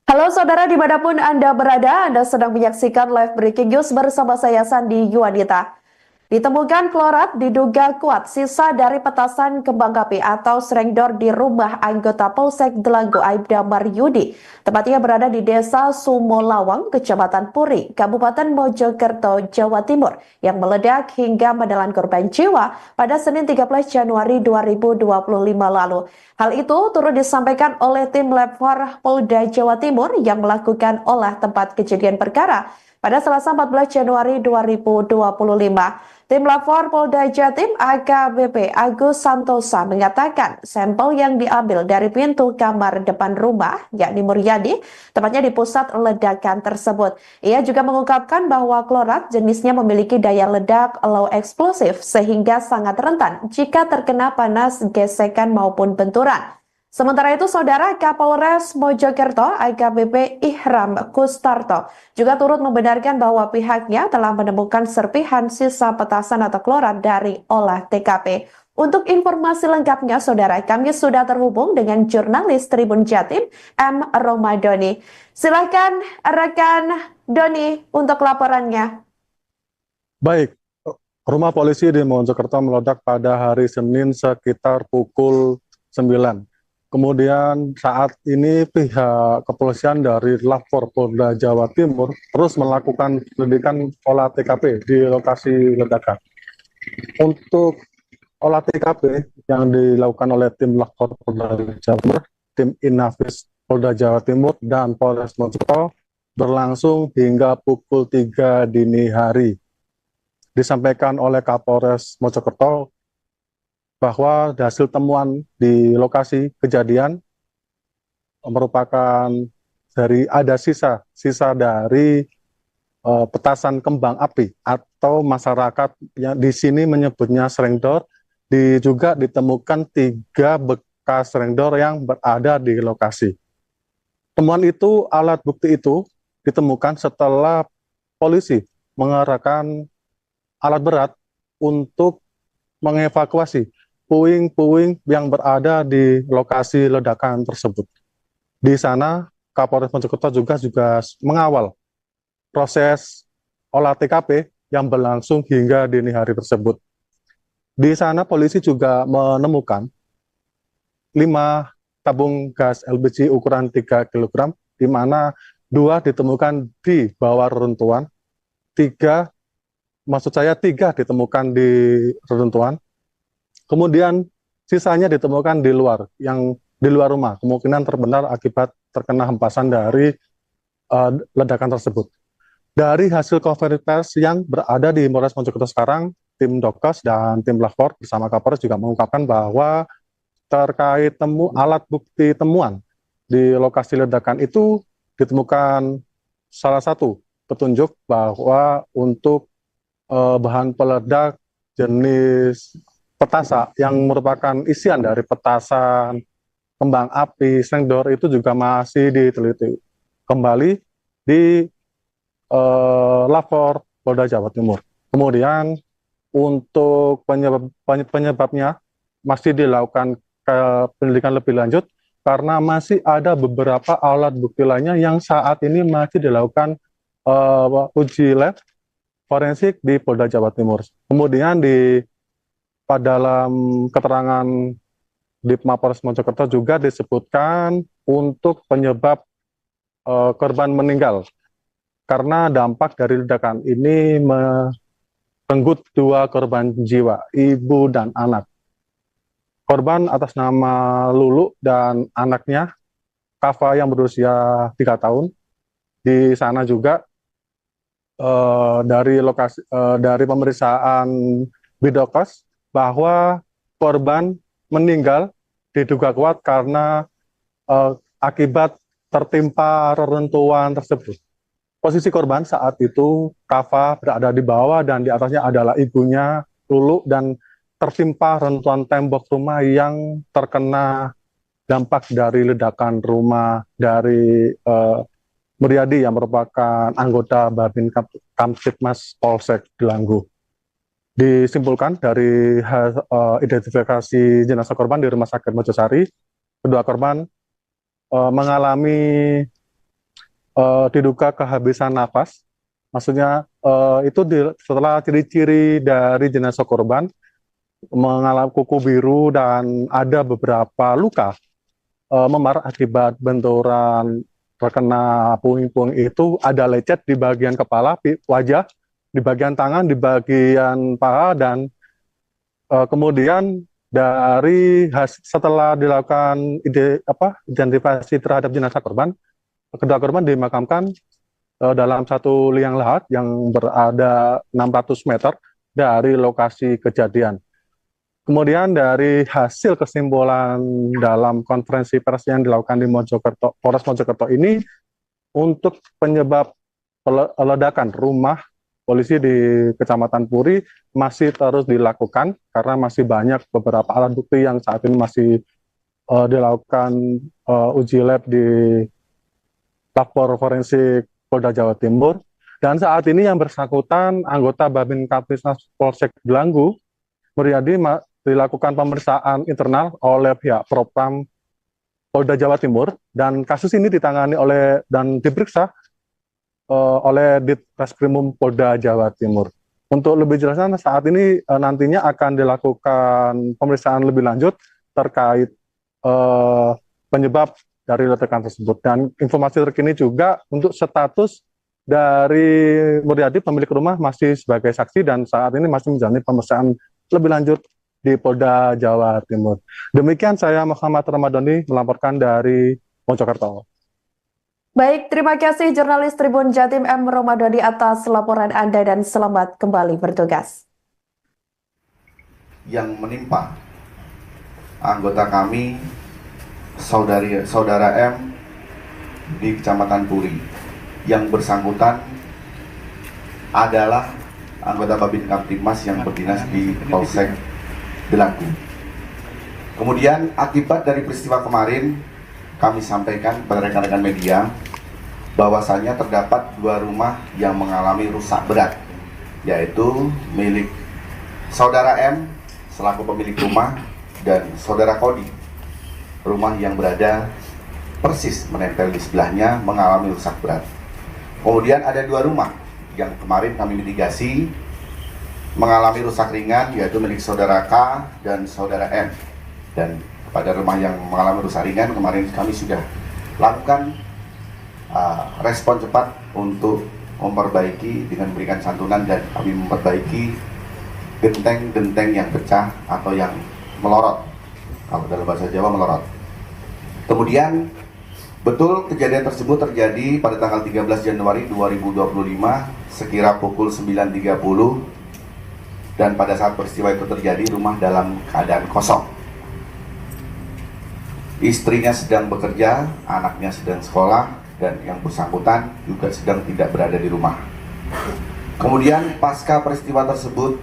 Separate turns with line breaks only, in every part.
Halo saudara dimanapun Anda berada, Anda sedang menyaksikan live breaking news bersama saya Sandi Yuwanita. Ditemukan klorat diduga kuat sisa dari petasan kembang api atau srengdor di rumah anggota Polsek Delanggu Aibda Maryudi. Tepatnya berada di Desa Sumolawang, Kecamatan Puri, Kabupaten Mojokerto, Jawa Timur, yang meledak hingga menelan korban jiwa pada Senin 13 Januari 2025 lalu. Hal itu turut disampaikan oleh tim Lab 4 Polda Jawa Timur yang melakukan olah tempat kejadian perkara pada Selasa 14 Januari 2025. Tim Lapor Polda Jatim AKBP Agus Santosa mengatakan sampel yang diambil dari pintu kamar depan rumah, yakni Muryadi, tepatnya di pusat ledakan tersebut. Ia juga mengungkapkan bahwa klorat jenisnya memiliki daya ledak low eksplosif sehingga sangat rentan jika terkena panas, gesekan maupun benturan. Sementara itu, Saudara Kapolres Mojokerto AKBP Ihram Kustarto juga turut membenarkan bahwa pihaknya telah menemukan serpihan sisa petasan atau klorat dari olah TKP. Untuk informasi lengkapnya, Saudara, kami sudah terhubung dengan jurnalis Tribun Jatim, M. Romadoni. Silakan rekan Doni untuk laporannya.
Baik, rumah polisi di Mojokerto meledak pada hari Senin sekitar pukul 9. Kemudian saat ini pihak kepolisian dari Lapor Polda Jawa Timur terus melakukan penyelidikan olah TKP di lokasi ledakan. Untuk olah TKP yang dilakukan oleh tim Lapor Polda Jawa Timur, tim Inafis Polda Jawa Timur, dan Polres Mojokerto berlangsung hingga pukul 3 dini hari. Disampaikan oleh Kapolres Mojokerto bahwa hasil temuan di lokasi kejadian merupakan ada sisa dari petasan kembang api atau masyarakat yang di sini menyebutnya srengdor. Juga ditemukan 3 bekas srengdor yang berada di lokasi. Temuan itu, alat bukti itu ditemukan setelah polisi mengerahkan alat berat untuk mengevakuasi puing-puing yang berada di lokasi ledakan tersebut. Di sana, Kapolres Mojokerto juga mengawal proses olah TKP yang berlangsung hingga dini hari tersebut. Di sana, polisi juga menemukan 5 tabung gas LPG ukuran 3 kg, di mana 2 ditemukan di bawah reruntuhan, 3 ditemukan di reruntuhan. Kemudian sisanya ditemukan di luar rumah, kemungkinan terbenam akibat terkena hempasan dari ledakan tersebut. Dari hasil konferensi pers yang berada di Polres Mojokerto sekarang, tim Dokes dan tim Lapor bersama Kapolres juga mengungkapkan bahwa terkait alat bukti temuan di lokasi ledakan itu ditemukan salah satu petunjuk bahwa untuk bahan peledak jenis petasa yang merupakan isian dari petasan kembang api srengdor itu juga masih diteliti kembali di Lapor Polda Jawa Timur. Kemudian untuk penyebabnya masih dilakukan penyelidikan lebih lanjut karena masih ada beberapa alat bukti lainnya yang saat ini masih dilakukan uji lab forensik di Polda Jawa Timur. Kemudian dalam keterangan di Mapolres Mojokerto juga disebutkan untuk penyebab korban meninggal karena dampak dari ledakan ini merenggut 2 korban jiwa, ibu dan anak. Korban atas nama Lulu dan anaknya Kava yang berusia 3 tahun. Di sana juga dari pemeriksaan Bidokes bahwa korban meninggal diduga kuat karena akibat tertimpa reruntuhan tersebut. Posisi korban saat itu, Kava berada di bawah dan di atasnya adalah ibunya Lulu, dan tertimpa reruntuhan tembok rumah yang terkena dampak dari ledakan rumah dari Muryadi yang merupakan anggota Babin Kamtibmas Polsek Delanggu. Disimpulkan dari identifikasi jenazah korban di Rumah Sakit Mojosari, kedua korban mengalami diduga kehabisan napas. Maksudnya itu setelah ciri-ciri dari jenazah korban mengalami kuku biru dan ada beberapa luka memar akibat benturan terkena puing-puing itu, ada lecet di bagian kepala, wajah, di bagian tangan, di bagian paha, dan kemudian setelah dilakukan identifikasi terhadap jenazah korban, kedua korban dimakamkan dalam satu liang lahat yang berada 600 meter dari lokasi kejadian. Kemudian dari hasil kesimpulan dalam konferensi pers yang dilakukan di Polres Mojokerto ini, untuk penyebab ledakan rumah polisi di Kecamatan Puri masih terus dilakukan karena masih banyak beberapa alat bukti yang saat ini masih dilakukan uji lab di Lapor Forensik Polda Jawa Timur. Dan saat ini yang bersangkutan anggota Babin Kapolres Polsek Belanggu, Muryadi, dilakukan pemeriksaan internal oleh pihak Propam Polda Jawa Timur, dan kasus ini ditangani oleh dan diperiksa oleh Ditreskrimum Polda Jawa Timur. Untuk lebih jelasnya, saat ini nantinya akan dilakukan pemeriksaan lebih lanjut terkait penyebab dari ledakan tersebut. Dan informasi terkini juga untuk status dari Muryadi, pemilik rumah, masih sebagai saksi dan saat ini masih menjalani pemeriksaan lebih lanjut di Polda Jawa Timur. Demikian saya Muhammad Ramadhani melaporkan dari Mojokerto.
Baik, terima kasih jurnalis Tribun Jatim M. Ramadhani atas laporan Anda dan selamat kembali bertugas.
Yang menimpa anggota kami, saudara M di Kecamatan Puri, yang bersangkutan adalah anggota Babin Kamtibmas yang berdinas di Polsek Belanggu. Kemudian akibat dari peristiwa kemarin, kami sampaikan pada rekan-rekan media bahwasanya terdapat 2 rumah yang mengalami rusak berat, yaitu milik saudara M selaku pemilik rumah dan saudara Kodi, rumah yang berada persis menempel di sebelahnya, mengalami rusak berat. Kemudian ada 2 rumah yang kemarin kami mitigasi mengalami rusak ringan, yaitu milik saudara K dan saudara M. Dan pada rumah yang mengalami rusak ringan kemarin kami sudah lakukan respon cepat untuk memperbaiki dengan memberikan santunan, dan kami memperbaiki genteng-genteng yang pecah atau yang melorot, kalau dalam bahasa Jawa melorot. Kemudian betul kejadian tersebut terjadi pada tanggal 13 Januari 2025 sekira pukul 9.30, dan pada saat peristiwa itu terjadi rumah dalam keadaan kosong. Istrinya sedang bekerja, anaknya sedang sekolah, dan yang bersangkutan juga sedang tidak berada di rumah. Kemudian pasca peristiwa tersebut,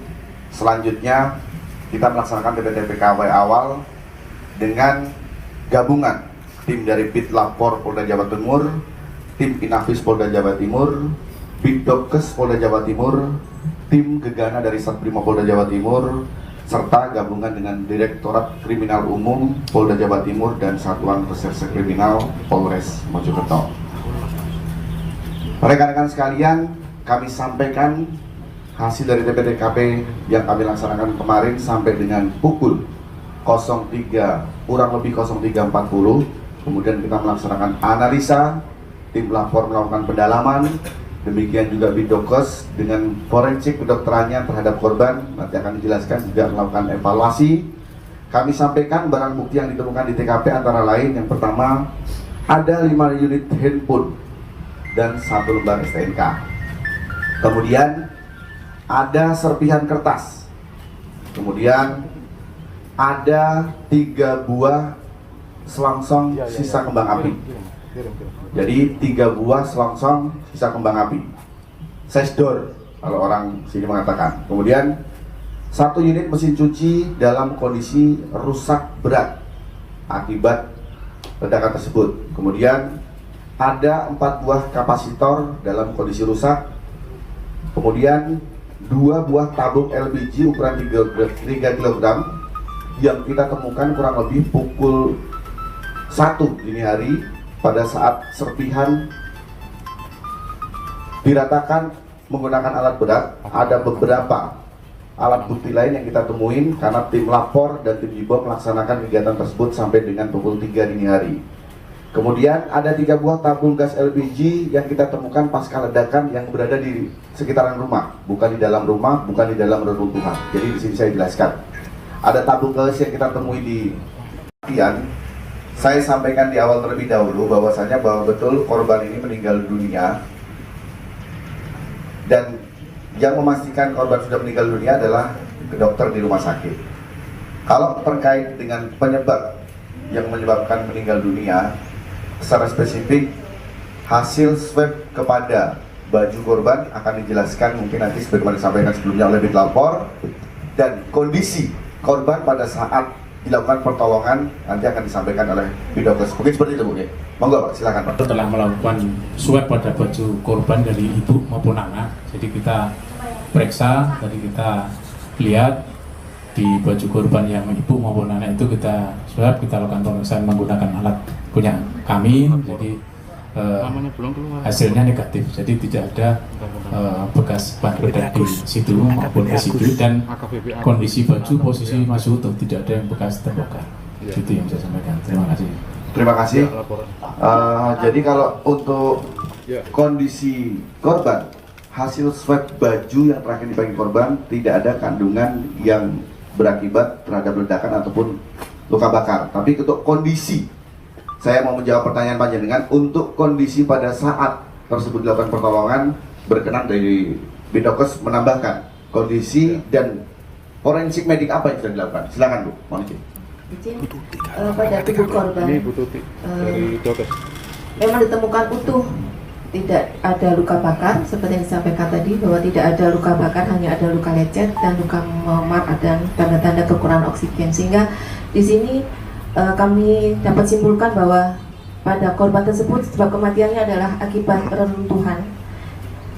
selanjutnya kita melaksanakan TPKW awal dengan gabungan tim dari Bitlapor Polda Jawa Timur, tim Inafis Polda Jawa Timur, Bidokes Polda Jawa Timur, tim Gegana dari Satbrimo Polda Jawa Timur, serta gabungan dengan Direktorat Kriminal Umum Polda Jawa Timur dan Satuan Reserse Kriminal Polres Mojokerto. Rekan-rekan sekalian, kami sampaikan hasil dari TPTKP yang kami laksanakan kemarin sampai dengan pukul 03 kurang lebih 03.40. Kemudian kita melaksanakan analisa, tim lapor melakukan pendalaman, demikian juga Bidokes dengan forensik kedokterannya terhadap korban nanti akan dijelaskan, juga melakukan evaluasi. Kami sampaikan barang bukti yang ditemukan di TKP antara lain, yang pertama ada 5 unit handphone dan 1 lembar STNK. Kemudian ada serpihan kertas. Kemudian ada 3 buah selongsong sisa kembang api. Jadi 3 buah selongsong sisa kembang api, sesdor kalau orang sini mengatakan. Kemudian 1 unit mesin cuci dalam kondisi rusak berat akibat ledakan tersebut. Kemudian ada 4 buah kapasitor dalam kondisi rusak. Kemudian 2 buah tabung LPG ukuran 3 kg yang kita temukan kurang lebih pukul 1 dini hari pada saat serpihan diratakan menggunakan alat berat. Ada beberapa alat bukti lain yang kita temuin karena tim lapor dan tim IBOM melaksanakan kegiatan tersebut sampai dengan pukul 3 dini hari. Kemudian ada 3 buah tabung gas LPG yang kita temukan pasca ledakan yang berada di sekitaran rumah, bukan di dalam rumah, bukan di dalam reruntuhan. Jadi di sini saya jelaskan. Ada tabung gas yang kita temui di kejadian. Saya sampaikan di awal terlebih dahulu bahwasanya bahwa betul korban ini meninggal dunia, dan yang memastikan korban sudah meninggal dunia adalah dokter di rumah sakit. Kalau terkait dengan penyebab yang menyebabkan meninggal dunia, secara spesifik hasil swab kepada baju korban akan dijelaskan mungkin nanti sebagaimana disampaikan sebelumnya oleh Bitlapor, dan kondisi korban pada saat dilakukan pertolongan nanti akan disampaikan oleh Bidokes. Mungkin seperti itu, Bu. Monggo, Pak, silakan, Pak.
Telah melakukan swab pada baju korban dari ibu maupun anak. Jadi kita periksa, tadi kita lihat di baju korban yang ibu maupun anak itu kita swab, kita lakukan pemeriksaan menggunakan alat punya kami. Jadi hasilnya negatif. Jadi tidak ada bekas bahan peledak di situ maupun residu, dan kondisi baju posisi masih utuh, tidak ada yang bekas terbakar. Itu yang saya sampaikan. Terima kasih.
Terima kasih. Jadi kalau untuk kondisi korban, hasil swab baju yang terakhir dipakai korban tidak ada kandungan yang berakibat terhadap ledakan ataupun luka bakar. Tapi untuk kondisi, saya mau menjawab pertanyaan panjenengan, untuk kondisi pada saat tersebut dilakukan pertolongan, berkenan dari Bidokes menambahkan kondisi dan forensik medik apa yang sudah dilakukan. Silakan, Bu. Mohon izin.
Pada tubuh korban memang ditemukan utuh, tidak ada luka bakar seperti yang disampaikan tadi, bahwa tidak ada luka bakar, hanya ada luka lecet dan luka memar dan tanda-tanda kekurangan oksigen. Sehingga di sini kami dapat simpulkan bahwa pada korban tersebut sebab kematiannya adalah akibat reruntuhan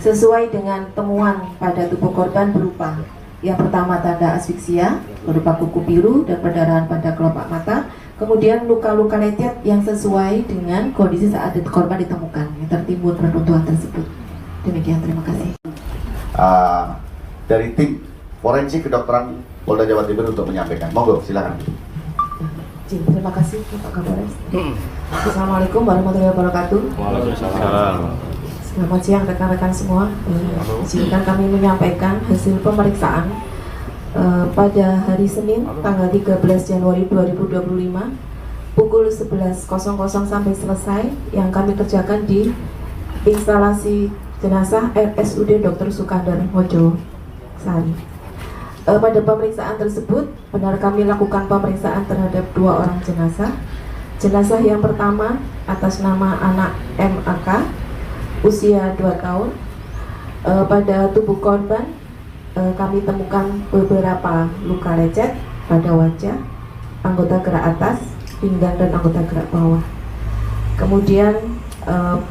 sesuai dengan temuan pada tubuh korban berupa yang pertama tanda asfiksia berupa kuku biru dan perdarahan pada kelopak mata, kemudian luka-luka lecet yang sesuai dengan kondisi saat korban ditemukan yang tertimbun reruntuhan tersebut. Demikian, terima kasih.
Dari tim forensik kedokteran Polda Jawa Timur untuk menyampaikan. Monggo, silakan.
Terima kasih Pak Kapolres. Assalamualaikum warahmatullahi wabarakatuh.
Waalaikumsalam.
Selamat siang rekan-rekan semua. Izinkan kami menyampaikan hasil pemeriksaan pada hari Senin tanggal 13 Januari 2025 pukul 11.00 sampai selesai yang kami kerjakan di instalasi jenazah RSUD Dr. Sukandar Mojo Sari. Pada pemeriksaan tersebut benar kami lakukan pemeriksaan terhadap 2 orang jenazah. Jenazah yang pertama atas nama anak MAK usia 2 tahun. Pada tubuh korban kami temukan beberapa luka lecet pada wajah, anggota gerak atas, pinggang dan anggota gerak bawah. Kemudian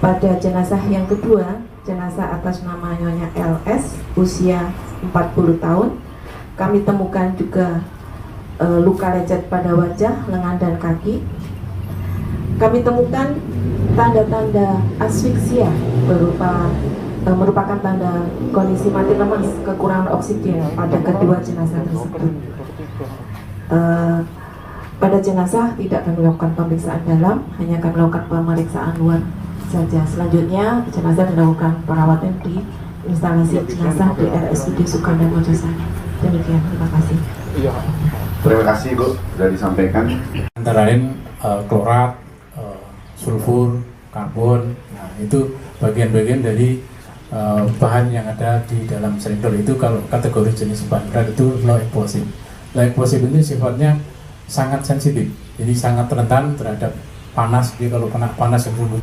pada jenazah yang kedua, jenazah atas nama Nyonya LS usia 40 tahun, kami temukan juga luka lecet pada wajah, lengan dan kaki. Kami temukan tanda-tanda asfiksia merupakan tanda kondisi mati lemas, kekurangan oksigen pada kedua jenazah tersebut. Pada jenazah tidak kami lakukan pemeriksaan dalam, hanya kami lakukan pemeriksaan luar saja. Selanjutnya jenazah dilakukan perawatan di instalasi jenazah di RSUD Sukandar Mojo Sari. Demikian, terima kasih.
Terima kasih, Bu, sudah disampaikan.
Antara lain klorat, sulfur, karbon. Nah, itu bagian-bagian dari bahan yang ada di dalam silinder. Itu kalau kategori jenis bahan berat itu low explosive. Low explosive itu sifatnya sangat sensitif, jadi sangat rentan terhadap panas. Jadi kalau kena panas yang dulu.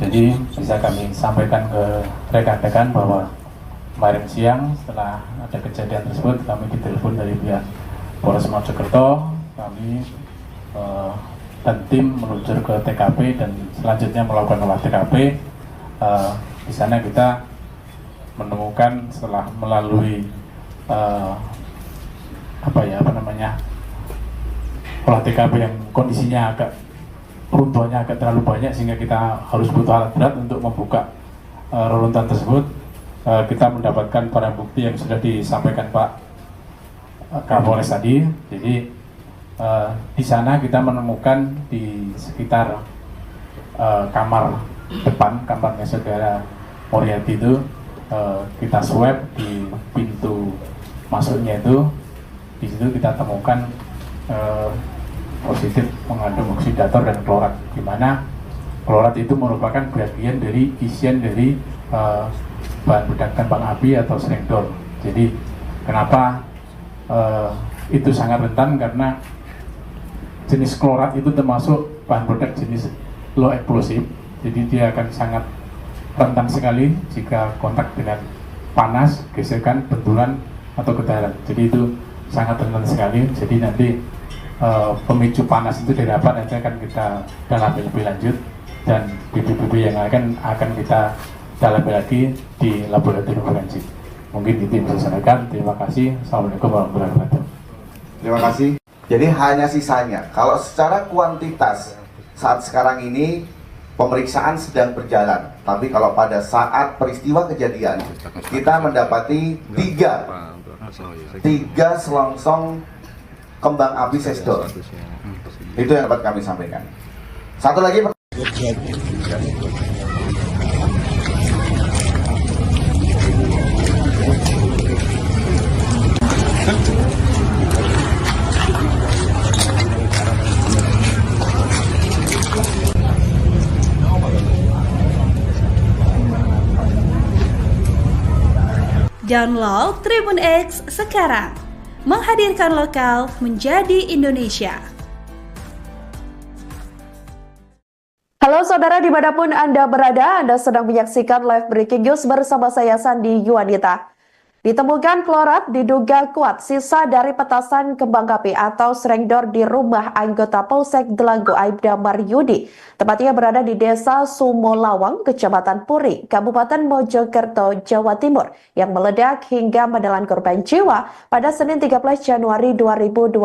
Jadi bisa kami sampaikan ke rekan-rekan bahwa kemarin siang setelah ada kejadian tersebut kami ditelepon dari pihak Polres Mojokerto, kami dan tim meluncur ke TKP dan selanjutnya melakukan olah TKP. Di sana kita menemukan setelah melalui olah TKP yang kondisinya runtuhannya agak terlalu banyak sehingga kita harus butuh alat berat untuk membuka reruntuhan tersebut kita mendapatkan barang bukti yang sudah disampaikan Pak Kapolres tadi. Jadi di sana kita menemukan di sekitar kamar depan, kamarnya saudara Moriarty itu, kita swab di pintu masuknya itu. Di situ kita temukan positif mengandung oksidator dan klorat, di mana klorat itu merupakan bagian dari isian dari bahan peledak kembang api atau selektor. Jadi kenapa itu sangat rentan, karena jenis klorat itu termasuk bahan peledak jenis low explosive. Jadi dia akan sangat rentan sekali jika kontak dengan panas, gesekan, benturan atau getaran. Jadi itu sangat rentan sekali. Jadi nanti pemicu panas itu didapat, nanti akan kita dalami lebih lanjut, dan bibit-bibit yang akan kita dalami lagi di laboratorium forensik. Mungkin itu yang bisa saya sampaikan. Terima kasih. Assalamualaikum warahmatullahi wabarakatuh.
Terima kasih. Jadi hanya sisanya. Kalau secara kuantitas saat sekarang ini pemeriksaan sedang berjalan. Tapi kalau pada saat peristiwa kejadian kita mendapati tiga selongsong kembang api sesdor. Itu yang dapat kami sampaikan. Satu lagi.
Download Tribun X sekarang, menghadirkan lokal menjadi Indonesia.
Halo saudara, dimanapun Anda berada, Anda sedang menyaksikan live breaking news bersama saya Sandi Yuwanita. Ditemukan klorat diduga kuat sisa dari petasan kembang api atau serengdor di rumah anggota Polsek Delanggu Aibda Maryudi. Tempatnya berada di Desa Sumolawang, Kecamatan Puri, Kabupaten Mojokerto, Jawa Timur, yang meledak hingga menelan korban jiwa pada Senin 13 Januari 2025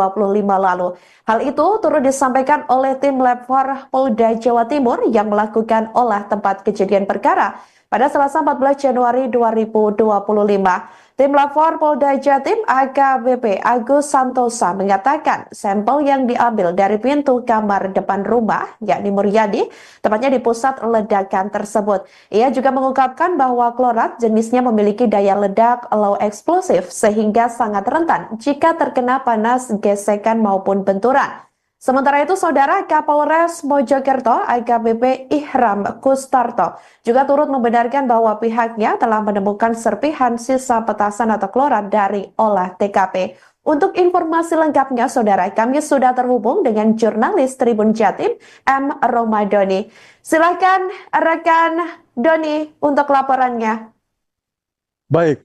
lalu. Hal itu turut disampaikan oleh tim Lab 4 Polda Jawa Timur yang melakukan olah tempat kejadian perkara pada Selasa 14 Januari 2025. Tim Lab 4 Polda Jatim AKBP Agus Santosa mengatakan sampel yang diambil dari pintu kamar depan rumah, yakni Muryadi, tepatnya di pusat ledakan tersebut. Ia juga mengungkapkan bahwa klorat jenisnya memiliki daya ledak low explosive sehingga sangat rentan jika terkena panas, gesekan maupun benturan. Sementara itu, Saudara Kapolres Mojokerto AKBP Ihram Kustarto juga turut membenarkan bahwa pihaknya telah menemukan serpihan sisa petasan atau klorat dari olah TKP. Untuk informasi lengkapnya, Saudara, kami sudah terhubung dengan jurnalis Tribun Jatim, M. Romadoni. Silakan rekan Doni untuk laporannya.
Baik,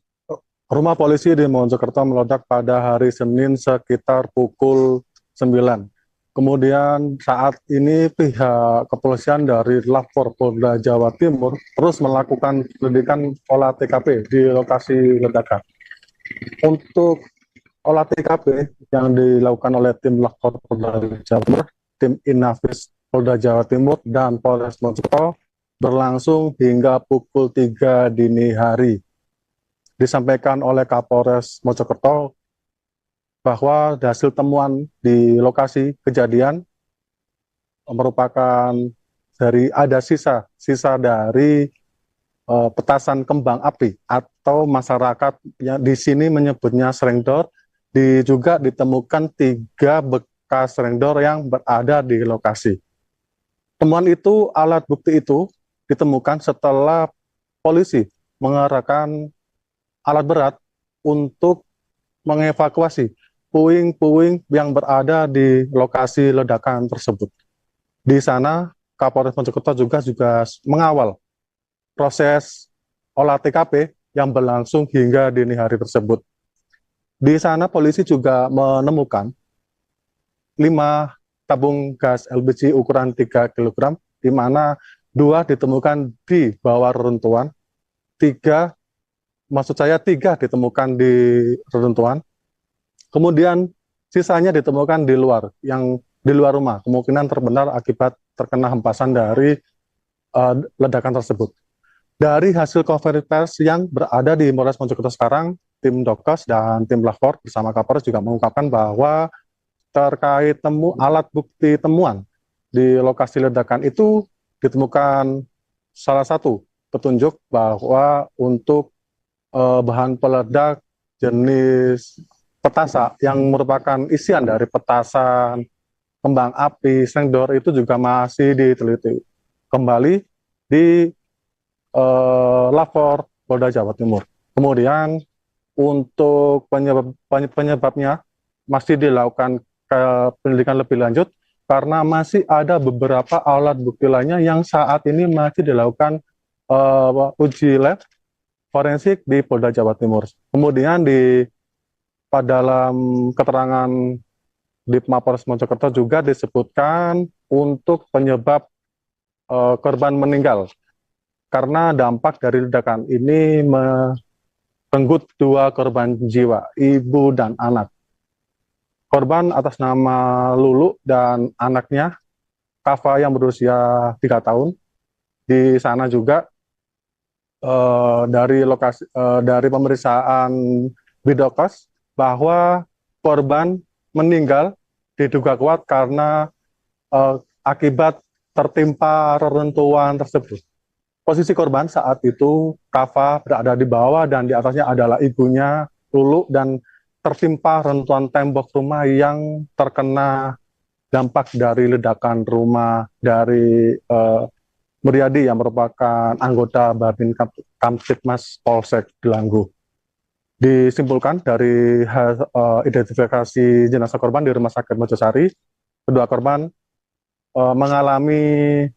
rumah polisi di Mojokerto meledak pada hari Senin sekitar pukul 9. Kemudian saat ini pihak kepolisian dari Lab4 Polda Jawa Timur terus melakukan penyelidikan olah TKP di lokasi ledakan. Untuk olah TKP yang dilakukan oleh tim Lab4 Polda Jawa Timur, tim Inafis Polda Jawa Timur, dan Polres Mojokerto berlangsung hingga pukul 3 dini hari. Disampaikan oleh Kapolres Mojokerto bahwa hasil temuan di lokasi kejadian merupakan ada sisa dari petasan kembang api atau masyarakat yang di sini menyebutnya serengdor. Juga ditemukan 3 bekas serengdor yang berada di lokasi. Temuan itu, alat bukti itu ditemukan setelah polisi mengerahkan alat berat untuk mengevakuasi puing-puing yang berada di lokasi ledakan tersebut. Di sana, Kapolres Mojokerto juga mengawal proses olah TKP yang berlangsung hingga dini hari tersebut. Di sana, polisi juga menemukan 5 tabung gas LPG ukuran 3 kg, di mana 2 ditemukan di bawah reruntuhan, 3 ditemukan di reruntuhan. Kemudian sisanya ditemukan di luar rumah, kemungkinan terbenam akibat terkena hempasan dari ledakan tersebut. Dari hasil konferensi pers yang berada di Polres Mojokerto sekarang, tim Dokes dan tim Lapor bersama Kapolres juga mengungkapkan bahwa terkait alat bukti temuan di lokasi ledakan itu ditemukan salah satu petunjuk bahwa untuk bahan peledak jenis petasa yang merupakan isian dari petasan, kembang api, sengdor itu juga masih diteliti kembali di Lapor Polda Jawa Timur. Kemudian untuk penyebabnya masih dilakukan penyelidikan lebih lanjut karena masih ada beberapa alat bukti lainnya yang saat ini masih dilakukan uji lab forensik di Polda Jawa Timur. Kemudian dalam keterangan di Mapolres Mojokerto juga disebutkan untuk penyebab korban meninggal karena dampak dari ledakan ini merenggut 2 korban jiwa, ibu dan anak. Korban atas nama Lulu dan anaknya Kava yang berusia 3 tahun. Di sana juga dari pemeriksaan Bidokes bahwa korban meninggal diduga kuat karena akibat tertimpa reruntuhan tersebut. Posisi korban saat itu, Kava berada di bawah dan di atasnya adalah ibunya, Lulu, dan tertimpa reruntuhan tembok rumah yang terkena dampak dari ledakan rumah dari Muryadi yang merupakan anggota Babin Kamtibmas Polsek Delanggu. Disimpulkan dari identifikasi jenazah korban di Rumah Sakit Mojosari, kedua korban mengalami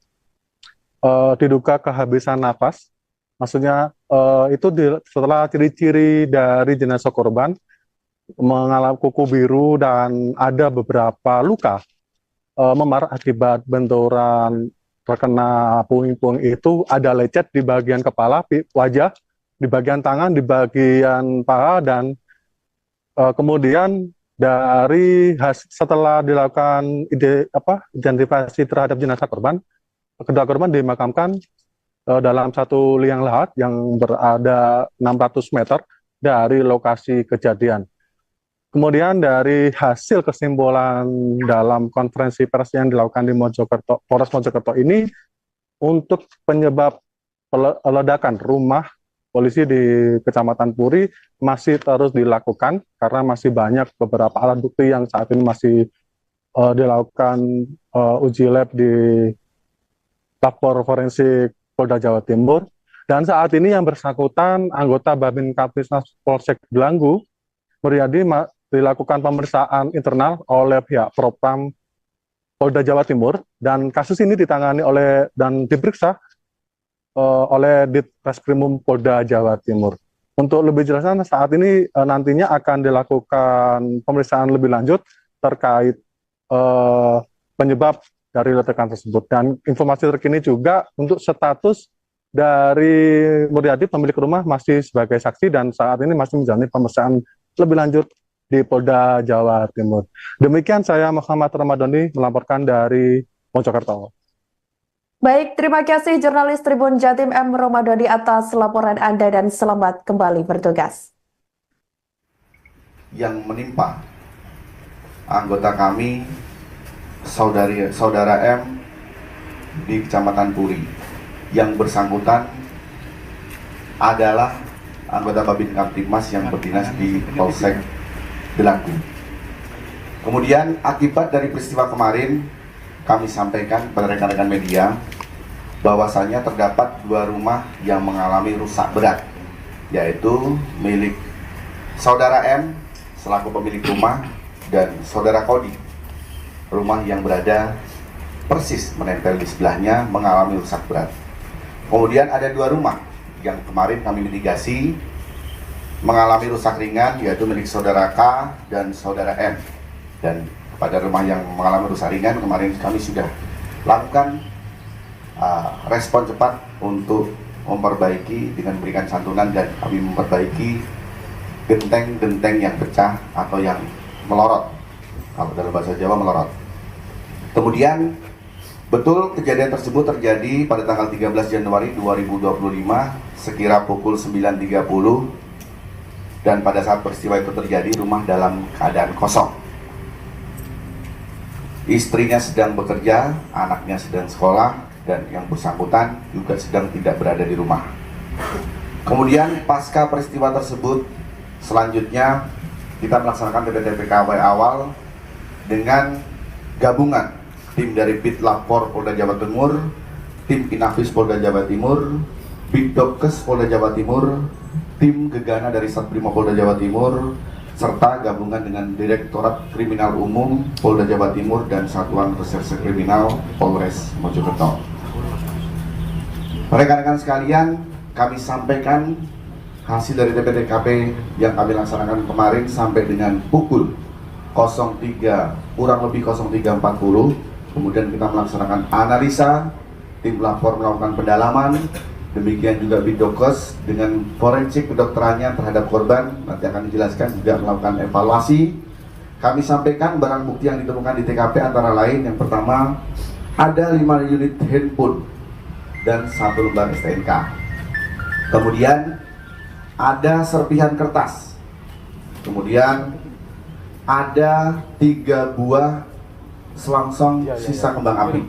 diduga kehabisan napas. Maksudnya itu setelah ciri-ciri dari jenazah korban mengalami kuku biru dan ada beberapa luka memar akibat benturan terkena puing-puing itu, ada lecet di bagian kepala, wajah, di bagian tangan, di bagian paha, dan kemudian setelah dilakukan identifikasi terhadap jenazah korban, kedua korban dimakamkan dalam satu liang lahat yang berada 600 meter dari lokasi kejadian. Kemudian dari hasil kesimpulan dalam konferensi pers yang dilakukan di Polres Mojokerto ini, untuk penyebab ledakan rumah polisi di Kecamatan Puri masih terus dilakukan karena masih banyak beberapa alat bukti yang saat ini masih dilakukan uji lab di Lapor Forensik Polda Jawa Timur. Dan saat ini yang bersangkutan anggota Babin Kamtibmas Polsek Delanggu, Muryadi, dilakukan pemeriksaan internal oleh pihak Propam Polda Jawa Timur, dan kasus ini ditangani dan diperiksa oleh Ditreskrimum Polda Jawa Timur. Untuk lebih jelasnya, saat ini nantinya akan dilakukan pemeriksaan lebih lanjut terkait penyebab dari ledakan tersebut. Dan informasi terkini juga untuk status dari Muryadi, pemilik rumah, masih sebagai saksi dan saat ini masih menjalani pemeriksaan lebih lanjut di Polda Jawa Timur. Demikian saya Muhammad Ramadhani melaporkan dari Mojokerto.
Baik, terima kasih jurnalis Tribun Jatim M. Ramadhani atas laporan Anda dan selamat kembali bertugas.
Yang menimpa anggota kami, saudara M di Kecamatan Puri, yang bersangkutan adalah anggota Babin Kamtibmas yang berdinas di Polsek Delanggu. Kemudian akibat dari peristiwa kemarin, kami sampaikan pada rekan-rekan media bahwasannya terdapat 2 rumah yang mengalami rusak berat, yaitu milik saudara M selaku pemilik rumah dan saudara Kodi, rumah yang berada persis menempel di sebelahnya, mengalami rusak berat. Kemudian ada 2 rumah yang kemarin kami mitigasi mengalami rusak ringan, yaitu milik saudara K dan saudara M. Dan pada rumah yang mengalami rusak ringan kemarin kami sudah lakukan respon cepat untuk memperbaiki dengan memberikan santunan, dan kami memperbaiki genteng-genteng yang pecah atau yang melorot, kalau dalam bahasa Jawa melorot. Kemudian Betul, kejadian tersebut terjadi pada tanggal 13 Januari 2025 sekira pukul 9.30, dan pada saat peristiwa itu terjadi rumah dalam keadaan kosong. Istrinya sedang bekerja, anaknya sedang sekolah, dan yang bersangkutan juga sedang tidak berada di rumah. Kemudian pasca peristiwa tersebut, selanjutnya kita melaksanakan TPKW awal dengan gabungan tim dari Bitlapor Polda Jawa Timur, tim Inafis Polda Jawa Timur, Bidokes Polda Jawa Timur, tim Gegana dari Satbrimo Polda Jawa Timur, serta gabungan dengan Direktorat Kriminal Umum Polda Jawa Timur dan Satuan Reserse Kriminal Polres Mojokerto. Rekan-rekan sekalian, kami sampaikan hasil dari TPKP yang kami laksanakan kemarin sampai dengan pukul 03 kurang lebih 03.40. Kemudian kita melaksanakan analisa, tim lapor melakukan pendalaman, demikian juga Bidokes dengan forensik kedokterannya terhadap korban, nanti akan dijelaskan, juga melakukan evaluasi. Kami sampaikan barang bukti yang ditemukan di TKP antara lain, yang pertama ada 5 unit handphone dan 1 lembar STNK. Kemudian ada serpihan kertas. Kemudian ada 3 buah selongsong sisa kembang api.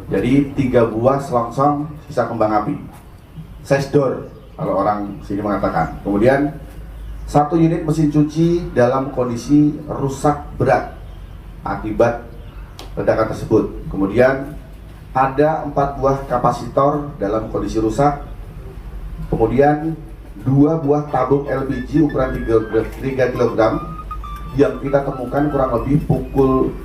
Jadi 3 buah selongsong sisa kembang api. Sesdor kalau orang sini mengatakan. Kemudian 1 unit mesin cuci dalam kondisi rusak berat akibat ledakan tersebut. Kemudian ada 4 buah kapasitor dalam kondisi rusak. Kemudian 2 buah tabung LPG ukuran 3 kg yang kita temukan kurang lebih pukul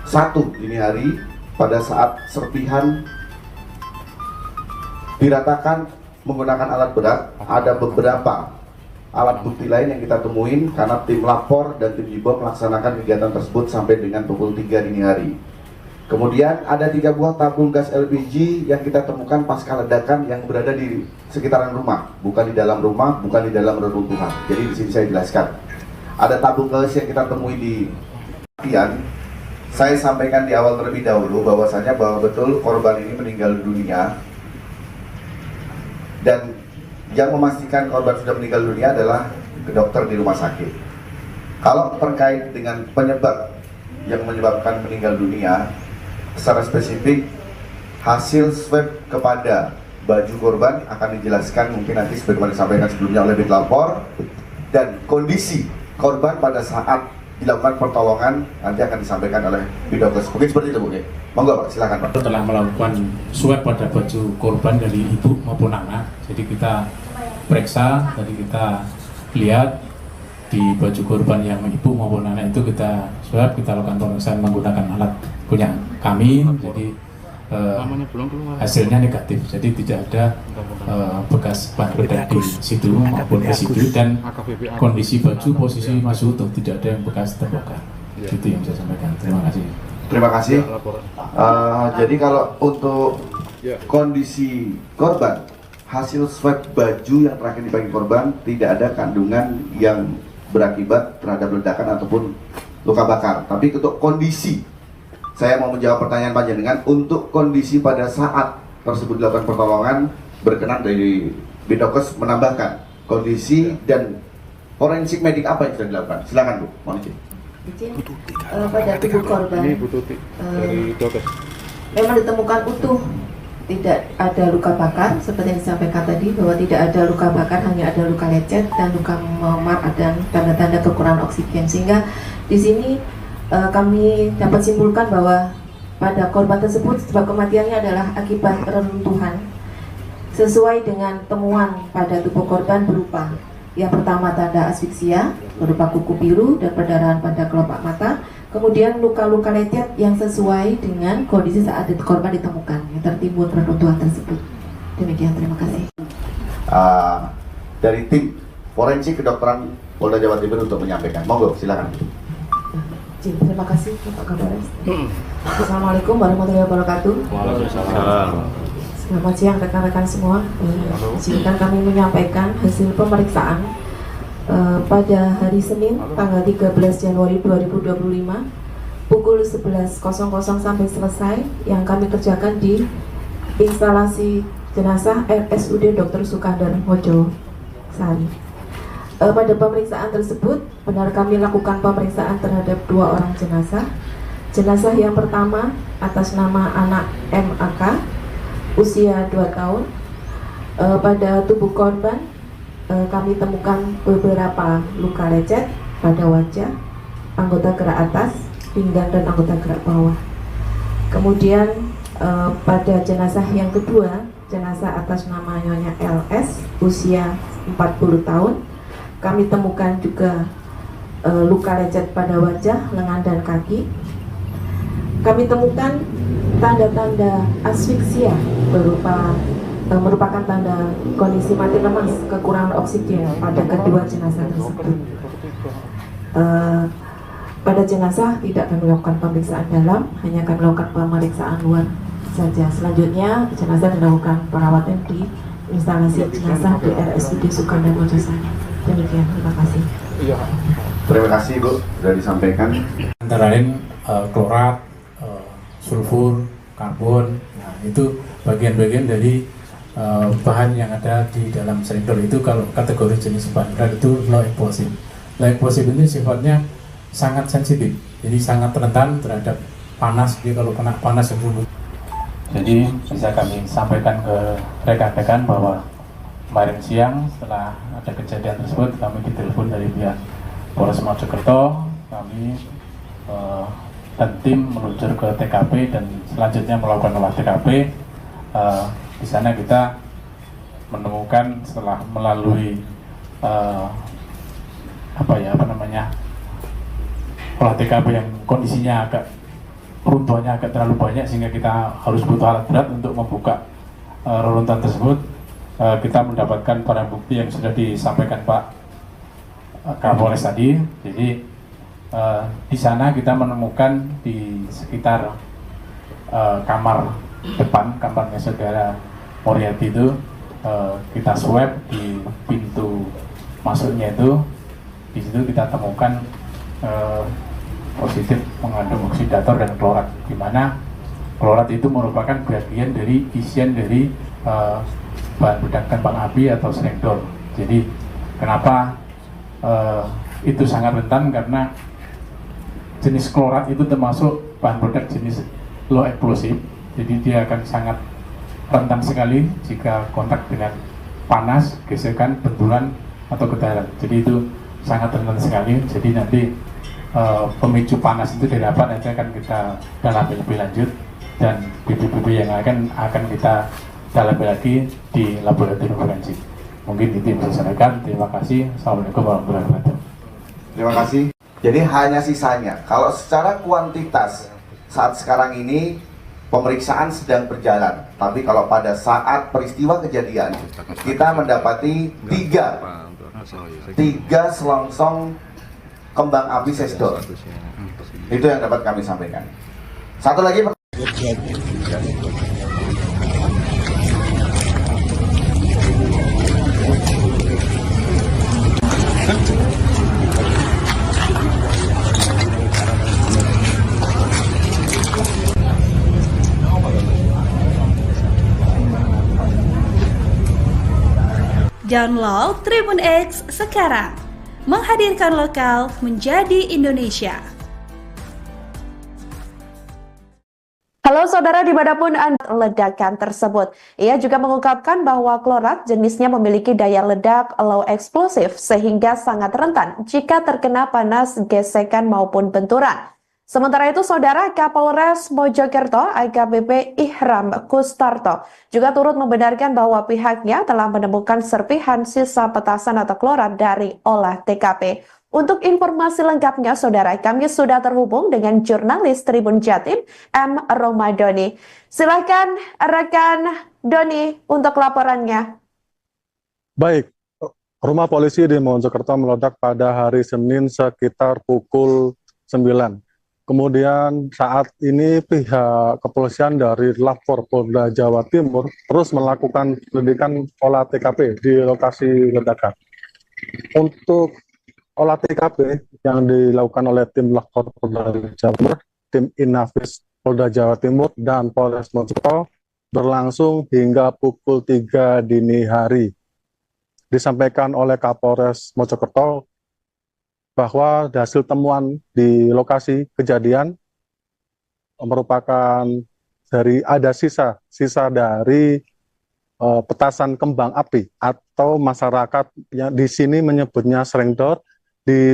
1 dini hari pada saat serpihan diratakan menggunakan alat berat. Ada beberapa alat bukti lain yang kita temuin karena tim lapor dan tim Jibo melaksanakan kegiatan tersebut sampai dengan pukul 3 dini hari. Kemudian ada 3 buah tabung gas LPG yang kita temukan pasca ledakan yang berada di sekitaran rumah, bukan di dalam rumah, bukan di dalam reruntuhan. Jadi di sini saya jelaskan. Ada tabung gas yang kita temui di Pian. Saya sampaikan di awal terlebih dahulu bahwasanya bahwa betul korban ini meninggal dunia, dan yang memastikan korban sudah meninggal dunia adalah dokter di rumah sakit. Kalau terkait dengan penyebab yang menyebabkan meninggal dunia, secara spesifik hasil swab kepada baju korban akan dijelaskan mungkin nanti sebagaimana disampaikan sebelumnya oleh Bitlapor, dan kondisi korban pada saat dilakukan pertolongan nanti akan disampaikan oleh Bidokes. Mungkin seperti itu, mungkin. Monggo Pak, silakan Pak.
Telah melakukan swab pada baju korban dari ibu maupun anak. Jadi kita periksa, tadi kita lihat di baju korban yang ibu maupun anak itu kita swab, kita lakukan pemeriksaan menggunakan alat punya kami. Jadi hasilnya negatif, jadi tidak ada bekas bahan peledak di situ maupun residu, dan kondisi baju posisi masih utuh, tidak ada yang bekas terbakar. Itu yang saya sampaikan. Terima kasih.
Terima kasih. Jadi kalau untuk kondisi korban, hasil swab baju yang terakhir dibagi korban tidak ada kandungan yang berakibat terhadap ledakan ataupun luka bakar. Tapi untuk kondisi, saya mau menjawab pertanyaan panjenengan, untuk kondisi pada saat tersebut dilakukan pertolongan, berkenan dari Bidokes menambahkan kondisi dan forensik medik apa yang sudah dilakukan. Silakan Bu, mohon izin.
Pada tubuh korban memang ditemukan utuh, tidak ada luka bakar seperti yang disampaikan tadi, bahwa tidak ada luka bakar, hanya ada luka lecet dan luka memar dan tanda-tanda kekurangan oksigen. Sehingga di sini kami dapat simpulkan bahwa pada korban tersebut sebab kematiannya adalah akibat reruntuhan sesuai dengan temuan pada tubuh korban berupa yang pertama tanda asfiksia berupa kuku biru dan perdarahan pada kelopak mata, kemudian luka-luka lecet yang sesuai dengan kondisi saat korban ditemukan yang tertimbun reruntuhan tersebut. Demikian, terima kasih.
Dari tim forensik kedokteran Polda Jawa Timur untuk menyampaikan, monggo silakan.
Terima kasih Pak Kapolres. Assalamualaikum warahmatullahi wabarakatuh.
Waalaikumsalam.
Selamat siang rekan-rekan semua. Izinkan kami menyampaikan hasil pemeriksaan pada hari Senin tanggal 13 Januari 2025 pukul 11.00 sampai selesai yang kami kerjakan di instalasi jenazah RSUD Dr. Sukandar Mojosari. Pada pemeriksaan tersebut, benar kami lakukan pemeriksaan terhadap 2 orang jenazah. Jenazah yang pertama atas nama anak MAK, usia 2 tahun. Pada tubuh korban, kami temukan beberapa luka lecet pada wajah, anggota gerak atas, pinggang, dan anggota gerak bawah. Kemudian pada jenazah yang kedua, jenazah atas nama Nyonya LS, usia 40 tahun, kami temukan juga luka lecet pada wajah, lengan, dan kaki. Kami temukan tanda-tanda asfiksia merupakan tanda kondisi mati lemas, kekurangan oksigen pada kedua jenazah tersebut. Pada jenazah tidak kami lakukan pemeriksaan dalam, hanya kami lakukan pemeriksaan luar saja. Selanjutnya jenazah dilakukan perawatan di instalasi jenazah di RSUD Sukandar Mojosari. Demikian, terima kasih.
Terima kasih Bu, sudah disampaikan.
Antara lain klorat, sulfur, karbon. Nah, itu bagian-bagian dari bahan yang ada di dalam selindor. Itu kalau kategori jenis bahan berat itu low explosive. Low explosive ini sifatnya sangat sensitif, jadi sangat rentan terhadap panas. Jadi kalau kena panas itu, jadi bisa kami sampaikan ke rekan-rekan bahwa kemarin siang setelah ada kejadian tersebut, kami ditelepon dari pihak Polres Mojokerto. Kami dan tim meluncur ke TKP dan selanjutnya melakukan olah TKP. Di sana kita menemukan setelah melalui olah TKP yang kondisinya runtuhannya agak terlalu banyak sehingga kita harus butuh alat berat untuk membuka reruntuhan tersebut. Kita mendapatkan barang bukti yang sudah disampaikan Pak Kapolres tadi. Jadi di sana kita menemukan di sekitar kamar depan, kamarnya saudara Moriarty itu, kita swab di pintu masuknya itu. Di situ kita temukan positif mengandung oksidator dan klorat, di mana klorat itu merupakan bagian dari isian dari bahan peledak tembak api atau selindor. Jadi kenapa itu sangat rentan, karena jenis klorat itu termasuk bahan peledak jenis low explosive. Jadi dia akan sangat rentan sekali jika kontak dengan panas, gesekan, benturan, atau getaran. Jadi itu sangat rentan sekali. Jadi nanti pemicu panas itu didapat, nanti akan kita dalami lebih lanjut, dan bibit-bibit yang akan kita dalami lagi di laboratorium forensik. Mungkin itu yang bisa saya sampaikan. Terima kasih. Assalamualaikum warahmatullahi wabarakatuh.
Terima kasih. Jadi hanya sisanya. Kalau secara kuantitas saat sekarang ini pemeriksaan sedang berjalan, tapi kalau pada saat peristiwa kejadian kita mendapati tiga selongsong kembang api sesdor. Itu yang dapat kami sampaikan. Satu lagi.
Download Tribun X sekarang, menghadirkan lokal menjadi Indonesia.
Halo saudara, dimanapun Anda ledakan tersebut. Ia juga mengungkapkan bahwa klorat jenisnya memiliki daya ledak low explosive sehingga sangat rentan jika terkena panas, gesekan maupun benturan. Sementara itu, Saudara Kapolres Mojokerto AKBP Ihram Kustarto juga turut membenarkan bahwa pihaknya telah menemukan serpihan sisa petasan atau klorat dari olah TKP. Untuk informasi lengkapnya, Saudara, kami sudah terhubung dengan jurnalis Tribun Jatim, M. Romadoni. Silakan rekan Doni untuk laporannya.
Baik, rumah polisi di Mojokerto meledak pada hari Senin sekitar pukul 9. Kemudian saat ini pihak kepolisian dari Lapor Polda Jawa Timur terus melakukan penyelidikan olah TKP di lokasi ledakan. Untuk olah TKP yang dilakukan oleh tim Lapor Polda Jawa Timur tim Inafis Polda Jawa Timur dan Polres Mojokerto berlangsung hingga pukul 3 dini hari. Disampaikan oleh Kapolres Mojokerto bahwa hasil temuan di lokasi kejadian merupakan ada sisa dari petasan kembang api atau masyarakat yang di sini menyebutnya serengdor.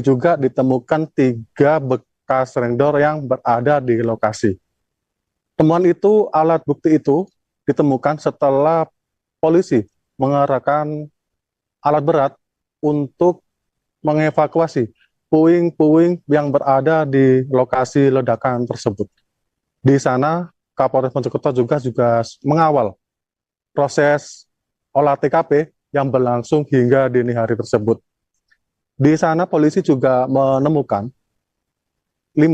Juga ditemukan 3 bekas serengdor yang berada di lokasi. Temuan itu, alat bukti itu ditemukan setelah polisi mengerahkan alat berat untuk mengevakuasi puing-puing yang berada di lokasi ledakan tersebut. Di sana, Kapolres Mojokerto juga mengawal proses olah TKP yang berlangsung hingga dini hari tersebut. Di sana polisi juga menemukan 5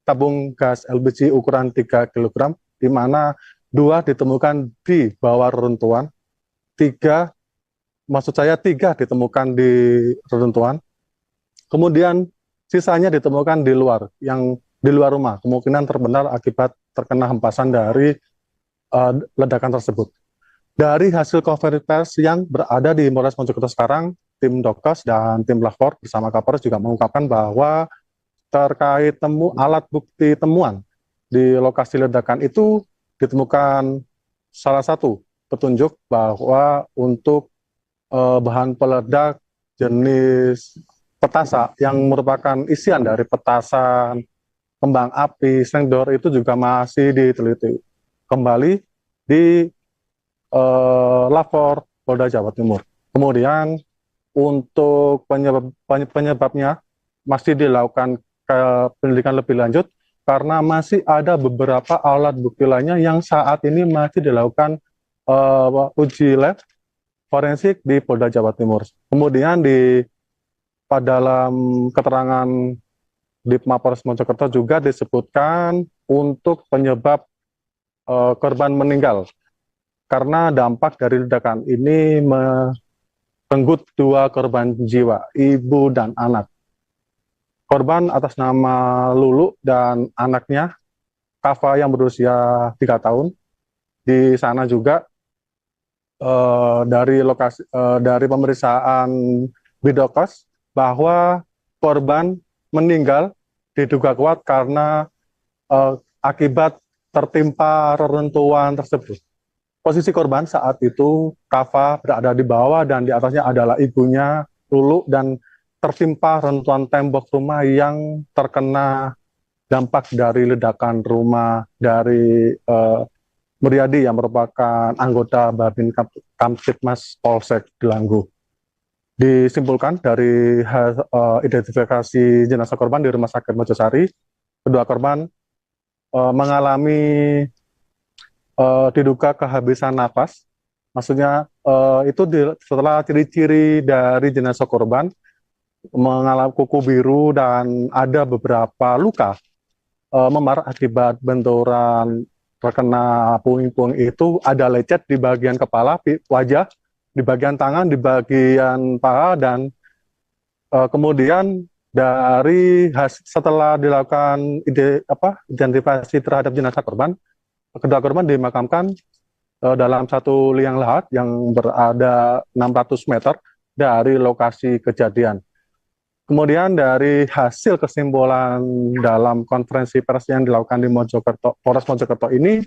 tabung gas LPG ukuran 3 kg, di mana 2 ditemukan di bawah reruntuhan, 3 ditemukan di reruntuhan, kemudian sisanya ditemukan di luar rumah, kemungkinan terbenar akibat terkena hempasan dari ledakan tersebut. Dari hasil konferensi pers yang berada di Polres Mojokerto sekarang, tim Dokes dan tim Lapor bersama Kapolres juga mengungkapkan bahwa terkait alat bukti temuan di lokasi ledakan itu ditemukan salah satu petunjuk bahwa untuk bahan peledak jenis petasa yang merupakan isian dari petasan kembang api serengdor itu juga masih diteliti kembali di Lapor Polda Jawa Timur. Kemudian untuk penyebabnya masih dilakukan penyelidikan lebih lanjut karena masih ada beberapa alat bukti lainnya yang saat ini masih dilakukan uji lab forensik di Polda Jawa Timur. Kemudian dalam keterangan di Mapolres Mojokerto juga disebutkan untuk penyebab korban meninggal karena dampak dari ledakan ini merenggut 2 korban jiwa, ibu dan anak. Korban atas nama Lulu dan anaknya Kava yang berusia 3 tahun. Di sana juga dari pemeriksaan Bidokes bahwa korban meninggal diduga kuat karena akibat tertimpa reruntuhan tersebut. Posisi korban saat itu, Kava berada di bawah dan di atasnya adalah ibunya, Lulu, dan tertimpa reruntuhan tembok rumah yang terkena dampak dari ledakan rumah dari Muryadi yang merupakan anggota Babin Kamtibmas Polsek Delanggu. Disimpulkan dari identifikasi jenazah korban di Rumah Sakit Mojosari, kedua korban mengalami diduga kehabisan napas. Maksudnya itu setelah ciri-ciri dari jenazah korban mengalami kuku biru dan ada beberapa luka memar akibat benturan terkena puing-puing itu, ada lecet di bagian kepala, wajah, di bagian tangan, di bagian paha, dan kemudian setelah dilakukan identifikasi terhadap jenazah korban, kedua korban dimakamkan dalam satu liang lahat yang berada 600 meter dari lokasi kejadian. Kemudian dari hasil kesimpulan dalam konferensi pers yang dilakukan di Polres Mojokerto ini,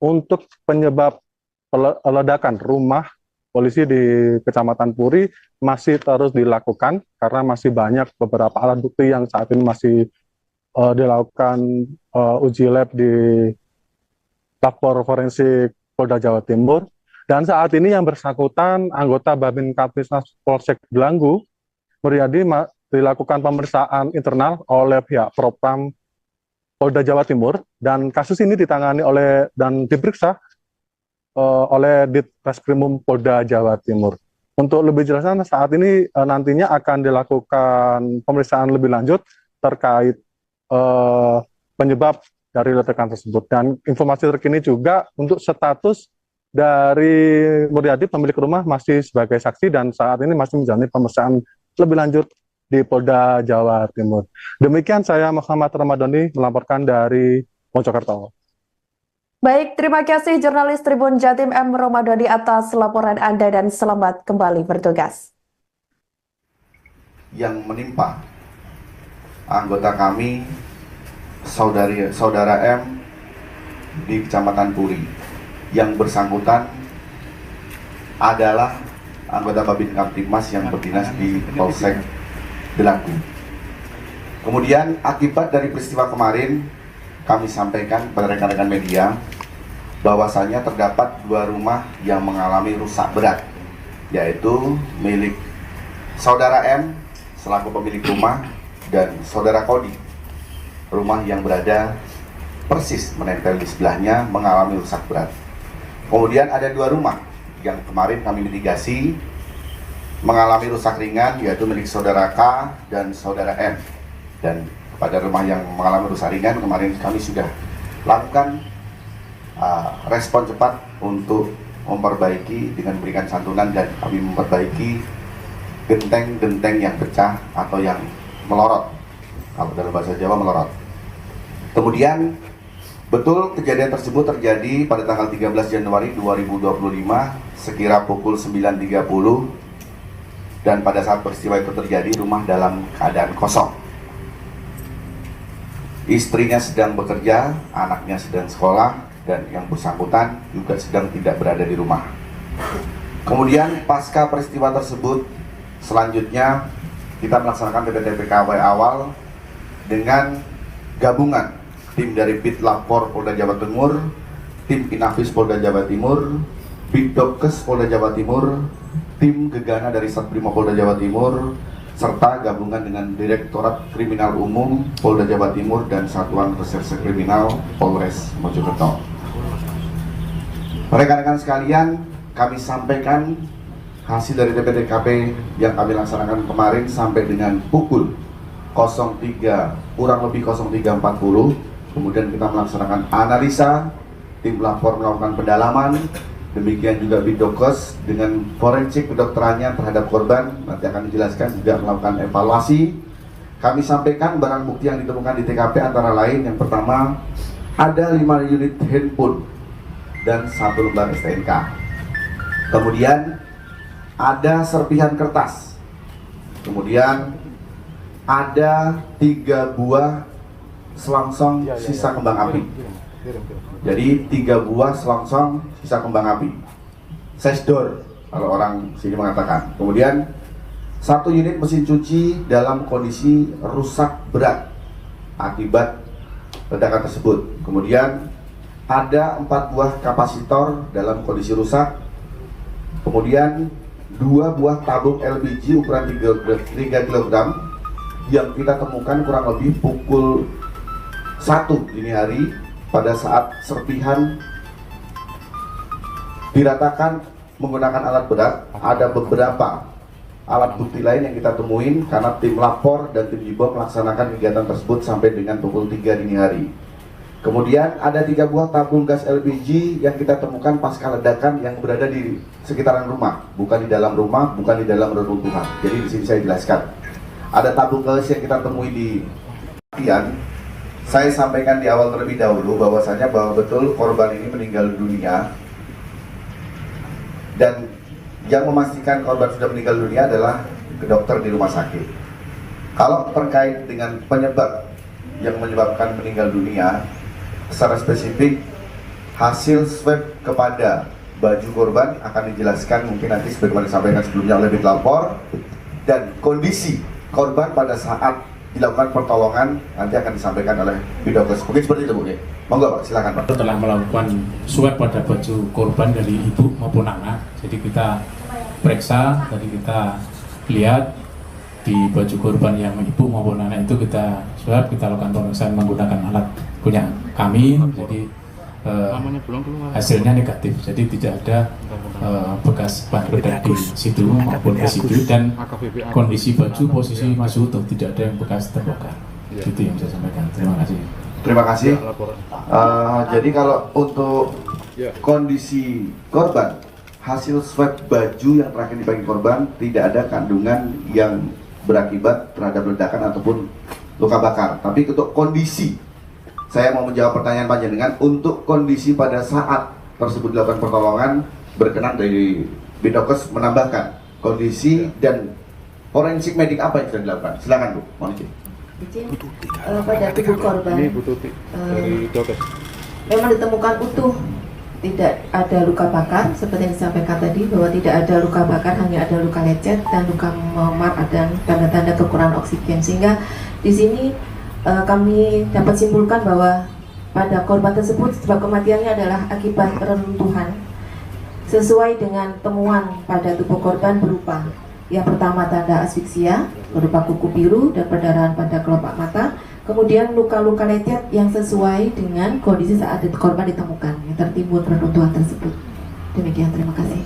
untuk penyebab ledakan rumah polisi di Kecamatan Puri masih terus dilakukan karena masih banyak beberapa alat bukti yang saat ini masih dilakukan uji lab di Lapor Forensik Polda Jawa Timur. Dan saat ini yang bersangkutan anggota Babin Kamtibmas Polsek Delanggu, Muryadi, dilakukan pemeriksaan internal oleh pihak Propam Polda Jawa Timur, dan kasus ini ditangani dan diperiksa oleh Ditreskrimum Polda Jawa Timur. Untuk lebih jelasnya, saat ini nantinya akan dilakukan pemeriksaan lebih lanjut terkait penyebab dari ledakan tersebut. Dan informasi terkini juga untuk status dari Muryadi, pemilik rumah, masih sebagai saksi dan saat ini masih menjalani pemeriksaan lebih lanjut di Polda Jawa Timur. Demikian saya Muhammad Ramadhani melaporkan dari Mojokerto.
Baik, terima kasih jurnalis Tribun Jatim M. Ramadhani atas laporan Anda dan selamat kembali bertugas.
Yang menimpa anggota kami, saudara M di Kecamatan Puri, yang bersangkutan adalah anggota Babin Kamtibmas yang berdinas di Polsek Delanggu. Kemudian akibat dari peristiwa kemarin, kami sampaikan kepada rekan-rekan media bahwasanya terdapat 2 rumah yang mengalami rusak berat, yaitu milik saudara M selaku pemilik rumah dan saudara Kodi, rumah yang berada persis menempel di sebelahnya mengalami rusak berat. Kemudian ada 2 rumah yang kemarin kami mitigasi mengalami rusak ringan, yaitu milik saudara K dan saudara M. Dan pada rumah yang mengalami rusak ringan kemarin kami sudah lakukan respon cepat untuk memperbaiki dengan memberikan santunan, dan kami memperbaiki genteng-genteng yang pecah atau yang melorot, kalau dalam bahasa Jawa melorot. Kemudian betul kejadian tersebut terjadi pada tanggal 13 Januari 2025 sekira pukul 9.30, dan pada saat peristiwa itu terjadi rumah dalam keadaan kosong. Istrinya sedang bekerja, anaknya sedang sekolah, dan yang bersangkutan juga sedang tidak berada di rumah. Kemudian pasca peristiwa tersebut, selanjutnya kita melaksanakan TPK-TPKW awal dengan gabungan tim dari Bitlapor Polda Jawa Timur, tim Inafis Polda Jawa Timur, Bidokes Polda Jawa Timur, tim Gegana dari Satbrimo Polda Jawa Timur, serta gabungan dengan Direktorat Kriminal Umum Polda Jawa Timur dan Satuan Reserse Kriminal Polres Mojokerto. Rekan-rekan sekalian, kami sampaikan hasil dari TP-TKP yang kami laksanakan kemarin sampai dengan pukul 03, kurang lebih 03.40. Kemudian kita melaksanakan analisa, tim lapor melakukan pendalaman, demikian juga Bidokes dengan forensik kedokterannya terhadap korban, nanti akan dijelaskan, juga melakukan evaluasi. Kami sampaikan barang bukti yang ditemukan di TKP antara lain, yang pertama ada 5 unit handphone dan 1 lembar STNK. Kemudian ada serpihan kertas. Kemudian ada 3 buah selongsong sisa kembang api. Jadi 3 buah selongsong sisa kembang api. Sesdor kalau orang sini mengatakan. Kemudian 1 unit mesin cuci dalam kondisi rusak berat akibat ledakan tersebut. Kemudian ada 4 buah kapasitor dalam kondisi rusak. Kemudian 2 buah tabung LPG ukuran 3 kg yang kita temukan kurang lebih pukul 1 dini hari pada saat serpihan diratakan menggunakan alat berat. Ada beberapa alat bukti lain yang kita temuin karena tim lapor dan tim Jibo melaksanakan kegiatan tersebut sampai dengan pukul 3 dini hari. Kemudian ada 3 buah tabung gas LPG yang kita temukan pasca ledakan yang berada di sekitaran rumah, bukan di dalam rumah, bukan di dalam reruntuhan. Jadi di sini saya jelaskan. Ada tabung gas yang kita temui di kejadian. Saya sampaikan di awal terlebih dahulu bahwasanya bahwa betul korban ini meninggal dunia, dan yang memastikan korban sudah meninggal dunia adalah dokter di rumah sakit. Kalau terkait dengan penyebab yang menyebabkan meninggal dunia, secara spesifik hasil swab kepada baju korban akan dijelaskan mungkin nanti sebagaimana disampaikan sebelumnya oleh Bitlapor, dan kondisi korban pada saat dilakukan pertolongan nanti akan disampaikan oleh Bidokes. Mungkin seperti itu, Bu. Monggo, Pak, silakan, Pak.
Telah melakukan swab pada baju korban dari ibu maupun anak. Jadi kita periksa, tadi kita lihat di baju korban yang ibu maupun anak itu kita swab, kita lakukan pemeriksaan menggunakan alat punya kami. Jadi hasilnya negatif, jadi tidak ada bekas bahan peledak di situ maupun residu, dan kondisi baju posisi masih utuh, tidak ada yang bekas terbakar. Itu yang saya sampaikan. Terima kasih.
Terima kasih. Jadi kalau untuk kondisi korban, hasil swab baju yang terakhir dibagi korban tidak ada kandungan yang berakibat terhadap ledakan ataupun luka bakar. Tapi untuk kondisi, saya mau menjawab pertanyaan panjenengan untuk kondisi pada saat tersebut dilakukan pertolongan, berkenan dari Bidokes menambahkan kondisi dan forensik medik apa yang sudah dilakukan. Silakan Bu, mohon izin.
Pada tubuh korban memang ditemukan utuh, tidak ada luka bakar seperti yang disampaikan tadi, bahwa tidak ada luka bakar, hanya ada luka lecet dan luka memar dan tanda-tanda kekurangan oksigen. Sehingga di sini kami dapat simpulkan bahwa pada korban tersebut sebab kematiannya adalah akibat reruntuhan sesuai dengan temuan pada tubuh korban berupa yang pertama tanda asfiksia berupa kuku biru dan perdarahan pada kelopak mata, kemudian luka-luka lecet yang sesuai dengan kondisi saat korban ditemukan yang tertimbun reruntuhan tersebut. Demikian, terima kasih.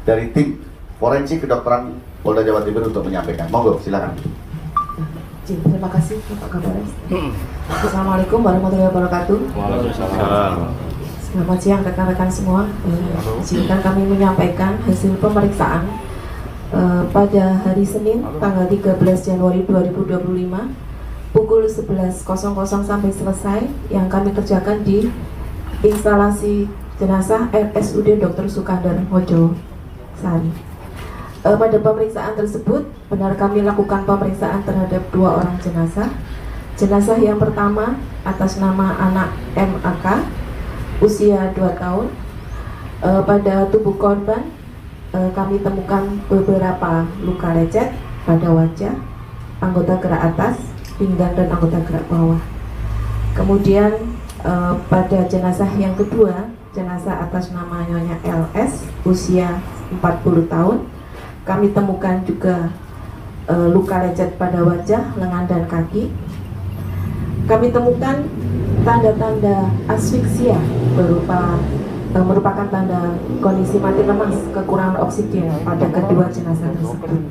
Dari tim forensik kedokteran Polda Jawa Timur untuk menyampaikan. Monggo, silakan.
Terima kasih Bapak Kapolres. Assalamualaikum warahmatullahi wabarakatuh. Selamat siang rekan-rekan semua. Izinkan kami menyampaikan hasil pemeriksaan pada hari Senin tanggal 13 Januari 2025 pukul 11.00 sampai selesai yang kami kerjakan di instalasi jenazah RSUD Dr. Sukandar Mojosari. Pada pemeriksaan tersebut benar kami lakukan pemeriksaan terhadap 2 orang jenazah. Jenazah yang pertama atas nama anak MAK usia 2 tahun. Pada tubuh korban kami temukan beberapa luka lecet pada wajah, anggota gerak atas, pinggang dan anggota gerak bawah. Kemudian pada jenazah yang kedua, jenazah atas nama Nyonya LS usia 40 tahun, kami temukan juga luka lecet pada wajah, lengan dan kaki. Kami temukan tanda-tanda asfiksia merupakan tanda kondisi mati lemas, kekurangan oksigen pada kedua jenazah tersebut.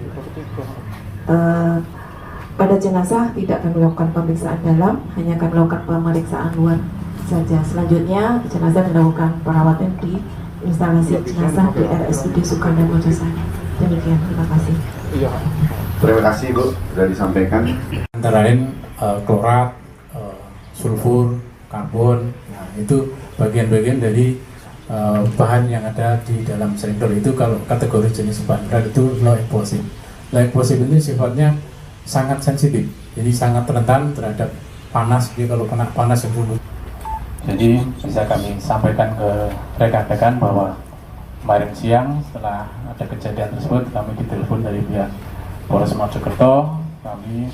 Pada jenazah tidak kami lakukan pemeriksaan dalam, hanya kami lakukan pemeriksaan luar saja. Selanjutnya jenazah dilakukan perawatan di instalasi jenazah di RSUD Sukandar Mojosari. Demikian, terima kasih.
Terima kasih Bu, sudah disampaikan.
Antara lain klorat, sulfur, karbon. Nah, itu bagian-bagian dari bahan yang ada di dalam silinder. Itu kalau kategori jenis bahan berat itu low explosive. Low explosive ini sifatnya sangat sensitif, jadi sangat rentan terhadap panas. Jadi kalau kena panas itu, jadi bisa kami sampaikan ke rekan-rekan bahwa kemarin siang setelah ada kejadian tersebut kami ditelepon dari pihak Polres Mojokerto. Kami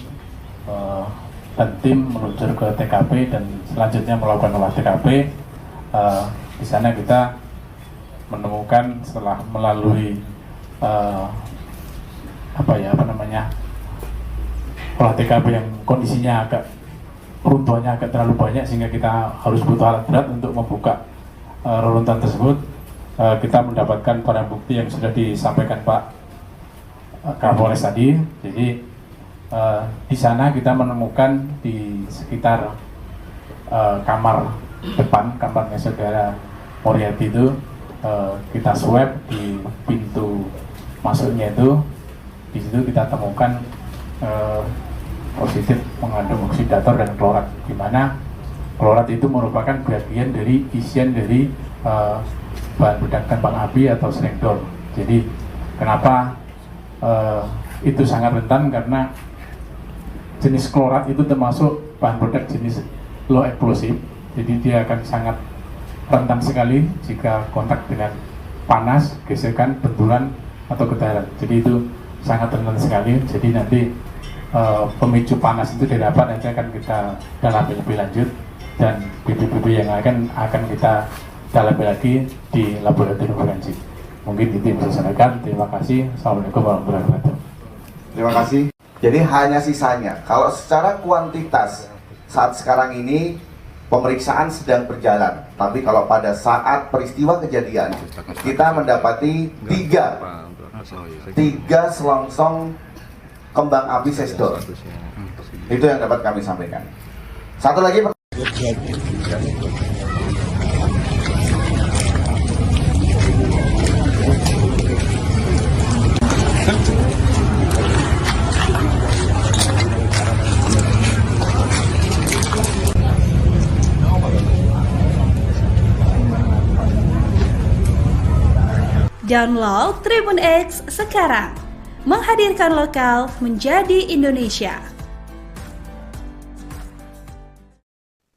dan tim meluncur ke TKP dan selanjutnya melakukan olah TKP. Di sana kita menemukan setelah melalui olah TKP yang kondisinya agak runtuhannya agak terlalu banyak sehingga kita harus butuh alat berat untuk membuka reruntuhan tersebut. Kita mendapatkan barang bukti yang sudah disampaikan Pak Kapolres tadi. Jadi di sana kita menemukan di sekitar kamar depan, kamarnya saudara Moriarty itu, kita swab di pintu masuknya itu. Di situ kita temukan positif mengandung oksidator dan klorat, di mana klorat itu merupakan bagian dari isian dari bahan peledak tembak api atau selendor. Jadi kenapa itu sangat rentan, karena jenis klorat itu termasuk bahan peledak jenis low explosive. Jadi dia akan sangat rentan sekali jika kontak dengan panas, gesekan, benturan atau getaran. Jadi itu sangat rentan sekali. Jadi nanti pemicu panas itu didapat, nanti akan kita dalami lebih lanjut, dan bibit-bibit yang akan kita dalami lagi di laboratorium forensik. Mungkin itu yang bisa saya sampaikan. Terima kasih. Assalamualaikum warahmatullahi wabarakatuh.
Terima kasih. Jadi hanya sisanya. Kalau secara kuantitas saat sekarang ini pemeriksaan sedang berjalan, tapi kalau pada saat peristiwa kejadian kita mendapati tiga selongsong kembang api sesdor. Itu yang dapat kami sampaikan. Satu lagi.
Download Tribun X sekarang. Menghadirkan lokal menjadi Indonesia.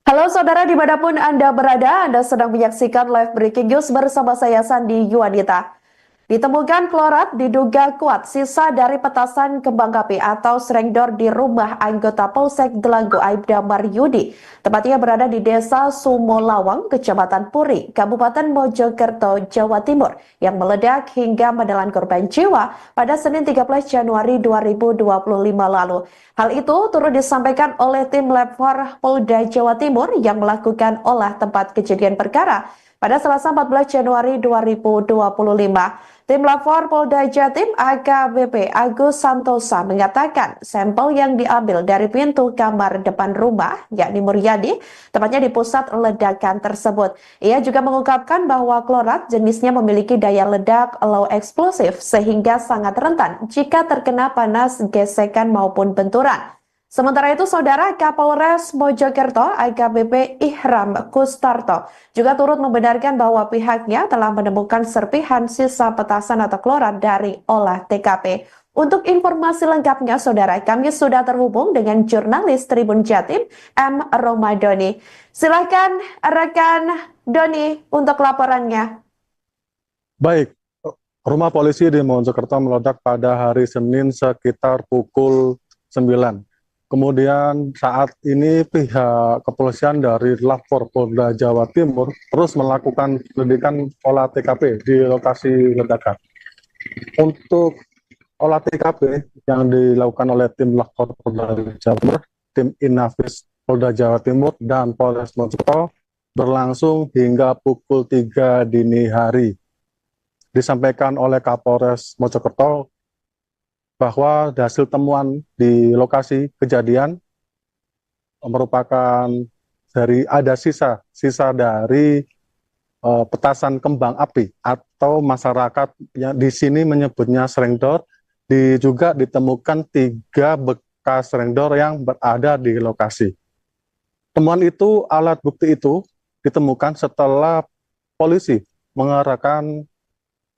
Halo saudara, dimanapun Anda berada, Anda sedang menyaksikan live breaking news bersama saya Sandi Yuwanita. Ditemukan klorat diduga kuat sisa dari petasan kembang api atau srengdor di rumah anggota Polsek Delanggu Aibda Maryudi. Tempatnya berada di Desa Sumolawang, Kecamatan Puri, Kabupaten Mojokerto, Jawa Timur, yang meledak hingga menelan korban jiwa pada Senin 13 Januari 2025 lalu. Hal itu turut disampaikan oleh tim Lab 4 Polda Jawa Timur yang melakukan olah tempat kejadian perkara pada Selasa 14 Januari 2025. Tim Lapor Polda Jatim AKBP Agus Santosa mengatakan sampel yang diambil dari pintu kamar depan rumah, yakni Muryadi, tepatnya di pusat ledakan tersebut. Ia juga mengungkapkan bahwa klorat jenisnya memiliki daya ledak low explosive sehingga sangat rentan jika terkena panas, gesekan maupun benturan. Sementara itu, Saudara Kapolres Mojokerto AKBP Ihram Kustarto juga turut membenarkan bahwa pihaknya telah menemukan serpihan sisa petasan atau klorat dari olah TKP. Untuk informasi lengkapnya, Saudara, kami sudah terhubung dengan jurnalis Tribun Jatim, M. Romadoni. Silakan rekan Doni untuk laporannya.
Baik, rumah polisi di Mojokerto meledak pada hari Senin sekitar pukul 9. Kemudian saat ini pihak kepolisian dari Lapor Polda Jawa Timur terus melakukan penyelidikan olah TKP di lokasi ledakan. Untuk olah TKP yang dilakukan oleh tim Lapor Polda Jawa Timur, tim Inafis Polda Jawa Timur, dan Polres Mojokerto berlangsung hingga pukul 3 dini hari. Disampaikan oleh Kapolres Mojokerto bahwa hasil temuan di lokasi kejadian merupakan ada sisa dari petasan kembang api atau masyarakat yang di sini menyebutnya srengdor. Juga ditemukan 3 bekas srengdor yang berada di lokasi. Temuan itu, alat bukti itu ditemukan setelah polisi mengerahkan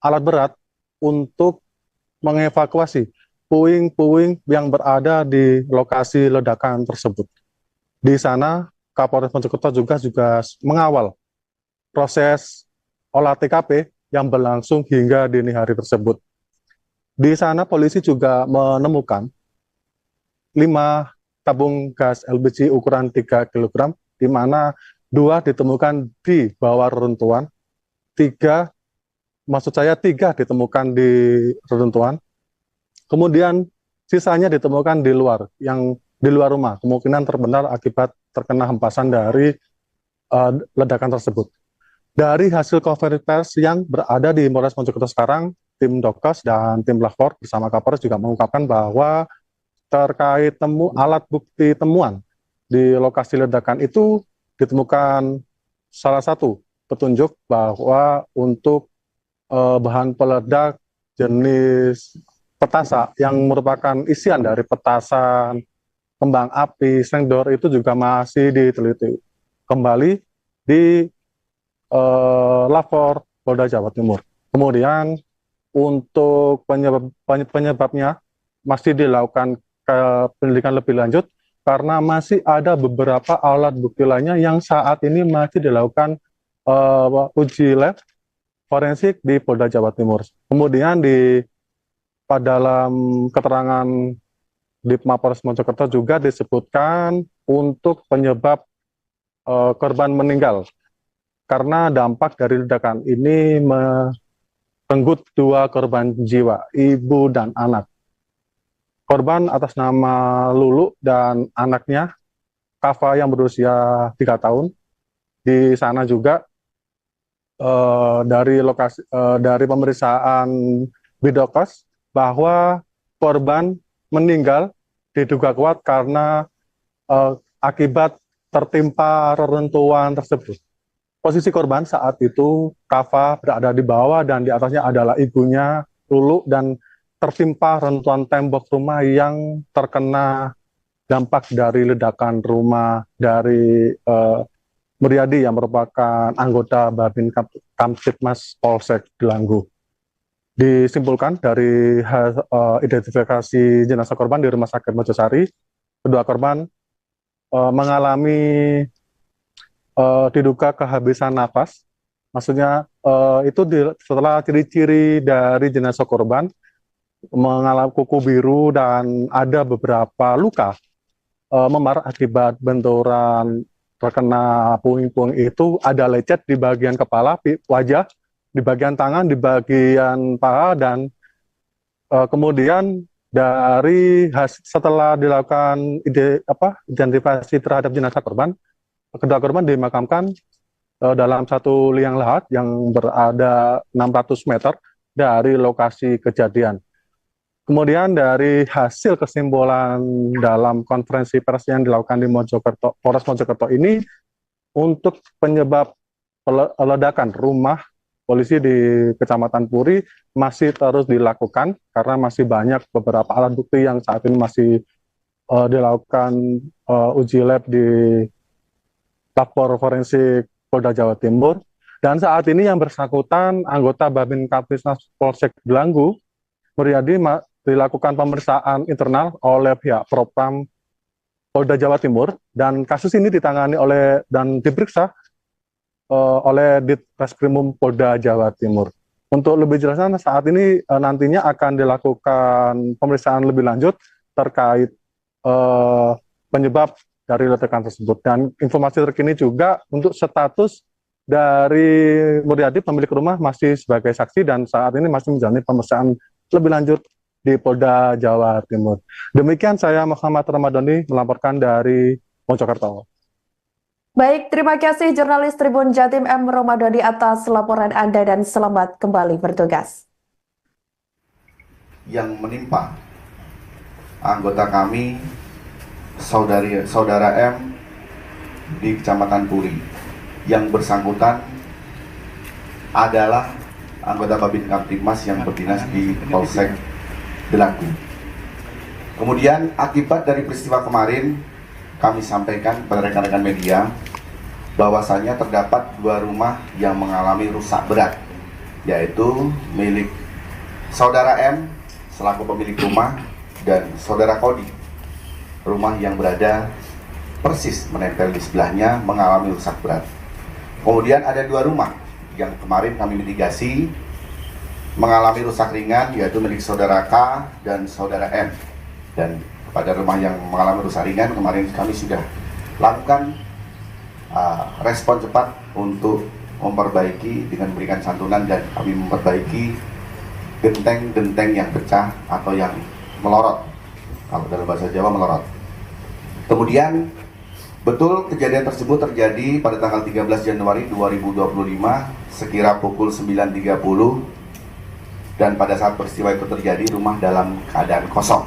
alat berat untuk mengevakuasi puing-puing yang berada di lokasi ledakan tersebut. Di sana, Kapolres Mojokerto juga mengawal proses olah TKP yang berlangsung hingga dini hari tersebut. Di sana, polisi juga menemukan 5 tabung gas LPG ukuran 3 kg, di mana 2 ditemukan di bawah reruntuhan, 3 ditemukan di reruntuhan. Kemudian sisanya ditemukan di luar rumah, kemungkinan terbenam akibat terkena hempasan dari ledakan tersebut. Dari hasil konferensi pers yang berada di Polres Mojokerto sekarang, tim Dokes dan tim Lapor bersama Kapolres juga mengungkapkan bahwa terkait alat bukti temuan di lokasi ledakan itu ditemukan salah satu petunjuk bahwa untuk bahan peledak jenis petasan yang merupakan isian dari petasan kembang api srengdor itu juga masih diteliti kembali di Lapor Polda Jawa Timur. Kemudian untuk penyebabnya masih dilakukan penyelidikan lebih lanjut karena masih ada beberapa alat bukti lainnya yang saat ini masih dilakukan uji lab forensik di Polda Jawa Timur. Kemudian dalam keterangan di Mapolres Mojokerto juga disebutkan untuk penyebab korban meninggal karena dampak dari ledakan ini merenggut 2 korban jiwa, ibu dan anak. Korban atas nama Lulu dan anaknya Kava yang berusia 3 tahun. Di sana juga dari pemeriksaan Bidokes bahwa korban meninggal diduga kuat karena akibat tertimpa reruntuhan tersebut. Posisi korban saat itu, Kava berada di bawah dan di atasnya adalah ibunya, Lulu, dan tertimpa reruntuhan tembok rumah yang terkena dampak dari ledakan rumah dari Muryadi yang merupakan anggota Babin Kamtipmas Polsek Delanggu. Disimpulkan dari identifikasi jenazah korban di Rumah Sakit Mojosari, kedua korban mengalami diduga kehabisan napas. Maksudnya setelah ciri-ciri dari jenazah korban mengalami kuku biru dan ada beberapa luka memar akibat benturan terkena puing-puing itu, ada lecet di bagian kepala, wajah, di bagian tangan, di bagian paha, dan kemudian setelah dilakukan identifikasi terhadap jenazah korban, kedua korban dimakamkan dalam satu liang lahat yang berada 600 meter dari lokasi kejadian. Kemudian dari hasil kesimpulan dalam konferensi pers yang dilakukan di Polres Mojokerto ini, untuk penyebab ledakan rumah polisi di Kecamatan Puri masih terus dilakukan karena masih banyak beberapa alat bukti yang saat ini masih dilakukan uji lab di Lapor Forensik Polda Jawa Timur. Dan saat ini yang bersangkutan, anggota Babin Kapolres Polsek Delanggu, Muryadi, dilakukan pemeriksaan internal oleh pihak Propam Polda Jawa Timur, dan kasus ini ditangani dan diperiksa oleh Ditreskrimum Polda Jawa Timur. Untuk lebih jelasnya, saat ini nantinya akan dilakukan pemeriksaan lebih lanjut terkait penyebab dari ledakan tersebut. Dan informasi terkini juga untuk status dari Muryadi, pemilik rumah, masih sebagai saksi dan saat ini masih menjalani pemeriksaan lebih lanjut di Polda Jawa Timur. Demikian saya Muhammad Ramadhani melaporkan dari Mojokerto.
Baik, terima kasih jurnalis Tribun Jatim M. Ramadhani atas laporan Anda dan selamat kembali bertugas.
Yang menimpa anggota kami, saudara M di Kecamatan Puri, yang bersangkutan adalah anggota Babin Kamtibmas yang berdinas di Polsek Delanggu. Kemudian akibat dari peristiwa kemarin, kami sampaikan pada rekan-rekan media bahwasannya terdapat 2 rumah yang mengalami rusak berat, yaitu milik saudara M selaku pemilik rumah dan saudara Kodi, rumah yang berada persis menempel di sebelahnya, mengalami rusak berat. Kemudian ada 2 rumah yang kemarin kami mitigasi mengalami rusak ringan, yaitu milik saudara K dan saudara M. Dan pada rumah yang mengalami rusak ringan, kemarin kami sudah lakukan respon cepat untuk memperbaiki dengan memberikan santunan, dan kami memperbaiki genteng-genteng yang pecah atau yang melorot, kalau dalam bahasa Jawa melorot. Kemudian betul kejadian tersebut terjadi pada tanggal 13 Januari 2025 sekira pukul 9.30, dan pada saat peristiwa itu terjadi rumah dalam keadaan kosong.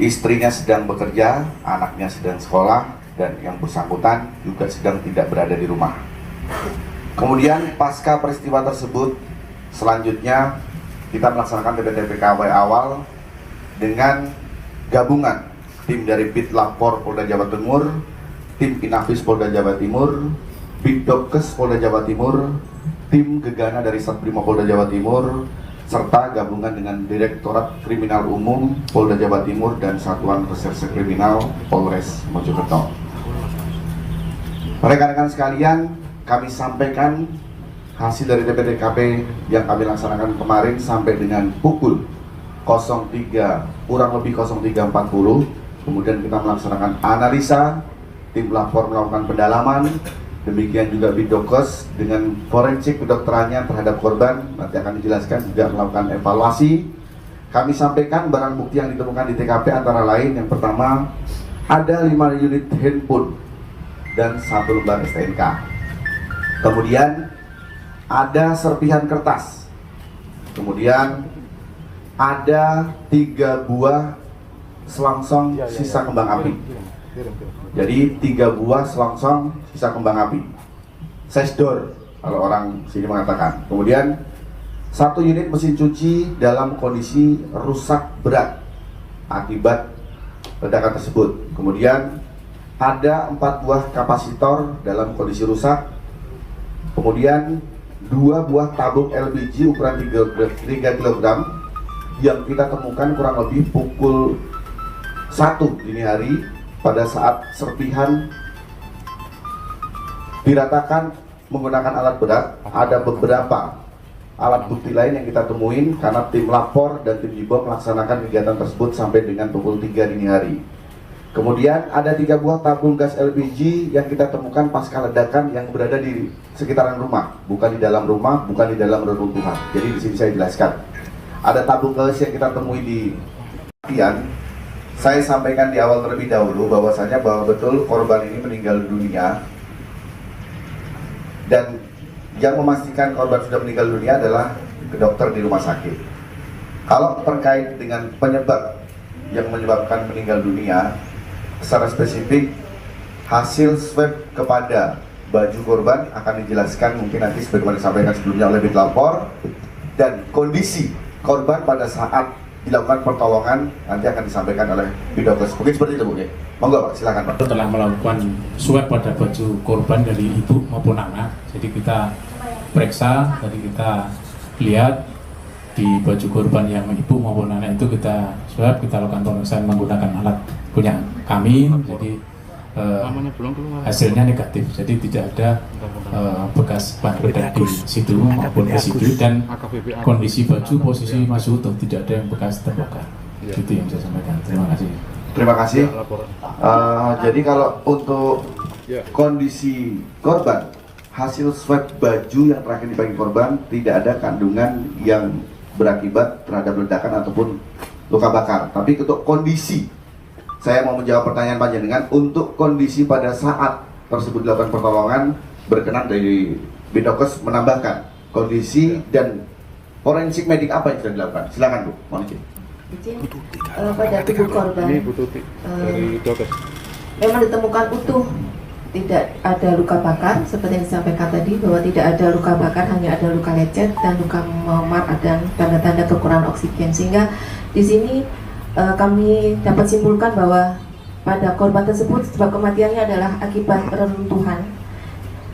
Istrinya sedang bekerja, anaknya sedang sekolah, dan yang bersangkutan juga sedang tidak berada di rumah. Kemudian pasca peristiwa tersebut, selanjutnya kita melaksanakan TPTPKW awal dengan gabungan tim dari Bitlapor Polda Jawa Timur, tim Inafis Polda Jawa Timur, Bidokes Polda Jawa Timur, tim Gegana dari Satbrimo Polda Jawa Timur, serta gabungan dengan Direktorat Kriminal Umum Polda Jawa Timur dan Satuan Reserse Kriminal Polres Mojokerto. Rekan-rekan sekalian, kami sampaikan hasil dari TPTKP yang kami laksanakan kemarin sampai dengan pukul 03 kurang lebih 03.40. Kemudian kita melaksanakan analisa, tim lapor melakukan pendalaman, demikian juga Bidokes dengan forensik kedokterannya terhadap korban nanti akan dijelaskan, juga melakukan evaluasi. Kami sampaikan barang bukti yang ditemukan di TKP antara lain, yang pertama ada 5 unit handphone dan 1 lembar STNK. Kemudian ada serpihan kertas. Kemudian ada 3 buah selongsong sisa kembang api. Jadi 3 buah selongsong sisa kembang api, sesdor kalau orang sini mengatakan. Kemudian 1 unit mesin cuci dalam kondisi rusak berat akibat ledakan tersebut. Kemudian ada 4 buah kapasitor dalam kondisi rusak. Kemudian 2 buah tabung LPG ukuran 3 kg yang kita temukan kurang lebih pukul 1 dini hari pada saat serpihan diratakan menggunakan alat berat. Ada beberapa alat bukti lain yang kita temuin karena tim lapor dan tim Jibom melaksanakan kegiatan tersebut sampai dengan pukul 3 dini hari. Kemudian ada 3 buah tabung gas LPG yang kita temukan pasca ledakan yang berada di sekitaran rumah, bukan di dalam rumah, bukan di dalam reruntuhan. Jadi di sini saya jelaskan. Ada tabung gas yang kita temui di kematian. Saya sampaikan di awal terlebih dahulu bahwasanya bahwa betul korban ini meninggal dunia, dan yang memastikan korban sudah meninggal dunia adalah dokter di rumah sakit. Kalau terkait dengan penyebab yang menyebabkan meninggal dunia, secara spesifik hasil swab kepada baju korban akan dijelaskan mungkin nanti sebagaimana disampaikan sebelumnya oleh bit lapor, dan kondisi korban pada saat dilakukan pertolongan nanti akan disampaikan oleh bidokes. Mungkin seperti itu, Bu. Monggo, Pak, silakan, Pak.
Telah melakukan swab pada baju korban dari ibu maupun anak. Jadi kita periksa, tadi kita lihat di baju korban yang ibu maupun anak itu kita swab, kita lakukan pemeriksaan menggunakan alat punya kami. Jadi hasilnya negatif, jadi tidak ada bekas bahan peledak di situ maupun residu, dan kondisi baju posisi masih utuh, tidak ada yang bekas terbakar. Itu yang saya sampaikan. Terima kasih.
Terima kasih. Jadi kalau untuk kondisi korban, hasil swab baju yang terakhir dipakai korban tidak ada kandungan yang berakibat terhadap ledakan ataupun luka bakar. Tapi untuk kondisi, saya mau menjawab pertanyaan panjenengan, untuk kondisi pada saat tersebut dilakukan pertolongan, berkenan dari Bidokes menambahkan kondisi dan forensik medik apa yang sudah dilakukan. Silakan, Bu. Mohon izin.
Pada tubuh korban memang ditemukan utuh, tidak ada luka bakar seperti yang disampaikan tadi, bahwa tidak ada luka bakar, hanya ada luka lecet dan luka memar dan tanda-tanda kekurangan oksigen. Sehingga di sini kami dapat simpulkan bahwa pada korban tersebut sebab kematiannya adalah akibat reruntuhan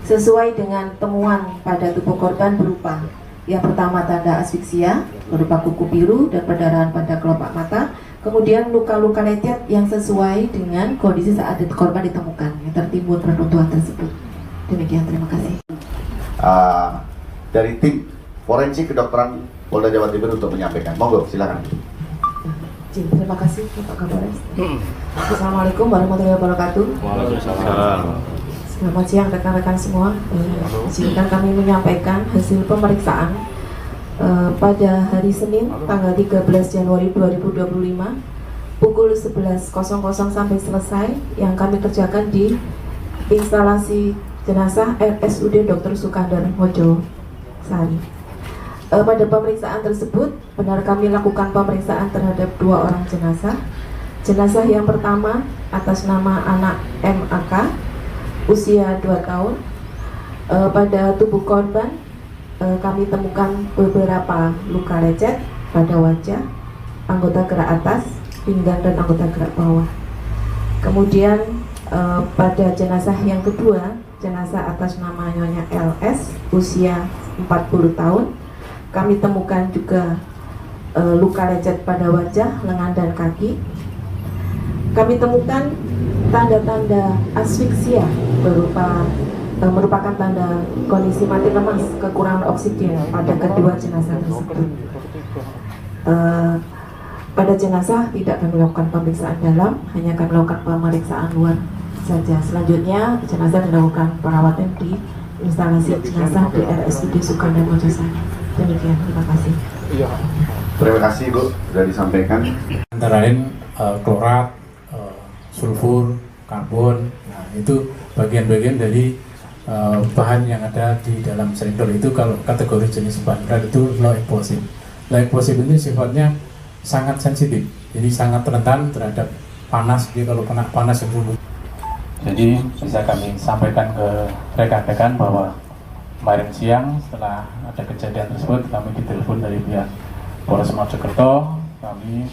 sesuai dengan temuan pada tubuh korban berupa yang pertama tanda asfiksia berupa kuku biru dan perdarahan pada kelopak mata, kemudian luka-luka lecet yang sesuai dengan kondisi saat korban ditemukan yang tertimbun reruntuhan tersebut. Demikian, terima kasih.
Dari tim forensik kedokteran Polda Jawa Timur untuk menyampaikan. Monggo, silakan.
Terima kasih Bapak Kapolres. Assalamualaikum warahmatullahi wabarakatuh.
Waalaikumsalam.
Selamat siang rekan-rekan semua. Izinkan kami menyampaikan hasil pemeriksaan pada hari Senin tanggal 13 Januari 2025 pukul 11.00 sampai selesai yang kami kerjakan di instalasi jenazah RSUD Dr. Sukandar Mojosari. Pada pemeriksaan tersebut benar kami lakukan pemeriksaan terhadap 2 orang jenazah. Jenazah yang pertama atas nama anak MAK usia 2 tahun. Pada tubuh korban kami temukan beberapa luka lecet pada wajah, anggota gerak atas, pinggang dan anggota gerak bawah. Kemudian pada jenazah yang kedua, jenazah atas nama Nyonya LS usia 40 tahun, kami temukan juga luka lecet pada wajah, lengan dan kaki. Kami temukan tanda-tanda asfiksia merupakan tanda kondisi mati lemas, kekurangan oksigen pada kedua jenazah tersebut. Pada jenazah tidak kami lakukan pemeriksaan dalam, hanya kami lakukan pemeriksaan luar saja. Selanjutnya jenazah dilakukan perawatan di instalasi jenazah di RSUD Sukandar Mojosari. Demikian, terima kasih.
Terima kasih, Bu, sudah disampaikan.
Antara lain klorat, sulfur, karbon. Nah, itu bagian-bagian dari bahan yang ada di dalam selindor. Itu kalau kategori jenis bahan berat itu low explosive. Low explosive ini sifatnya sangat sensitif, jadi sangat rentan terhadap panas. Jadi kalau kena panas itu, jadi bisa kami sampaikan ke rekan-rekan bahwa kemarin siang setelah ada kejadian tersebut kami ditelepon dari pihak Polres Mojokerto, kami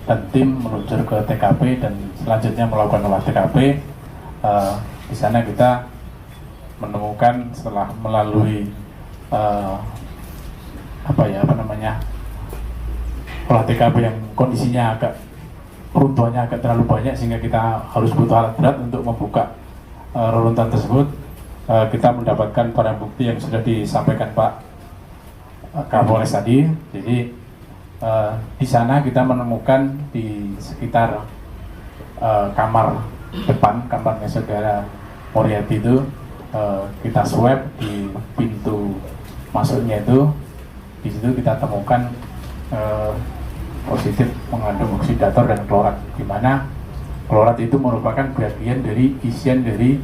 dan tim meluncur ke TKP dan selanjutnya melakukan olah TKP. Di sana kita menemukan setelah melalui olah TKP yang kondisinya runtuhannya agak terlalu banyak sehingga kita harus butuh alat berat untuk membuka reruntuhan tersebut. Kita mendapatkan barang bukti yang sudah disampaikan Pak Kapolres tadi. Jadi di sana kita menemukan di sekitar kamar depan, kamarnya saudara Moriarty itu, kita swab di pintu masuknya itu. Di situ kita temukan positif mengandung oksidator dan klorat, di mana klorat itu merupakan bagian dari isian dari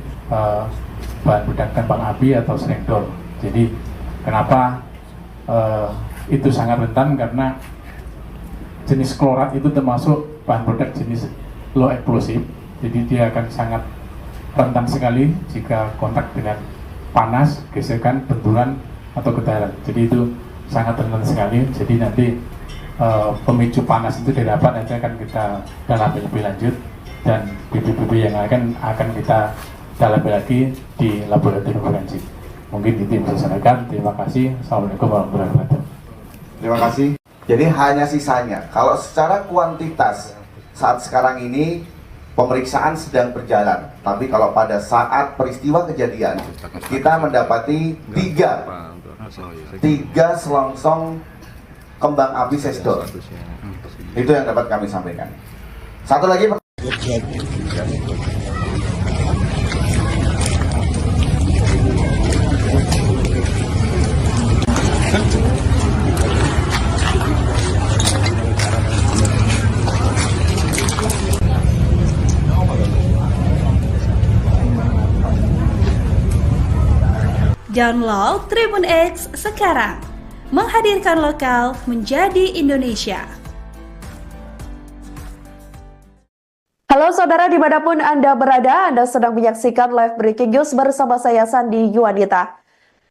bahan peledak kembang api atau selendor. Jadi kenapa itu sangat rentan, karena jenis klorat itu termasuk bahan peledak jenis low explosive, jadi dia akan sangat rentan sekali jika kontak dengan panas, gesekan, benturan atau getaran. Jadi itu sangat rentan sekali. Jadi nanti pemicu panas itu didapat, nanti akan kita dalami lebih lanjut, dan bibit-bibit yang akan kita dalami lagi di laboratorium forensik. Mungkin itu yang bisa saya sampaikan. Terima kasih. Assalamualaikum warahmatullahi wabarakatuh.
Terima kasih. Jadi hanya sisanya. Kalau secara kuantitas saat sekarang ini pemeriksaan sedang berjalan, tapi kalau pada saat peristiwa kejadian kita mendapati tiga selongsong kembang api sesdor. Itu yang dapat kami sampaikan. Satu lagi Pak.
Download Tribun X sekarang. Menghadirkan lokal menjadi Indonesia.
Halo saudara, dimanapun Anda berada, Anda sedang menyaksikan live breaking news bersama saya Sandi Yuwanita.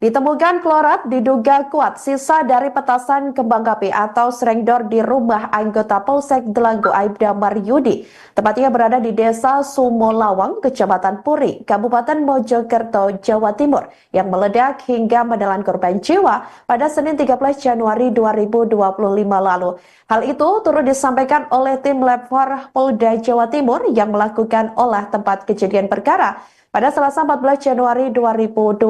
Ditemukan klorat diduga kuat sisa dari petasan kembang api atau serengdor di rumah anggota Polsek Delanggu Aibda Maryudi. Tepatnya berada di Desa Sumolawang, Kecamatan Puri, Kabupaten Mojokerto, Jawa Timur, yang meledak hingga menelan korban jiwa pada Senin 13 Januari 2025 lalu. Hal itu turut disampaikan oleh tim Lab 4 Polda Jawa Timur yang melakukan olah tempat kejadian perkara pada Selasa 14 Januari 2025.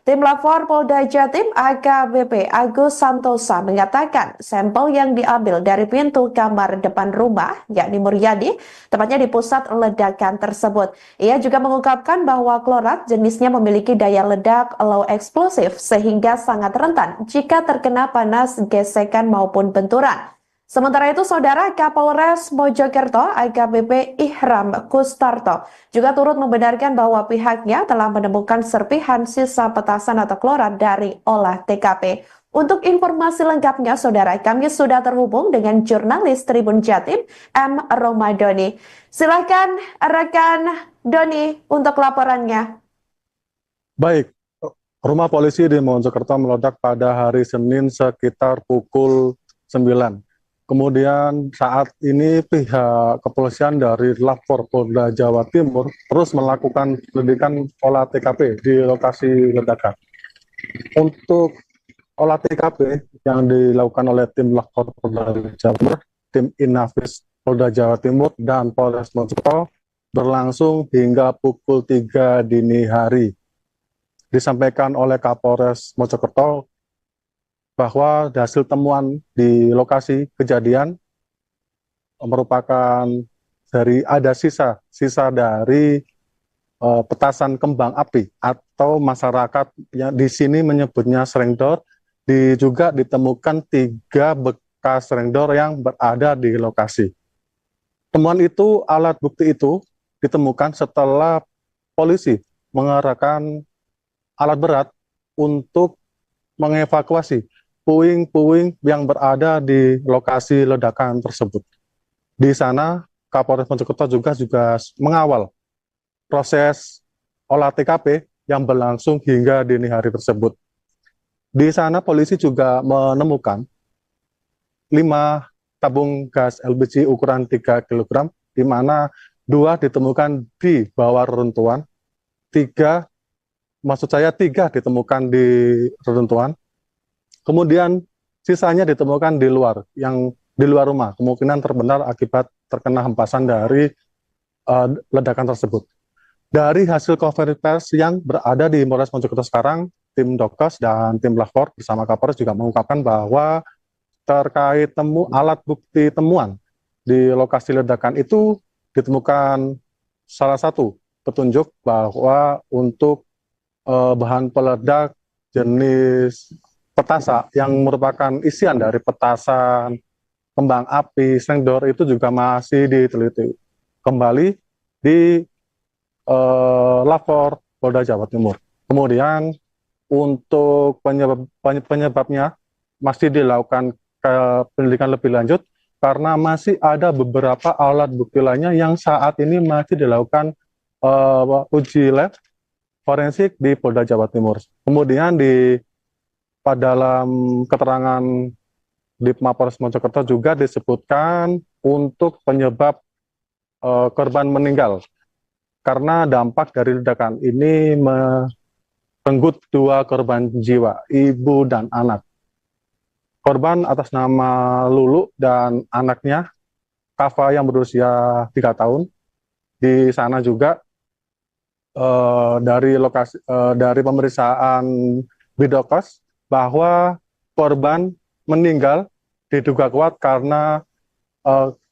Tim Lab 4 Polda Jatim AKBP Agus Santosa mengatakan sampel yang diambil dari pintu kamar depan rumah, yakni Muryadi, tepatnya di pusat ledakan tersebut. Ia juga mengungkapkan bahwa klorat jenisnya memiliki daya ledak low explosive sehingga sangat rentan jika terkena panas, gesekan maupun benturan. Sementara itu, Saudara Kapolres Mojokerto AKBP Ihram Kustarto juga turut membenarkan bahwa pihaknya telah menemukan serpihan sisa petasan atau klorat dari olah TKP. Untuk informasi lengkapnya, Saudara, kami sudah terhubung dengan jurnalis Tribun Jatim, M. Romadoni. Silakan rekan Doni untuk laporannya.
Baik, rumah polisi di Mojokerto meledak pada hari Senin sekitar pukul 9. Kemudian saat ini pihak kepolisian dari Lab 4 Polda Jawa Timur terus melakukan penyelidikan olah TKP di lokasi ledakan. Untuk olah TKP yang dilakukan oleh tim Lab 4 Polda Jawa Timur, tim Inafis Polda Jawa Timur, dan Polres Mojokerto berlangsung hingga pukul 3 dini hari. Disampaikan oleh Kapolres Mojokerto bahwa hasil temuan di lokasi kejadian merupakan ada sisa dari petasan kembang api atau masyarakat yang di sini menyebutnya serengdor. Juga ditemukan 3 bekas serengdor yang berada di lokasi. Temuan itu, alat bukti itu ditemukan setelah polisi mengerahkan alat berat untuk mengevakuasi puing-puing yang berada di lokasi ledakan tersebut. Di sana, Kapolres Mojokerto juga mengawal proses olah TKP yang berlangsung hingga dini hari tersebut. Di sana, polisi juga menemukan 5 tabung gas LPG ukuran 3 kg, di mana 2 ditemukan di bawah reruntuhan, 3 maksud saya 3 ditemukan di reruntuhan, kemudian sisanya ditemukan di luar, yang di luar rumah, kemungkinan terbenam akibat terkena hempasan dari ledakan tersebut. Dari hasil konferensi pers yang berada di Polres Mojokerto sekarang, tim Dokes dan tim Lapor bersama Kapolres juga mengungkapkan bahwa terkait alat bukti temuan di lokasi ledakan itu ditemukan salah satu petunjuk bahwa untuk bahan peledak jenis petasa yang merupakan isian dari petasan, kembang api, slengdor itu juga masih diteliti kembali di Lapor Polda Jawa Timur. Kemudian untuk penyebabnya masih dilakukan penyelidikan lebih lanjut karena masih ada beberapa alat bukti lainnya yang saat ini masih dilakukan uji lab forensik di Polda Jawa Timur. Kemudian dalam keterangan di Mapolres Mojokerto juga disebutkan untuk penyebab korban meninggal karena dampak dari ledakan ini merenggut 2 korban jiwa, ibu dan anak. Korban atas nama Lulu dan anaknya Kafa yang berusia 3 tahun. Di sana juga dari pemeriksaan Bidokes bahwa korban meninggal diduga kuat karena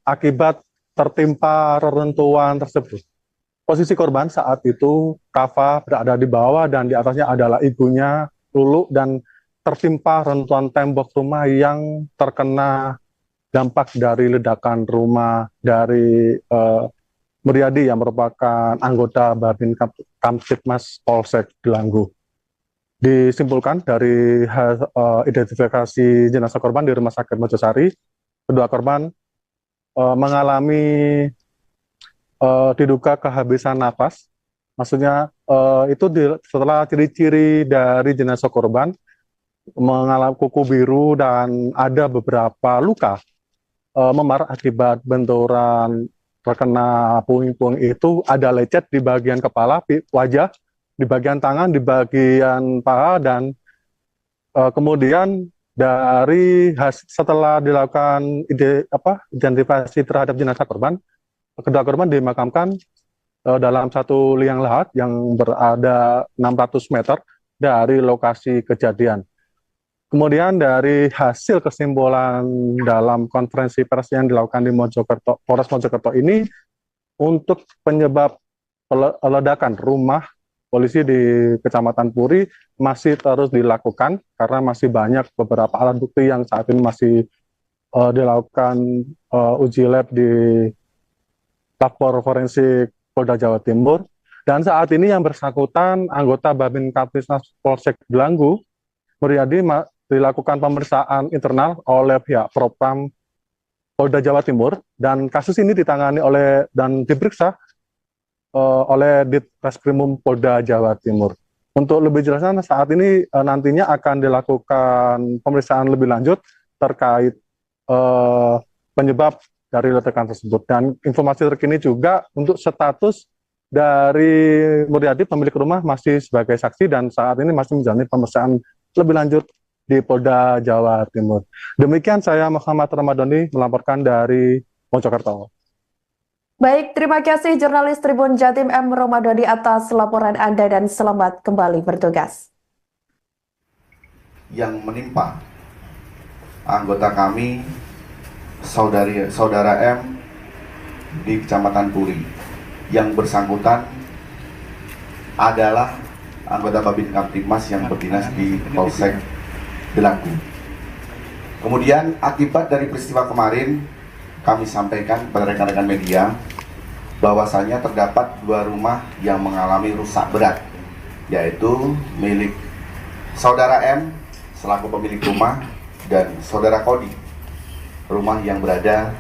akibat tertimpa reruntuhan tersebut. Posisi korban saat itu Kafa berada di bawah dan di atasnya adalah ibunya Lulu dan tertimpa reruntuhan tembok rumah yang terkena dampak dari ledakan rumah dari Muryadi yang merupakan anggota Babin Kamtibmas Polsek Delanggu. Disimpulkan dari identifikasi jenazah korban di Rumah Sakit Mojosari, kedua korban mengalami diduga kehabisan napas. Maksudnya itu setelah ciri-ciri dari jenazah korban mengalami kuku biru dan ada beberapa luka memar akibat benturan terkena puing-puing itu, ada lecet di bagian kepala, wajah, di bagian tangan, di bagian paha, dan kemudian setelah dilakukan identifikasi terhadap jenazah korban, kedua korban dimakamkan dalam satu liang lahat yang berada 600 meter dari lokasi kejadian. Kemudian dari hasil kesimpulan dalam konferensi pers yang dilakukan di Polres Mojokerto ini, untuk penyebab ledakan rumah polisi di Kecamatan Puri masih terus dilakukan karena masih banyak beberapa alat bukti yang saat ini masih dilakukan uji lab di Lapor Forensik Polda Jawa Timur. Dan saat ini yang bersangkutan anggota Babin Kamtibmas Polsek Delanggu, Muryadi, dilakukan pemeriksaan internal oleh pihak Propam Polda Jawa Timur, dan kasus ini ditangani dan diperiksa oleh Ditreskrimum Polda Jawa Timur. Untuk lebih jelasnya saat ini nantinya akan dilakukan pemeriksaan lebih lanjut terkait penyebab dari ledakan tersebut. Dan informasi terkini juga untuk status dari Muryadi pemilik rumah masih sebagai saksi dan saat ini masih menjalani pemeriksaan lebih lanjut di Polda Jawa Timur. Demikian saya Muhammad Ramadhani melaporkan dari Mojokerto.
Baik, terima kasih jurnalis Tribun Jatim M. Ramadhani atas laporan Anda dan selamat kembali bertugas.
Yang menimpa anggota kami, saudara M di Kecamatan Puri, yang bersangkutan adalah anggota Babin Kamtibmas yang berdinas di Polsek Delanggu. Kemudian akibat dari peristiwa kemarin, kami sampaikan pada rekan-rekan media bahwasanya terdapat 2 rumah yang mengalami rusak berat, yaitu milik saudara M selaku pemilik rumah dan saudara Kodi, rumah yang berada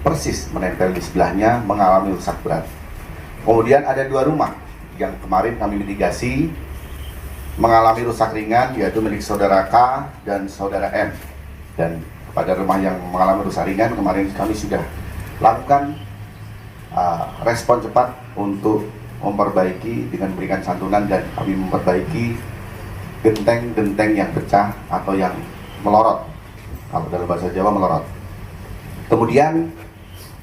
persis menempel di sebelahnya, mengalami rusak berat. Kemudian ada 2 rumah yang kemarin kami mitigasi mengalami rusak ringan, yaitu milik saudara K dan saudara M. Dan pada rumah yang mengalami rusak ringan kemarin kami sudah lakukan respon cepat untuk memperbaiki dengan memberikan santunan, dan kami memperbaiki genteng-genteng yang pecah atau yang melorot. Kalau dalam bahasa Jawa melorot. Kemudian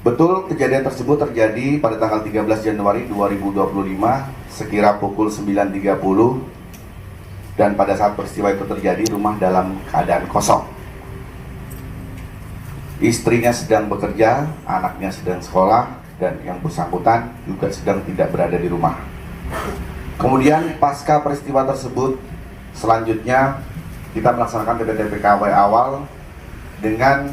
betul kejadian tersebut terjadi pada tanggal 13 Januari 2025 sekira pukul 9.30, dan pada saat peristiwa itu terjadi rumah dalam keadaan kosong. Istrinya sedang bekerja, anaknya sedang sekolah, dan yang bersangkutan juga sedang tidak berada di rumah. Kemudian pasca peristiwa tersebut, selanjutnya kita melaksanakan TPTPKW awal dengan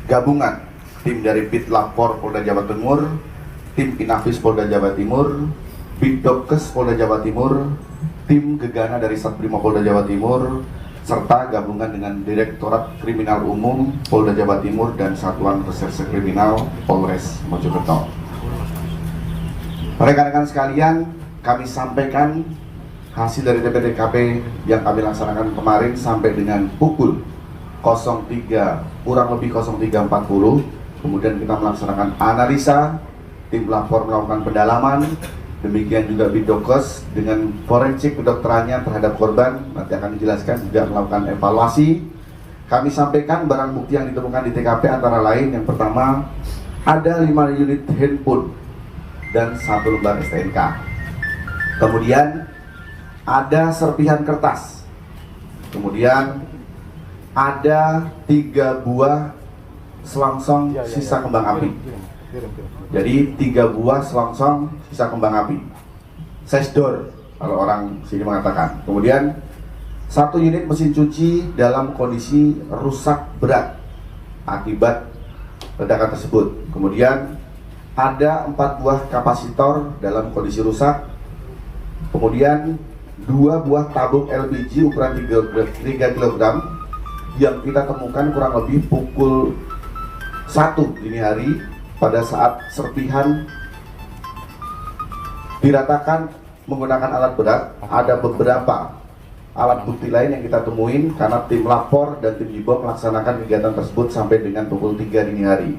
gabungan tim dari Bitlapor Polda Jawa Timur, tim Inafis Polda Jawa Timur, Bidokes Polda Jawa Timur, tim Gegana dari Satbrimo Polda Jawa Timur, serta gabungan dengan Direktorat Kriminal Umum Polda Jawa Timur dan Satuan Reserse Kriminal Polres Mojokerto. Rekan-rekan sekalian, kami sampaikan hasil dari TPTKP yang kami laksanakan kemarin sampai dengan pukul 03, kurang lebih 03.40. Kemudian kita melaksanakan analisa, tim lapor melakukan pendalaman, demikian juga Bidokes dengan forensik kedokterannya terhadap korban, nanti akan dijelaskan, juga melakukan evaluasi. Kami sampaikan barang bukti yang ditemukan di TKP antara lain, yang pertama ada 5 unit handphone dan 1 lembar STNK. Kemudian ada serpihan kertas. Kemudian ada 3 buah selongsong sisa kembang api. Jadi 3 buah selongsong sisa kembang api. Sesdor kalau orang sini mengatakan. Kemudian 1 unit mesin cuci dalam kondisi rusak berat akibat ledakan tersebut. Kemudian ada 4 buah kapasitor dalam kondisi rusak. Kemudian 2 buah tabung LPG ukuran 3 kg yang kita temukan kurang lebih pukul 1 dini hari pada saat serpihan diratakan menggunakan alat berat. Ada beberapa alat bukti lain yang kita temuin karena tim lapor dan tim Jibo melaksanakan kegiatan tersebut sampai dengan pukul 3 dini hari.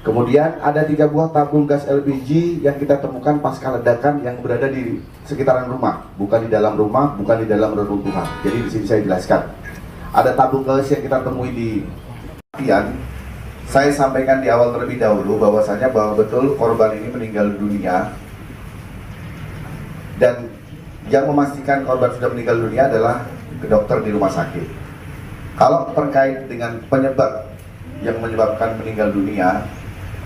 Kemudian ada 3 buah tabung gas LPG yang kita temukan pasca ledakan yang berada di sekitaran rumah, bukan di dalam rumah, bukan di dalam reruntuhan. Jadi di sini saya jelaskan. Ada tabung gas yang kita temui di Pian. Saya sampaikan di awal terlebih dahulu bahwasanya bahwa betul korban ini meninggal dunia, dan yang memastikan korban sudah meninggal dunia adalah dokter di rumah sakit. Kalau terkait dengan penyebab yang menyebabkan meninggal dunia,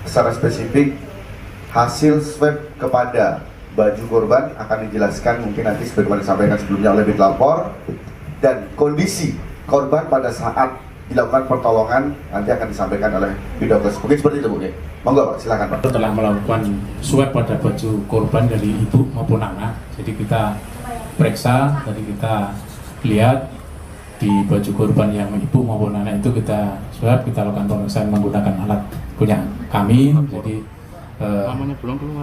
secara spesifik hasil swab kepada baju korban akan dijelaskan mungkin nanti sebagaimana disampaikan sebelumnya oleh Bitlapor, dan kondisi korban pada saat dilakukan pertolongan nanti akan disampaikan oleh Bidokes. Mungkin seperti itu, Bu. Monggo, Pak, silakan, Pak.
Telah melakukan swab pada baju korban dari ibu maupun anak. Jadi kita periksa, tadi kita lihat di baju korban yang ibu maupun anak itu kita swab, kita lakukan pemeriksaan menggunakan alat punya kami. Jadi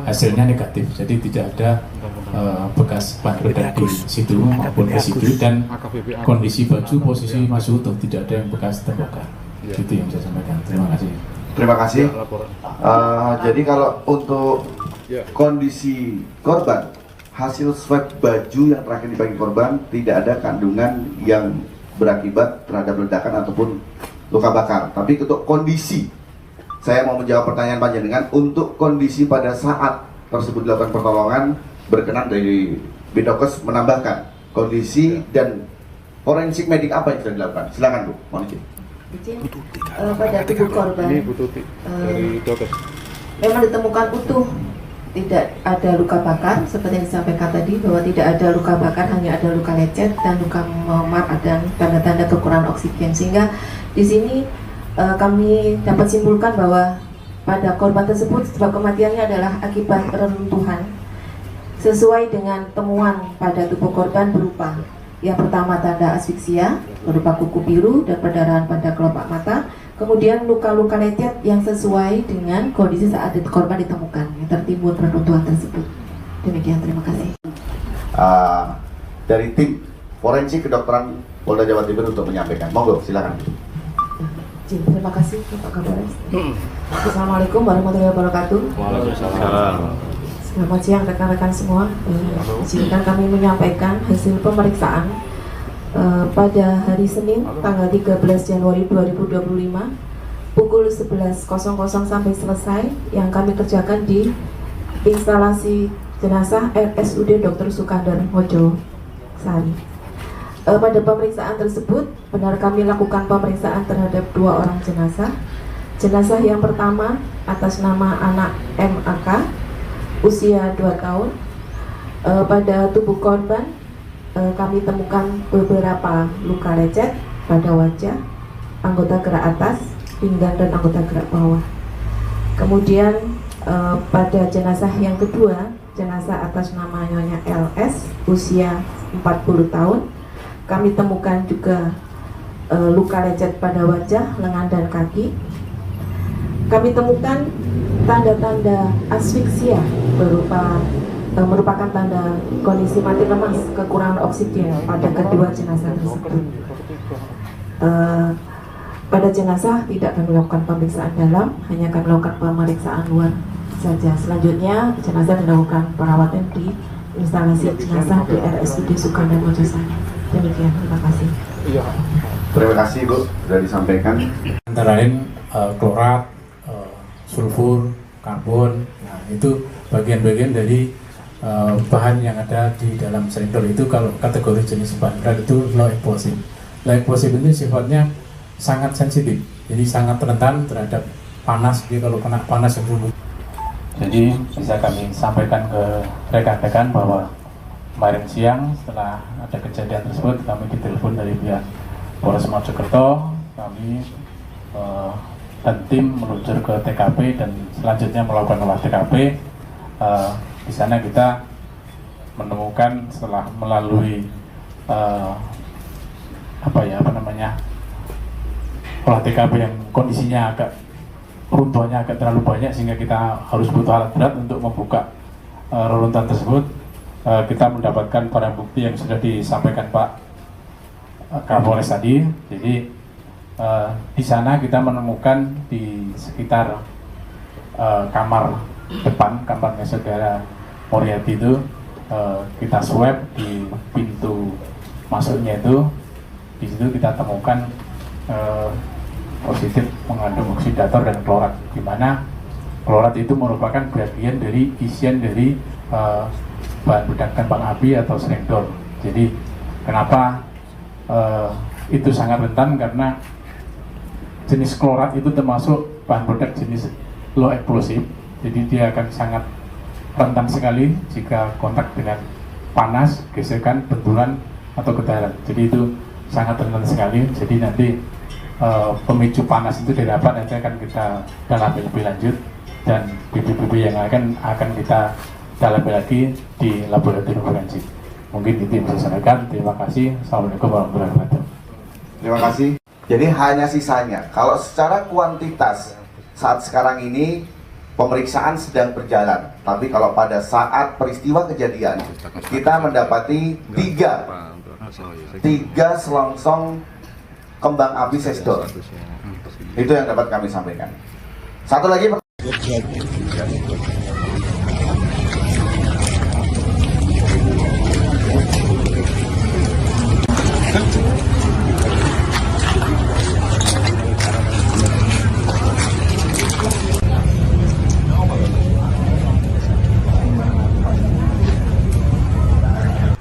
hasilnya negatif, jadi tidak ada bekas bahan peledak di situ maupun residu, dan kondisi baju posisi masih utuh, tidak ada yang bekas terbakar. Itu yang saya sampaikan. Terima kasih.
Terima kasih. Jadi kalau untuk kondisi korban, hasil swab baju yang terakhir dibagi korban tidak ada kandungan yang berakibat terhadap ledakan ataupun luka bakar. Tapi untuk kondisi, saya mau menjawab pertanyaan panjenengan, untuk kondisi pada saat tersebut dilakukan pertolongan, berkenan dari Bidokes menambahkan kondisi dan forensik medik apa yang sudah dilakukan. Silakan, Bu. Mohon izin.
Pada tubuh korban memang ditemukan utuh, tidak ada luka bakar seperti yang disampaikan tadi, bahwa tidak ada luka bakar, hanya ada luka lecet dan luka memar dan tanda-tanda kekurangan oksigen. Sehingga di sini kami dapat simpulkan bahwa pada korban tersebut sebab kematiannya adalah akibat reruntuhan sesuai dengan temuan pada tubuh korban berupa yang pertama tanda asfiksia berupa kuku biru dan perdarahan pada kelopak mata, kemudian luka-luka lecet yang sesuai dengan kondisi saat korban ditemukan yang tertimbun reruntuhan tersebut. Demikian, terima kasih.
Dari tim forensik kedokteran Polda Jawa Timur untuk menyampaikan. Monggo, silakan.
Terima kasih Bapak Kapolres. Assalamualaikum warahmatullahi wabarakatuh.
Waalaikumsalam.
Selamat siang rekan-rekan semua. Izinkan kami menyampaikan hasil pemeriksaan pada hari Senin tanggal 13 Januari 2025 pukul 11.00 sampai selesai yang kami kerjakan di instalasi jenazah RSUD Dr. Sukandar Mojosari. Pada pemeriksaan tersebut benar kami lakukan pemeriksaan terhadap 2 orang jenazah. Jenazah yang pertama atas nama anak MAK usia 2 tahun. Pada tubuh korban kami temukan beberapa luka lecet pada wajah, anggota gerak atas, pinggang dan anggota gerak bawah. Kemudian pada jenazah yang kedua, jenazah atas nama Nyonya LS usia 40 tahun, kami temukan juga luka lecet pada wajah, lengan dan kaki. Kami temukan tanda-tanda asfiksia merupakan tanda kondisi mati lemas, kekurangan oksigen pada kedua jenazah tersebut. Pada jenazah tidak kami lakukan pemeriksaan dalam, hanya kami lakukan pemeriksaan luar saja. Selanjutnya jenazah dilakukan perawatan di instalasi jenazah di RSUD Sukandar Mojosari. Demikian, terima kasih.
Terima kasih Bu, sudah disampaikan.
Antara lain klorat, sulfur, karbon. Nah, itu bagian-bagian dari bahan yang ada di dalam selindor. Itu kalau kategori jenis bahan berat itu low explosive. Low explosive itu sifatnya sangat sensitif, jadi sangat rentan terhadap panas. Jadi kalau kena panas yang dulu. Jadi bisa kami sampaikan ke rekan-rekan bahwa kemarin siang setelah ada kejadian tersebut kami ditelepon dari pihak Polres Mojokerto. Kami dan tim meluncur ke TKP dan selanjutnya melakukan olah TKP. Di sana kita menemukan setelah melalui olah TKP yang kondisinya agak runtuhannya agak terlalu banyak sehingga kita harus butuh alat berat untuk membuka reruntuhan tersebut. Kita mendapatkan barang bukti yang sudah disampaikan Pak Kapolres tadi. Jadi di sana kita menemukan di sekitar kamar depan, kamarnya saudara Moriati itu, kita swab di pintu masuknya itu. Di situ kita temukan positif mengandung oksidator dan klorat, di mana klorat itu merupakan bagian dari isian dari bahan peledak kembang api atau selindor. Jadi kenapa itu sangat rentan, karena jenis klorat itu termasuk bahan peledak jenis low explosive, jadi dia akan sangat rentan sekali jika kontak dengan panas, gesekan, benturan atau getaran. Jadi itu sangat rentan sekali. Jadi nanti pemicu panas itu didapat, nanti akan kita dalami lebih lanjut dan bibit-bibit yang akan kita dalami lagi di laboratorium forensik. Mungkin itu yang bisa saya sampaikan. Terima kasih. Assalamualaikum warahmatullahi wabarakatuh.
Terima kasih. Jadi hanya sisanya. Kalau secara kuantitas saat sekarang ini pemeriksaan sedang berjalan, tapi kalau pada saat peristiwa kejadian kita mendapati tiga selongsong kembang api sesdor. Itu yang dapat kami sampaikan. Satu lagi.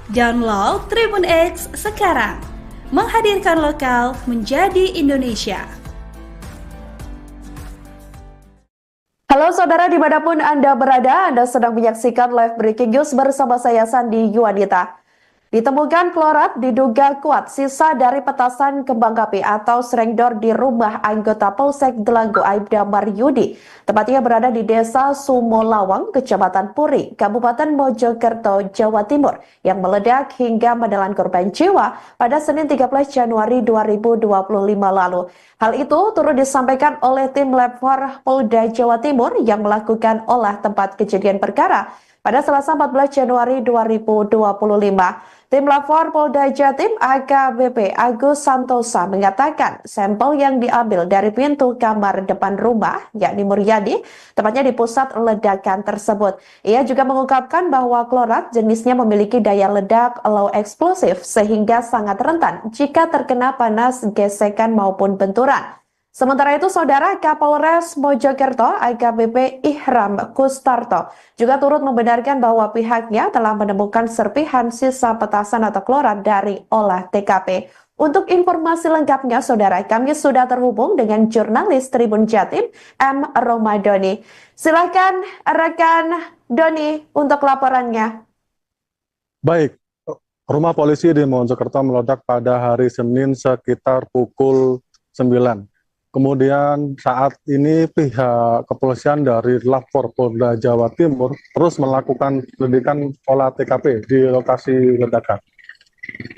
Download Tribun X sekarang, menghadirkan lokal menjadi Indonesia.
Halo saudara, dimanapun Anda berada, Anda sedang menyaksikan live breaking news bersama saya Sandi Yuwanita. Ditemukan klorat diduga kuat sisa dari petasan kembang api atau selindor di rumah anggota Polsek Delanggu Aibda Maryudi. Tempatnya berada di Desa Sumolawang, Kecamatan Puri, Kabupaten Mojokerto, Jawa Timur, yang meledak hingga menelan korban jiwa pada Senin 13 Januari 2025 lalu. Hal itu turut disampaikan oleh tim Lab 4 Polda Jawa Timur yang melakukan olah tempat kejadian perkara pada Selasa 14 Januari 2025. Tim Lapor Polda Jatim AKBP Agus Santosa mengatakan sampel yang diambil dari pintu kamar depan rumah, yakni Muryadi, tepatnya di pusat ledakan tersebut. Ia juga mengungkapkan bahwa klorat jenisnya memiliki daya ledak low explosive sehingga sangat rentan jika terkena panas, gesekan maupun benturan. Sementara itu, Saudara Kapolres Mojokerto AKBP Ihram Kustarto juga turut membenarkan bahwa pihaknya telah menemukan serpihan sisa petasan atau klorat dari olah TKP. Untuk informasi lengkapnya, Saudara, kami sudah terhubung dengan jurnalis Tribun Jatim, M. Romadoni. Silakan rekan Doni untuk laporannya.
Baik, rumah polisi di Mojokerto meledak pada hari Senin sekitar pukul 9. Kemudian saat ini pihak kepolisian dari Lapor Polda Jawa Timur terus melakukan penyelidikan olah TKP di lokasi ledakan.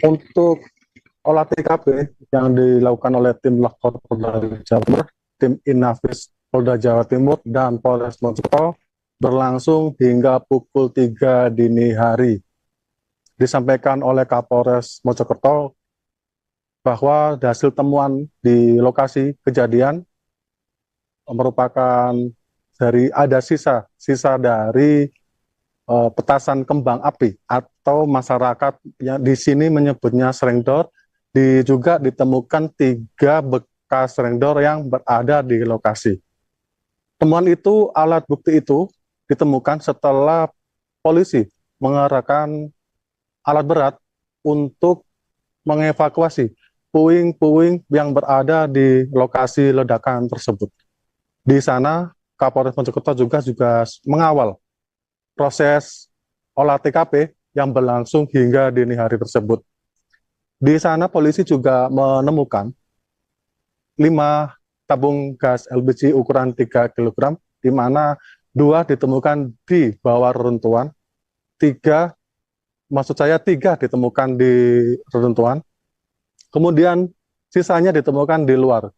Untuk olah TKP yang dilakukan oleh tim Lapor Polda Jawa Timur, tim Inafis Polda Jawa Timur, dan Polres Mojokerto berlangsung hingga pukul 3 dini hari. Disampaikan oleh Kapolres Mojokerto bahwa hasil temuan di lokasi kejadian merupakan ada sisa dari petasan kembang api atau masyarakat yang di sini menyebutnya serengdor. Juga ditemukan 3 bekas serengdor yang berada di lokasi. Temuan itu, alat bukti itu ditemukan setelah polisi mengerahkan alat berat untuk mengevakuasi puing-puing yang berada di lokasi ledakan tersebut. Di sana, Kapolres Mojokerto juga mengawal proses olah TKP yang berlangsung hingga dini hari tersebut. Di sana, polisi juga menemukan 5 tabung gas LPG ukuran 3 kg, di mana 2 ditemukan di bawah reruntuhan, 3 ditemukan di reruntuhan. Kemudian sisanya ditemukan di luar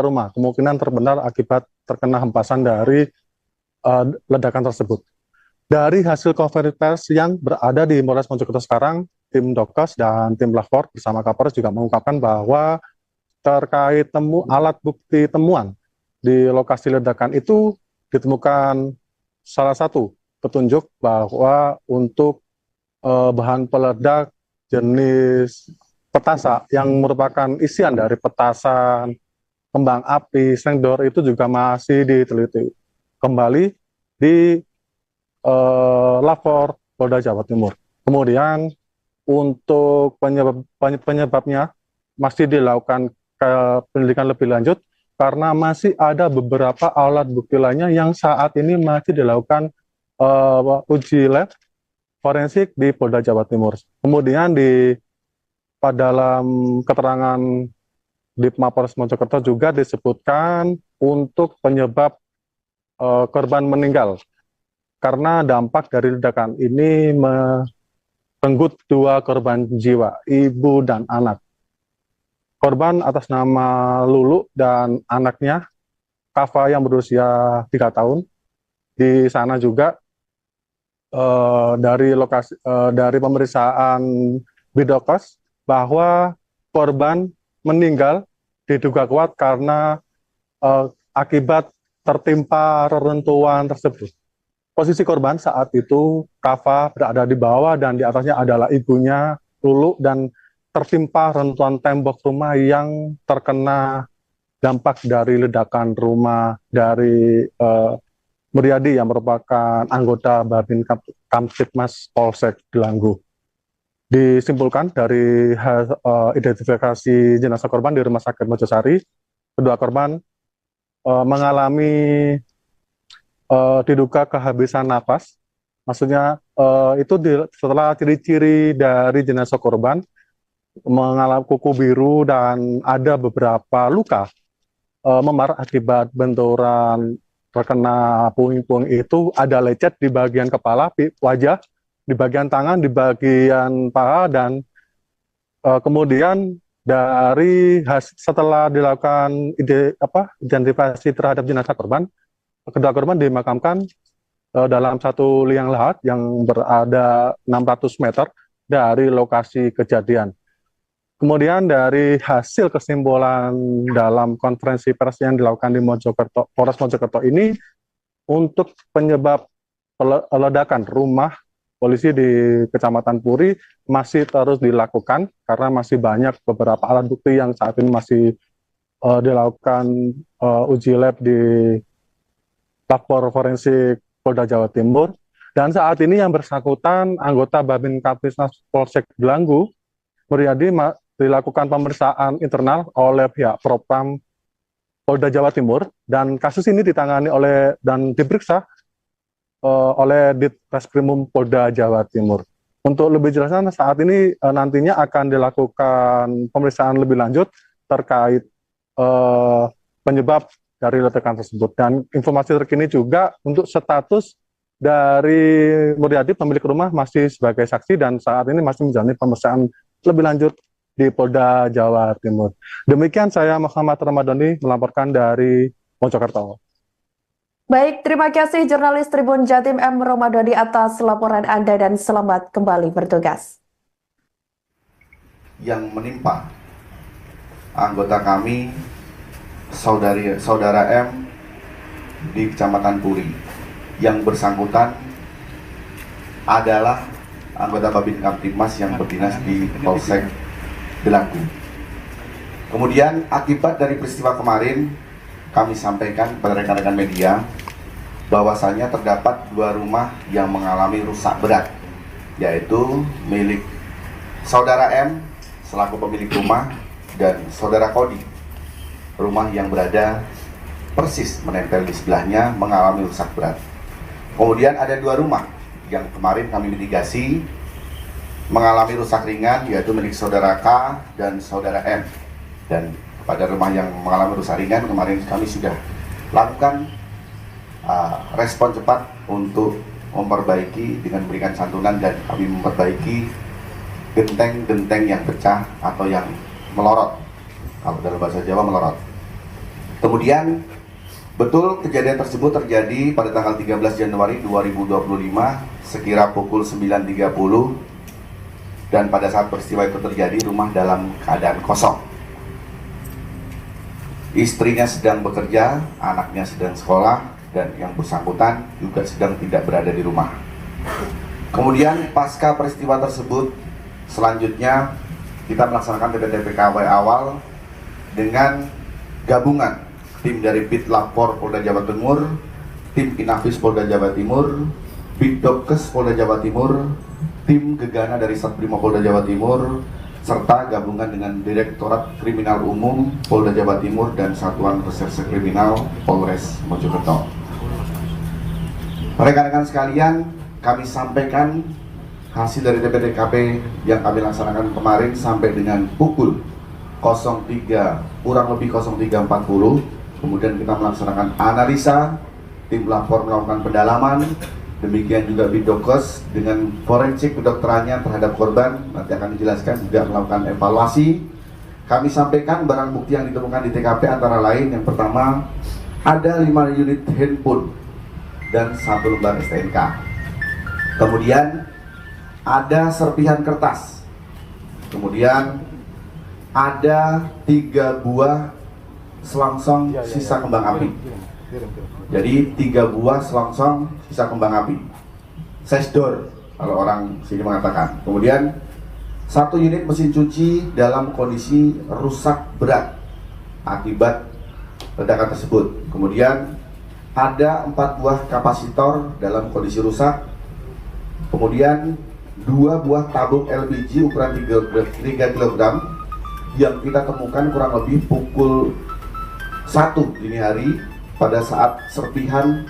rumah, kemungkinan terbenam akibat terkena hempasan dari ledakan tersebut. Dari hasil konferensi pers yang berada di Polres Mojokerto sekarang, tim Dokes dan tim Lapor bersama Kapolres juga mengungkapkan bahwa terkait alat bukti temuan di lokasi ledakan itu ditemukan salah satu petunjuk bahwa untuk bahan peledak jenis petasan yang merupakan isian dari petasan kembang api serengdor itu juga masih diteliti kembali di Lapor Polda Jawa Timur. Kemudian untuk penyebabnya masih dilakukan penyelidikan lebih lanjut karena masih ada beberapa alat bukti lainnya yang saat ini masih dilakukan uji lab forensik di Polda Jawa Timur. Kemudian dalam keterangan di Mapolres Mojokerto juga disebutkan untuk penyebab korban meninggal karena dampak dari ledakan ini merenggut 2 korban jiwa, ibu dan anak. Korban atas nama Lulu dan anaknya Kava yang berusia 3 tahun. Di sana juga dari pemeriksaan Bidokes bahwa korban meninggal diduga kuat karena akibat tertimpa reruntuhan tersebut. Posisi korban saat itu, Kava berada di bawah dan di atasnya adalah ibunya Lulu dan tertimpa reruntuhan tembok rumah yang terkena dampak dari ledakan rumah dari Muryadi yang merupakan anggota Babin Kamtipmas Polsek Delanggu. Disimpulkan dari identifikasi jenazah korban di Rumah Sakit Mojosari, kedua korban mengalami diduga kehabisan napas. Maksudnya itu setelah ciri-ciri dari jenazah korban mengalami kuku biru dan ada beberapa luka memar akibat benturan terkena puing-puing itu, ada lecet di bagian kepala, wajah, di bagian tangan, di bagian paha, dan kemudian setelah dilakukan identifikasi terhadap jenazah korban, kedua korban dimakamkan dalam satu liang lahat yang berada 600 meter dari lokasi kejadian. Kemudian dari hasil kesimpulan dalam konferensi pers yang dilakukan di Mojokerto, Polres Mojokerto ini, untuk penyebab ledakan rumah polisi di Kecamatan Puri masih terus dilakukan karena masih banyak beberapa alat bukti yang saat ini masih dilakukan uji lab di Lapor Forensik Polda Jawa Timur. Dan saat ini yang bersangkutan anggota Babin Kaptipmas Polsek Delanggu, Muryadi, dilakukan pemeriksaan internal oleh pihak Propam Polda Jawa Timur, dan kasus ini ditangani oleh dan diperiksa oleh Ditreskrimum Polda Jawa Timur. Untuk lebih jelasnya saat ini nantinya akan dilakukan pemeriksaan lebih lanjut terkait penyebab dari ledakan tersebut. Dan informasi terkini juga untuk status dari Muryadi, pemilik rumah, masih sebagai saksi dan saat ini masih menjalani pemeriksaan lebih lanjut di Polda Jawa Timur. Demikian saya Muhammad Ramadhani melaporkan dari Mojokerto.
Baik, terima kasih jurnalis Tribun Jatim M. Ramadhani atas laporan Anda dan selamat kembali bertugas.
Yang menimpa anggota kami, saudara M di Kecamatan Puri, yang bersangkutan adalah anggota Babin Kamtibmas yang berdinas di Polsek Delanggu. Kemudian akibat dari peristiwa kemarin, kami sampaikan kepada rekan-rekan media bahwasanya terdapat 2 rumah yang mengalami rusak berat, yaitu milik saudara M selaku pemilik rumah dan saudara Kodi, rumah yang berada persis menempel di sebelahnya, mengalami rusak berat. Kemudian ada 2 rumah yang kemarin kami mitigasi mengalami rusak ringan, yaitu milik saudara K dan saudara M. Dan pada rumah yang mengalami rusak ringan kemarin kami sudah lakukan respon cepat untuk memperbaiki dengan memberikan santunan, dan kami memperbaiki genteng-genteng yang pecah atau yang melorot, kalau dalam bahasa Jawa melorot. Kemudian betul kejadian tersebut terjadi pada tanggal 13 Januari 2025 sekira pukul 9.30. Dan pada saat peristiwa itu terjadi, rumah dalam keadaan kosong. Istrinya sedang bekerja, anaknya sedang sekolah, dan yang bersangkutan juga sedang tidak berada di rumah. Kemudian pasca peristiwa tersebut, selanjutnya kita melaksanakan TPK-TPK awal dengan gabungan tim dari Bit Lapor Polda Jawa Timur, tim Inafis Polda Jawa Timur, Bit Dokes Polda Jawa Timur, tim Gegana dari Satbrimo Polda Jawa Timur, serta gabungan dengan Direktorat Kriminal Umum Polda Jawa Timur dan Satuan Reserse Kriminal Polres Mojokerto. Rekan-rekan sekalian, kami sampaikan hasil dari TPK-TPK yang kami laksanakan kemarin sampai dengan pukul 03 kurang lebih 03.40. Kemudian kita melaksanakan analisa, tim lapor melakukan pendalaman. Demikian juga Bidokes dengan forensik kedokterannya terhadap korban, nanti akan dijelaskan, juga melakukan evaluasi. Kami sampaikan barang bukti yang ditemukan di TKP antara lain, yang pertama ada 5 unit handphone dan 1 lembar STNK. Kemudian ada serpihan kertas. Kemudian ada 3 buah selongsong sisa kembang api. Jadi 3 buah selongsong sisa kembang api, sesdor kalau orang sini mengatakan. Kemudian 1 unit mesin cuci dalam kondisi rusak berat akibat ledakan tersebut. Kemudian ada 4 buah kapasitor dalam kondisi rusak. Kemudian 2 buah tabung LPG ukuran 3 kg yang kita temukan kurang lebih pukul 1 dini hari pada saat serpihan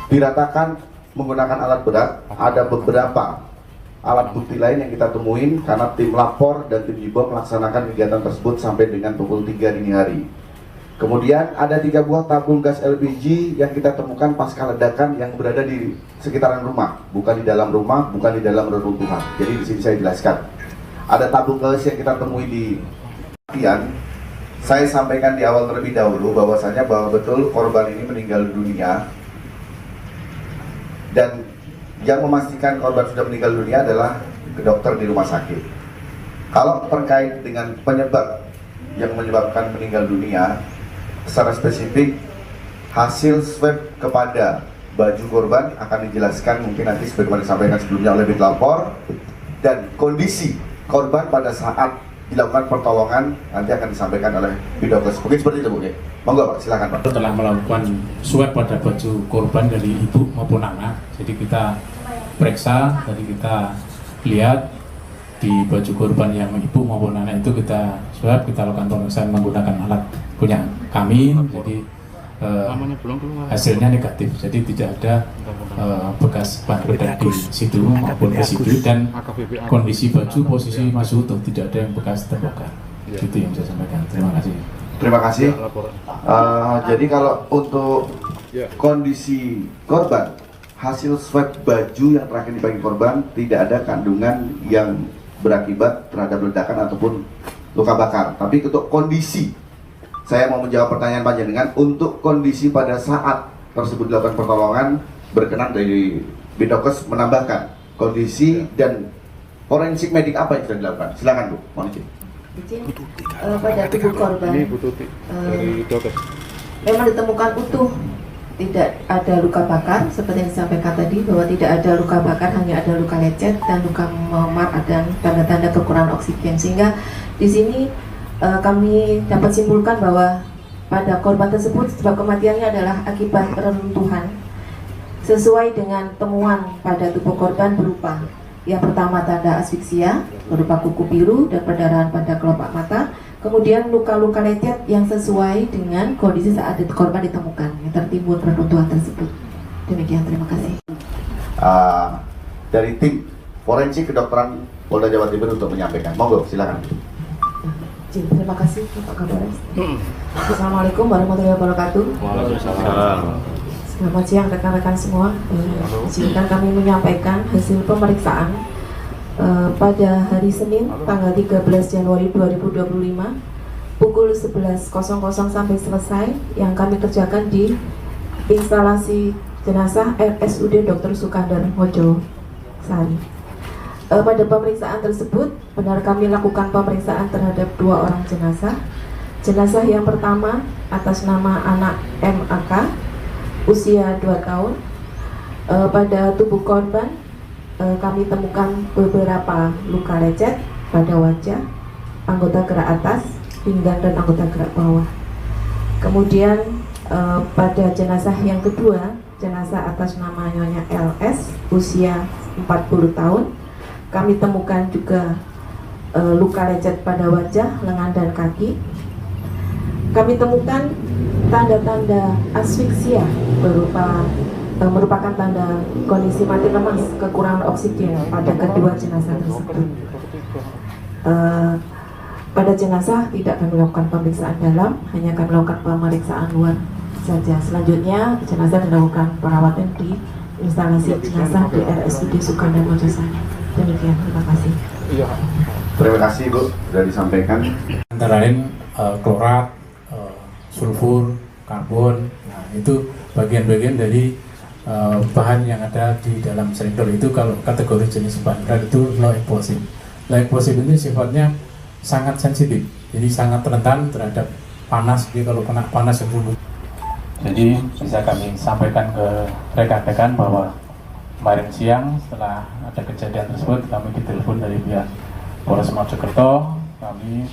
diratakan menggunakan alat berat. Ada beberapa alat bukti lain yang kita temuin karena tim lapor dan tim Jibom melaksanakan kegiatan tersebut sampai dengan pukul 3 dini hari. Kemudian ada 3 buah tabung gas LPG yang kita temukan pasca ledakan yang berada di sekitaran rumah, bukan di dalam rumah, bukan di dalam reruntuhan. Jadi di sini saya jelaskan. Ada tabung gas yang kita temui di Pian. Saya sampaikan di awal terlebih dahulu bahwasanya bahwa betul korban ini meninggal dunia dan yang memastikan korban sudah meninggal dunia adalah dokter di rumah sakit. Kalau terkait dengan penyebab yang menyebabkan meninggal dunia, secara spesifik hasil swab kepada baju korban akan dijelaskan mungkin nanti sebagaimana disampaikan sebelumnya oleh Bitlapor, dan kondisi korban pada saat dilakukan pertolongan nanti akan disampaikan oleh Bidokes. Mungkin seperti itu, Bu. Monggo, Pak, silakan, Pak.
Telah melakukan swab pada baju korban dari ibu maupun anak. Jadi kita periksa, tadi kita lihat di baju korban yang ibu maupun anak itu kita swab, kita lakukan pemeriksaan menggunakan alat punya kami. Jadi hasilnya negatif, jadi tidak ada bekas bahan peledak di situ maupun residu, dan kondisi baju posisi masih utuh, tidak ada yang bekas terbakar. Itu yang saya sampaikan. Terima kasih.
Terima kasih. Jadi kalau untuk kondisi korban, hasil swab baju yang terakhir dibagi korban tidak ada kandungan yang berakibat terhadap ledakan ataupun luka bakar. Tapi untuk kondisi, saya mau menjawab pertanyaan panjenengan, untuk kondisi pada saat tersebut dilakukan pertolongan, berkenan dari Bidokes menambahkan kondisi dan forensik medik apa yang sudah dilakukan. Silakan, Bu. Mohon izin.
Pada tubuh korban memang ditemukan utuh, tidak ada luka bakar seperti yang disampaikan tadi, bahwa tidak ada luka bakar, hanya ada luka lecet dan luka memar dan tanda-tanda kekurangan oksigen. Sehingga di sini kami dapat simpulkan bahwa pada korban tersebut sebab kematiannya adalah akibat reruntuhan sesuai dengan temuan pada tubuh korban berupa yang pertama tanda asfiksia berupa kuku biru dan perdarahan pada kelopak mata, kemudian luka-luka lecet yang sesuai dengan kondisi saat korban ditemukan yang tertimbun reruntuhan tersebut. Demikian, terima kasih.
Dari tim forensik kedokteran Polda Jawa Timur untuk menyampaikan. Monggo, silakan.
Terima kasih Pak Kapolres. Assalamualaikum warahmatullahi wabarakatuh. Selamat siang rekan-rekan semua. Izinkan kami menyampaikan hasil pemeriksaan pada hari Senin tanggal 13 Januari 2025 pukul 11.00 sampai selesai yang kami kerjakan di instalasi jenazah RSUD Dr. Sukandar Mojosari. Pada pemeriksaan tersebut, benar kami lakukan pemeriksaan terhadap 2 orang jenazah. Jenazah yang pertama atas nama anak MAK, usia 2 tahun. Pada tubuh korban, kami temukan beberapa luka lecet pada wajah, anggota gerak atas, pinggang dan anggota gerak bawah. Kemudian pada jenazah yang kedua, jenazah atas nama Nyonya LS, usia 40 tahun. Kami temukan juga luka lecet pada wajah, lengan dan kaki. Kami temukan tanda-tanda asfiksia merupakan tanda kondisi mati lemas, kekurangan oksigen pada kedua jenazah tersebut. Pada jenazah tidak kami lakukan pemeriksaan dalam, hanya kami lakukan pemeriksaan luar saja. Selanjutnya jenazah dilakukan perawatan di instalasi jenazah di RSUD Sukandar Mojosari. Demikian, terima kasih.
Terima kasih, Bu, sudah disampaikan.
Antara lain klorat, sulfur, karbon. Nah, itu bagian-bagian dari bahan yang ada di dalam selindor. Itu kalau kategori jenis bahan berat itu low explosive. Low explosive ini sifatnya sangat sensitif, jadi sangat rentan terhadap panas. Jadi kalau kena panas itu, jadi bisa kami sampaikan ke rekan-rekan bahwa kemarin siang setelah ada kejadian tersebut kami ditelepon dari pihak Polres Mojokerto, kami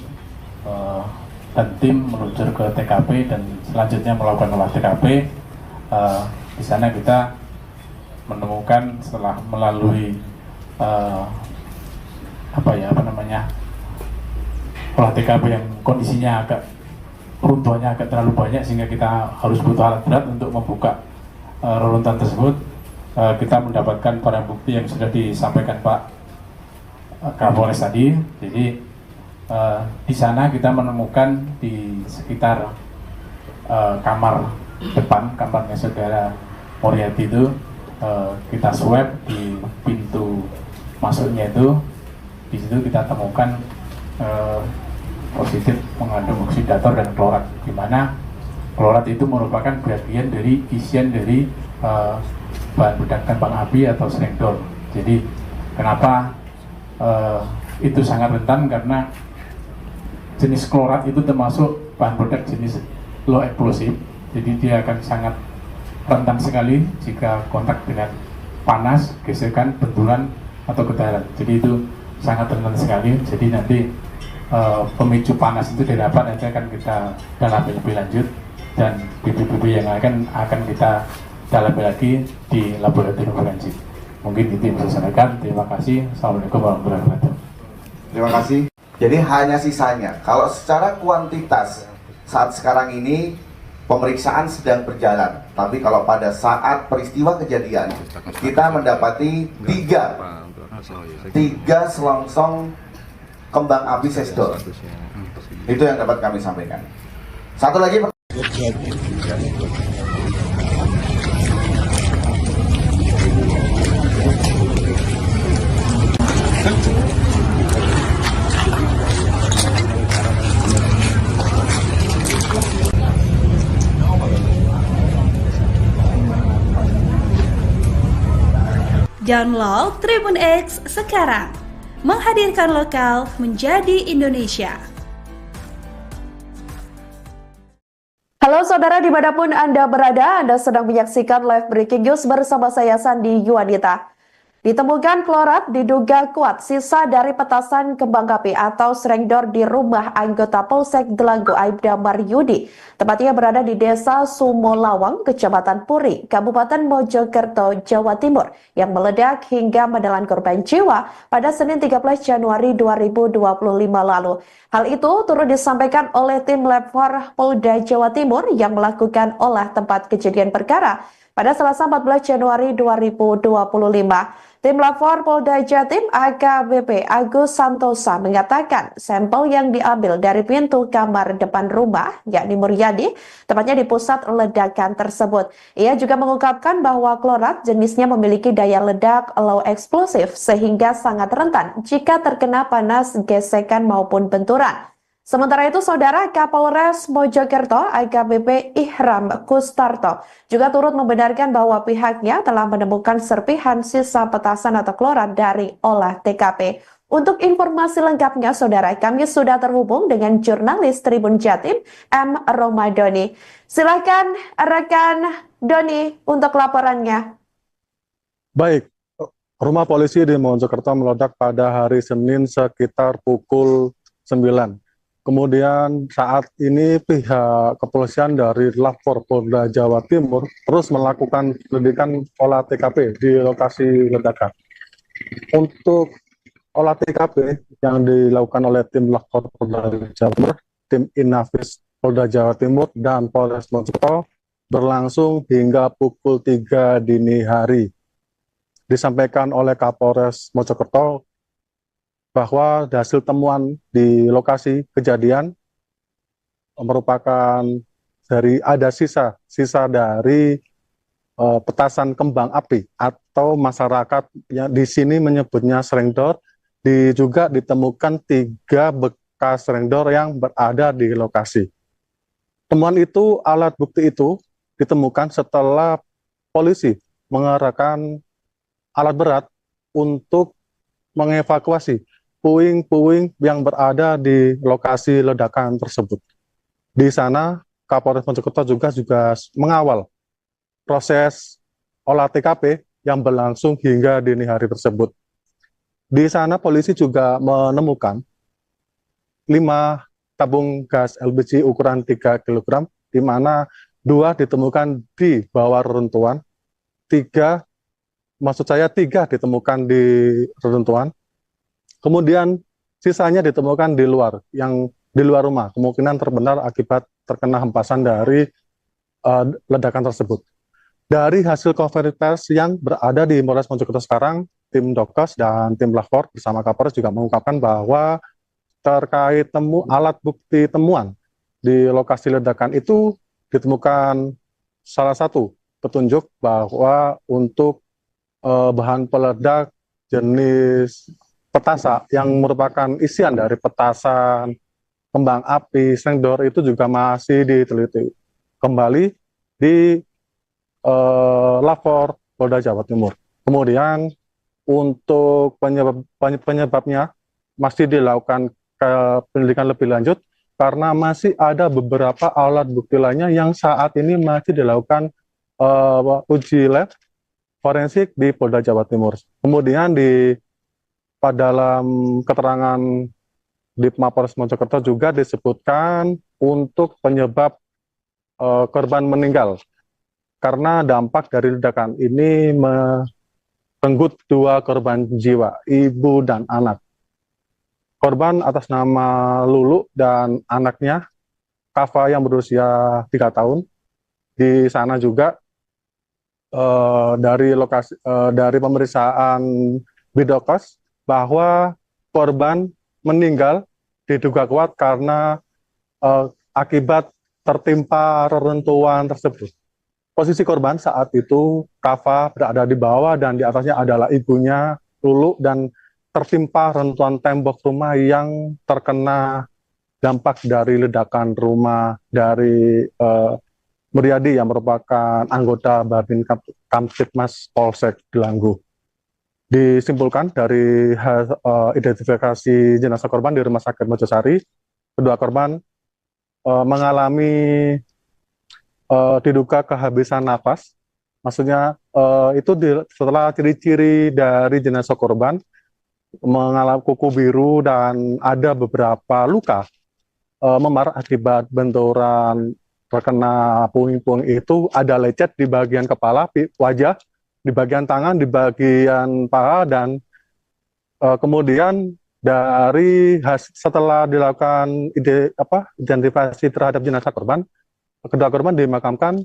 dan tim meluncur ke TKP dan selanjutnya melakukan olah TKP. Di sana kita menemukan setelah melalui olah TKP yang kondisinya runtuhannya agak terlalu banyak sehingga kita harus butuh alat berat untuk membuka reruntuhan tersebut. Kita mendapatkan barang bukti yang sudah disampaikan Pak Kapolres tadi. Jadi di sana kita menemukan di sekitar kamar depan, kamarnya saudara Moriati itu, kita swab di pintu masuknya itu. Di situ kita temukan positif mengandung oksidator dan klorat, di mana klorat itu merupakan bagian dari isian dari bahan peledak kembang api atau srengdol. Jadi kenapa itu sangat rentan, karena jenis klorat itu termasuk bahan peledak jenis low explosive. Jadi dia akan sangat rentan sekali jika kontak dengan panas, gesekan, benturan atau getaran. Jadi itu sangat rentan sekali. Jadi nanti pemicu panas itu didapat nanti akan kita dalami lebih lanjut, dan bibit-bibit yang akan kita dalami lagi di laboratorium forensik. Mungkin itu yang bisa saya sampaikan. Terima kasih. Assalamualaikum warahmatullahi wabarakatuh.
Terima kasih. Jadi hanya sisanya. Kalau secara kuantitas saat sekarang ini pemeriksaan sedang berjalan. Tapi kalau pada saat peristiwa kejadian kita mendapati tiga selongsong kembang api sesdol. Itu yang dapat kami sampaikan. Satu lagi.
Download Tribun X sekarang, menghadirkan lokal menjadi Indonesia.
Halo saudara, dimanapun Anda berada, Anda sedang menyaksikan live breaking news bersama saya Sandi Yuwanita. Ditemukan klorat diduga kuat sisa dari petasan kembang api atau srengdor di rumah anggota Polsek Delanggu Aibda Maryudi. Tepatnya berada di Desa Sumolawang, Kecamatan Puri, Kabupaten Mojokerto, Jawa Timur, yang meledak hingga menelan korban jiwa pada Senin 13 Januari 2025 lalu. Hal itu turut disampaikan oleh tim Lab 4 Polda Jawa Timur yang melakukan olah tempat kejadian perkara pada Selasa 14 Januari 2025. Tim Lapor Polda Jatim AKBP Agus Santosa mengatakan sampel yang diambil dari pintu kamar depan rumah, yakni Muryadi, tepatnya di pusat ledakan tersebut. Ia juga mengungkapkan bahwa klorat jenisnya memiliki daya ledak low eksplosif sehingga sangat rentan jika terkena panas, gesekan maupun benturan. Sementara itu, Saudara Kapolres Mojokerto AKBP Ihram Kustarto juga turut membenarkan bahwa pihaknya telah menemukan serpihan sisa petasan atau klorat dari olah TKP. Untuk informasi lengkapnya, Saudara, kami sudah terhubung dengan jurnalis Tribun Jatim, M. Romadoni. Silakan rekan Doni untuk laporannya.
Baik, rumah polisi di Mojokerto meledak pada hari Senin sekitar pukul 9. Kemudian saat ini pihak kepolisian dari Lapor Polda Jawa Timur terus melakukan penyelidikan olah TKP di lokasi ledakan. Untuk olah TKP yang dilakukan oleh tim Lapor Polda Jawa Timur, tim Inafis Polda Jawa Timur, dan Polres Mojokerto berlangsung hingga pukul 3 dini hari. Disampaikan oleh Kapolres Mojokerto bahwa hasil temuan di lokasi kejadian merupakan ada sisa dari petasan kembang api atau masyarakat yang di sini menyebutnya srengdor. Juga ditemukan 3 bekas srengdor yang berada di lokasi. Temuan itu, alat bukti itu ditemukan setelah polisi mengerahkan alat berat untuk mengevakuasi puing-puing yang berada di lokasi ledakan tersebut. Di sana, Kapolres Mojokerto juga mengawal proses olah TKP yang berlangsung hingga dini hari tersebut. Di sana, polisi juga menemukan 5 tabung gas LPG ukuran 3 kg, di mana 2 ditemukan di bawah reruntuhan, 3 ditemukan di reruntuhan. Kemudian sisanya ditemukan di luar rumah, kemungkinan terbenar akibat terkena hempasan dari ledakan tersebut. Dari hasil konferensi pers yang berada di Polres Mojokerto sekarang, tim Dokes dan tim Lapor bersama Kapolres juga mengungkapkan bahwa terkait alat bukti temuan di lokasi ledakan itu ditemukan salah satu petunjuk bahwa untuk bahan peledak jenis petasan yang merupakan isian dari petasan kembang api srengdor itu juga masih diteliti kembali di Lapor Polda Jawa Timur. Kemudian untuk penyebabnya masih dilakukan penyelidikan lebih lanjut karena masih ada beberapa alat bukti lainnya yang saat ini masih dilakukan uji lab forensik di Polda Jawa Timur. Kemudian dalam keterangan di Mapolres Mojokerto juga disebutkan untuk penyebab korban meninggal karena dampak dari ledakan ini merenggut 2 korban jiwa, ibu dan anak. Korban atas nama Lulu dan anaknya Kava yang berusia 3 tahun. Di sana juga dari pemeriksaan Bidokes bahwa korban meninggal diduga kuat karena akibat tertimpa reruntuhan tersebut. Posisi korban saat itu Kava berada di bawah dan di atasnya adalah ibunya Lulu dan tertimpa reruntuhan tembok rumah yang terkena dampak dari ledakan rumah dari Muryadi yang merupakan anggota Babin Kamtibmas Polsek Delanggu. Disimpulkan dari identifikasi jenazah korban di Rumah Sakit Mojosari, kedua korban mengalami diduga kehabisan napas. Maksudnya itu setelah ciri-ciri dari jenazah korban mengalami kuku biru dan ada beberapa luka memar akibat benturan terkena puing-puing itu, ada lecet di bagian kepala, wajah, di bagian tangan, di bagian paha, dan kemudian setelah dilakukan identifikasi terhadap jenazah korban, kedua korban dimakamkan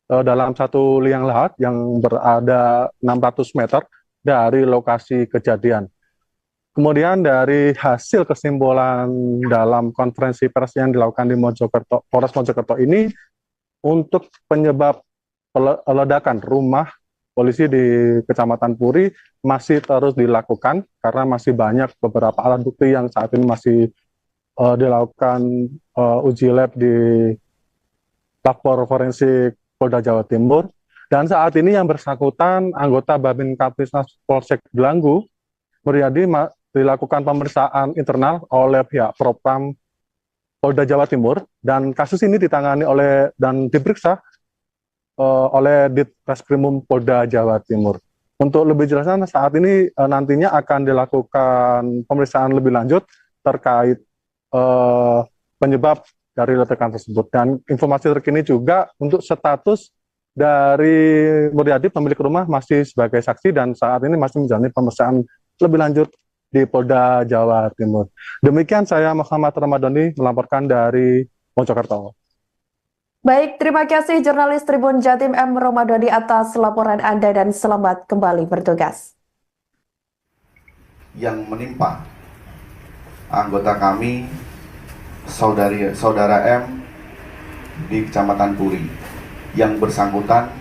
dalam satu liang lahat yang berada 600 meter dari lokasi kejadian. Kemudian dari hasil kesimpulan dalam konferensi pers yang dilakukan di Polres Mojokerto ini, untuk penyebab ledakan rumah polisi di Kecamatan Puri masih terus dilakukan karena masih banyak beberapa alat bukti yang saat ini masih dilakukan uji lab di Lapor Forensik Polda Jawa Timur. Dan saat ini yang bersangkutan anggota Babin Kamtibmas Polsek Delanggu, Muryadi, dilakukan pemeriksaan internal oleh pihak Propam Polda Jawa Timur, dan kasus ini ditangani dan diperiksa oleh Ditreskrimum Polda Jawa Timur. Untuk lebih jelasnya, saat ini nantinya akan dilakukan pemeriksaan lebih lanjut terkait penyebab dari ledakan tersebut. Dan informasi terkini juga untuk status dari Muryadi, pemilik rumah, masih sebagai saksi dan saat ini masih menjalani pemeriksaan lebih lanjut di Polda Jawa Timur. Demikian saya Muhammad Ramadhani melaporkan dari Mojokerto.
Baik, terima kasih jurnalis Tribun Jatim M. Ramadhani atas laporan Anda dan selamat kembali bertugas.
Yang menimpa anggota kami, saudara M di Kecamatan Puri, yang bersangkutan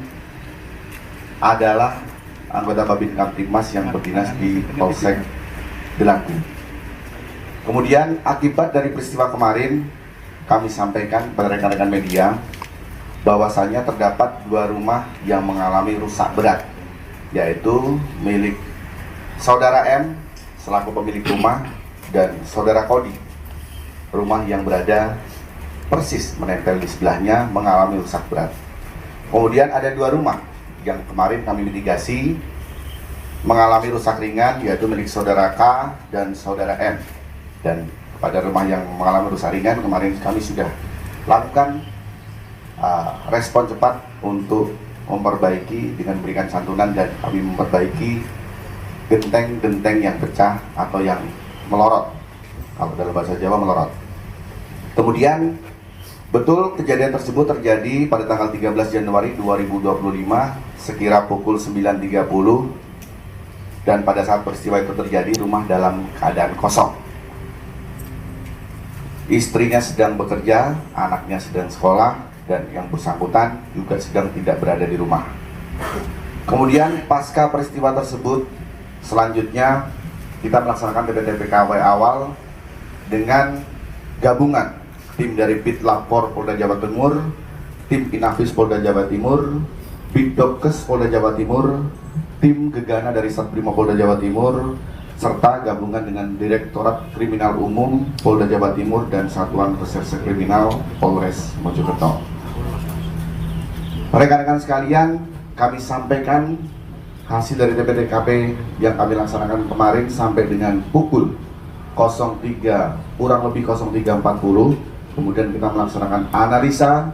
adalah anggota Babin Kamtibmas yang berdinas di Polsek Delanggu. Kemudian akibat dari peristiwa kemarin, kami sampaikan pada rekan-rekan media bahwasanya terdapat 2 rumah yang mengalami rusak berat, yaitu milik saudara M selaku pemilik rumah dan saudara Kodi, rumah yang berada persis menempel di sebelahnya, mengalami rusak berat. Kemudian ada 2 rumah yang kemarin kami mitigasi mengalami rusak ringan, yaitu milik saudara K dan saudara M. Dan pada rumah yang mengalami rusak ringan kemarin kami sudah lakukan respon cepat untuk memperbaiki dengan memberikan santunan, dan kami memperbaiki genteng-genteng yang pecah atau yang melorot, kalau dalam bahasa Jawa melorot. Kemudian betul kejadian tersebut terjadi pada tanggal 13 Januari 2025 sekira pukul 9.30, dan pada saat peristiwa itu terjadi rumah dalam keadaan kosong. Istrinya sedang bekerja, anaknya sedang sekolah, dan yang bersangkutan juga sedang tidak berada di rumah. Kemudian pasca peristiwa tersebut, selanjutnya kita melaksanakan TPTPKW awal dengan gabungan tim dari Bit Lapor Polda Jawa Timur, tim Inafis Polda Jawa Timur, Bidokes Polda Jawa Timur, tim Gegana dari Satbrimo Polda Jawa Timur, serta gabungan dengan Direktorat Kriminal Umum Polda Jawa Timur dan Satuan Reserse Kriminal Polres Mojokerto. Rekan-rekan sekalian, kami sampaikan hasil dari TPTKP yang kami laksanakan kemarin sampai dengan pukul 03 kurang lebih 03.40. Kemudian kita melaksanakan analisa,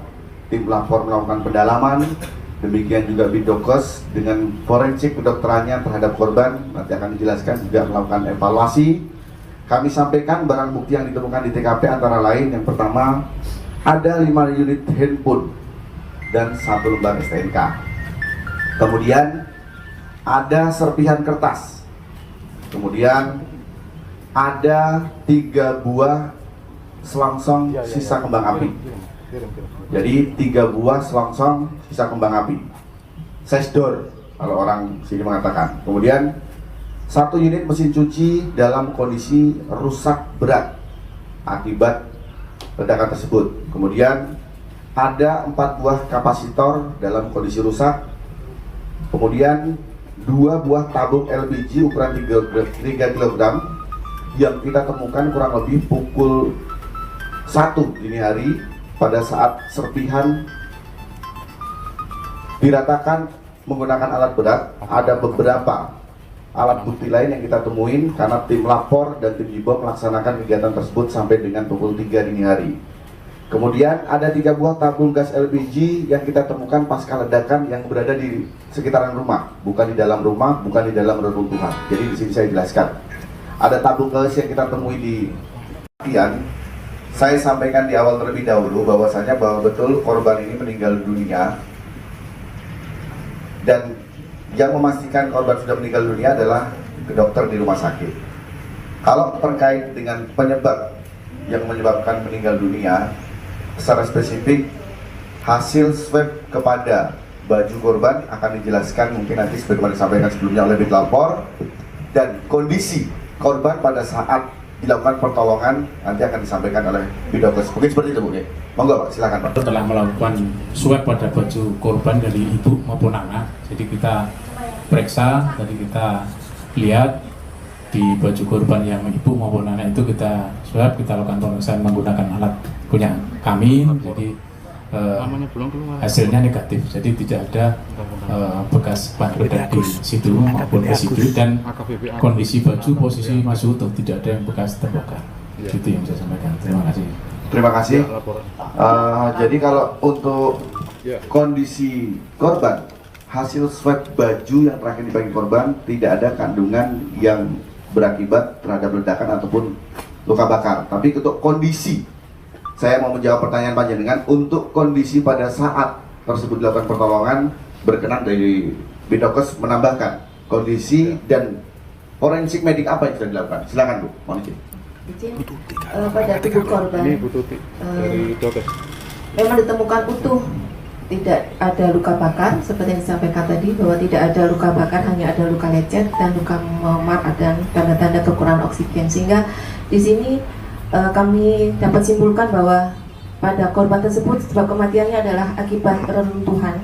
tim lapor melakukan pendalaman, demikian juga Bidokes dengan forensik kedokterannya terhadap korban nanti akan dijelaskan, juga melakukan evaluasi. Kami sampaikan barang bukti yang ditemukan di TKP antara lain yang pertama ada 5 unit handphone dan 1 lembar STNK. Kemudian ada serpihan kertas. Kemudian ada 3 buah selongsong sisa kembang api. Jadi 3 buah selongsong sisa kembang api. Sesdor kalau orang sini mengatakan. Kemudian 1 unit mesin cuci dalam kondisi rusak berat akibat ledakan tersebut. Kemudian ada 4 buah kapasitor dalam kondisi rusak. Kemudian 2 buah tabung LPG ukuran 3 kg yang kita temukan kurang lebih pukul 1 dini hari pada saat serpihan diratakan menggunakan alat berat. Ada beberapa alat bukti lain yang kita temuin karena tim lapor dan tim Jibom melaksanakan kegiatan tersebut sampai dengan pukul 3 dini hari. Kemudian ada 3 buah tabung gas LPG yang kita temukan pasca ledakan yang berada di sekitaran rumah, bukan di dalam rumah, bukan di dalam reruntuhan. Jadi di sini saya jelaskan. Ada tabung gas yang kita temui di kejadian. Saya sampaikan di awal terlebih dahulu bahwasanya bahwa betul korban ini meninggal dunia, dan yang memastikan korban sudah meninggal dunia adalah dokter di rumah sakit. Kalau terkait dengan penyebab yang menyebabkan meninggal dunia, secara spesifik hasil swab kepada baju korban akan dijelaskan mungkin nanti sebagaimana disampaikan sebelumnya oleh Bitlapor, dan kondisi korban pada saat dilakukan pertolongan nanti akan disampaikan oleh Bidokes. Mungkin seperti itu, Bu. Monggo, Pak, silakan, Pak.
Telah melakukan swab pada baju korban dari ibu maupun anak. Jadi kita periksa, tadi kita lihat di baju korban yang ibu maupun anak itu kita swab, kita lakukan pemeriksaan menggunakan alat punya kami. Jadi hasilnya negatif, jadi tidak ada bekas bahan peledak di situ maupun residu, dan kondisi baju posisi masih utuh, tidak ada yang bekas terbakar. Itu yang saya sampaikan. Terima kasih.
Terima kasih. Jadi kalau untuk kondisi korban, hasil swab baju yang terakhir dibagi korban tidak ada kandungan yang berakibat terhadap ledakan ataupun luka bakar. Tapi untuk kondisi, saya mau menjawab pertanyaan panjenengan, untuk kondisi pada saat tersebut dilakukan pertolongan, berkenan dari Bidokes menambahkan kondisi dan forensik medik apa yang sudah dilakukan. Silakan, Bu. Mohon izin.
Pada tubuh korban memang ditemukan utuh, tidak ada luka bakar seperti yang disampaikan tadi, bahwa tidak ada luka bakar, hanya ada luka lecet dan luka memar dan tanda-tanda kekurangan oksigen. Sehingga di sini kami dapat simpulkan bahwa pada korban tersebut sebab kematiannya adalah akibat reruntuhan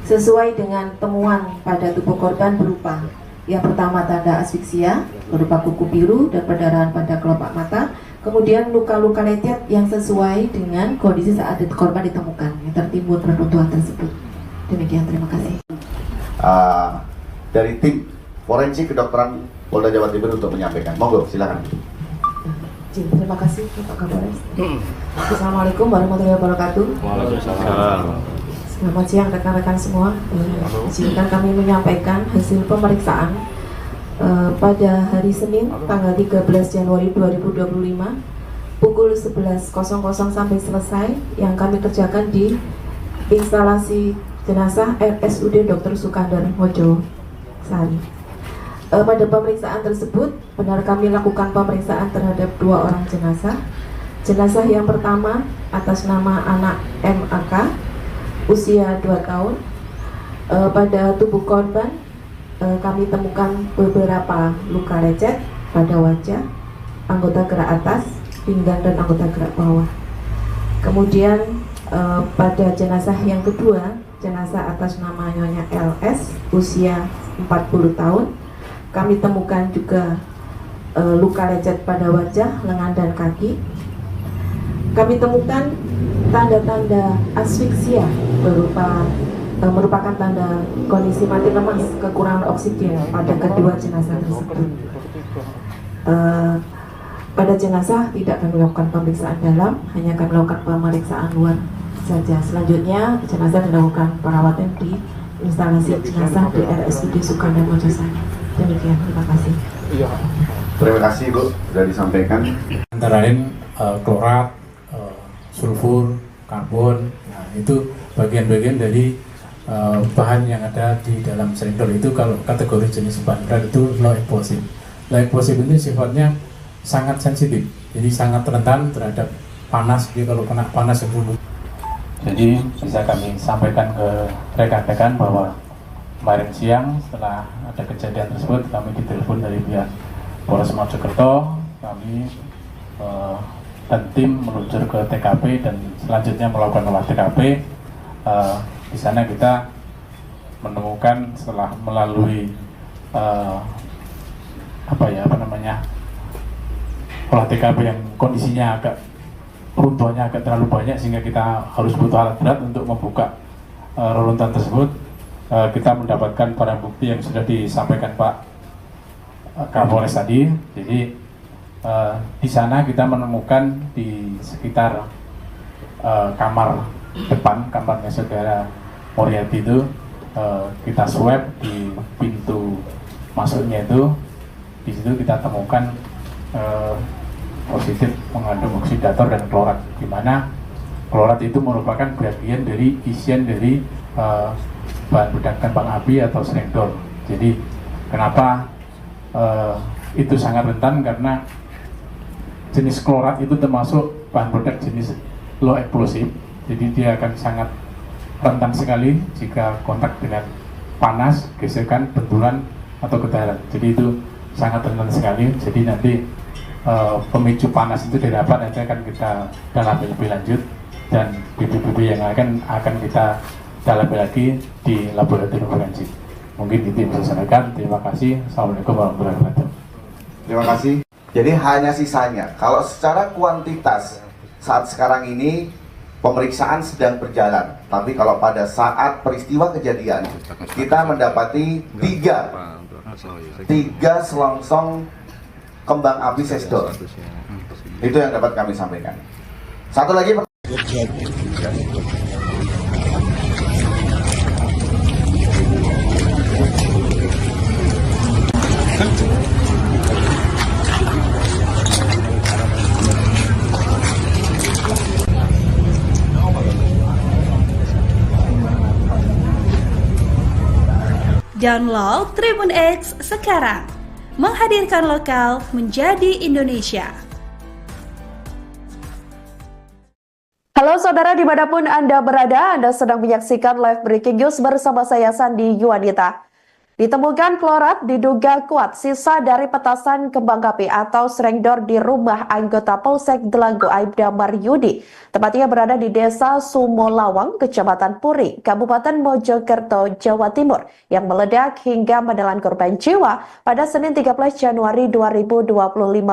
sesuai dengan temuan pada tubuh korban berupa yang pertama tanda asfiksia berupa kuku biru dan perdarahan pada kelopak mata, kemudian luka-luka lecet yang sesuai dengan kondisi saat korban ditemukan yang tertimbun reruntuhan tersebut. Demikian, terima kasih.
Dari tim forensik kedokteran Polda Jawa Timur untuk menyampaikan. Monggo, silakan.
Terima kasih Pak Kapolres. Assalamualaikum warahmatullahi wabarakatuh.
Waalaikumsalam.
Selamat siang rekan-rekan semua. Izinkan kami menyampaikan hasil pemeriksaan pada hari Senin tanggal 13 Januari 2025 pukul 11.00 sampai selesai yang kami kerjakan di instalasi jenazah RSUD Dr. Sukandar Mojosari. Pada pemeriksaan tersebut, benar kami lakukan pemeriksaan terhadap 2 orang jenazah. Jenazah yang pertama atas nama anak MAK, usia 2 tahun. Pada tubuh korban, kami temukan beberapa luka lecet pada wajah, anggota gerak atas, pinggang dan anggota gerak bawah. Kemudian pada jenazah yang kedua jenazah atas nama Nyonya LS usia 40 tahun. Kami temukan juga luka lecet pada wajah, lengan dan kaki. Kami temukan tanda-tanda asfiksia merupakan tanda kondisi mati lemas, kekurangan oksigen pada kedua jenazah tersebut. Pada jenazah tidak kami lakukan pemeriksaan dalam, hanya kami lakukan pemeriksaan luar saja. Selanjutnya jenazah dilakukan perawatan di instalasi jenazah di RSUD Sukandan Mojosari. Demikian, terima kasih.
Terima kasih Bu, sudah disampaikan.
Antara lain klorat, sulfur, karbon. Nah, itu bagian-bagian dari bahan yang ada di dalam selindor. Itu kalau kategori jenis bahan berat itu low explosive. Low explosive ini sifatnya sangat sensitif, jadi sangat rentan terhadap panas. Jadi kalau kena panas itu, jadi bisa kami sampaikan ke rekan-rekan bahwa kemarin siang setelah ada kejadian tersebut kami ditelepon dari pihak Polres Mojokerto. Kami dan tim meluncur ke TKP dan selanjutnya melakukan olah TKP. Di sana kita menemukan setelah melalui olah TKP yang kondisinya runtuhannya agak terlalu banyak sehingga kita harus butuh alat berat untuk membuka reruntuhan tersebut. Kita mendapatkan barang bukti yang sudah disampaikan Pak Kapolres tadi. Jadi di sana kita menemukan di sekitar kamar depan, kamarnya saudara Moriarty itu, kita swab di pintu masuknya itu. Di situ kita temukan positif mengandung oksidator dan klorat, di mana klorat itu merupakan bagian dari isian dari bahan peledak kembang api atau selindor. Jadi kenapa itu sangat rentan, karena jenis klorat itu termasuk bahan peledak jenis low explosive. Jadi dia akan sangat rentan sekali jika kontak dengan panas, gesekan, benturan atau getaran. Jadi itu sangat rentan sekali. Jadi nanti pemicu panas itu didapat, nanti akan kita dalami lebih lanjut, dan bibit-bibit yang akan kita dalami lagi di laboratorium forensik. Mungkin itu yang bisa saya sampaikan. Terima kasih. Assalamualaikum warahmatullahi wabarakatuh.
Terima kasih. Jadi hanya sisanya. Kalau secara kuantitas saat sekarang ini pemeriksaan sedang berjalan, tapi kalau pada saat peristiwa kejadian kita mendapati tiga selongsong kembang api sesdor. Itu yang dapat kami sampaikan. Satu lagi.
Download Tribun X sekarang, menghadirkan lokal menjadi Indonesia.
Halo saudara, dimanapun Anda berada, Anda sedang menyaksikan live breaking news bersama saya Sandi Yuwanita. Ditemukan klorat diduga kuat sisa dari petasan kembang api atau serengdor di rumah anggota Polsek Delanggu Aibda Maryudi. Tepatnya berada di Desa Sumolawang, Kecamatan Puri, Kabupaten Mojokerto, Jawa Timur, yang meledak hingga menelan korban jiwa pada Senin 13 Januari 2025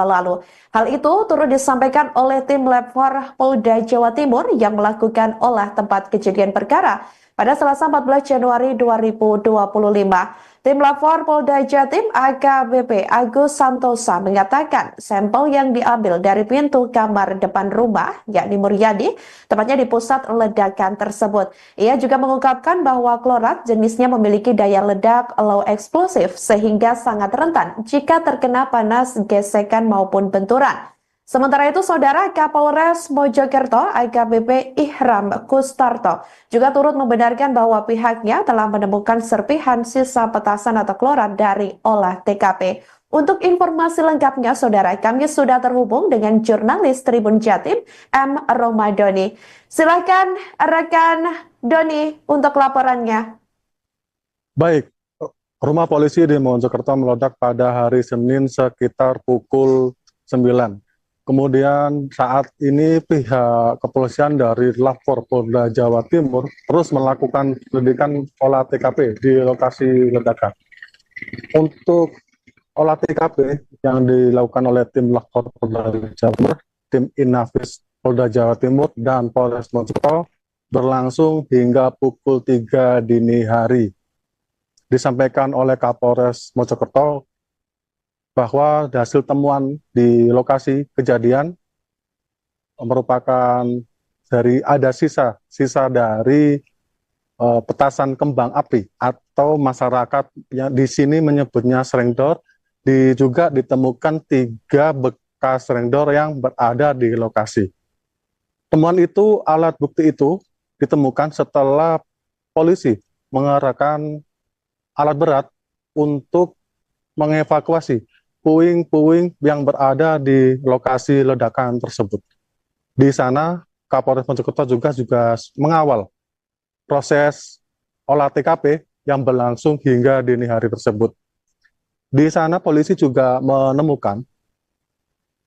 lalu. Hal itu turut disampaikan oleh tim Lab 4 Polda Jawa Timur yang melakukan olah tempat kejadian perkara pada Selasa 14 Januari 2025. Tim Lab 4 Polda Jatim AKBP Agus Santosa mengatakan sampel yang diambil dari pintu kamar depan rumah, yakni Muryadi, tepatnya di pusat ledakan tersebut. Ia juga mengungkapkan bahwa klorat jenisnya memiliki daya ledak low explosive sehingga sangat rentan jika terkena panas, gesekan maupun benturan. Sementara itu, Saudara Kapolres Mojokerto AKBP Ihram Kustarto juga turut membenarkan bahwa pihaknya telah menemukan serpihan sisa petasan atau klorat dari olah TKP. Untuk informasi lengkapnya, Saudara, kami sudah terhubung dengan jurnalis Tribun Jatim, M. Romadoni. Silakan rekan Doni untuk laporannya.
Baik, rumah polisi di Mojokerto meledak pada hari Senin sekitar pukul 9. Kemudian saat ini pihak kepolisian dari Lapor Polda Jawa Timur terus melakukan penyelidikan olah TKP di lokasi ledakan. Untuk olah TKP yang dilakukan oleh tim Lapor Polda Jawa Timur, tim Inafis Polda Jawa Timur, dan Polres Mojokerto berlangsung hingga pukul 3 dini hari. Disampaikan oleh Kapolres Mojokerto bahwa hasil temuan di lokasi kejadian merupakan ada sisa dari petasan kembang api atau masyarakat yang di sini menyebutnya serengdor. Juga ditemukan 3 bekas serengdor yang berada di lokasi. Temuan itu, alat bukti itu ditemukan setelah polisi mengerahkan alat berat untuk mengevakuasi puing-puing yang berada di lokasi ledakan tersebut. Di sana, Kapolres Mojokerto juga mengawal proses olah TKP yang berlangsung hingga dini hari tersebut. Di sana, polisi juga menemukan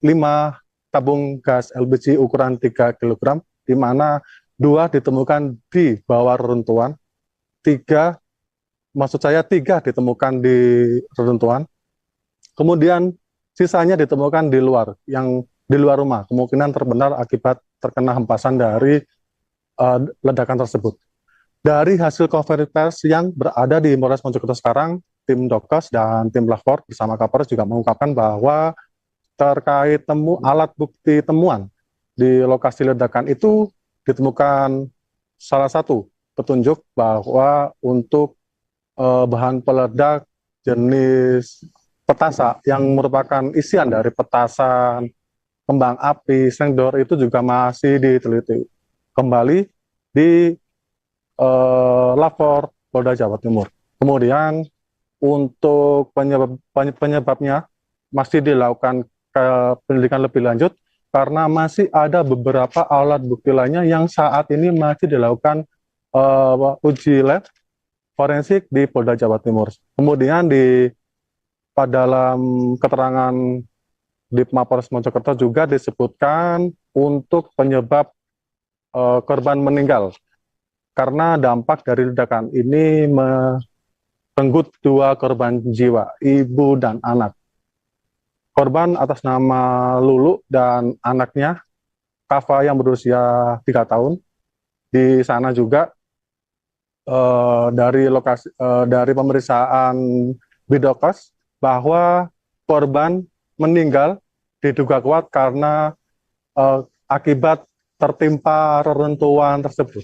5 tabung gas LPG ukuran 3 kg, di mana 2 ditemukan di bawah reruntuhan, 3 ditemukan di reruntuhan. Kemudian sisanya ditemukan di luar rumah, kemungkinan terbenar akibat terkena hempasan dari ledakan tersebut. Dari hasil konferensi pers yang berada di Polres Mojokerto sekarang, tim Dokes dan tim Lapor bersama Kapolres juga mengungkapkan bahwa terkait alat bukti temuan di lokasi ledakan itu ditemukan salah satu petunjuk bahwa untuk bahan peledak jenis petasa yang merupakan isian dari petasan kembang api serengdor itu juga masih diteliti kembali di Lapor Polda Jawa Timur. Kemudian untuk penyebabnya masih dilakukan penyelidikan lebih lanjut karena masih ada beberapa alat bukti lainnya yang saat ini masih dilakukan uji lab forensik di Polda Jawa Timur. Kemudian dalam keterangan di Mapolres Mojokerto juga disebutkan untuk penyebab korban meninggal karena dampak dari ledakan ini merenggut 2 korban jiwa, ibu dan anak. Korban atas nama Lulu dan anaknya Kava yang berusia 3 tahun. Di sana juga dari pemeriksaan Bidokes bahwa korban meninggal diduga kuat karena akibat tertimpa reruntuhan tersebut.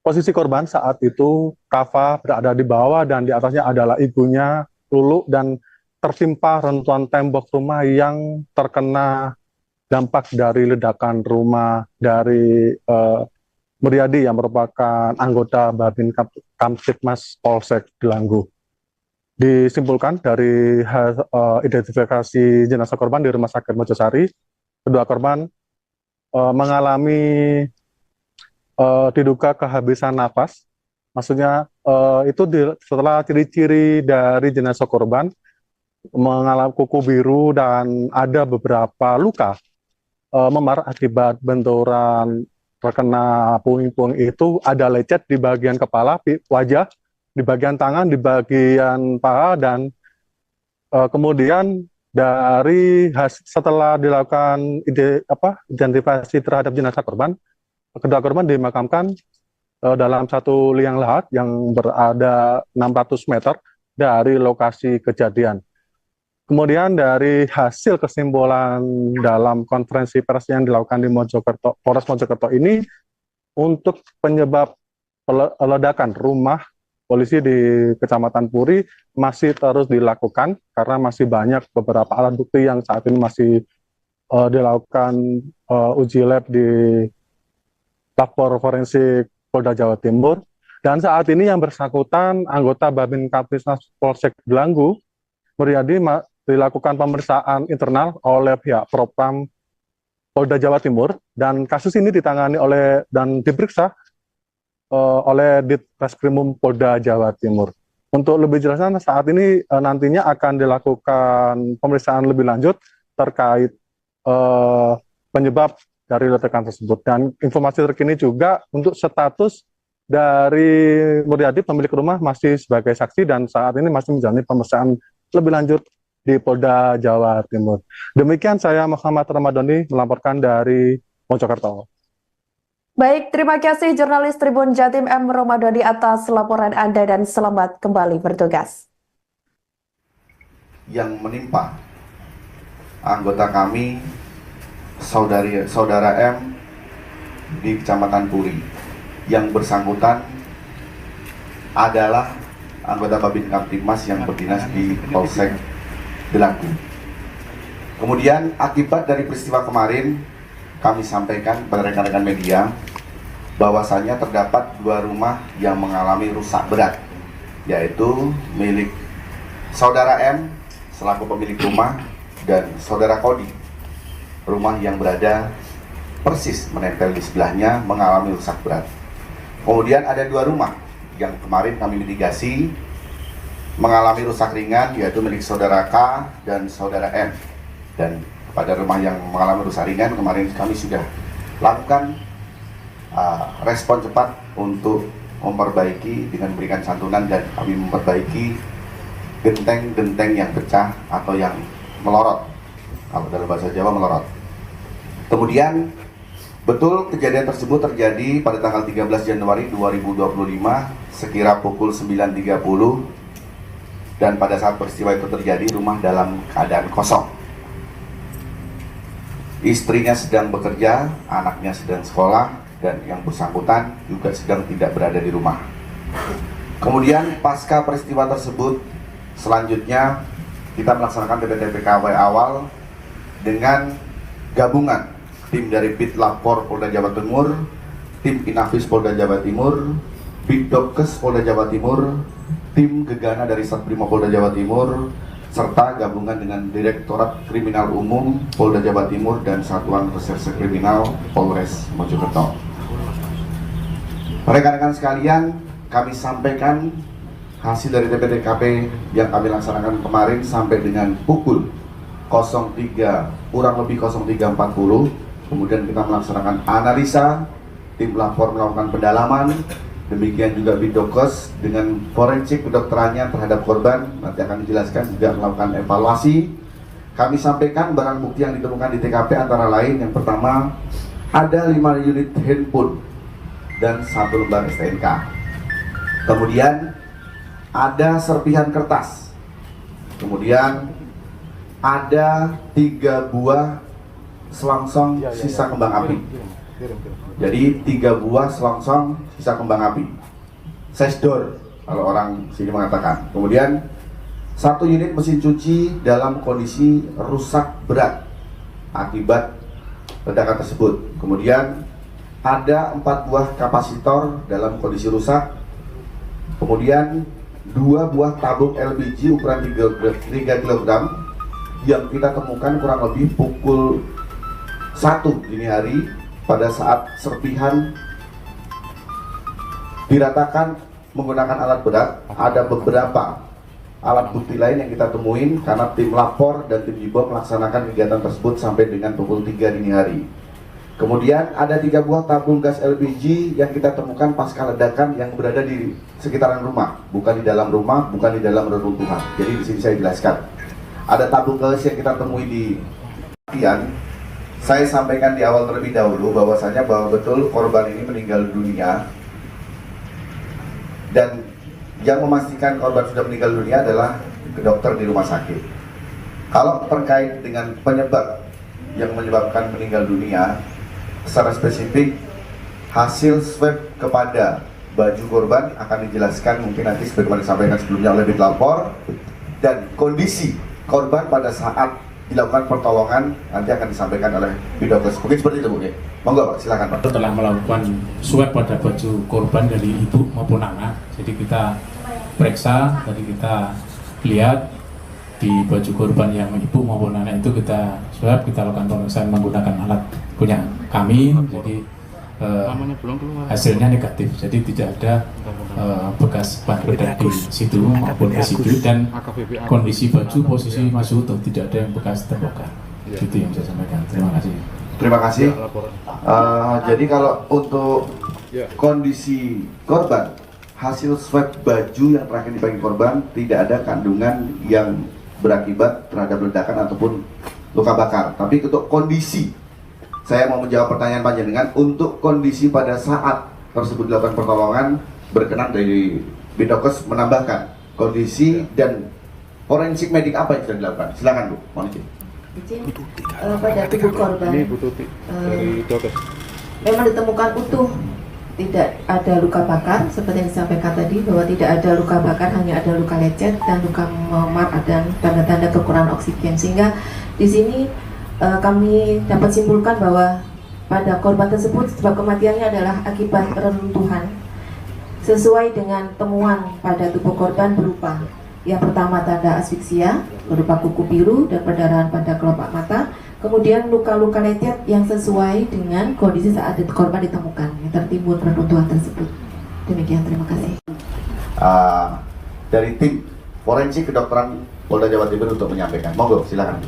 Posisi korban saat itu, Kava berada di bawah dan di atasnya adalah ibunya, Lulu, dan tertimpa reruntuhan tembok rumah yang terkena dampak dari ledakan rumah dari Muryadi yang merupakan anggota Babin Kamtibmas Polsek Delanggu. Disimpulkan dari identifikasi jenazah korban di Rumah Sakit Mojosari, kedua korban mengalami diduga kehabisan napas. Maksudnya itu setelah ciri-ciri dari jenazah korban mengalami kuku biru dan ada beberapa luka memar akibat benturan terkena puing-puing itu, ada lecet di bagian kepala, wajah, di bagian tangan, di bagian paha, dan kemudian setelah dilakukan identifikasi terhadap jenazah korban, kedua korban dimakamkan dalam satu liang lahat yang berada 600 meter dari lokasi kejadian. Kemudian dari hasil kesimpulan dalam konferensi pers yang dilakukan di Polres Mojokerto ini, untuk penyebab ledakan rumah polisi di Kecamatan Puri masih terus dilakukan karena masih banyak beberapa alat bukti yang saat ini masih dilakukan uji lab di Lapor Forensik Polda Jawa Timur. Dan saat ini yang bersangkutan anggota Babin Kamtibmas Polsek Delanggu, Muryadi, dilakukan pemeriksaan internal oleh pihak Propam Polda Jawa Timur, dan kasus ini ditangani dan diperiksa oleh Ditreskrimum Polda Jawa Timur. Untuk lebih jelasnya, saat ini nantinya akan dilakukan pemeriksaan lebih lanjut terkait penyebab dari ledakan tersebut. Dan informasi terkini juga untuk status dari Muryadi pemilik rumah masih sebagai saksi dan saat ini masih menjalani pemeriksaan lebih lanjut di Polda Jawa Timur. Demikian saya Muhammad Ramadhani melaporkan dari Mojokerto.
Baik, terima kasih jurnalis Tribun Jatim M. Ramadhani atas laporan Anda dan selamat kembali bertugas.
Yang menimpa anggota kami, saudara M di Kecamatan Puri, yang bersangkutan adalah anggota Babin Kamtibmas yang berdinas di Polsek Delanggu. Kemudian akibat dari peristiwa kemarin, kami sampaikan kepada rekan-rekan media bahwasanya terdapat 2 rumah yang mengalami rusak berat, yaitu milik saudara M selaku pemilik rumah dan saudara Kodi, rumah yang berada persis menempel di sebelahnya mengalami rusak berat. Kemudian ada 2 rumah yang kemarin kami mitigasi mengalami rusak ringan, yaitu milik saudara K dan saudara M. Dan pada rumah yang mengalami rusak ringan kemarin kami sudah lakukan respon cepat untuk memperbaiki dengan memberikan santunan, dan kami memperbaiki genteng-genteng yang pecah atau yang melorot, kalau dalam bahasa Jawa melorot. Kemudian betul kejadian tersebut terjadi pada tanggal 13 Januari 2025 sekira pukul 9.30, dan pada saat peristiwa itu terjadi rumah dalam keadaan kosong. Istrinya sedang bekerja, anaknya sedang sekolah, dan yang bersangkutan juga sedang tidak berada di rumah. Kemudian pasca peristiwa tersebut, selanjutnya kita melaksanakan TPTPKW awal dengan gabungan tim dari Bitlapor Polda Jawa Timur, tim Inafis Polda Jawa Timur, Bidokes Polda Jawa Timur, tim Gegana dari Satbrimo Polda Jawa Timur, serta gabungan dengan Direktorat Kriminal Umum Polda Jawa Timur dan Satuan Reserse Kriminal Polres Mojokerto. Rekan-rekan sekalian, kami sampaikan hasil dari TPTKP yang kami laksanakan kemarin sampai dengan pukul 03 kurang lebih 03.40. Kemudian kita melaksanakan analisa, tim lapor melakukan pendalaman, demikian juga Bidokes dengan forensik kedokterannya terhadap korban, nanti akan dijelaskan, juga melakukan evaluasi. Kami sampaikan barang bukti yang ditemukan di TKP antara lain, yang pertama ada 5 unit handphone dan 1 lembar STNK. Kemudian ada serpihan kertas. Kemudian ada 3 buah selongsong sisa kembang api. Jadi 3 buah selongsong sisa kembang api. Sesdor kalau orang sini mengatakan. Kemudian 1 unit mesin cuci dalam kondisi rusak berat akibat ledakan tersebut. Kemudian ada 4 buah kapasitor dalam kondisi rusak. Kemudian 2 buah tabung LPG ukuran 3 kg yang kita temukan kurang lebih pukul 1 dini hari pada saat serpihan diratakan menggunakan alat berat. Ada beberapa alat bukti lain yang kita temuin karena tim lapor dan tim Jibo melaksanakan kegiatan tersebut sampai dengan pukul 3 dini hari. Kemudian ada 3 buah tabung gas LPG yang kita temukan pasca ledakan yang berada di sekitaran rumah, bukan di dalam rumah, bukan di dalam reruntuhan. Jadi di sini saya jelaskan. Ada tabung gas yang kita temui di bagian. Saya sampaikan di awal terlebih dahulu bahwasanya bahwa betul korban ini meninggal dunia, dan yang memastikan korban sudah meninggal dunia adalah dokter di rumah sakit. Kalau terkait dengan penyebab yang menyebabkan meninggal dunia, secara spesifik hasil swab kepada baju korban akan dijelaskan mungkin nanti sebagaimana disampaikan sebelumnya oleh Bitlapor, dan kondisi korban pada saat dilakukan pertolongan nanti akan disampaikan oleh Bidokes. Mungkin seperti itu, Bu. Monggo, Pak, silakan, Pak.
Telah melakukan swab pada baju korban dari ibu maupun anak. Jadi kita periksa, tadi kita lihat di baju korban yang ibu maupun anak itu kita swab, kita lakukan pemeriksaan menggunakan alat punya kami. Jadi hasilnya negatif, jadi tidak ada bekas bahan peledak di situ maupun residu, dan kondisi baju posisi masih utuh, tidak ada yang bekas terbakar. Itu yang saya sampaikan. Terima kasih.
Terima kasih. Jadi kalau untuk kondisi korban, hasil swab baju yang terakhir dipakai korban tidak ada kandungan yang berakibat terhadap ledakan ataupun luka bakar. Tapi untuk kondisi, saya mau menjawab pertanyaan panjenengan. Untuk kondisi pada saat tersebut dilakukan pertolongan, berkenan dari Bidokes menambahkan kondisi dan forensik medik apa yang sudah dilakukan. Silakan Bu, mohon izin.
Pada tubuh korban memang ditemukan utuh, tidak ada luka bakar seperti yang disampaikan tadi, bahwa tidak ada luka bakar, hanya ada luka lecet dan luka memar dan tanda-tanda kekurangan oksigen. Sehingga di sini kami dapat simpulkan bahwa pada korban tersebut sebab kematiannya adalah akibat reruntuhan sesuai dengan temuan pada tubuh korban berupa yang pertama tanda asfiksia berupa kuku biru dan perdarahan pada kelopak mata, kemudian luka-luka lecet yang sesuai dengan kondisi saat korban ditemukan yang tertimbun reruntuhan tersebut. Demikian, terima kasih.
Dari tim forensik kedokteran Polda Jawa Timur untuk menyampaikan. Monggo, silakan.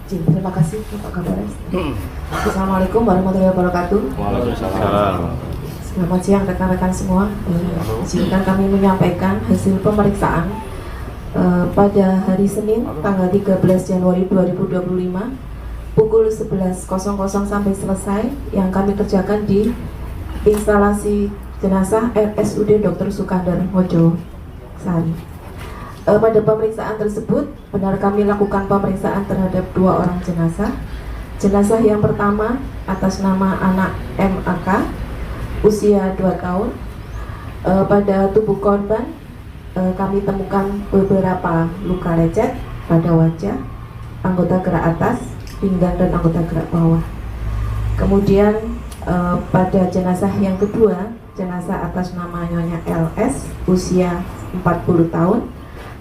Terima kasih Bapak Kapolres. Assalamualaikum warahmatullahi wabarakatuh.
Waalaikumsalam.
Selamat siang rekan-rekan semua. Izinkan kami menyampaikan hasil pemeriksaan pada hari Senin tanggal 13 Januari 2025 pukul 11.00 sampai selesai yang kami kerjakan di instalasi jenazah RSUD Dr. Sukandar Mojo Sari. Pada pemeriksaan tersebut benar kami lakukan pemeriksaan terhadap 2 orang jenazah. Jenazah yang pertama atas nama anak MAK usia 2 tahun. Pada tubuh korban kami temukan beberapa luka lecet pada wajah, anggota gerak atas, pinggang dan anggota gerak bawah. Kemudian pada jenazah yang kedua, jenazah atas nama Nyonya LS usia 40 tahun,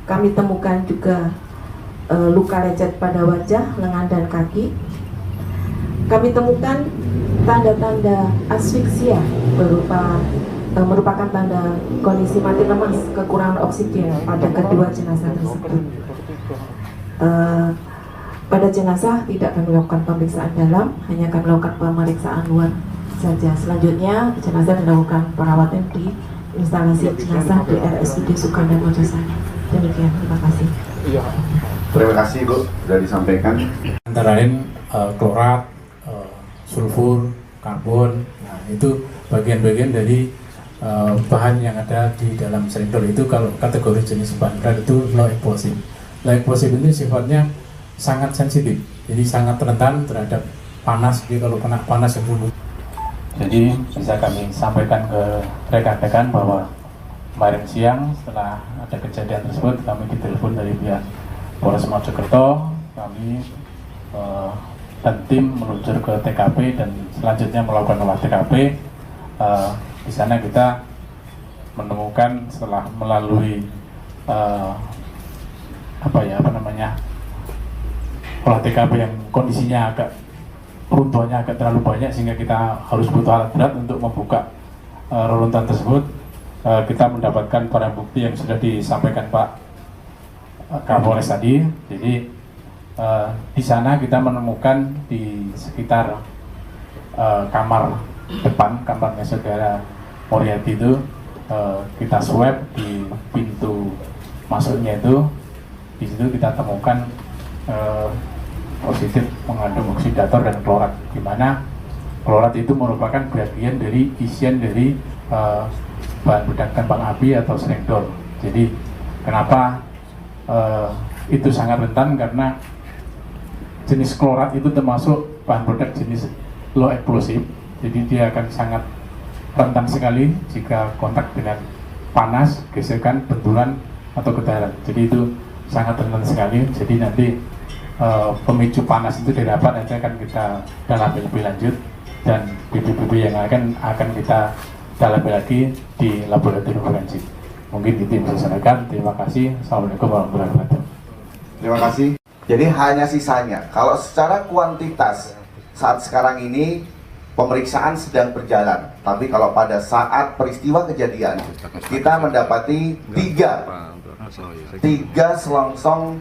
kami temukan juga luka lecet pada wajah, lengan dan kaki. Kami temukan tanda-tanda asfiksia merupakan tanda kondisi mati lemas, kekurangan oksigen pada kedua jenazah tersebut. Pada jenazah tidak kami lakukan pemeriksaan dalam, hanya kami lakukan pemeriksaan luar saja. Selanjutnya jenazah dilakukan perawatan di instalasi jenazah di RSUD Sukandar Mojo Sari. Demikian, terima kasih.
Terima kasih Bu, sudah disampaikan.
Antara lain klorat, sulfur, karbon. Nah, itu bagian-bagian dari bahan yang ada di dalam silinder. Itu kalau kategori jenis bahan berat itu low explosive. Low explosive ini sifatnya sangat sensitif, jadi sangat rentan terhadap panas. Jadi kalau kena panas yang dulu. Jadi bisa kami sampaikan ke rekan-rekan bahwa kemarin siang setelah ada kejadian tersebut kami ditelepon dari pihak Polres Mojokerto, kami dan tim meluncur ke TKP dan selanjutnya melakukan olah TKP. Di sana kita menemukan setelah melalui olah TKP yang kondisinya agak runtuhannya agak terlalu banyak sehingga kita harus butuh alat berat untuk membuka reruntuhan tersebut. Kita mendapatkan barang bukti yang sudah disampaikan Pak Kapolres tadi. Jadi di sana kita menemukan di sekitar kamar depan, kamarnya saudara Moriati itu, kita swab di pintu masuknya itu. Di situ kita temukan positif mengandung oksidator dan klorat, di mana klorat itu merupakan bagian dari isian dari bahan peledak kembang api atau srengdol. Jadi kenapa itu sangat rentan, karena jenis klorat itu termasuk bahan peledak jenis low explosive. Jadi dia akan sangat rentan sekali jika kontak dengan panas, gesekan, benturan atau getaran. Jadi itu sangat rentan sekali. Jadi nanti pemicu panas itu didapat, nanti akan kita dalami lebih lanjut dan bibit-bibit yang akan kita dalami lagi di laboratorium forensik. Mungkin itu yang bisa saya sampaikan. Terima kasih. Assalamualaikum warahmatullahi wabarakatuh.
Terima kasih. Jadi hanya sisanya. Kalau secara kuantitas saat sekarang ini pemeriksaan sedang berjalan, tapi kalau pada saat peristiwa kejadian kita mendapati tiga selongsong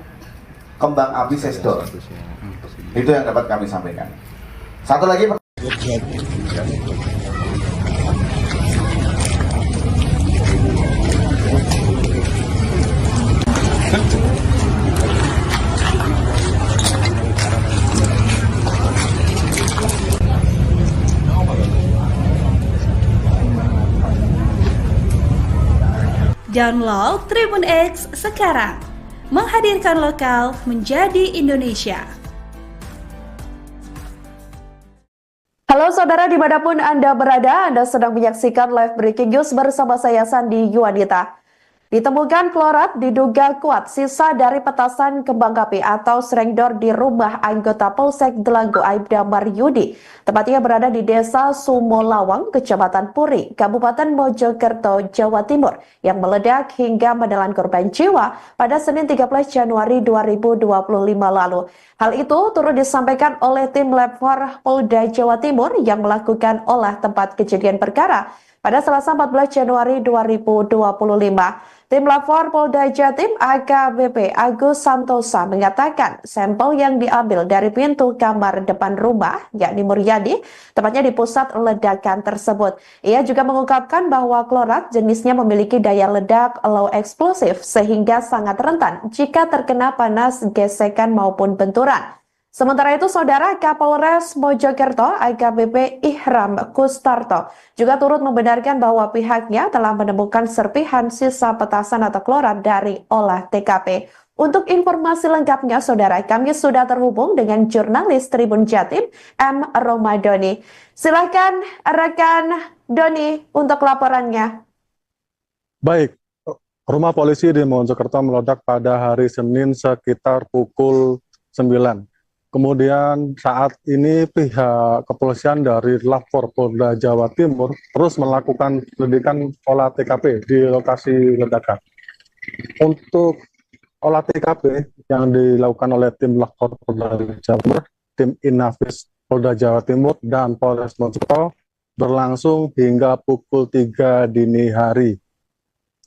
kembang api sesdol Itu yang dapat kami sampaikan. Satu lagi.
Download Tribun X sekarang, menghadirkan lokal menjadi Indonesia.
Halo saudara, dimanapun Anda berada, Anda sedang menyaksikan live breaking news bersama saya Sandi Yuwanita. Ditemukan klorat diduga kuat sisa dari petasan kembang api atau srengdor di rumah anggota Polsek Delanggu Aibda Maryudi. Tempatnya berada di Desa Sumolawang, Kecamatan Puri, Kabupaten Mojokerto, Jawa Timur, yang meledak hingga menelan korban jiwa pada Senin 13 Januari 2025 lalu. Hal itu turut disampaikan oleh tim Lab 4 Polda Jawa Timur yang melakukan olah tempat kejadian perkara pada Selasa 14 Januari 2025. Tim Lab 4 Polda Jatim AKBP Agus Santosa mengatakan sampel yang diambil dari pintu kamar depan rumah, yakni Muryadi, tepatnya di pusat ledakan tersebut. Ia juga mengungkapkan bahwa klorat jenisnya memiliki daya ledak low eksplosif sehingga sangat rentan jika terkena panas, gesekan maupun benturan. Sementara itu, Saudara Kapolres Mojokerto AKBP Ihram Kustarto juga turut membenarkan bahwa pihaknya telah menemukan serpihan sisa petasan atau klorat dari olah TKP. Untuk informasi lengkapnya, Saudara, kami sudah terhubung dengan jurnalis Tribun Jatim, M. Romadoni. Silakan rekan Doni untuk laporannya.
Baik, rumah polisi di Mojokerto meledak pada hari Senin sekitar pukul 9. Kemudian saat ini pihak kepolisian dari Lab 4 Polda Jawa Timur terus melakukan penyelidikan olah TKP di lokasi ledakan. Untuk olah TKP yang dilakukan oleh tim Lab 4 Polda Jawa Timur, tim Inafis Polda Jawa Timur, dan Polres Mojokerto berlangsung hingga pukul 3 dini hari.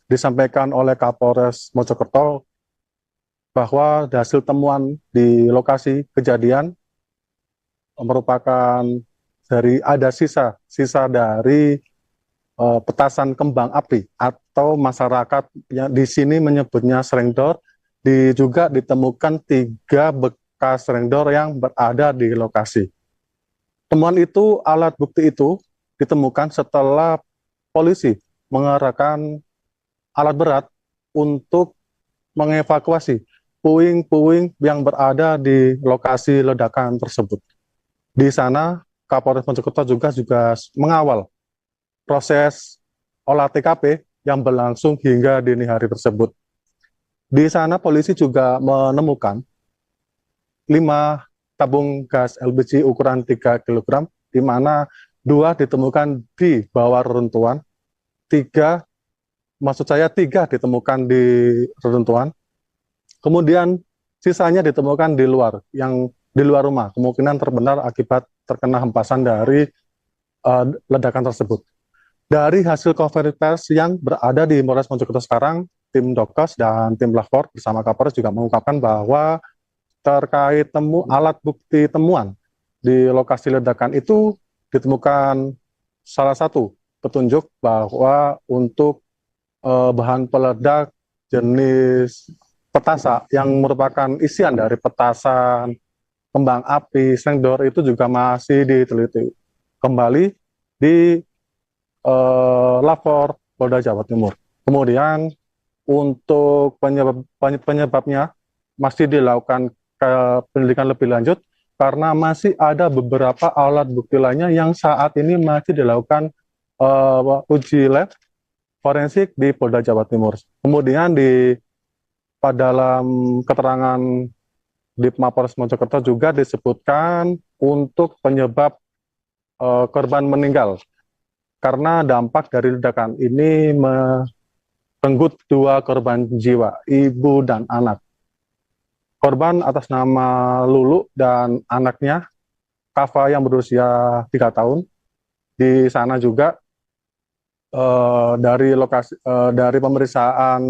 Disampaikan oleh Kapolres Mojokerto bahwa hasil temuan di lokasi kejadian merupakan ada sisa dari petasan kembang api atau masyarakat yang di sini menyebutnya srengdor. Juga ditemukan 3 bekas srengdor yang berada di lokasi. Temuan itu, alat bukti itu ditemukan setelah polisi mengerahkan alat berat untuk mengevakuasi puing-puing yang berada di lokasi ledakan tersebut. Di sana, Kapolres Mojokerto juga mengawal proses olah TKP yang berlangsung hingga dini hari tersebut. Di sana, polisi juga menemukan 5 tabung gas LPG ukuran 3 kg, di mana 2 ditemukan di bawah reruntuhan, 3 ditemukan di reruntuhan. Kemudian sisanya ditemukan di luar rumah, kemungkinan terbenam akibat terkena hempasan dari ledakan tersebut. Dari hasil konferensi pers yang berada di Polres Mojokerto sekarang, tim Dokes dan tim Lab 4 bersama Kapolres juga mengungkapkan bahwa terkait alat bukti temuan di lokasi ledakan itu ditemukan salah satu petunjuk bahwa untuk bahan peledak jenis petasan yang merupakan isian dari petasan kembang api srengdor itu juga masih diteliti kembali di Lab 4 Polda Jawa Timur. Kemudian untuk penyebabnya masih dilakukan penyelidikan lebih lanjut karena masih ada beberapa alat bukti lainnya yang saat ini masih dilakukan uji lab forensik di Polda Jawa Timur. Kemudian dalam keterangan di Mapolres Mojokerto juga disebutkan untuk penyebab korban meninggal karena dampak dari ledakan ini merenggut 2 korban jiwa, ibu dan anak. Korban atas nama Lulu dan anaknya Kava yang berusia 3 tahun. Di sana juga dari pemeriksaan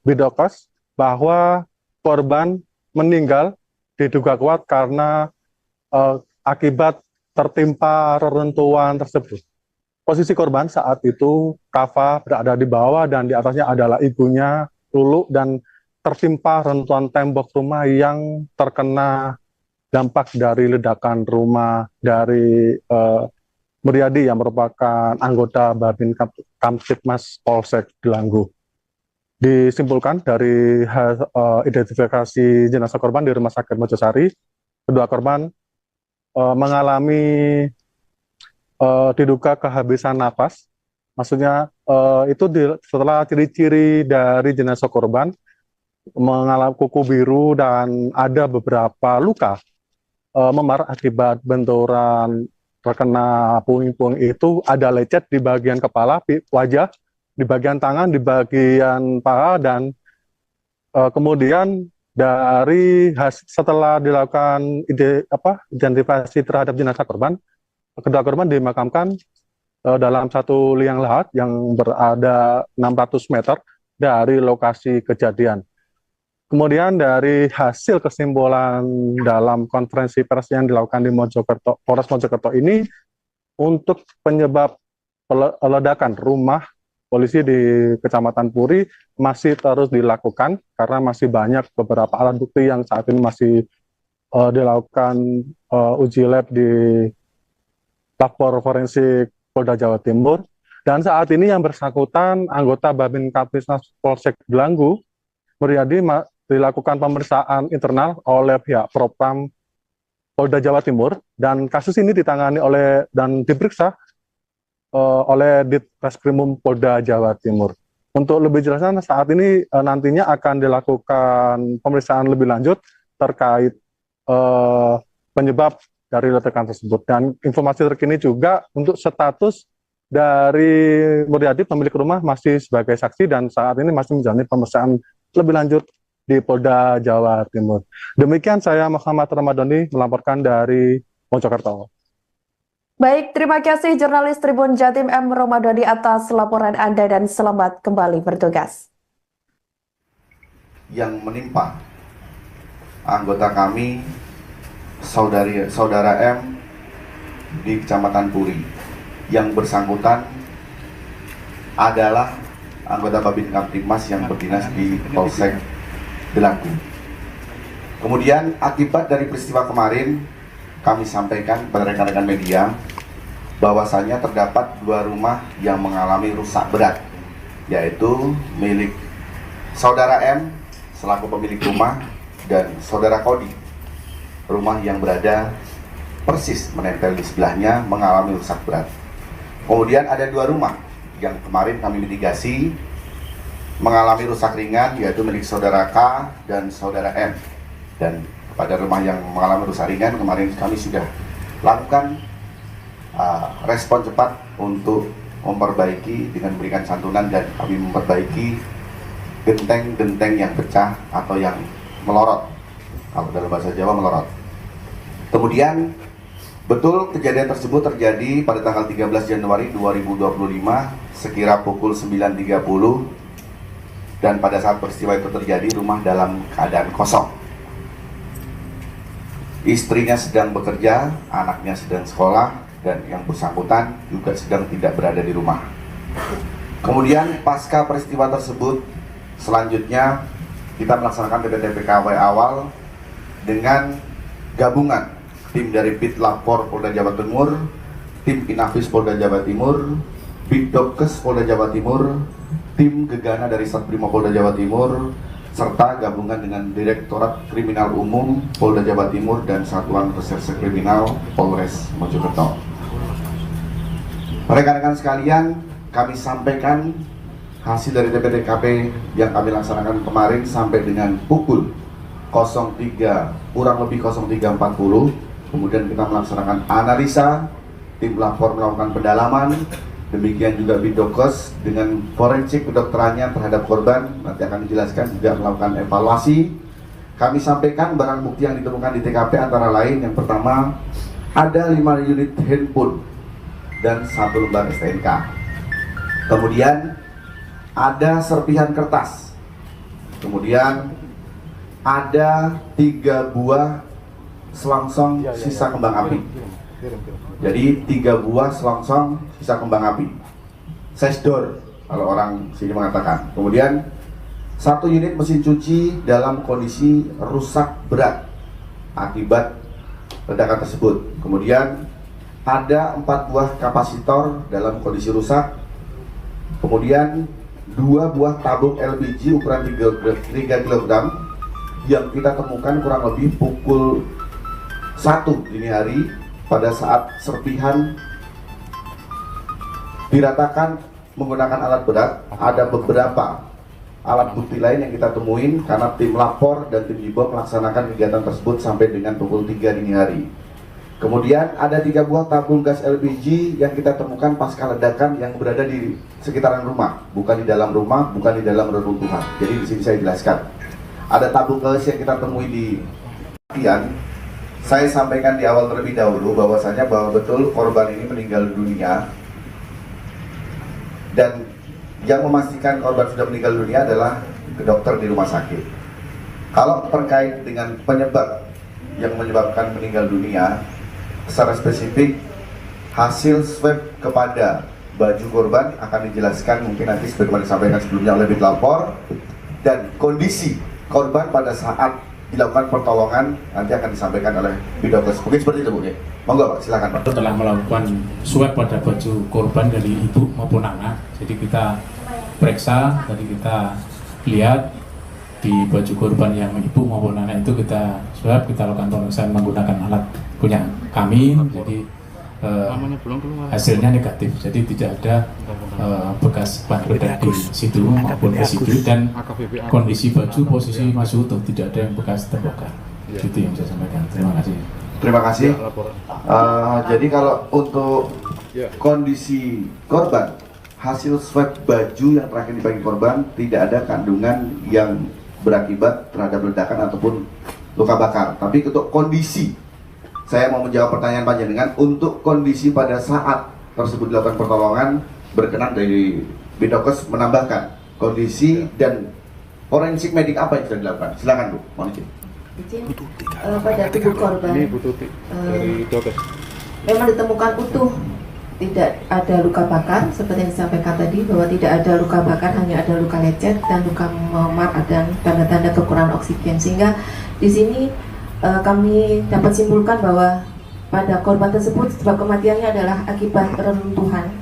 Bidokes bahwa korban meninggal diduga kuat karena akibat tertimpa reruntuhan tersebut. Posisi korban saat itu, Kava berada di bawah dan di atasnya adalah ibunya, Lulu, dan tertimpa reruntuhan tembok rumah yang terkena dampak dari ledakan rumah dari Muryadi yang merupakan anggota Babin Kamtibmas Polsek Delanggu. Disimpulkan dari identifikasi jenazah korban di Rumah Sakit Mojosari, kedua korban mengalami diduga kehabisan napas. Maksudnya itu setelah ciri-ciri dari jenazah korban mengalami kuku biru dan ada beberapa luka memar akibat benturan terkena puing-puing itu, ada lecet di bagian kepala, wajah, di bagian tangan, di bagian paha, dan kemudian setelah dilakukan identifikasi terhadap jenazah korban, kedua korban dimakamkan dalam satu liang lahat yang berada 600 meter dari lokasi kejadian. Kemudian dari hasil kesimpulan dalam konferensi pers yang dilakukan di Polres Mojokerto ini, untuk penyebab ledakan rumah polisi di Kecamatan Puri masih terus dilakukan karena masih banyak beberapa alat bukti yang saat ini masih dilakukan uji lab di Lapor Forensik Polda Jawa Timur. Dan saat ini yang bersangkutan anggota Babin Kamtibmas Polsek Delanggu, Muryadi, dilakukan pemeriksaan internal oleh pihak Propam Polda Jawa Timur, dan kasus ini ditangani oleh dan diperiksa oleh Ditreskrimum Polda Jawa Timur. Untuk lebih jelasnya, saat ini nantinya akan dilakukan pemeriksaan lebih lanjut terkait penyebab dari ledakan tersebut. Dan informasi terkini juga untuk status dari Muryadi, pemilik rumah, masih sebagai saksi dan saat ini masih menjalani pemeriksaan lebih lanjut di Polda Jawa Timur. Demikian saya Muhammad Ramadhani melaporkan dari Mojokerto.
Baik, terima kasih jurnalis Tribun Jatim M. Ramadhani atas laporan Anda dan selamat kembali bertugas.
Yang menimpa anggota kami, saudara M di Kecamatan Puri, yang bersangkutan adalah anggota Babin Kamtibmas yang berdinas di Polsek Delanggu. Kemudian akibat dari peristiwa kemarin, kami sampaikan pada rekan-rekan media bahwasannya terdapat dua rumah yang mengalami rusak berat, yaitu milik saudara M selaku pemilik rumah dan saudara Kodi, rumah yang berada persis menempel di sebelahnya, mengalami rusak berat. Kemudian ada dua rumah yang kemarin kami mitigasi mengalami rusak ringan, yaitu milik saudara K dan saudara M. Dan pada rumah yang mengalami rusak ringan, kemarin kami sudah lakukan respon cepat untuk memperbaiki dengan memberikan santunan, dan kami memperbaiki genteng-genteng yang pecah atau yang melorot, kalau dalam bahasa Jawa melorot. Kemudian betul kejadian tersebut terjadi pada tanggal 13 Januari 2025 sekira pukul 9.30. Dan pada saat peristiwa itu terjadi, rumah dalam keadaan kosong. Istrinya sedang bekerja, anaknya sedang sekolah, dan yang bersangkutan juga sedang tidak berada di rumah. Kemudian pasca peristiwa tersebut, selanjutnya kita melaksanakan TPKW awal dengan gabungan tim dari Bit Lapor Polda Jawa Timur, tim Inafis Polda Jawa Timur, Bidokes Polda Jawa Timur, tim Gegana dari Satbrimo Polda Jawa Timur, serta gabungan dengan Direktorat Kriminal Umum Polda Jawa Timur dan Satuan Reserse Kriminal Polres Mojokerto. Rekan-rekan sekalian, kami sampaikan hasil dari TPKP yang kami laksanakan kemarin sampai dengan pukul 03 kurang lebih 03.40. Kemudian kita melaksanakan analisa, tim lapor melakukan pendalaman. Demikian juga Bidokes dengan forensik kedokterannya terhadap korban, nanti akan dijelaskan, juga melakukan evaluasi. Kami sampaikan barang bukti yang ditemukan di TKP antara lain, yang pertama ada 5 unit handphone dan 1 lembar STNK. Kemudian ada serpihan kertas. Kemudian ada 3 buah selongsong sisa kembang api. Jadi 3 buah selongsong sisa kembang api. Sesdor kalau orang sini mengatakan. Kemudian 1 unit mesin cuci dalam kondisi rusak berat akibat ledakan tersebut. Kemudian ada 4 buah kapasitor dalam kondisi rusak. Kemudian 2 buah tabung LPG ukuran 3 kg yang kita temukan kurang lebih pukul 1 dini hari pada saat serpihan diratakan menggunakan alat berat. Ada beberapa alat bukti lain yang kita temuin karena tim lapor dan tim IBOM melaksanakan kegiatan tersebut sampai dengan pukul 3 dini hari. Kemudian ada 3 buah tabung gas LPG yang kita temukan pasca ledakan yang berada di sekitaran rumah, bukan di dalam rumah, bukan di dalam reruntuhan. Jadi di sini saya jelaskan. Ada tabung gas yang kita temui di kejadian. Saya sampaikan di awal terlebih dahulu bahwasanya bahwa betul korban ini meninggal dunia, dan yang memastikan korban sudah meninggal dunia adalah dokter di rumah sakit. Kalau terkait dengan penyebab yang menyebabkan meninggal dunia, secara spesifik hasil swab kepada baju korban akan dijelaskan mungkin nanti sebagaimana disampaikan sebelumnya oleh pelapor, dan kondisi korban pada saat dilakukan pertolongan nanti akan disampaikan oleh Bidokes. Mungkin seperti itu, Bu. Monggo, Pak, silakan, Pak.
Telah melakukan swab pada baju korban dari ibu maupun anak. Jadi kita periksa, tadi kita lihat di baju korban yang ibu maupun anak itu kita swab, kita lakukan pemeriksaan menggunakan alat punya kami. Jadi hasilnya negatif, jadi tidak ada bekas bahan peledak di situ maupun residu, dan kondisi baju posisi masih utuh, tidak ada yang bekas terbakar. Itu yang saya sampaikan. Terima kasih.
Terima kasih. Jadi kalau untuk kondisi korban, hasil swab baju yang terakhir dibagi korban tidak ada kandungan yang berakibat terhadap ledakan ataupun luka bakar. Tapi untuk kondisi, saya mau menjawab pertanyaan panjenengan, untuk kondisi pada saat tersebut dilakukan pertolongan, berkenan dari Bidokes menambahkan kondisi dan forensik medik apa yang sudah dilakukan. Silakan, Bu. Mohon izin.
Pada tubuh korban memang ditemukan utuh, tidak ada luka bakar seperti yang disampaikan tadi, bahwa tidak ada luka bakar, hanya ada luka lecet dan luka memar dan tanda-tanda kekurangan oksigen. Sehingga di sini kami dapat simpulkan bahwa pada korban tersebut sebab kematiannya adalah akibat reruntuhan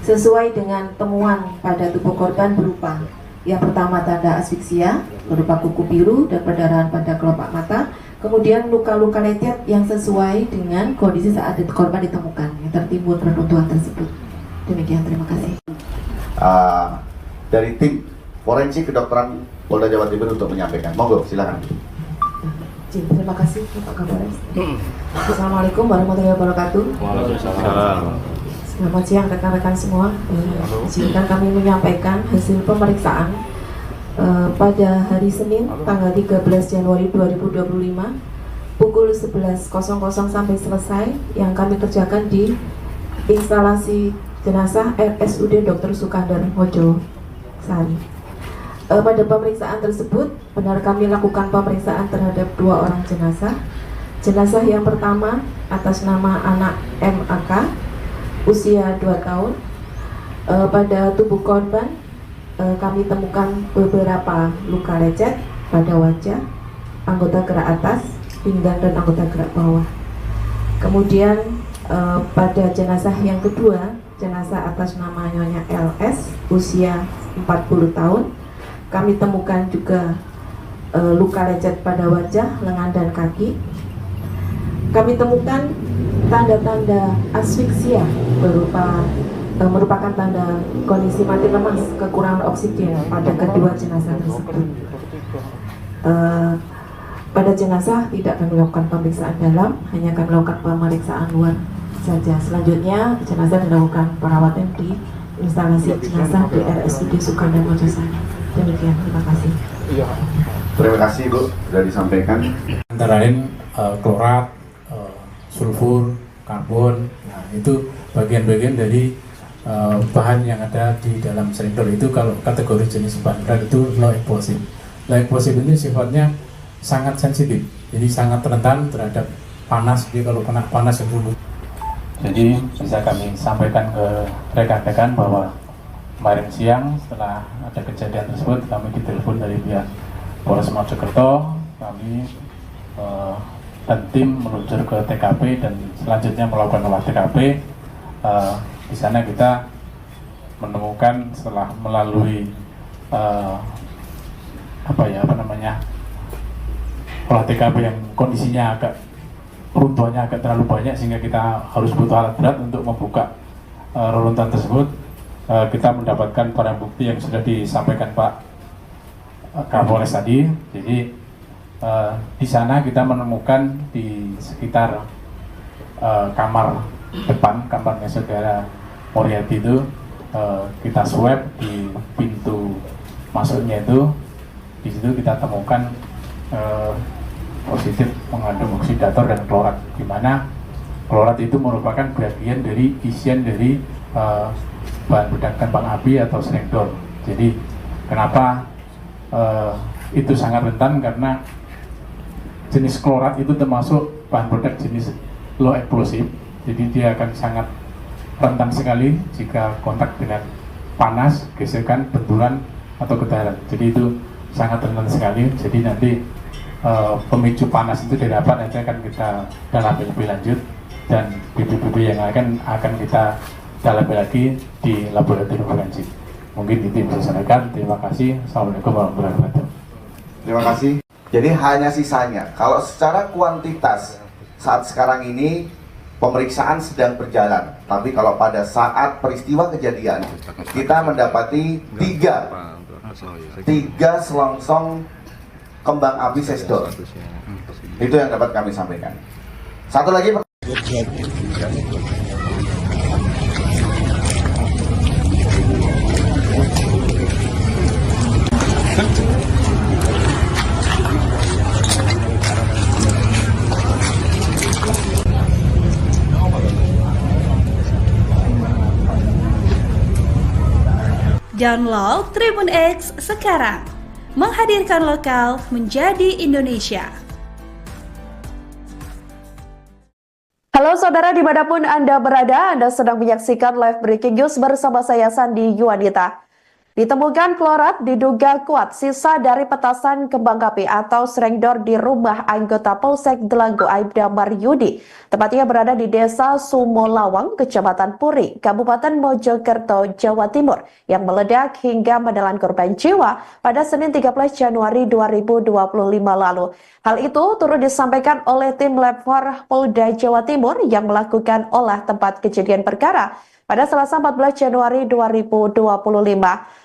sesuai dengan temuan pada tubuh korban berupa yang pertama tanda asfiksia berupa kuku biru dan perdarahan pada kelopak mata, kemudian luka-luka lecet yang sesuai dengan kondisi saat korban ditemukan yang tertimbun reruntuhan tersebut. Demikian, terima kasih.
Dari tim forensik kedokteran Polda Jawa Timur untuk menyampaikan. Monggo, silakan.
Terima kasih Pak Kapolres. Assalamualaikum warahmatullahi wabarakatuh.
Waalaikumsalam.
Selamat siang rekan-rekan semua. Izinkan kami menyampaikan hasil pemeriksaan pada hari Senin tanggal 13 Januari 2025 pukul 11.00 sampai selesai yang kami kerjakan di instalasi jenazah RSUD Dr. Sukandar Mojosari. Pada pemeriksaan tersebut, benar kami lakukan pemeriksaan terhadap 2 orang jenazah. Jenazah yang pertama atas nama anak MAK, usia 2 tahun. Pada tubuh korban, kami temukan beberapa luka lecet pada wajah, anggota gerak atas, pinggang dan anggota gerak bawah. Kemudian pada jenazah yang kedua, jenazah atas nama Nyonya LS, usia 40 tahun. Kami temukan juga luka lecet pada wajah, lengan dan kaki. Kami temukan tanda-tanda asfiksia merupakan tanda kondisi mati lemas, kekurangan oksigen pada kedua jenazah tersebut. Pada jenazah tidak kami lakukan pemeriksaan dalam, hanya kami lakukan pemeriksaan luar saja. Selanjutnya jenazah dilakukan perawatan di instalasi jenazah di RSUD Sukandar Mojosari. Demikian, terima kasih.
Terima kasih, Bu, sudah disampaikan.
Antara lain klorat, sulfur, karbon. Nah, itu bagian-bagian dari bahan yang ada di dalam serintor. Itu kalau kategori jenis bahan berat itu low explosive. Low explosive ini sifatnya sangat sensitif. Jadi sangat rentan terhadap panas. Jadi kalau kena panas itu, jadi bisa kami sampaikan ke rekan-rekan bahwa kemarin siang setelah ada kejadian tersebut kami ditelepon dari pihak Polres Mojokerto, kami dan tim meluncur ke TKP dan selanjutnya melakukan olah TKP. Di sana kita menemukan setelah melalui olah TKP yang kondisinya runtuhannya agak terlalu banyak sehingga kita harus butuh alat berat untuk membuka reruntuhan tersebut. Kita mendapatkan barang bukti yang sudah disampaikan Pak Kapolres tadi. Jadi di sana kita menemukan di sekitar kamar depan, kamarnya saudara Moriarty itu, kita swab di pintu masuknya itu. Di situ kita temukan positif mengandung oksidator dan klorat, di mana klorat itu merupakan bagian dari isian dari bahan peledak kembang api atau srengdol. Jadi kenapa itu sangat rentan, karena jenis klorat itu termasuk bahan peledak jenis low explosive. Jadi dia akan sangat rentan sekali jika kontak dengan panas, gesekan, benturan atau getaran. Jadi itu sangat rentan sekali. Jadi nanti pemicu panas itu didapat nanti akan kita dalami lebih lanjut, dan bibit-bibit yang akan kita dalami lagi di laboratorium forensik. Mungkin itu yang bisa saya sampaikan. Terima kasih. Assalamualaikum warahmatullahi wabarakatuh.
Terima kasih. Jadi hanya sisanya. Kalau secara kuantitas saat sekarang ini pemeriksaan sedang berjalan, tapi kalau pada saat peristiwa kejadian kita mendapati tiga selongsong kembang api sesdol. Itu yang dapat kami sampaikan. Satu lagi.
Download Tribun X sekarang, menghadirkan lokal menjadi Indonesia.
Halo saudara, dimanapun Anda berada, Anda sedang menyaksikan live breaking news bersama saya Sandi Yuwanita. Ditemukan klorat diduga kuat sisa dari petasan kembang api atau srengdor di rumah anggota Polsek Delanggu Aibda Maryudi. Tepatnya berada di Desa Sumolawang, Kecamatan Puri, Kabupaten Mojokerto, Jawa Timur, yang meledak hingga menelan korban jiwa pada Senin 13 Januari 2025 lalu. Hal itu turut disampaikan oleh tim Lab 4 Polda Jawa Timur yang melakukan olah tempat kejadian perkara pada Selasa 14 Januari 2025.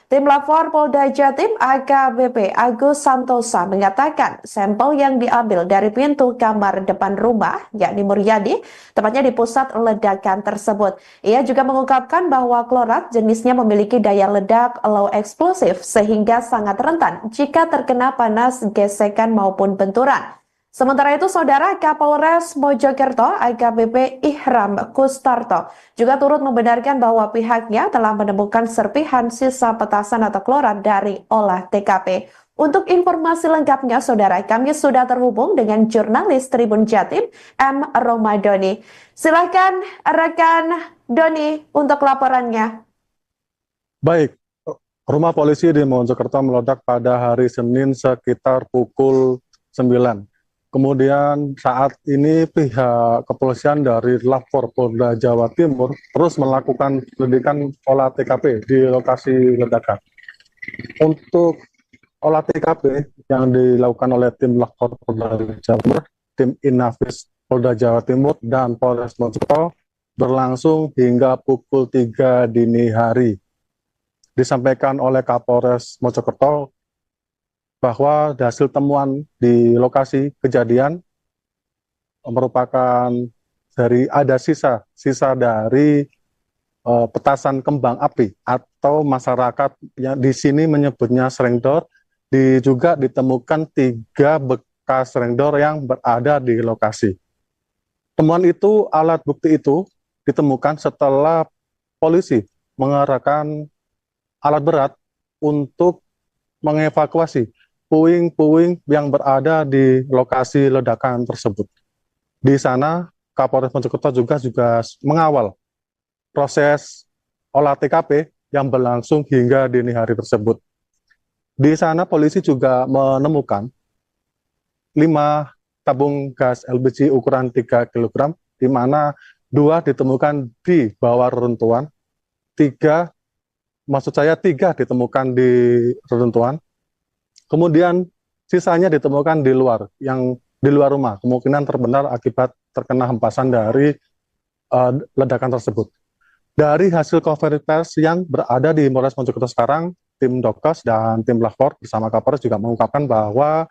Tim Lab 4 Polda Jatim AKBP Agus Santosa mengatakan sampel yang diambil dari pintu kamar depan rumah, yakni Muryadi, tepatnya di pusat ledakan tersebut. Ia juga mengungkapkan bahwa klorat jenisnya memiliki daya ledak low explosive sehingga sangat rentan jika terkena panas, gesekan maupun benturan. Sementara itu, Saudara Kapolres Mojokerto AKBP Ihram Kustarto juga turut membenarkan bahwa pihaknya telah menemukan serpihan sisa petasan atau klorat dari olah TKP. Untuk informasi lengkapnya, Saudara, kami sudah terhubung dengan jurnalis Tribun Jatim, M. Romadoni. Silakan rekan Doni untuk laporannya.
Baik, rumah polisi di Mojokerto meledak pada hari Senin sekitar pukul 9. Kemudian saat ini pihak kepolisian dari Lapor Polda Jawa Timur terus melakukan penyelidikan olah TKP di lokasi ledakan. Untuk olah TKP yang dilakukan oleh tim Lapor Polda Jawa Timur, tim Inafis Polda Jawa Timur, dan Polres Mojokerto berlangsung hingga pukul 3 dini hari. Disampaikan oleh Kapolres Mojokerto bahwa hasil temuan di lokasi kejadian merupakan ada sisa dari petasan kembang api atau masyarakat yang di sini menyebutnya srengdor. Juga ditemukan 3 bekas srengdor yang berada di lokasi. Temuan itu, alat bukti itu ditemukan setelah polisi mengerahkan alat berat untuk mengevakuasi puing-puing yang berada di lokasi ledakan tersebut. Di sana Kapolres Mojokerto juga mengawal proses olah TKP yang berlangsung hingga dini hari tersebut. Di sana polisi juga menemukan 5 tabung gas LPG ukuran 3 kg, di mana 2 ditemukan di bawah reruntuhan, 3 ditemukan di reruntuhan, kemudian sisanya ditemukan di luar rumah, kemungkinan terbenar akibat terkena hempasan dari ledakan tersebut. Dari hasil konferensi pers yang berada di Polres Mojokerto sekarang, tim Dokes dan tim Lapor bersama Kapolres juga mengungkapkan bahwa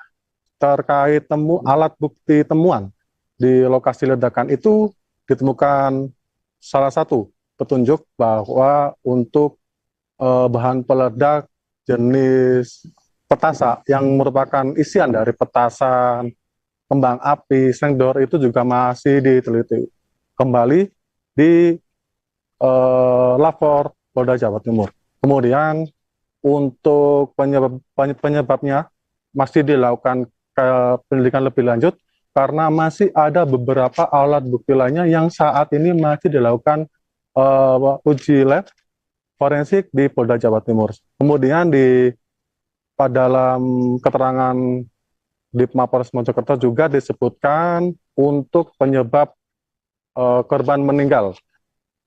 terkait alat bukti temuan di lokasi ledakan itu ditemukan salah satu petunjuk bahwa untuk bahan peledak jenis petasa yang merupakan isian dari petasan, kembang api, sengdor itu juga masih diteliti kembali di Lapor Polda Jawa Timur. Kemudian untuk penyebabnya masih dilakukan penyelidikan lebih lanjut karena masih ada beberapa alat bukti lainnya yang saat ini masih dilakukan uji lab forensik di Polda Jawa Timur. Kemudian dalam keterangan di Mapolres Mojokerto juga disebutkan untuk penyebab korban meninggal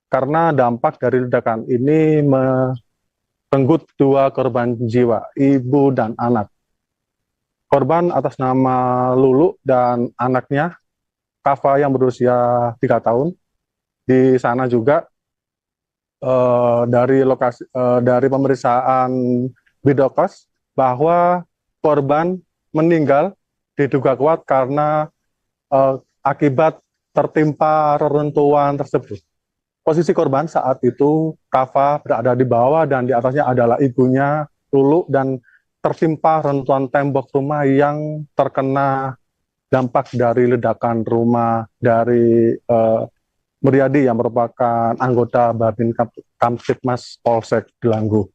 karena dampak dari ledakan ini merenggut 2 korban jiwa, ibu dan anak. Korban atas nama Lulu dan anaknya Kava yang berusia 3 tahun. Di sana juga dari pemeriksaan Bidokes bahwa korban meninggal diduga kuat karena akibat tertimpa reruntuhan tersebut. Posisi korban saat itu Kava berada di bawah dan di atasnya adalah ibunya Lulu dan tertimpa reruntuhan tembok rumah yang terkena dampak dari ledakan rumah dari Muryadi yang merupakan anggota Babin Kamtibmas Polsek Delanggu.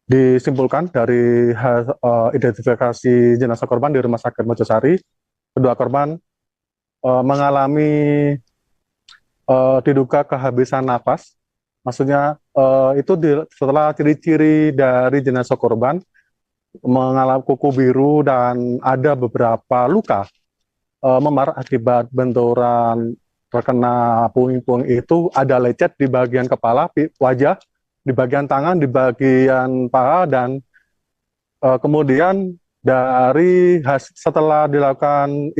Disimpulkan dari identifikasi jenazah korban di Rumah Sakit Mojosari, kedua korban mengalami diduga kehabisan napas. Maksudnya itu setelah ciri-ciri dari jenazah korban mengalami kuku biru dan ada beberapa luka memar akibat benturan terkena puing-puing itu, ada lecet di bagian kepala, wajah, di bagian tangan, di bagian paha, dan kemudian setelah dilakukan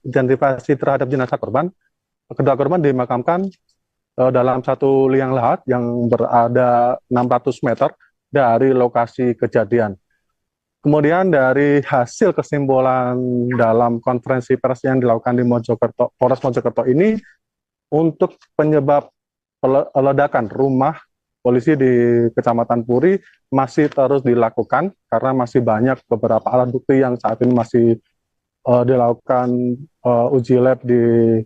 identifikasi terhadap jenazah korban, kedua korban dimakamkan dalam satu liang lahat yang berada 600 meter dari lokasi kejadian. Kemudian dari hasil kesimpulan dalam konferensi pers yang dilakukan di Polres Mojokerto ini, untuk penyebab ledakan rumah polisi di Kecamatan Puri masih terus dilakukan karena masih banyak beberapa alat bukti yang saat ini masih dilakukan uji lab di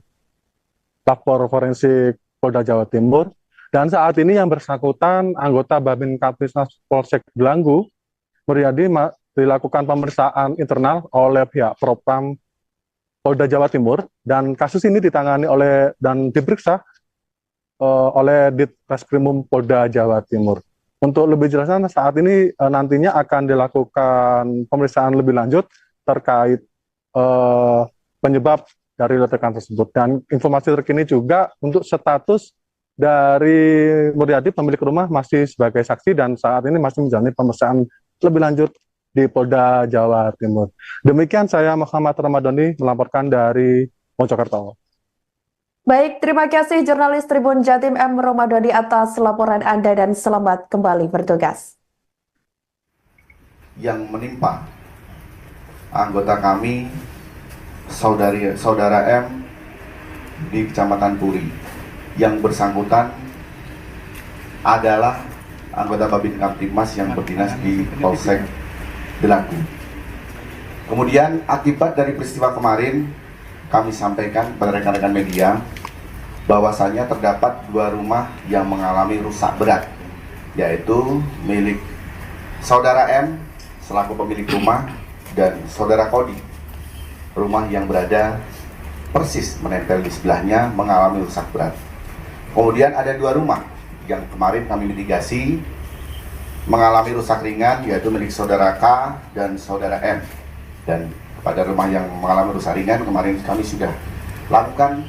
Lapor Forensik Polda Jawa Timur. Dan saat ini yang bersangkutan anggota Babin Kamtibmas Polsek Delanggu, Muryadi, dilakukan pemeriksaan internal oleh pihak Propam Polda Jawa Timur, dan kasus ini ditangani dan diperiksa oleh Ditreskrimum Polda Jawa Timur. Untuk lebih jelasnya, saat ini nantinya akan dilakukan pemeriksaan lebih lanjut terkait penyebab dari ledakan tersebut. Dan informasi terkini juga untuk status dari Muryadi, pemilik rumah, masih sebagai saksi dan saat ini masih menjalani pemeriksaan lebih lanjut di Polda Jawa Timur. Demikian saya Muhammad Ramadhani melaporkan dari Mojokerto.
Baik, terima kasih jurnalis Tribun Jatim M. Ramadhani atas laporan Anda dan selamat kembali bertugas.
Yang menimpa anggota kami, saudara M di Kecamatan Puri, yang bersangkutan adalah anggota Babin Kamtibmas yang berdinas di Polsek Delanggu. Kemudian akibat dari peristiwa kemarin, kami sampaikan pada rekan-rekan media bahwasannya terdapat 2 rumah yang mengalami rusak berat, yaitu milik saudara M selaku pemilik rumah dan saudara Kodi, rumah yang berada persis menempel di sebelahnya, mengalami rusak berat. Kemudian ada 2 rumah yang kemarin kami mitigasi mengalami rusak ringan, yaitu milik saudara K dan saudara M. Dan pada rumah yang mengalami rusak ringan kemarin kami sudah lakukan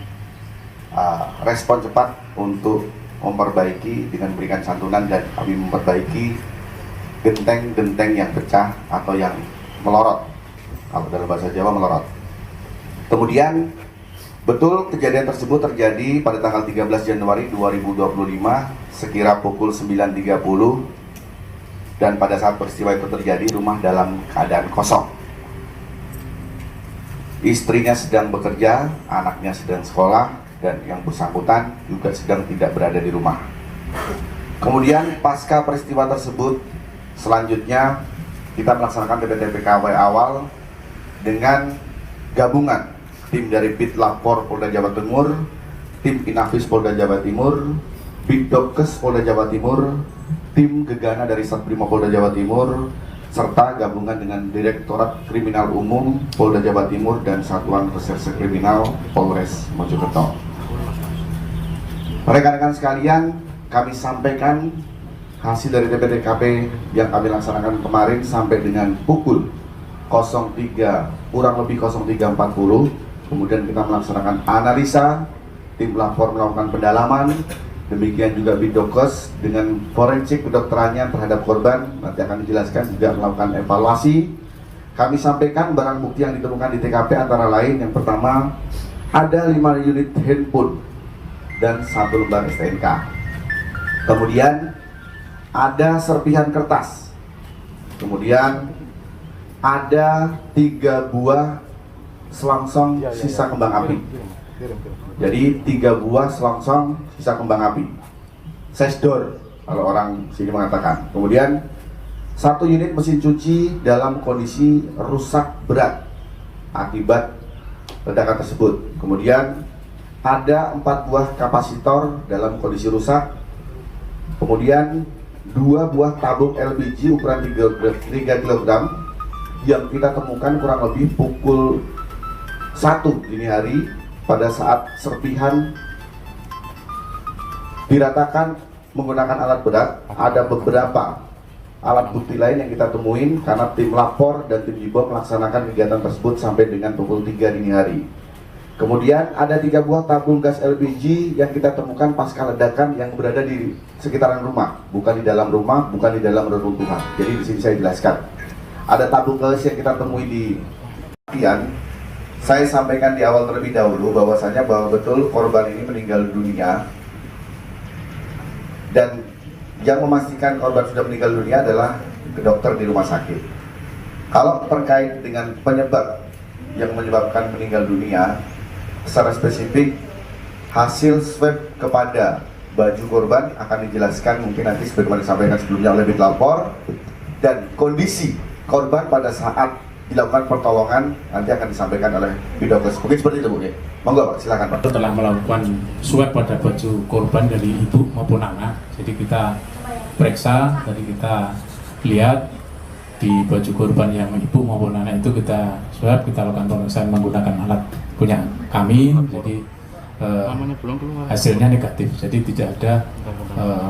respon cepat untuk memperbaiki dengan memberikan santunan, dan kami memperbaiki genteng-genteng yang pecah atau yang melorot, kalau dalam bahasa Jawa melorot. Kemudian betul kejadian tersebut terjadi pada tanggal 13 Januari 2025 sekira pukul 9.30, dan pada saat peristiwa itu terjadi rumah dalam keadaan kosong. Istrinya sedang bekerja, anaknya sedang sekolah, dan yang bersangkutan juga sedang tidak berada di rumah. Kemudian pasca peristiwa tersebut, selanjutnya kita melaksanakan TPTPKW awal dengan gabungan tim dari Bitlapor Polda Jawa Timur, tim Inafis Polda Jawa Timur, Bidokes Polda Jawa Timur, tim Gegana dari Satbrimo Polda Jawa Timur, serta gabungan dengan Direktorat Kriminal Umum Polda Jawa Timur dan Satuan Reserse Kriminal Polres Mojokerto. Rekan-rekan sekalian, kami sampaikan hasil dari TPTKP yang kami laksanakan kemarin sampai dengan pukul 03, kurang lebih 03.40. Kemudian kita melaksanakan analisa, tim lapor melakukan pendalaman, demikian juga Bidokes dengan forensik kedokterannya terhadap korban, nanti akan dijelaskan, juga melakukan evaluasi. Kami sampaikan barang bukti yang ditemukan di TKP antara lain, yang pertama ada 5 unit handphone dan 1 lembar STNK. Kemudian ada serpihan kertas. Kemudian ada 3 buah selongsong sisa kembang api. Jadi 3 buah selongsong sisa kembang api, sesdor kalau orang sini mengatakan. Kemudian 1 unit mesin cuci dalam kondisi rusak berat akibat ledakan tersebut. Kemudian ada 4 buah kapasitor dalam kondisi rusak. Kemudian 2 buah tabung LPG ukuran 3 kg yang kita temukan kurang lebih pukul 1 dini hari pada saat serpihan diratakan menggunakan alat berat. Ada beberapa alat bukti lain yang kita temuin karena tim lapor dan tim Jibom melaksanakan kegiatan tersebut sampai dengan pukul 3 dini hari. Kemudian ada 3 buah tabung gas LPG yang kita temukan pasca ledakan yang berada di sekitaran rumah, bukan di dalam rumah, bukan di dalam reruntuhan. Jadi di sini saya jelaskan. Ada tabung gas yang kita temui di bagian. Saya sampaikan di awal terlebih dahulu bahwasanya bahwa betul korban ini meninggal dunia, dan yang memastikan korban sudah meninggal dunia adalah dokter di rumah sakit. Kalau terkait dengan penyebab yang menyebabkan meninggal dunia, secara spesifik hasil swab kepada baju korban akan dijelaskan mungkin nanti sebagaimana disampaikan sebelumnya oleh Bitlapor, dan kondisi korban pada saat dilakukan pertolongan nanti akan disampaikan oleh Bidokes. Mungkin seperti itu, Bu. Monggo, Pak, silakan, Pak.
Telah melakukan swab pada baju korban dari ibu maupun anak. Jadi kita periksa, tadi kita lihat di baju korban yang ibu maupun anak itu kita swab, kita lakukan pemeriksaan menggunakan alat punya kami. Jadi hasilnya negatif, jadi tidak ada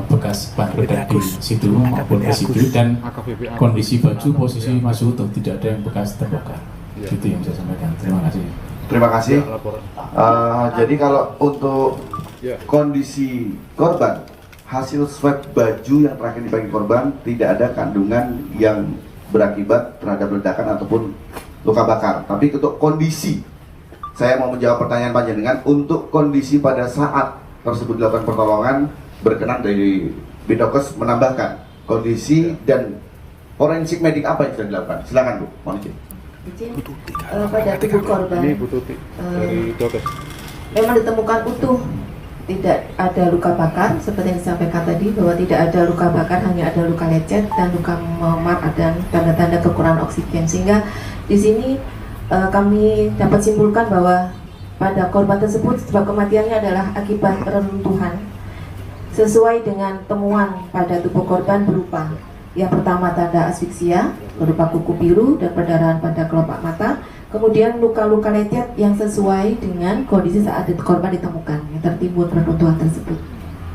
bekas bahan peledak di situ maupun residu, dan kondisi baju posisi masih utuh, tidak ada yang bekas terbakar. Itu yang saya sampaikan. Terima kasih.
Terima kasih. Jadi kalau untuk kondisi korban, hasil swab baju yang terakhir dibagi korban tidak ada kandungan yang berakibat terhadap ledakan ataupun luka bakar. Tapi untuk kondisi, saya mau menjawab pertanyaan panjenengan, untuk kondisi pada saat tersebut dilakukan pertolongan, berkenan dari Bidokes menambahkan kondisi dan forensik medik apa yang sudah dilakukan. Silakan, Bu. Mohon izin.
Pada tubuh korban memang ditemukan utuh, tidak ada luka bakar seperti yang disampaikan tadi, bahwa tidak ada luka bakar, hanya ada luka lecet dan luka memar dan tanda-tanda kekurangan oksigen. Sehingga di sini kami dapat simpulkan bahwa pada korban tersebut sebab kematiannya adalah akibat reruntuhan sesuai dengan temuan pada tubuh korban berupa Yang pertama tanda asfiksia berupa kuku biru dan perdarahan pada kelopak mata. Kemudian luka-luka lecet yang sesuai dengan kondisi saat korban ditemukan yang tertimbun reruntuhan tersebut.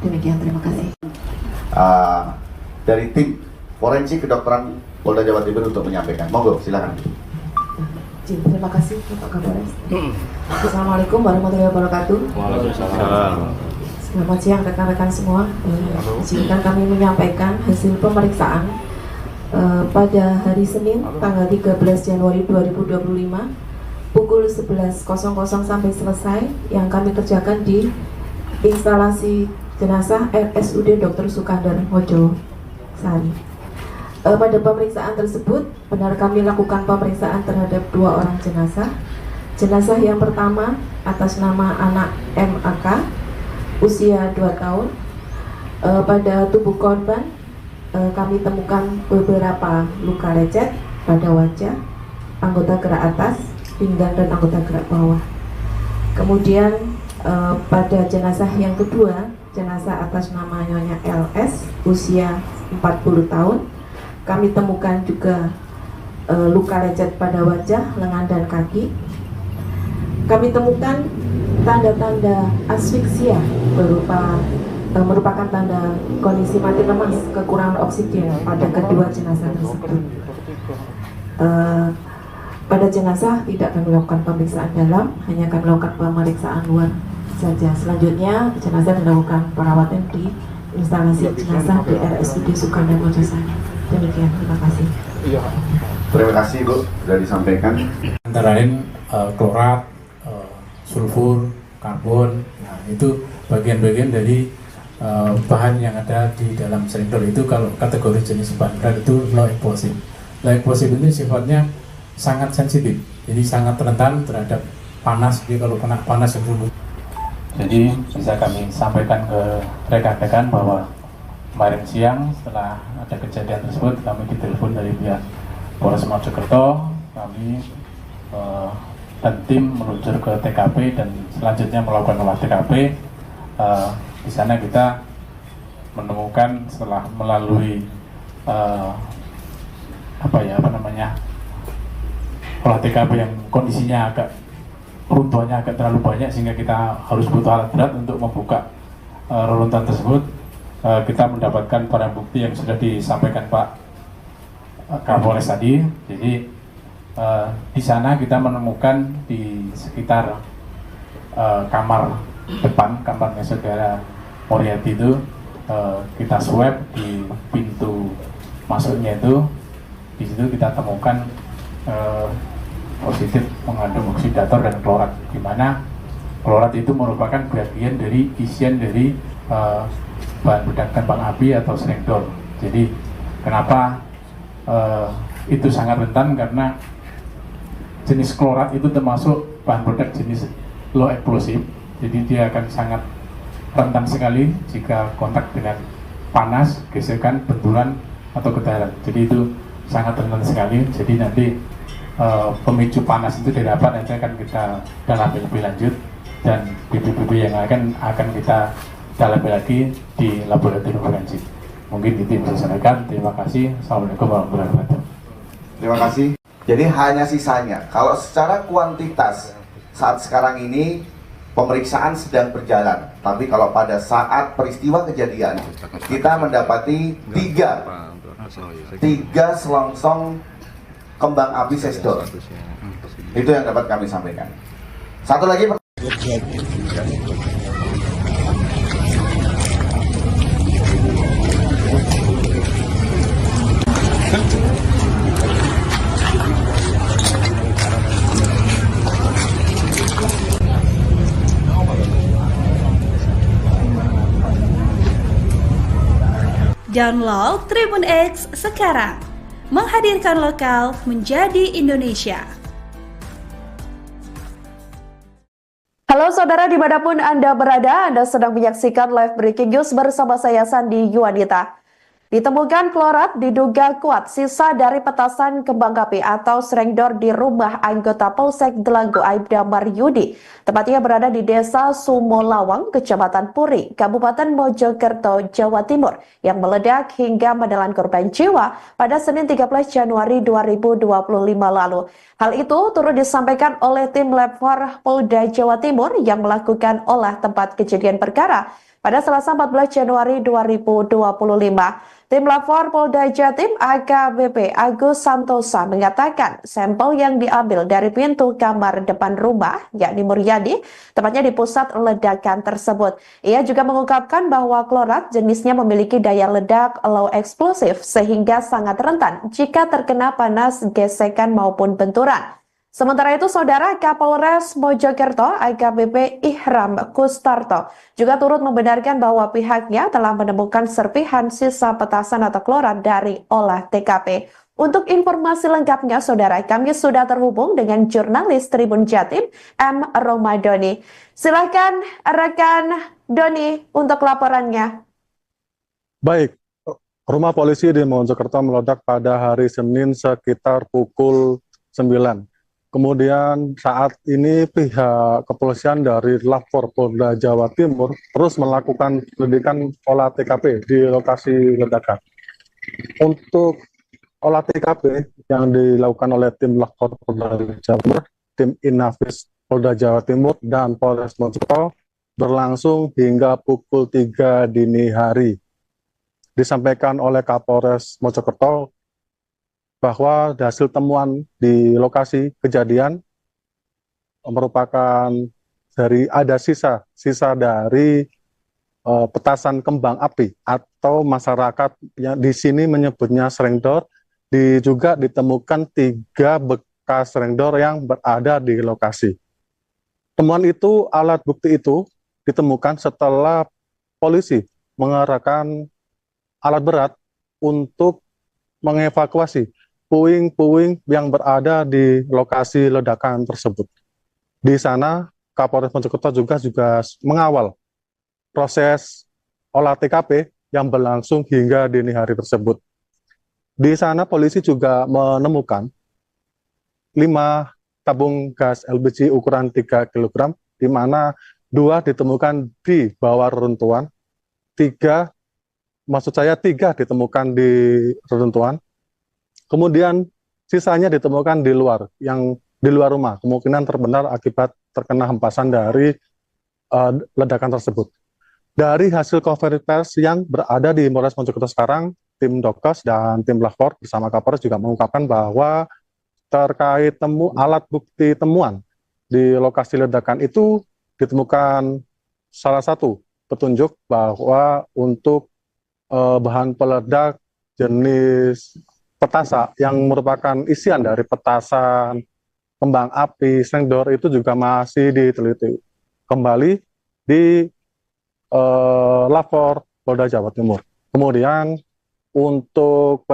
Demikian, terima kasih.
Dari tim forensik kedokteran Polda Jawa Timur untuk menyampaikan. Monggo, silakan.
Terima kasih Bapak Kapolres. Assalamualaikum warahmatullahi wabarakatuh.
Waalaikumsalam.
Selamat siang rekan-rekan semua. Izinkan kami menyampaikan hasil pemeriksaan pada hari Senin tanggal 13 Januari 2025 pukul 11.00 sampai selesai yang kami kerjakan di instalasi jenazah RSUD Dr. Sukandar Mojo Sari. Pada pemeriksaan tersebut benar kami lakukan pemeriksaan terhadap 2 orang jenazah. Jenazah yang pertama atas nama anak MAK usia 2 tahun. Pada tubuh korban kami temukan beberapa luka lecet pada wajah, anggota gerak atas, pinggang dan anggota gerak bawah. Kemudian pada jenazah yang kedua, jenazah atas nama Nyonya LS usia 40 tahun, kami temukan juga luka lecet pada wajah, lengan dan kaki. Kami temukan tanda-tanda asfiksia merupakan tanda kondisi mati lemas, kekurangan oksigen pada kedua jenazah tersebut. Pada jenazah tidak kami lakukan pemeriksaan dalam, hanya kami lakukan pemeriksaan luar saja. Selanjutnya jenazah dilakukan perawatan di instalasi jenazah di RSUD Sukandar Mojo Sari. Demikian, terima kasih.
Terima kasih Bu, sudah disampaikan.
Antara lain klorat, sulfur, karbon. Nah, itu bagian-bagian dari bahan yang ada di dalam selindor. Itu kalau kategori jenis bahan berat itu low explosive. Low explosive ini sifatnya sangat sensitif, jadi sangat rentan terhadap panas. Jadi kalau kena panas yang dulu. Jadi bisa kami sampaikan ke rekan-rekan bahwa kemarin siang setelah ada kejadian tersebut kami ditelepon dari pihak Polres Mojokerto. Kami dan tim meluncur ke TKP dan selanjutnya melakukan olah TKP. Di sana kita menemukan setelah melalui olah TKP yang kondisinya agak runtuhannya agak terlalu banyak sehingga kita harus butuh alat berat untuk membuka reruntuhan tersebut. Kita mendapatkan barang bukti yang sudah disampaikan Pak Kapolres tadi. Jadi di sana kita menemukan di sekitar kamar depan, kamarnya saudara Moriati itu, kita swab di pintu masuknya itu. Di situ kita temukan positif mengandung oksidator dan klorat, di mana klorat itu merupakan bagian dari isian dari bahan peledak kembang api atau selindor. Jadi kenapa itu sangat rentan, karena jenis klorat itu termasuk bahan peledak jenis low explosive. Jadi dia akan sangat rentan sekali jika kontak dengan panas, gesekan, benturan atau getaran. Jadi itu sangat rentan sekali. Jadi nanti pemicu panas itu didapat, nanti akan kita dalami lebih lanjut, dan bibit-bibit yang akan kita dalami lagi di laboratorium forensik. Mungkin itu yang bisa saya sampaikan. Terima kasih. Assalamualaikum warahmatullahi wabarakatuh.
Terima kasih. Jadi hanya sisanya. Kalau secara kuantitas saat sekarang ini pemeriksaan sedang berjalan, tapi kalau pada saat peristiwa kejadian kita mendapati tiga selongsong kembang api sesdor. Itu yang dapat kami sampaikan. Satu lagi.
Download Tribun X sekarang, menghadirkan lokal menjadi Indonesia.
Halo saudara, dimanapun Anda berada, Anda sedang menyaksikan live breaking news bersama saya Sandi Yuanita. Ditemukan klorat diduga kuat sisa dari petasan kembang api atau srengdor di rumah anggota Polsek Delanggu Aibda Maryudi. Tempatnya berada di Desa Sumolawang, Kecamatan Puri, Kabupaten Mojokerto, Jawa Timur, yang meledak hingga menelan korban jiwa pada Senin 13 Januari 2025 lalu. Hal itu turut disampaikan oleh tim Lab 4 Polda Jawa Timur yang melakukan olah tempat kejadian perkara pada Selasa 14 Januari 2025. Tim Lapor Polda Jatim AKBP Agus Santosa mengatakan sampel yang diambil dari pintu kamar depan rumah, yakni Muryadi, tepatnya di pusat ledakan tersebut. Ia juga mengungkapkan bahwa klorat jenisnya memiliki daya ledak low eksplosif sehingga sangat rentan jika terkena panas, gesekan maupun benturan. Sementara itu, Saudara Kapolres Mojokerto AKBP Ihram Kustarto juga turut membenarkan bahwa pihaknya telah menemukan serpihan sisa petasan atau klorat dari olah TKP. Untuk informasi lengkapnya, Saudara, kami sudah terhubung dengan jurnalis Tribun Jatim, M. Romadoni. Silakan rekan Doni untuk laporannya.
Baik, rumah polisi di Mojokerto meledak pada hari Senin sekitar pukul 9. Kemudian saat ini pihak kepolisian dari Lapor Polda Jawa Timur terus melakukan penyelidikan olah TKP di lokasi ledakan. Untuk olah TKP yang dilakukan oleh tim Lapor Polda Jawa Timur, tim Inafis Polda Jawa Timur, dan Polres Mojokerto berlangsung hingga pukul 3 dini hari. Disampaikan oleh Kapolres Mojokerto bahwa hasil temuan di lokasi kejadian merupakan ada sisa dari petasan kembang api atau masyarakat yang di sini menyebutnya srengdor. Juga ditemukan 3 bekas srengdor yang berada di lokasi. Temuan itu, alat bukti itu ditemukan setelah polisi mengerahkan alat berat untuk mengevakuasi puing-puing yang berada di lokasi ledakan tersebut. Di sana, Kapolres Mojokerto juga mengawal proses olah TKP yang berlangsung hingga dini hari tersebut. Di sana, polisi juga menemukan 5 tabung gas LPG ukuran 3 kg, di mana 2 ditemukan di bawah reruntuhan, 3 ditemukan di reruntuhan. Kemudian sisanya ditemukan di luar rumah, kemungkinan terbenar akibat terkena hempasan dari ledakan tersebut. Dari hasil konferensi pers yang berada di Polres Mojokerto sekarang, tim Dokes dan tim Lapor bersama Kapolres juga mengungkapkan bahwa terkait alat bukti temuan di lokasi ledakan itu ditemukan salah satu petunjuk bahwa untuk bahan peledak jenis petasa yang merupakan isian dari petasan kembang api srengdor itu juga masih diteliti kembali di Lapor Polda Jawa Timur. Kemudian untuk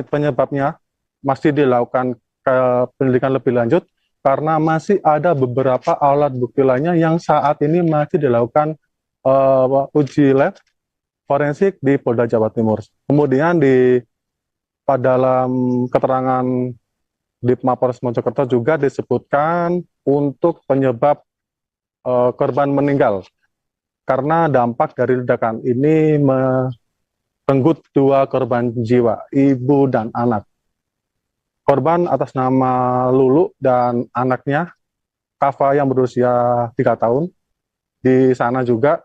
penyebabnya masih dilakukan penyelidikan lebih lanjut karena masih ada beberapa alat bukti lainnya yang saat ini masih dilakukan uji lab forensik di Polda Jawa Timur. Kemudian dalam keterangan di Mapolres Mojokerto juga disebutkan untuk penyebab korban meninggal karena dampak dari ledakan ini merenggut 2 korban jiwa, ibu dan anak. Korban atas nama Lulu dan anaknya Kava yang berusia 3 tahun. Di sana juga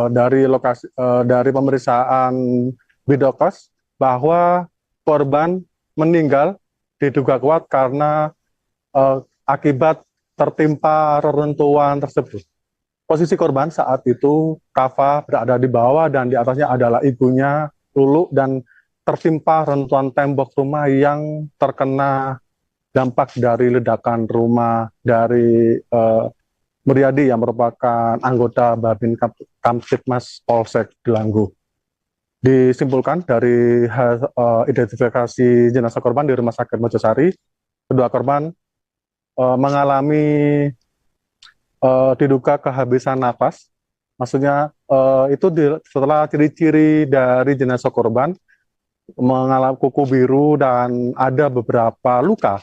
dari pemeriksaan Bidokes bahwa korban meninggal diduga kuat karena akibat tertimpa reruntuhan tersebut. Posisi korban saat itu, Kava berada di bawah dan di atasnya adalah ibunya, Lulu, dan tertimpa reruntuhan tembok rumah yang terkena dampak dari ledakan rumah dari Muryadi yang merupakan anggota Babin Kamtibmas Polsek Delanggu. Disimpulkan dari identifikasi jenazah korban di Rumah Sakit Mojosari, kedua korban mengalami diduga kehabisan napas, maksudnya setelah ciri-ciri dari jenazah korban mengalami kuku biru dan ada beberapa luka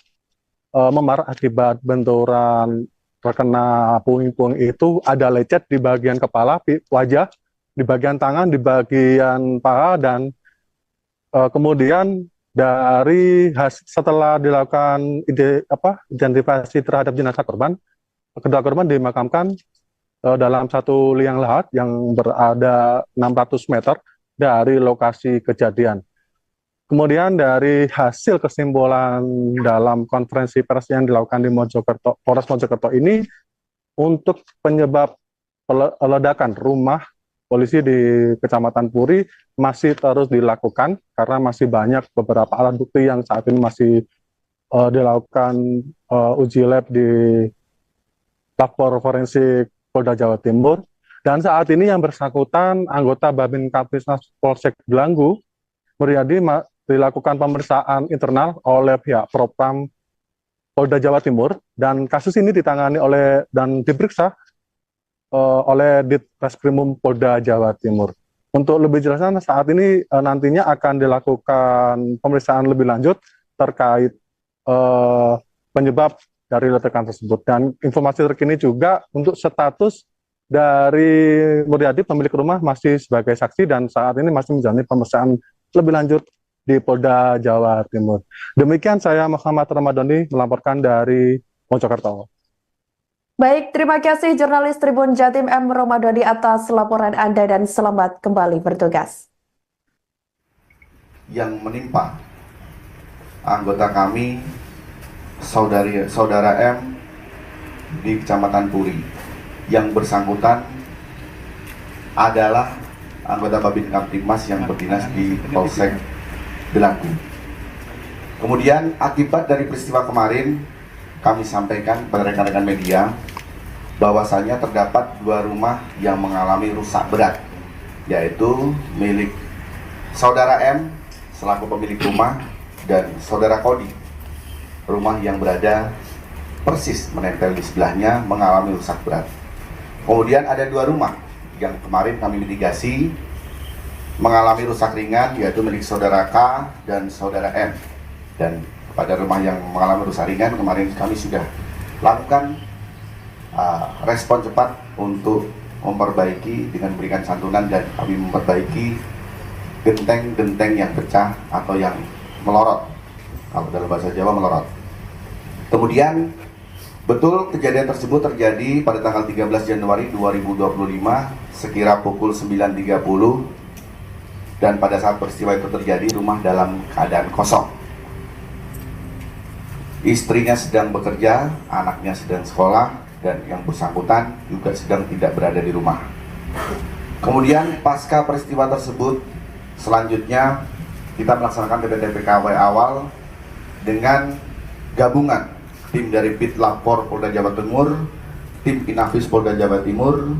memar akibat benturan terkena puing-puing itu, ada lecet di bagian kepala, wajah, di bagian tangan, di bagian paha, dan kemudian setelah dilakukan identifikasi terhadap jenazah korban, kedua korban dimakamkan dalam satu liang lahat yang berada 600 meter dari lokasi kejadian. Kemudian dari hasil kesimpulan dalam konferensi pers yang dilakukan di Polres Mojokerto ini, untuk penyebab ledakan rumah polisi di Kecamatan Puri masih terus dilakukan karena masih banyak beberapa alat bukti yang saat ini masih dilakukan uji lab di Lapor Forensik Polda Jawa Timur. Dan saat ini yang bersangkutan anggota Babin Kapolres Polsek Delanggu, Muryadi, dilakukan pemeriksaan internal oleh pihak Propam Polda Jawa Timur, dan kasus ini ditangani dan diperiksa oleh Ditreskrimum Polda Jawa Timur. Untuk lebih jelasnya, saat ini nantinya akan dilakukan pemeriksaan lebih lanjut terkait penyebab dari ledakan tersebut. Dan informasi terkini juga untuk status dari Muryadi, pemilik rumah, masih sebagai saksi dan saat ini masih menjalani pemeriksaan lebih lanjut di Polda Jawa Timur. Demikian saya Muhammad Ramadhani melaporkan dari Mojokerto.
Baik, terima kasih jurnalis Tribun Jatim M. Ramadhani atas laporan Anda dan selamat kembali bertugas.
Yang menimpa anggota kami, saudara M di Kecamatan Puri, yang bersangkutan adalah anggota Babin Kamtibmas yang berdinas di Polsek Delanggu. Kemudian akibat dari peristiwa kemarin, kami sampaikan pada rekan-rekan media bahwasanya terdapat 2 rumah yang mengalami rusak berat, yaitu milik saudara M selaku pemilik rumah dan saudara Kodi, rumah yang berada persis menempel di sebelahnya, mengalami rusak berat. Kemudian ada 2 rumah yang kemarin kami mitigasi mengalami rusak ringan, yaitu milik saudara K dan saudara M. Dan pada rumah yang mengalami rusak ringan kemarin kami sudah lakukan respon cepat untuk memperbaiki dengan memberikan santunan, dan kami memperbaiki genteng-genteng yang pecah atau yang melorot, kalau dalam bahasa Jawa melorot. Kemudian betul kejadian tersebut terjadi pada tanggal 13 Januari 2025 sekira pukul 9.30, dan pada saat peristiwa itu terjadi rumah dalam keadaan kosong. Istrinya sedang bekerja, anaknya sedang sekolah, dan yang bersangkutan juga sedang tidak berada di rumah. Kemudian pasca peristiwa tersebut, selanjutnya kita melaksanakan TPKW awal dengan gabungan tim dari Bitlapor Polda Jawa Timur, tim Inafis Polda Jawa Timur,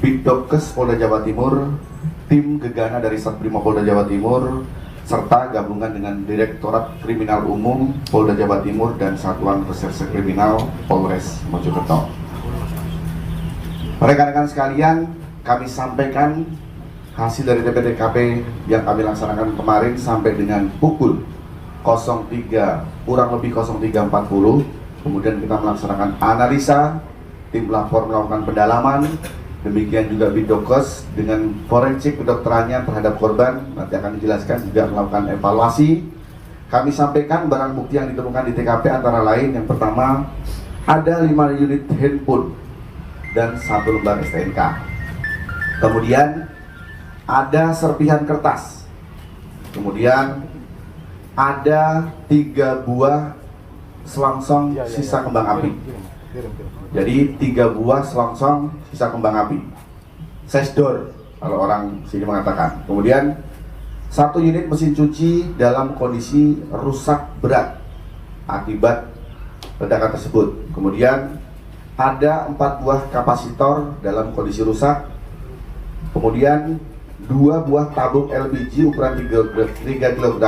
Bidokes Polda Jawa Timur, tim Gegana dari Satbrimo Polda Jawa Timur, serta gabungan dengan Direktorat Kriminal Umum Polda Jawa Timur dan Satuan Reserse Kriminal Polres Mojokerto. Rekan-rekan sekalian, kami sampaikan hasil dari TPTKP yang kami laksanakan kemarin sampai dengan pukul 03 kurang lebih 03.40. Kemudian kita melaksanakan analisa, tim lapor melakukan pendalaman, demikian juga Bidokes dengan forensik kedokterannya terhadap korban nanti akan dijelaskan, juga melakukan evaluasi. Kami sampaikan barang bukti yang ditemukan di TKP antara lain, yang pertama ada 5 unit handphone dan 1 lembar STNK. Kemudian ada serpihan kertas. Kemudian ada 3 buah selongsong sisa kembang api. Jadi 3 buah selongsong sisa kembang api, sesdor kalau orang sini mengatakan. Kemudian 1 unit mesin cuci dalam kondisi rusak berat akibat ledakan tersebut. Kemudian ada 4 buah kapasitor dalam kondisi rusak. Kemudian 2 buah tabung LPG ukuran 3 kg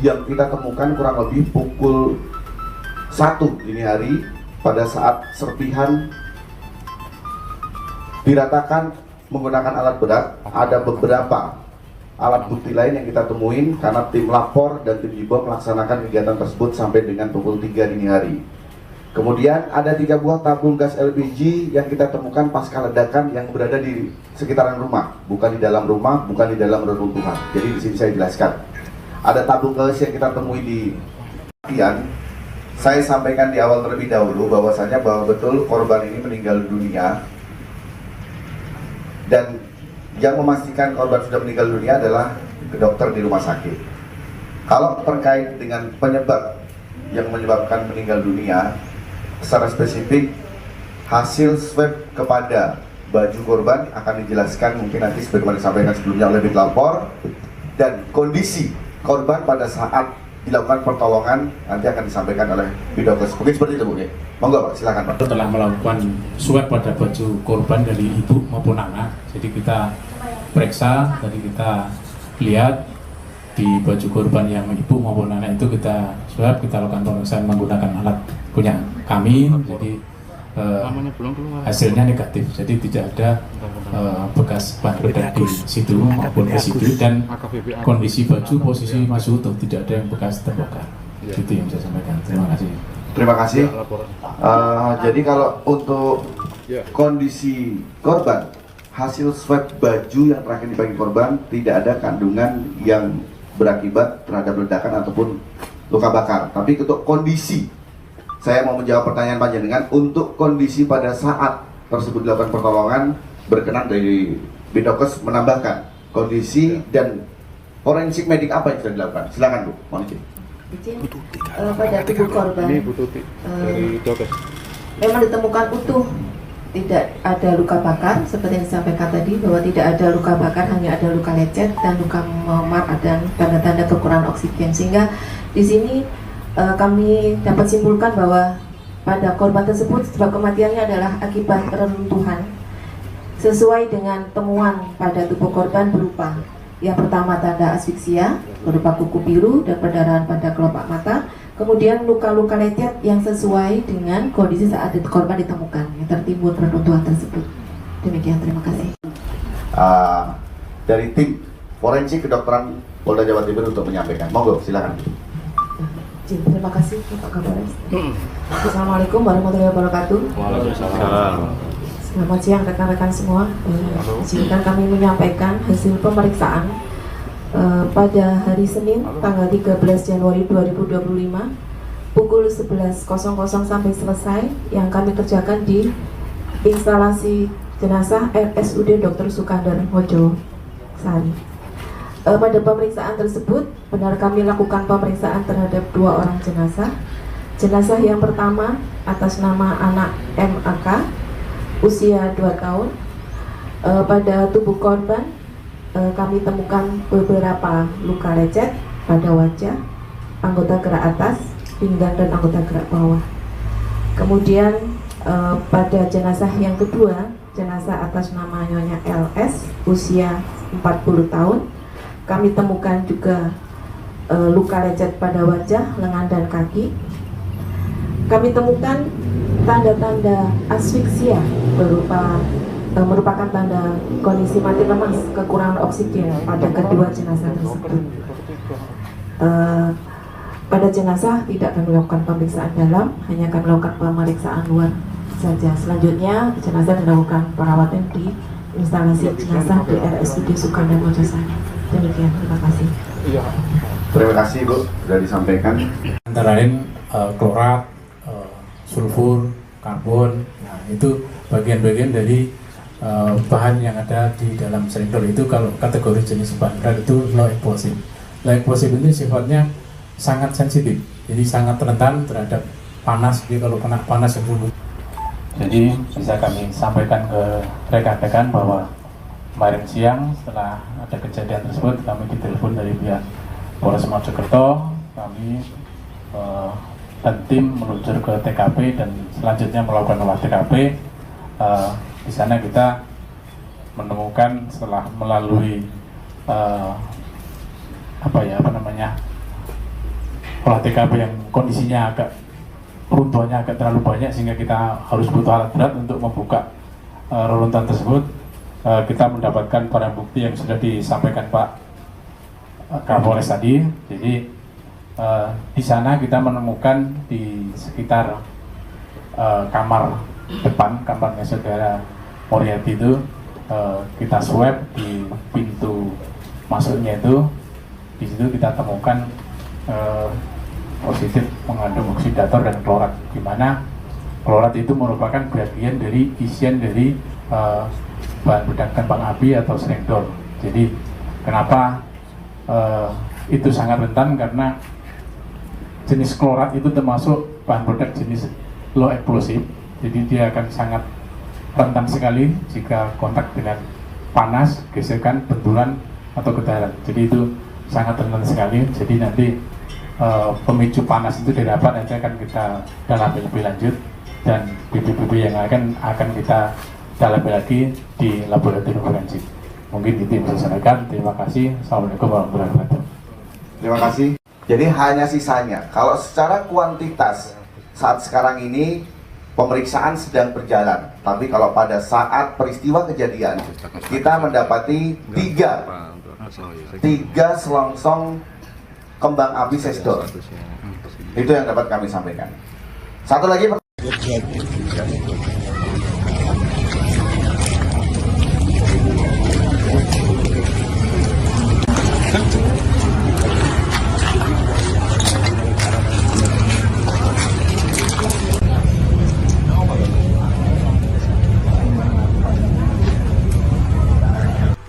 yang kita temukan kurang lebih pukul 1 dini hari pada saat serpihan diratakan menggunakan alat berat, ada beberapa alat bukti lain yang kita temuin karena tim lapor dan tim IBOM melaksanakan kegiatan tersebut sampai dengan pukul 3 dini hari. Kemudian ada 3 buah tabung gas LPG yang kita temukan pasca ledakan yang berada di sekitaran rumah, bukan di dalam rumah, bukan di dalam reruntuhan. Jadi di sini saya jelaskan. Ada tabung gas yang kita temui di kejadian. Saya sampaikan di awal terlebih dahulu bahwasanya bahwa betul korban ini meninggal dunia, dan yang memastikan korban sudah meninggal dunia adalah dokter di rumah sakit. Kalau terkait dengan penyebab yang menyebabkan meninggal dunia, secara spesifik hasil swab kepada baju korban akan dijelaskan mungkin nanti sebagaimana disampaikan sebelumnya oleh Bitlapor, dan kondisi korban pada saat dilakukan pertolongan nanti akan disampaikan oleh Bidokes. Mungkin seperti itu, Bu. Monggo, Pak, silakan, Pak.
Telah melakukan swab pada baju korban dari ibu maupun anak. Jadi kita periksa, tadi kita lihat di baju korban yang ibu maupun anak itu kita swab, kita lakukan pemeriksaan menggunakan alat punya kami. Jadi hasilnya negatif, jadi tidak ada bekas bahan peledak di situ maupun residu, dan kondisi baju posisi masih utuh, tidak ada yang bekas terbakar. Itu yang saya sampaikan. Terima kasih.
Terima kasih. Jadi kalau untuk kondisi korban, hasil swab baju yang terakhir dipakai korban tidak ada kandungan yang berakibat terhadap ledakan ataupun luka bakar. Tapi untuk kondisi, saya mau menjawab pertanyaan panjenengan, untuk kondisi pada saat tersebut dilakukan pertolongan, berkenan dari Bidokes menambahkan kondisi dan forensik medik apa yang sudah dilakukan. Silakan, Bu. Mohon izin.
Pada tubuh korban memang ditemukan utuh, tidak ada luka bakar seperti yang disampaikan tadi, bahwa tidak ada luka bakar, hanya ada luka lecet dan luka memar dan tanda-tanda kekurangan oksigen. Sehingga di sini kami dapat simpulkan bahwa pada korban tersebut sebab kematiannya adalah akibat reruntuhan sesuai dengan temuan pada tubuh korban berupa yang pertama tanda asfiksia berupa kuku biru dan perdarahan pada kelopak mata, kemudian luka-luka lecet yang sesuai dengan kondisi saat korban ditemukan yang tertimbun reruntuhan tersebut. Demikian, terima kasih.
Dari tim forensik kedokteran Polda Jawa Timur untuk menyampaikan. Monggo, silakan.
Terima kasih Pak Kapolres. Assalamualaikum warahmatullahi wabarakatuh.
Waalaikumsalam.
Selamat siang rekan-rekan semua. Izinkan kami menyampaikan hasil pemeriksaan pada hari Senin tanggal 13 Januari 2025 pukul 11.00 sampai selesai yang kami kerjakan di instalasi jenazah RSUD Dr. Sukandar Mojo Sari. Pada pemeriksaan tersebut benar kami lakukan pemeriksaan terhadap 2 orang jenazah. Jenazah yang pertama atas nama anak MAK usia 2 tahun. Pada tubuh korban kami temukan beberapa luka lecet pada wajah, anggota gerak atas, pinggang dan anggota gerak bawah. Kemudian pada jenazah yang kedua, jenazah atas nama Nyonya LS usia 40 tahun, kami temukan juga luka lecet pada wajah, lengan dan kaki. Kami temukan tanda-tanda asfiksia merupakan tanda kondisi mati lemas, kekurangan oksigen pada kedua jenazah tersebut. Pada jenazah tidak kami lakukan pemeriksaan dalam, hanya kami lakukan pemeriksaan luar saja. Selanjutnya jenazah dilakukan perawatan di instalasi jenazah di RSUD Sukandar Mojo Sari. Demikian, terima kasih.
Terima kasih, Bu, sudah disampaikan.
Antara lain klorat, sulfur, karbon. Nah, itu bagian-bagian dari bahan yang ada di dalam silinder. Itu kalau kategori jenis bahan berat itu low explosive. Low explosive itu sifatnya sangat sensitif, jadi sangat rentan terhadap panas. Jadi kalau kena panas itu, jadi bisa kami sampaikan ke rekan-rekan bahwa kemarin siang setelah ada kejadian tersebut kami ditelepon dari pihak Polres Mojokerto, kami dan tim meluncur ke TKP dan selanjutnya melakukan olah TKP. Di sana kita menemukan setelah melalui olah TKP yang kondisinya agak runtuhannya agak terlalu banyak sehingga kita harus butuh alat berat untuk membuka reruntuhan tersebut. kita mendapatkan barang bukti yang sudah disampaikan Pak Kapolres tadi. Jadi di sana kita menemukan di sekitar kamar depan, kamarnya saudara Moriarty itu, kita swab di pintu masuknya itu. Di situ kita temukan positif mengandung oksidator dan klorat, di mana klorat itu merupakan bagian dari isian dari bahan peledak kembang api atau srengdol. Jadi kenapa itu sangat rentan, karena jenis klorat itu termasuk bahan peledak jenis low explosive. Jadi dia akan sangat rentan sekali jika kontak dengan panas, gesekan, benturan atau getaran. Jadi itu sangat rentan sekali. Jadi nanti pemicu panas itu didapat, nanti akan kita dalami lebih lanjut, dan bibit-bibit yang akan kita dalami lagi di laboratorium forensik. Mungkin itu yang bisa saya sampaikan. Terima kasih. Assalamualaikum warahmatullahi wabarakatuh.
Terima kasih. Jadi hanya sisanya. Kalau secara kuantitas saat sekarang ini pemeriksaan sedang berjalan. Tapi kalau pada saat peristiwa kejadian kita mendapati tiga selongsong kembang api sesdol. Itu yang dapat kami sampaikan. Satu lagi.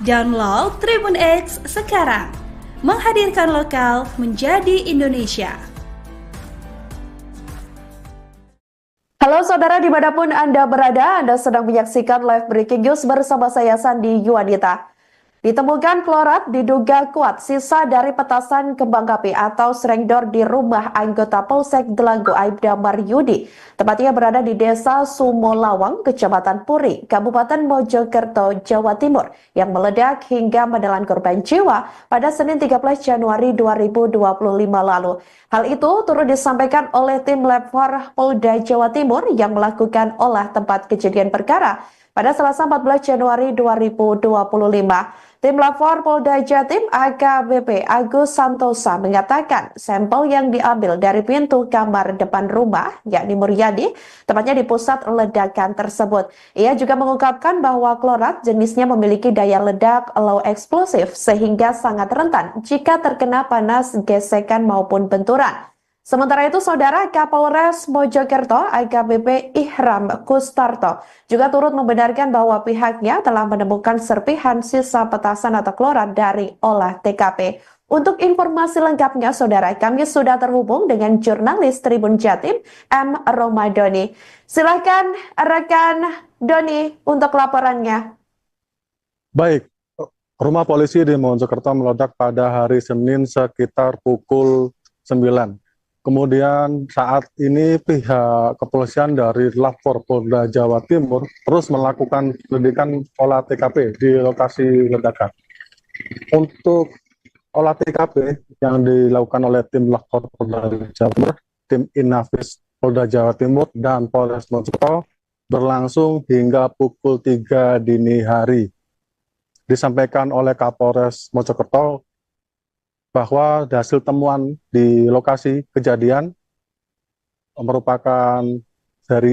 Download Tribun X sekarang, menghadirkan lokal menjadi Indonesia.
Halo saudara, dimanapun Anda berada, Anda sedang menyaksikan live breaking news bersama saya Sandi Yuwanita. Ditemukan klorat diduga kuat sisa dari petasan kembang api atau srengdor di rumah anggota Polsek Delanggu Aibda Maryudi. Tempatnya berada di Desa Sumolawang, Kecamatan Puri, Kabupaten Mojokerto, Jawa Timur, yang meledak hingga menelan korban jiwa pada Senin 13 Januari 2025 lalu. Hal itu turut disampaikan oleh tim Lab 4 Polda Jawa Timur yang melakukan olah tempat kejadian perkara pada Selasa 14 Januari 2025. Tim Lab 4 Polda Jatim AKBP Agus Santosa mengatakan sampel yang diambil dari pintu kamar depan rumah, yakni Muryadi, tepatnya di pusat ledakan tersebut. Ia juga mengungkapkan bahwa klorat jenisnya memiliki daya ledak low explosive sehingga sangat rentan jika terkena panas, gesekan maupun benturan. Sementara itu, Saudara Kapolres Mojokerto AKBP Ihram Kustarto juga turut membenarkan bahwa pihaknya telah menemukan serpihan sisa petasan atau klorat dari olah TKP. Untuk informasi lengkapnya, Saudara, kami sudah terhubung dengan jurnalis Tribun Jatim, M. Romadoni. Silakan rekan Doni untuk laporannya.
Baik, rumah polisi di Mojokerto meledak pada hari Senin sekitar pukul 9. Kemudian saat ini pihak kepolisian dari Lab 4 Polda Jawa Timur terus melakukan penyelidikan olah TKP di lokasi ledakan. Untuk olah TKP yang dilakukan oleh tim Lab 4 Polda Jawa Timur, tim Inafis Polda Jawa Timur, dan Polres Mojokerto berlangsung hingga pukul 3 dini hari. Disampaikan oleh Kapolres Mojokerto bahwa hasil temuan di lokasi kejadian merupakan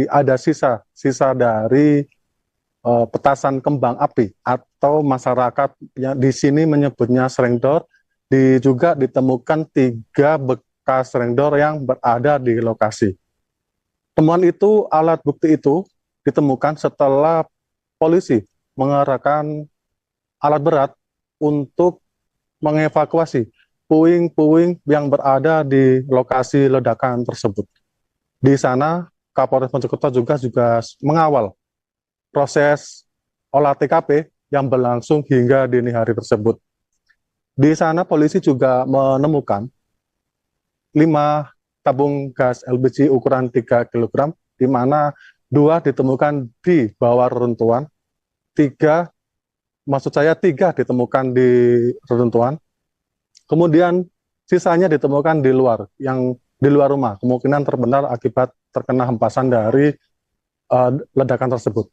ada sisa dari petasan kembang api atau masyarakat yang di sini menyebutnya srengdor. Juga ditemukan 3 bekas srengdor yang berada di lokasi. Temuan itu, alat bukti itu ditemukan setelah polisi mengerahkan alat berat untuk mengevakuasi puing-puing yang berada di lokasi ledakan tersebut. Di sana, Kapolres Mojokerto juga mengawal proses olah TKP yang berlangsung hingga dini hari tersebut. Di sana, polisi juga menemukan 5 tabung gas LPG ukuran 3 kg, di mana 2 ditemukan di bawah reruntuhan, 3 ditemukan di reruntuhan. Kemudian sisanya ditemukan di luar rumah, kemungkinan terbenam akibat terkena hempasan dari ledakan tersebut.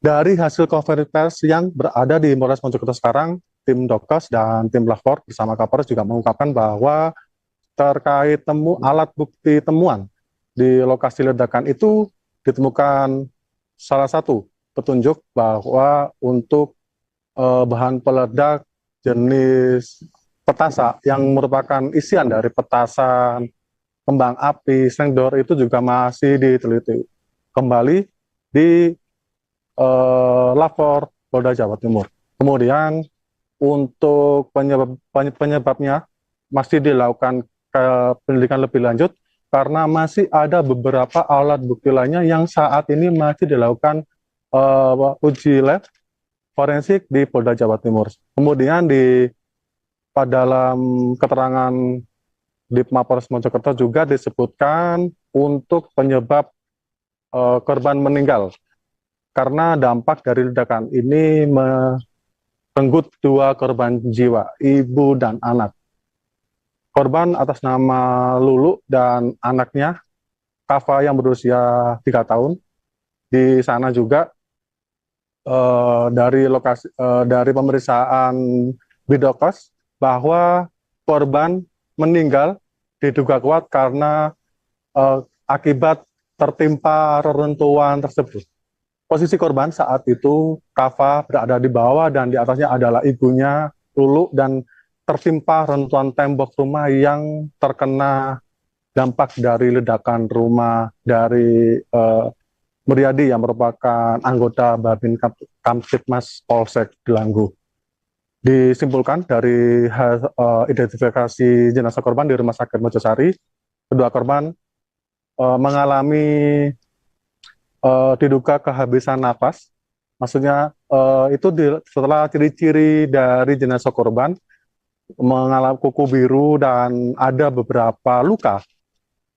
Dari hasil konferensi pers yang berada di Polres Mojokerto sekarang, tim Dokes dan tim Lapor bersama Kapolres juga mengungkapkan bahwa terkait alat bukti temuan di lokasi ledakan itu ditemukan salah satu petunjuk bahwa untuk bahan peledak jenis petasa yang merupakan isian dari petasan, kembang api, sengdor itu juga masih diteliti kembali di Lapor Polda Jawa Timur. Kemudian untuk penyebabnya masih dilakukan penyelidikan lebih lanjut karena masih ada beberapa alat bukti lainnya yang saat ini masih dilakukan uji lab forensik di Polda Jawa Timur. Kemudian dalam keterangan di Mapolres Mojokerto juga disebutkan untuk penyebab korban meninggal karena dampak dari ledakan ini merenggut 2 korban jiwa, ibu dan anak. Korban atas nama Lulu dan anaknya Kava yang berusia 3 tahun. Di sana juga dari pemeriksaan Bidokes bahwa korban meninggal diduga kuat karena akibat tertimpa reruntuhan tersebut. Posisi korban saat itu Kava berada di bawah dan di atasnya adalah ibunya Lulu dan tertimpa reruntuhan tembok rumah yang terkena dampak dari ledakan rumah dari Muryadi yang merupakan anggota Babin Kamtibmas Polsek Delanggu. Disimpulkan dari identifikasi jenazah korban di Rumah Sakit Mojosari, kedua korban mengalami diduga kehabisan napas. Maksudnya itu setelah ciri-ciri dari jenazah korban mengalami kuku biru dan ada beberapa luka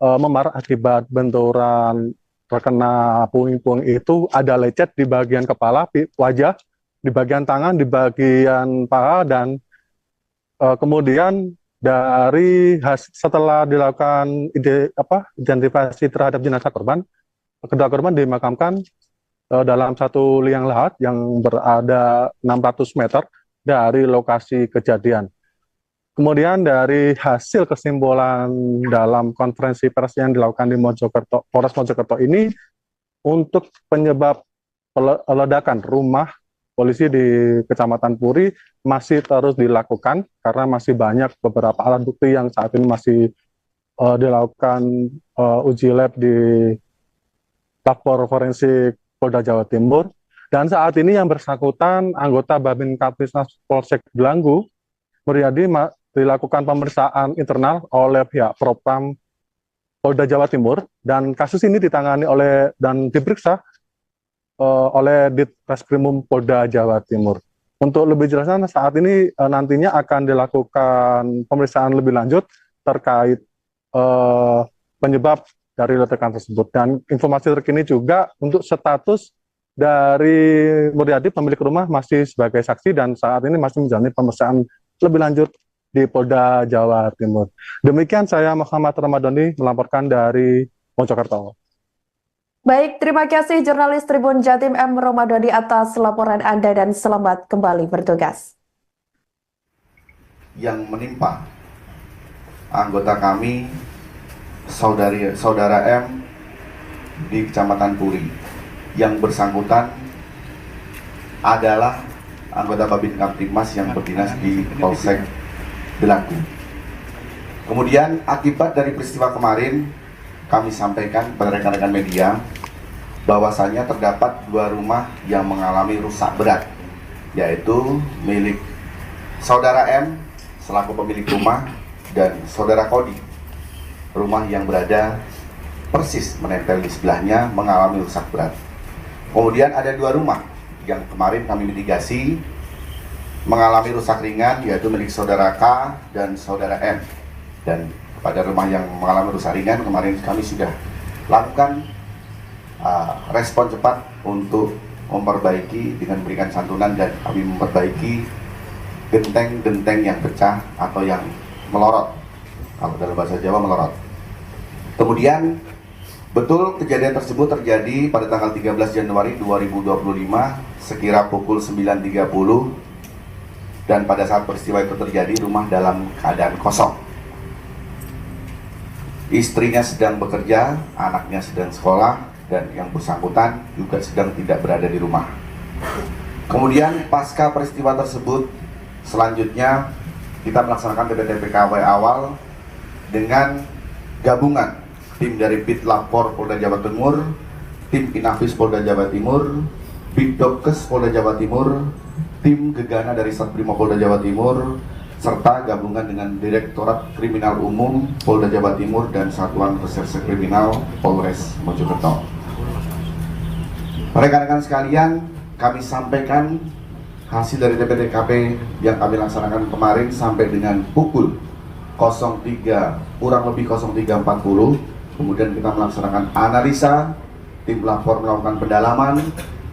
memar akibat benturan terkena puing-puing itu, ada lecet di bagian kepala, wajah, di bagian tangan, di bagian paha, dan kemudian setelah dilakukan identifikasi terhadap jenazah korban, kedua korban dimakamkan dalam satu liang lahat yang berada 600 meter dari lokasi kejadian. Kemudian dari hasil kesimpulan dalam konferensi pers yang dilakukan di Polres Mojokerto ini, untuk penyebab ledakan rumah polisi di Kecamatan Puri masih terus dilakukan karena masih banyak beberapa alat bukti yang saat ini masih dilakukan uji lab di Lapor Forensik Polda Jawa Timur. Dan saat ini yang bersangkutan anggota Babin Kamtibmas Polsek Delanggu, Muryadi, dilakukan pemeriksaan internal oleh pihak Propam Polda Jawa Timur, dan kasus ini ditangani dan diperiksa oleh Ditreskrimum Polda Jawa Timur. Untuk lebih jelasnya saat ini nantinya akan dilakukan pemeriksaan lebih lanjut terkait penyebab dari ledakan tersebut. Dan informasi terkini juga untuk status dari Muryadi, pemilik rumah, masih sebagai saksi dan saat ini masih menjalani pemeriksaan lebih lanjut di Polda Jawa Timur. Demikian saya Muhammad Ramadhani melaporkan dari Mojokerto.
Baik, terima kasih jurnalis Tribun Jatim M. Ramadhani atas laporan Anda dan selamat kembali bertugas.
Yang menimpa anggota kami, saudara M di Kecamatan Puri, yang bersangkutan adalah anggota Babin Kamtibmas yang berdinas di Polsek Delanggu. Kemudian akibat dari peristiwa kemarin, kami sampaikan pada rekan-rekan media bahwasanya terdapat 2 rumah yang mengalami rusak berat, yaitu milik saudara M selaku pemilik rumah dan saudara Kodi, rumah yang berada persis menempel di sebelahnya, mengalami rusak berat. Kemudian ada 2 rumah yang kemarin kami mitigasi mengalami rusak ringan, yaitu milik saudara K dan saudara M. Dan pada rumah yang mengalami rusak ringan kemarin kami sudah lakukan respon cepat untuk memperbaiki dengan memberikan santunan, dan kami memperbaiki genteng-genteng yang pecah atau yang melorot, kalau dalam bahasa Jawa melorot. Kemudian Betul, kejadian tersebut terjadi pada tanggal 13 Januari 2025 sekira pukul 9.30, dan pada saat peristiwa itu terjadi rumah dalam keadaan kosong. Istrinya sedang bekerja, anaknya sedang sekolah, dan yang bersangkutan juga sedang tidak berada di rumah. Kemudian pasca peristiwa tersebut, selanjutnya kita melaksanakan TPTPKW awal dengan gabungan tim dari Bitlapor Polda Jawa Timur, tim Inafis Polda Jawa Timur, Bidokes Polda Jawa Timur, tim Gegana dari Satbrimo Polda Jawa Timur, serta gabungan dengan Direktorat Kriminal Umum Polda Jawa Timur dan Satuan Reserse Kriminal Polres Mojokerto. Rekan-rekan sekalian, kami sampaikan hasil dari TPTKP yang kami laksanakan kemarin sampai dengan pukul 03 kurang lebih 03.40. Kemudian kita melaksanakan analisa, tim lapor melakukan pendalaman,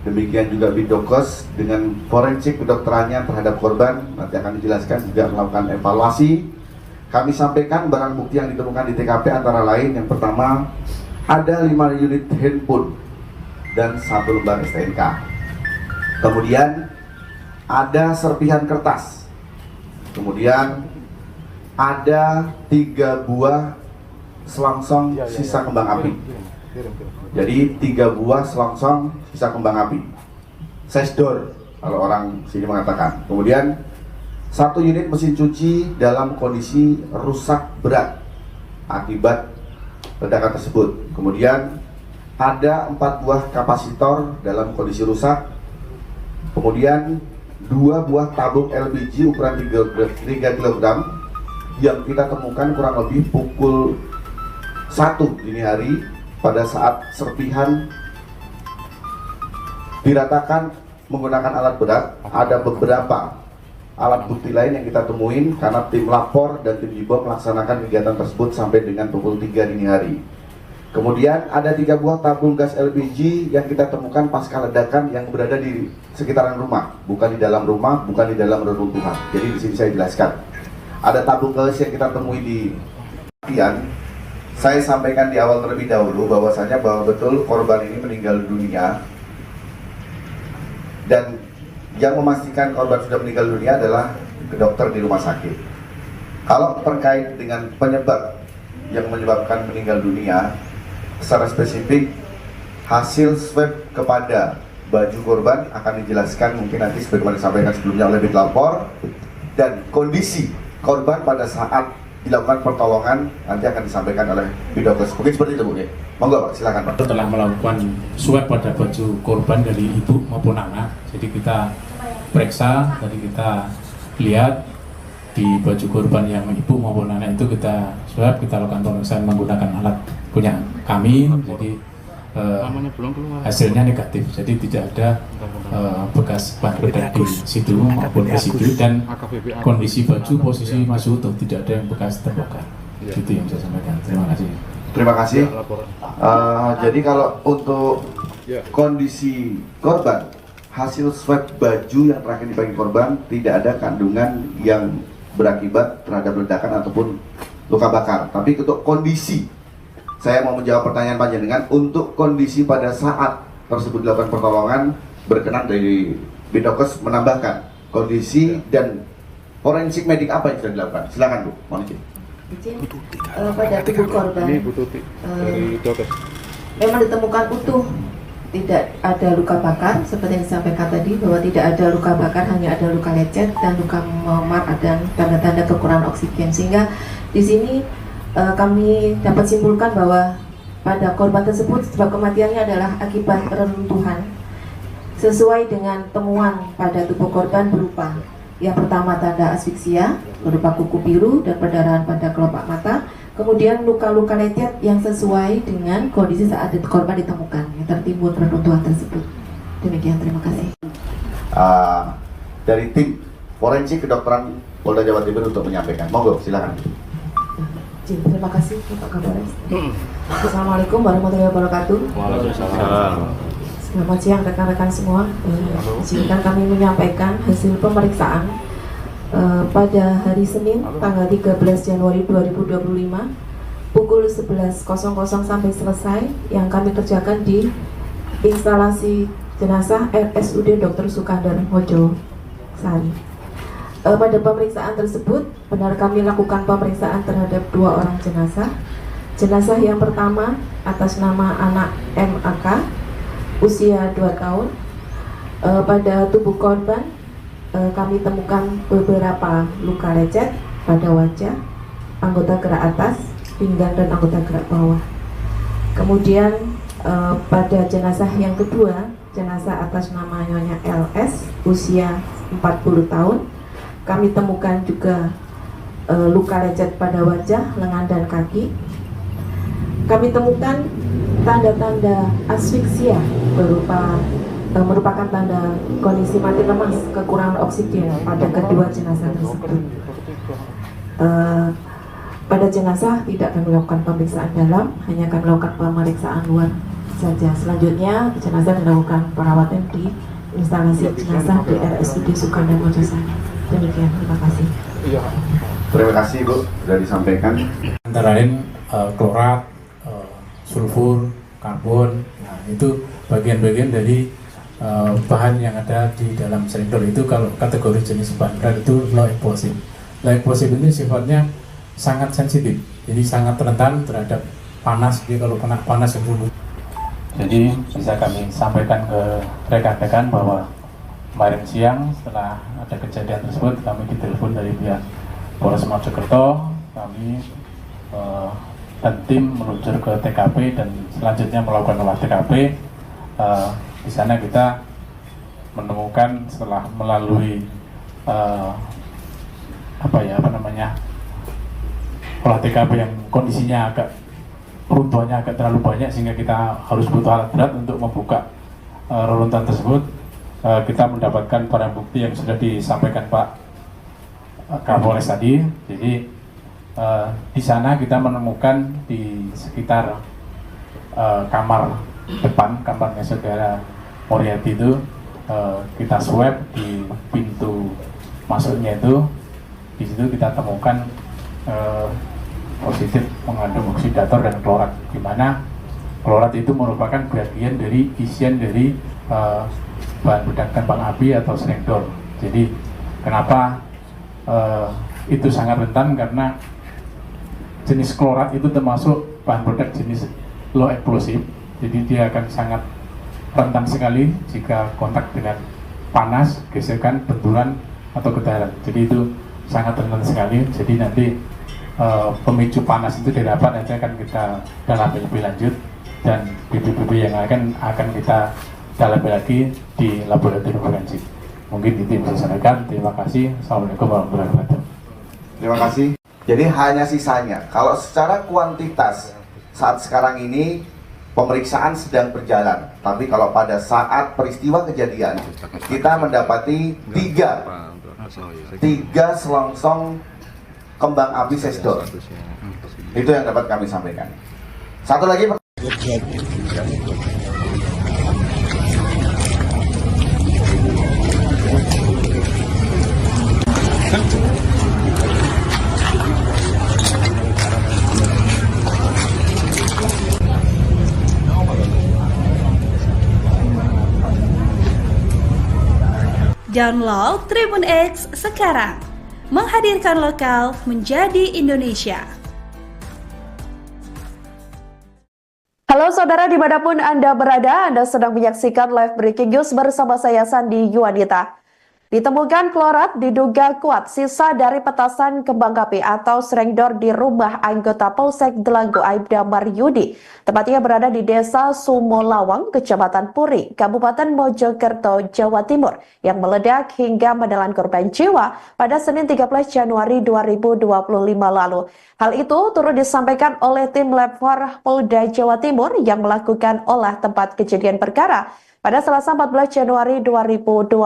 demikian juga Bidokes dengan forensik kedokterannya terhadap korban, nanti akan dijelaskan, juga melakukan evaluasi. Kami sampaikan barang bukti yang ditemukan di TKP antara lain, yang pertama ada 5 unit handphone dan 1 lembar STNK. Kemudian ada serpihan kertas. Kemudian ada 3 buah selongsong sisa kembang api. Jadi 3 buah selongsong sisa kembang api. Sesdor kalau orang sini mengatakan. Kemudian 1 unit mesin cuci dalam kondisi rusak berat akibat ledakan tersebut. Kemudian ada 4 buah kapasitor dalam kondisi rusak. Kemudian 2 buah tabung LPG ukuran 3 kg yang kita temukan kurang lebih pukul 1 dini hari pada saat serpihan diratakan menggunakan alat berat. Ada beberapa alat bukti lain yang kita temuin karena tim lapor dan tim Jibom melaksanakan kegiatan tersebut sampai dengan pukul 3 dini hari. Kemudian ada 3 buah tabung gas LPG yang kita temukan pasca ledakan yang berada di sekitaran rumah, bukan di dalam rumah, bukan di dalam reruntuhan. Jadi di sini saya jelaskan. Ada tabung gas yang kita temui di Pian. Saya sampaikan di awal terlebih dahulu bahwasanya bahwa betul korban ini meninggal dunia, dan yang memastikan korban sudah meninggal dunia adalah dokter di rumah sakit. Kalau terkait dengan penyebab yang menyebabkan meninggal dunia, secara spesifik hasil swab kepada baju korban akan dijelaskan mungkin nanti sebagaimana disampaikan sebelumnya oleh Bitlapor, dan kondisi korban pada saat dilakukan pertolongan nanti akan disampaikan oleh Bidokes. Mungkin seperti itu, Bu. Monggo, Pak, silakan, Pak.
Telah melakukan swab pada baju korban dari ibu maupun anak. Jadi kita periksa, tadi kita lihat di baju korban yang ibu maupun anak itu kita swab, kita lakukan pemeriksaan menggunakan alat punya kami. Jadi hasilnya negatif, jadi tidak ada bekas bahan peledak di situ maupun residu, dan kondisi baju posisi masih utuh, tidak ada yang bekas terbakar. Itu yang saya sampaikan. Terima kasih.
Terima kasih. Jadi kalau untuk kondisi korban, hasil swab baju yang terakhir dibagi korban tidak ada kandungan yang berakibat terhadap ledakan ataupun luka bakar. Tapi untuk kondisi, saya mau menjawab pertanyaan panjenengan, untuk kondisi pada saat tersebut dilakukan pertolongan, berkenan dari Bidokes menambahkan kondisi dan forensik medik apa yang sudah dilakukan. Silakan, Bu. Mohon izin.
Pada tubuh korban memang ditemukan utuh, tidak ada luka bakar seperti yang disampaikan tadi, bahwa tidak ada luka bakar, hanya ada luka lecet dan luka memar dan tanda-tanda kekurangan oksigen. Sehingga di sini kami dapat simpulkan bahwa pada korban tersebut sebab kematiannya adalah akibat reruntuhan sesuai dengan temuan pada tubuh korban berupa yang pertama tanda asfiksia berupa kuku biru dan perdarahan pada kelopak mata, kemudian luka-luka lecet yang sesuai dengan kondisi saat korban ditemukan yang tertimbun reruntuhan tersebut. Demikian, terima kasih.
Dari tim forensik kedokteran Polda Jawa Timur untuk menyampaikan. Monggo, silakan.
Terima kasih Pak Kapolres. Assalamualaikum warahmatullahi wabarakatuh.
Waalaikumsalam.
Selamat siang rekan-rekan semua. Izinkan kami menyampaikan hasil pemeriksaan pada hari Senin tanggal 13 Januari 2025 pukul 11.00 sampai selesai yang kami kerjakan di instalasi jenazah RSUD Dr. Sukandar Mojosari. Pada pemeriksaan tersebut, benar kami lakukan pemeriksaan terhadap 2 orang jenazah. Jenazah yang pertama atas nama anak MAK, usia 2 tahun. Pada tubuh korban, kami temukan beberapa luka lecet pada wajah, anggota gerak atas, pinggang, dan anggota gerak bawah. Kemudian pada jenazah yang kedua, jenazah atas nama Nyonya LS, usia 40 tahun, kami temukan juga luka lecet pada wajah, lengan, dan kaki. Kami temukan tanda-tanda asfiksia merupakan tanda kondisi mati lemas, kekurangan oksigen pada kedua jenazah tersebut. Pada jenazah tidak kami lakukan pemeriksaan dalam, hanya kami lakukan pemeriksaan luar saja. Selanjutnya jenazah dilakukan perawatan di instalasi jenazah di RSUD Sukandar Mojosari. Demikian, terima kasih.
Terima kasih Bu, sudah disampaikan.
Antara lain klorat, sulfur, karbon. Nah, itu bagian-bagian dari bahan yang ada di dalam selindor. Itu kalau kategori jenis bahan berat itu low explosive. Low explosive ini sifatnya sangat sensitif, jadi sangat rentan terhadap panas. Jadi kalau kena panas yang dulu. Jadi bisa kami sampaikan ke rekan-rekan bahwa kemarin siang setelah ada kejadian tersebut, kami ditelepon dari pihak Polres Mojokerto. Kami dan tim meluncur ke TKP dan selanjutnya melakukan olah TKP. Di sana kita menemukan setelah melalui olah TKP yang kondisinya runtuhannya agak terlalu banyak sehingga kita harus butuh alat berat untuk membuka reruntuhan tersebut. Kita mendapatkan barang bukti yang sudah disampaikan Pak Kapolres tadi. Jadi di sana kita menemukan di sekitar kamar depan, kamarnya saudara Moriarty itu, kita swab di pintu masuknya itu. Di situ kita temukan positif mengandung oksidator dan klorat, di mana klorat itu merupakan bagian dari isian dari bahan peledak kembang api atau selindor. Jadi kenapa itu sangat rentan, karena jenis klorat itu termasuk bahan peledak jenis low explosive. Jadi dia akan sangat rentan sekali jika kontak dengan panas, gesekan, benturan, atau gedaran. Jadi itu sangat rentan sekali. Jadi nanti pemicu panas itu didapat, nanti akan kita dalami lebih lanjut, dan bibit-bibit yang akan kita dalami lagi di laboratorium forensik. Mungkin itu yang bisa saya sampaikan. Terima kasih. Assalamualaikum warahmatullahi wabarakatuh.
Terima kasih. Jadi hanya sisanya. Kalau secara kuantitas saat sekarang ini pemeriksaan sedang berjalan, tapi kalau pada saat peristiwa kejadian kita mendapati tiga selongsong kembang api sesdor. Itu yang dapat kami sampaikan. Satu lagi.
Download Tribun X sekarang, menghadirkan lokal menjadi Indonesia.
Halo saudara, dimanapun Anda berada, Anda sedang menyaksikan live breaking news bersama saya Sandi Yuwanita. Ditemukan klorat diduga kuat sisa dari petasan kembang api atau serengdor di rumah anggota Polsek Delanggu Aibda Maryudi. Tepatnya berada di Desa Sumolawang, Kecamatan Puri, Kabupaten Mojokerto, Jawa Timur, yang meledak hingga menelan korban jiwa pada Senin 13 Januari 2025 lalu. Hal itu turut disampaikan oleh tim Lab 4 Polda Jawa Timur yang melakukan olah tempat kejadian perkara pada Selasa 14 Januari 2025.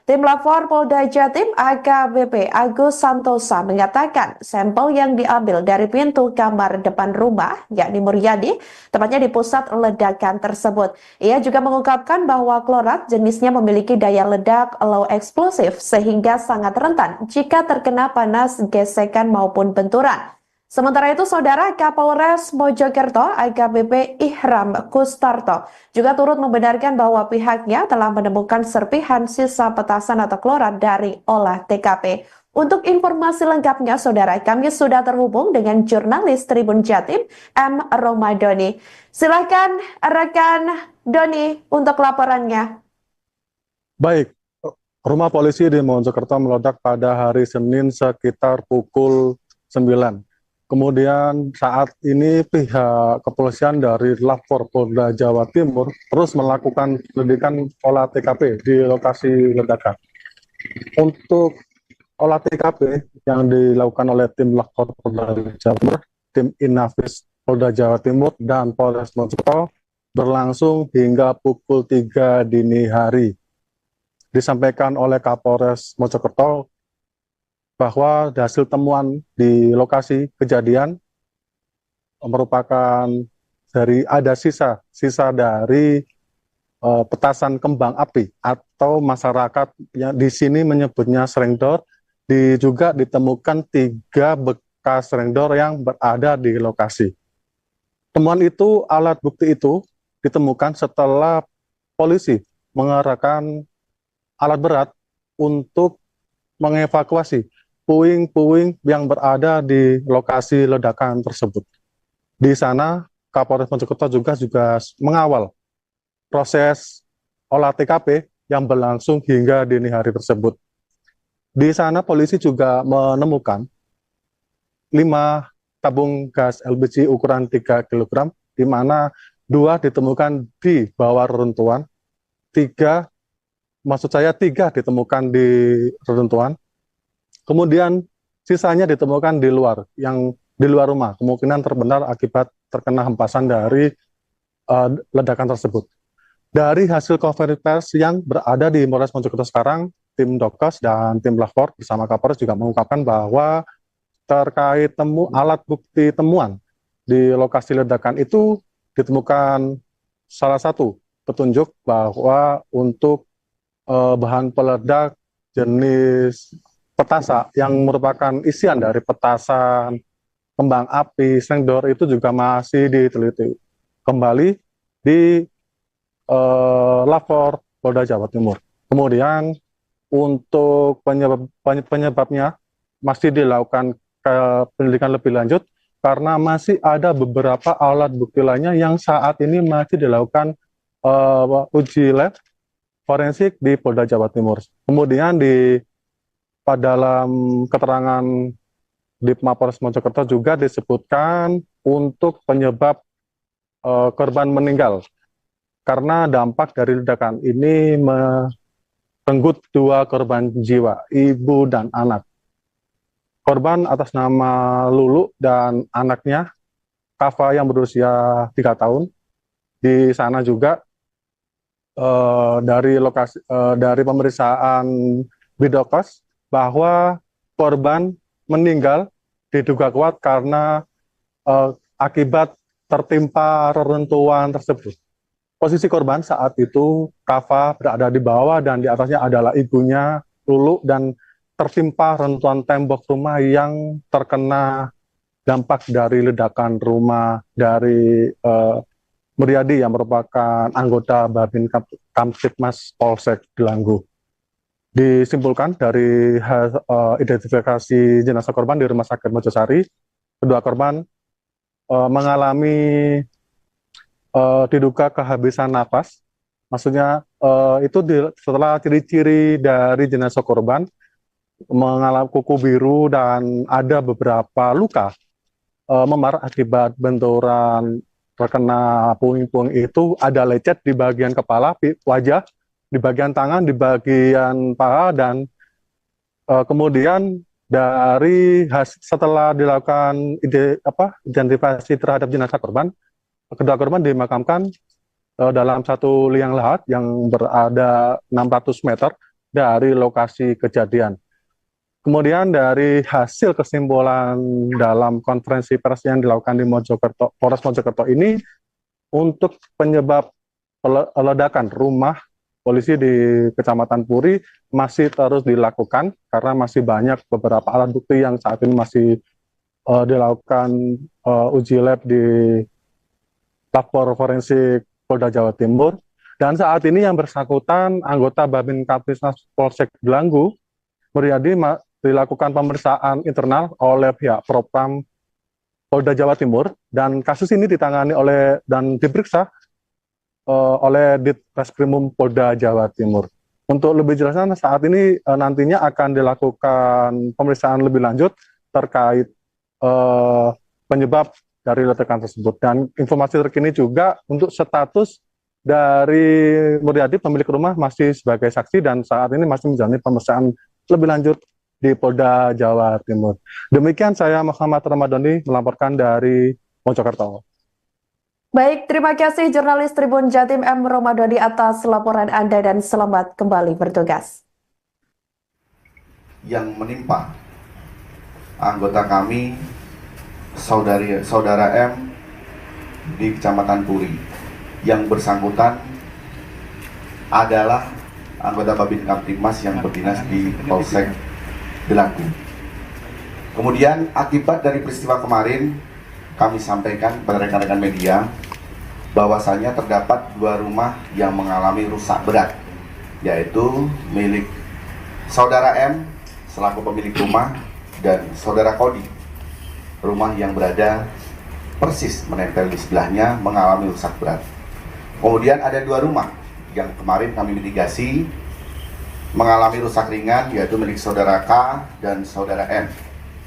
Tim Lab 4 Polda Jatim AKBP Agus Santosa mengatakan sampel yang diambil dari pintu kamar depan rumah, yakni Muryadi, tepatnya di pusat ledakan tersebut. Ia juga mengungkapkan bahwa klorat jenisnya memiliki daya ledak low explosive sehingga sangat rentan jika terkena panas, gesekan maupun benturan. Sementara itu, Saudara Kapolres Mojokerto AKBP Ihram Kustarto juga turut membenarkan bahwa pihaknya telah menemukan serpihan sisa petasan atau klorat dari olah TKP. Untuk informasi lengkapnya, Saudara, kami sudah terhubung dengan jurnalis Tribun Jatim, M. Romadoni. Silakan rekan Doni untuk laporannya.
Baik, rumah polisi di Mojokerto meledak pada hari Senin sekitar pukul 9. Kemudian saat ini pihak kepolisian dari Lapor Polda Jawa Timur terus melakukan penyelidikan olah TKP di lokasi ledakan. Untuk olah TKP yang dilakukan oleh tim Lapor Polda Jawa Timur, tim Inafis Polda Jawa Timur, dan Polres Mojokerto berlangsung hingga pukul 3 dini hari. Disampaikan oleh Kapolres Mojokerto bahwa hasil temuan di lokasi kejadian merupakan ada sisa dari petasan kembang api atau masyarakat yang di sini menyebutnya serengdor. Juga ditemukan 3 bekas serengdor yang berada di lokasi. Temuan itu, alat bukti itu ditemukan setelah polisi mengerahkan alat berat untuk mengevakuasi puing-puing yang berada di lokasi ledakan tersebut. Di sana, Kapolres Mojokerto juga mengawal proses olah TKP yang berlangsung hingga dini hari tersebut. Di sana, polisi juga menemukan 5 tabung gas LPG ukuran 3 kg, di mana 2 ditemukan di bawah reruntuhan, 3 ditemukan di reruntuhan. Kemudian sisanya ditemukan di luar rumah, kemungkinan terbenam akibat terkena hempasan dari ledakan tersebut. Dari hasil konferensi pers yang berada di Polres Mojokerto sekarang, tim Dokes dan tim Lapor bersama Kapolres juga mengungkapkan bahwa terkait alat bukti temuan di lokasi ledakan itu ditemukan salah satu petunjuk bahwa untuk bahan peledak jenis petasa yang merupakan isian dari petasan kembang api serengdor itu juga masih diteliti kembali di Lapor Polda Jawa Timur. Kemudian untuk penyebabnya masih dilakukan penyelidikan lebih lanjut karena masih ada beberapa alat bukti lainnya yang saat ini masih dilakukan uji lab forensik di Polda Jawa Timur. Kemudian dalam keterangan di Mapolres Mojokerto juga disebutkan untuk penyebab korban meninggal karena dampak dari ledakan ini merenggut 2 korban jiwa, ibu dan anak. Korban atas nama Lulu dan anaknya Kava yang berusia 3 tahun. Di sana juga dari pemeriksaan Bidokes bahwa korban meninggal diduga kuat karena akibat tertimpa reruntuhan tersebut. Posisi korban saat itu, Kava berada di bawah dan di atasnya adalah ibunya, Lulu, dan tertimpa reruntuhan tembok rumah yang terkena dampak dari ledakan rumah dari Muryadi yang merupakan anggota Babin Kamtibmas Polsek Delanggu. Disimpulkan dari identifikasi jenazah korban di Rumah Sakit Mojosari, kedua korban mengalami diduga kehabisan napas. Maksudnya itu setelah ciri-ciri dari jenazah korban mengalami kuku biru dan ada beberapa luka memar akibat benturan terkena puing-puing itu, ada lecet di bagian kepala, wajah, di bagian tangan, di bagian paha, dan kemudian setelah dilakukan identifikasi terhadap jenazah korban, kedua korban dimakamkan dalam satu liang lahat yang berada 600 meter dari lokasi kejadian. Kemudian dari hasil kesimpulan dalam konferensi pers yang dilakukan di Mojokerto, Polres Mojokerto ini, untuk penyebab ledakan rumah polisi di Kecamatan Puri masih terus dilakukan karena masih banyak beberapa alat bukti yang saat ini masih dilakukan uji lab di Lapor Forensik Polda Jawa Timur. Dan saat ini yang bersangkutan anggota Babin Kaptipmas Polsek Delanggu, Muryadi, dilakukan pemeriksaan internal oleh pihak Propam Polda Jawa Timur, dan kasus ini ditangani oleh dan diperiksa oleh Ditreskrimum Polda Jawa Timur. Untuk lebih jelasnya, saat ini nantinya akan dilakukan pemeriksaan lebih lanjut terkait penyebab dari ledakan tersebut. Dan informasi terkini juga untuk status dari Muryadi, pemilik rumah, masih sebagai saksi dan saat ini masih menjalani pemeriksaan lebih lanjut di Polda Jawa Timur. Demikian saya Muhammad Ramadhani melaporkan dari Mojokerto.
Baik, terima kasih jurnalis Tribun Jatim M. Ramadhani atas laporan Anda dan selamat kembali bertugas.
Yang menimpa anggota kami, saudara M di Kecamatan Puri, yang bersangkutan adalah anggota Babin Kamtibmas yang berdinas di Polsek Delanggu. Kemudian akibat dari peristiwa kemarin, kami sampaikan kepada rekan-rekan media bahwasanya terdapat 2 rumah yang mengalami rusak berat, yaitu milik saudara M selaku pemilik rumah dan saudara Kodi, rumah yang berada persis menempel di sebelahnya, mengalami rusak berat. Kemudian ada 2 rumah yang kemarin kami mitigasi mengalami rusak ringan, yaitu milik saudara K dan saudara M.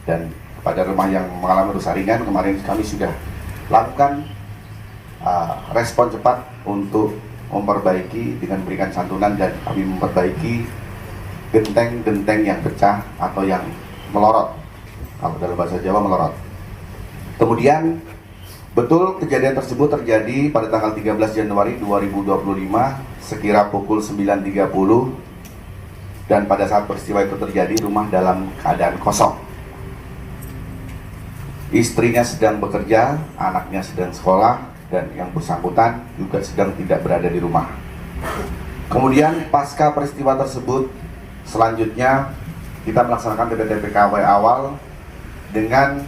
Dan pada rumah yang mengalami rusak ringan kemarin kami sudah lakukan respon cepat untuk memperbaiki dengan memberikan santunan, dan kami memperbaiki genteng-genteng yang pecah atau yang melorot, kalau dalam bahasa Jawa melorot. Kemudian betul kejadian tersebut terjadi pada tanggal 13 Januari 2025 sekira pukul 9.30, dan pada saat peristiwa itu terjadi rumah dalam keadaan kosong. Istrinya sedang bekerja, anaknya sedang sekolah, dan yang bersangkutan juga sedang tidak berada di rumah. Kemudian pasca peristiwa tersebut, selanjutnya kita melaksanakan TPK-TPKW awal dengan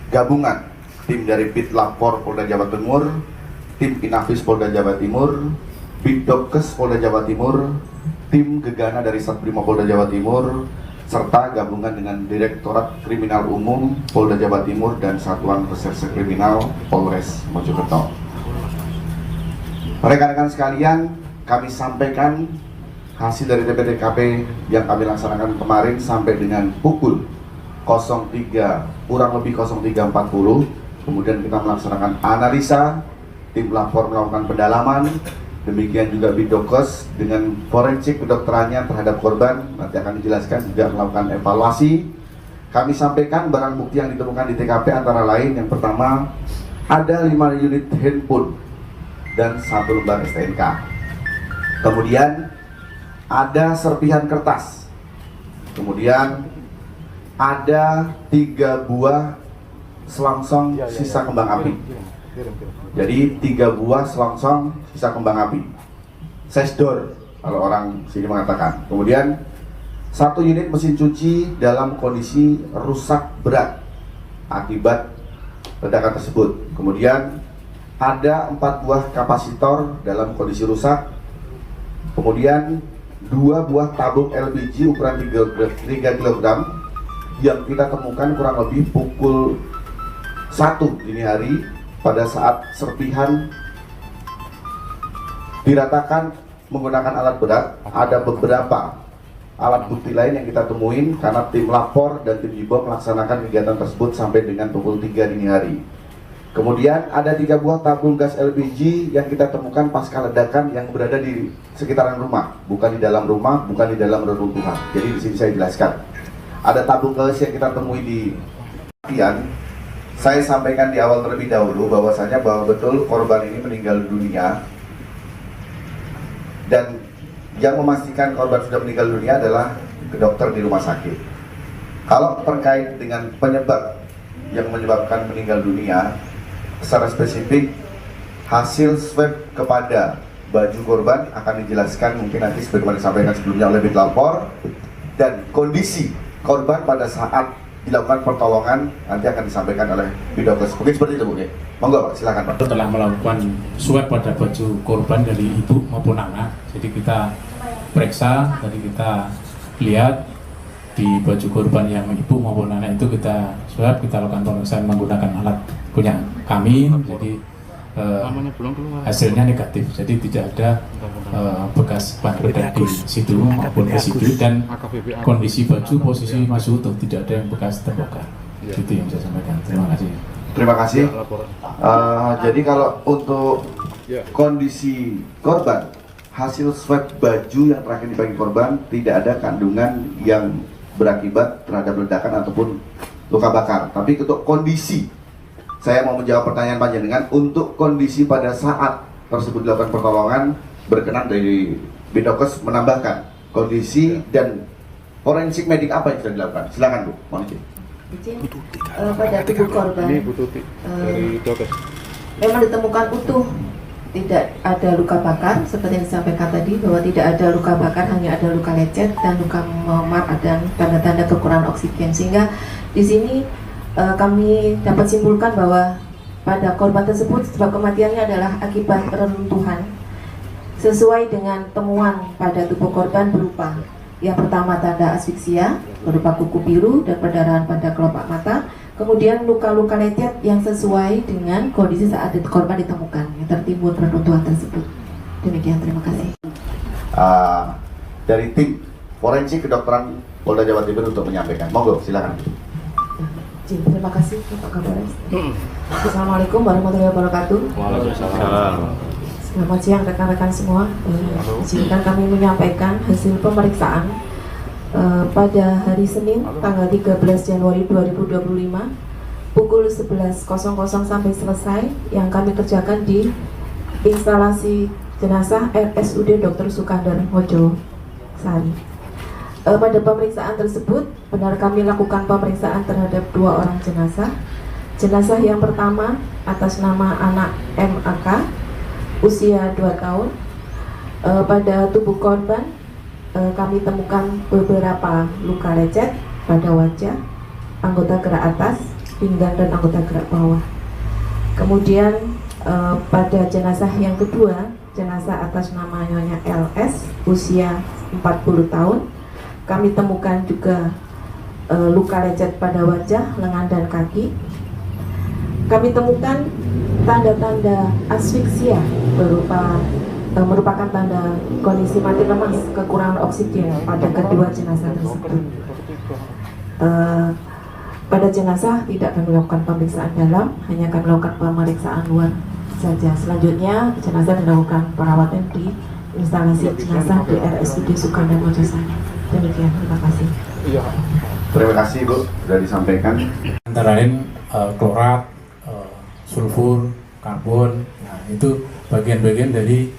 gabungan tim dari Bitlapor Polda Jawa Timur, tim Inafis Polda Jawa Timur, Bitdokes Polda Jawa Timur, tim Gegana dari Satbrimo Polda Jawa Timur, serta gabungan dengan Direktorat Kriminal Umum Polda Jawa Timur dan Satuan Reserse Kriminal Polres Mojokerto. Rekan-rekan sekalian, kami sampaikan hasil dari TPK-TPK yang kami laksanakan kemarin sampai dengan pukul 03 kurang lebih 03.40. Kemudian kita melaksanakan analisa, tim lapor melakukan pendalaman, demikian juga Bidokes dengan forensik kedokterannya terhadap korban, nanti akan dijelaskan, juga melakukan evaluasi. Kami sampaikan barang bukti yang ditemukan di TKP antara lain, yang pertama ada 5 unit handphone dan 1 lembar STNK. Kemudian ada serpihan kertas. Kemudian ada 3 buah selongsong sisa kembang api. Jadi 3 buah selongsong sisa kembang api, sesdor kalau orang sini mengatakan. Kemudian 1 unit mesin cuci dalam kondisi rusak berat akibat ledakan tersebut. Kemudian ada 4 buah kapasitor dalam kondisi rusak. Kemudian 2 buah tabung LPG ukuran 3 kg yang kita temukan kurang lebih pukul 1 dini hari pada saat serpihan diratakan menggunakan alat berat. Ada beberapa alat bukti lain yang kita temuin karena tim lapor dan tim Jibo melaksanakan kegiatan tersebut sampai dengan pukul 3 dini hari. Kemudian ada 3 buah tabung gas LPG yang kita temukan pasca ledakan yang berada di sekitaran rumah, bukan di dalam rumah, bukan di dalam reruntuhan. Jadi di sini saya jelaskan. Ada tabung gas yang kita temui di bagian. Saya sampaikan di awal terlebih dahulu bahwasanya bahwa betul korban ini meninggal dunia, dan yang memastikan korban sudah meninggal dunia adalah dokter di rumah sakit. Kalau terkait dengan penyebab yang menyebabkan meninggal dunia, secara spesifik hasil swab kepada baju korban akan dijelaskan mungkin nanti sebagaimana disampaikan sebelumnya oleh Bitlapor, dan kondisi korban pada saat dilakukan pertolongan nanti akan disampaikan oleh Bidokes. Mungkin seperti itu, Bu. Monggo, Pak, silakan, Pak.
Telah melakukan swab pada baju korban dari ibu maupun anak. Jadi kita periksa, tadi kita lihat di baju korban yang ibu maupun anak itu kita swab, kita lakukan pemeriksaan menggunakan alat punya kami. Jadi hasilnya negatif, jadi tidak ada bekas bahan peledak di situ maupun residu, dan kondisi baju posisi masih utuh, tidak ada yang bekas terbakar. Itu yang saya sampaikan. Terima kasih.
Terima kasih. Jadi kalau untuk kondisi korban, hasil swab baju yang terakhir dibagi korban tidak ada kandungan yang berakibat terhadap ledakan ataupun luka bakar. Tapi untuk kondisi, saya mau menjawab pertanyaan panjenengan, untuk kondisi pada saat tersebut dilakukan pertolongan, berkenan dari Bidokes menambahkan kondisi dan forensik medik apa yang sudah dilakukan. Silakan, Bu. Mohon izin.
Pada tubuh korban memang ditemukan utuh, tidak ada luka bakar seperti yang disampaikan tadi, bahwa tidak ada luka bakar, hanya ada luka lecet dan luka memar dan tanda-tanda kekurangan oksigen. Sehingga di sini kami dapat simpulkan bahwa pada korban tersebut sebab kematiannya adalah akibat reruntuhan sesuai dengan temuan pada tubuh korban berupa yang pertama tanda asfiksia berupa kuku biru dan perdarahan pada kelopak mata, kemudian luka-luka lecet yang sesuai dengan kondisi saat korban ditemukan yang tertimbun reruntuhan tersebut. Demikian, terima kasih.
Dari tim forensik kedokteran Polda Jawa Timur untuk menyampaikan. Monggo, silakan.
Terima kasih Pak Kapolres. Assalamualaikum warahmatullahi wabarakatuh.
Waalaikumsalam.
Selamat siang rekan-rekan semua. Izinkan kami menyampaikan hasil pemeriksaan pada hari Senin tanggal 13 Januari 2025 pukul 11.00 sampai selesai yang kami kerjakan di instalasi jenazah RSUD Dr. Sukandar Mojo Sari. Pada pemeriksaan tersebut, benar kami lakukan pemeriksaan terhadap 2 orang jenazah. Jenazah yang pertama atas nama anak MAK, usia 2 tahun. Pada tubuh korban, kami temukan beberapa luka lecet pada wajah, anggota gerak atas, pinggang dan anggota gerak bawah. Kemudian pada jenazah yang kedua, jenazah atas nama Nyonya LS, usia 40 tahun. Kami temukan juga luka lecet pada wajah, lengan dan kaki. Kami temukan tanda-tanda asfiksia merupakan tanda kondisi mati lemas, kekurangan oksigen pada kedua jenazah tersebut. Pada jenazah tidak kami lakukan pemeriksaan dalam, hanya kami lakukan pemeriksaan luar saja. Selanjutnya jenazah dilakukan perawatan di instalasi jenazah di RSUD Sukandar Mojo Sari. Demikian, terima kasih.
Terima kasih, Bu, sudah disampaikan.
Antara lain klorat, sulfur, karbon. Nah, itu bagian-bagian dari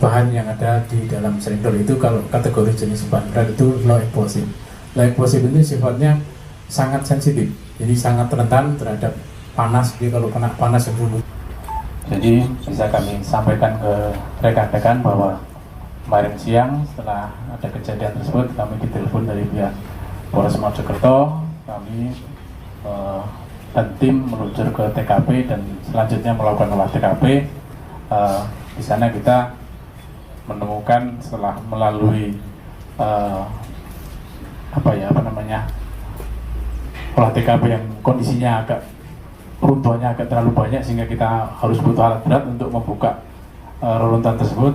bahan yang ada di dalam silinder. Itu kalau kategori jenis bahan berat itu low explosive. Low explosive itu sifatnya sangat sensitif, jadi sangat rentan terhadap panas. Jadi kalau kena panas yang dulu. Jadi bisa kami sampaikan ke rekan-rekan bahwa kemarin siang setelah ada kejadian tersebut, kami ditelepon dari pihak Polres Mojokerto. Kami dan tim meluncur ke TKP dan selanjutnya melakukan olah TKP. Di sana kita menemukan setelah melalui olah TKP yang kondisinya agak runtuhannya agak terlalu banyak sehingga kita harus butuh alat berat untuk membuka reruntuhan tersebut.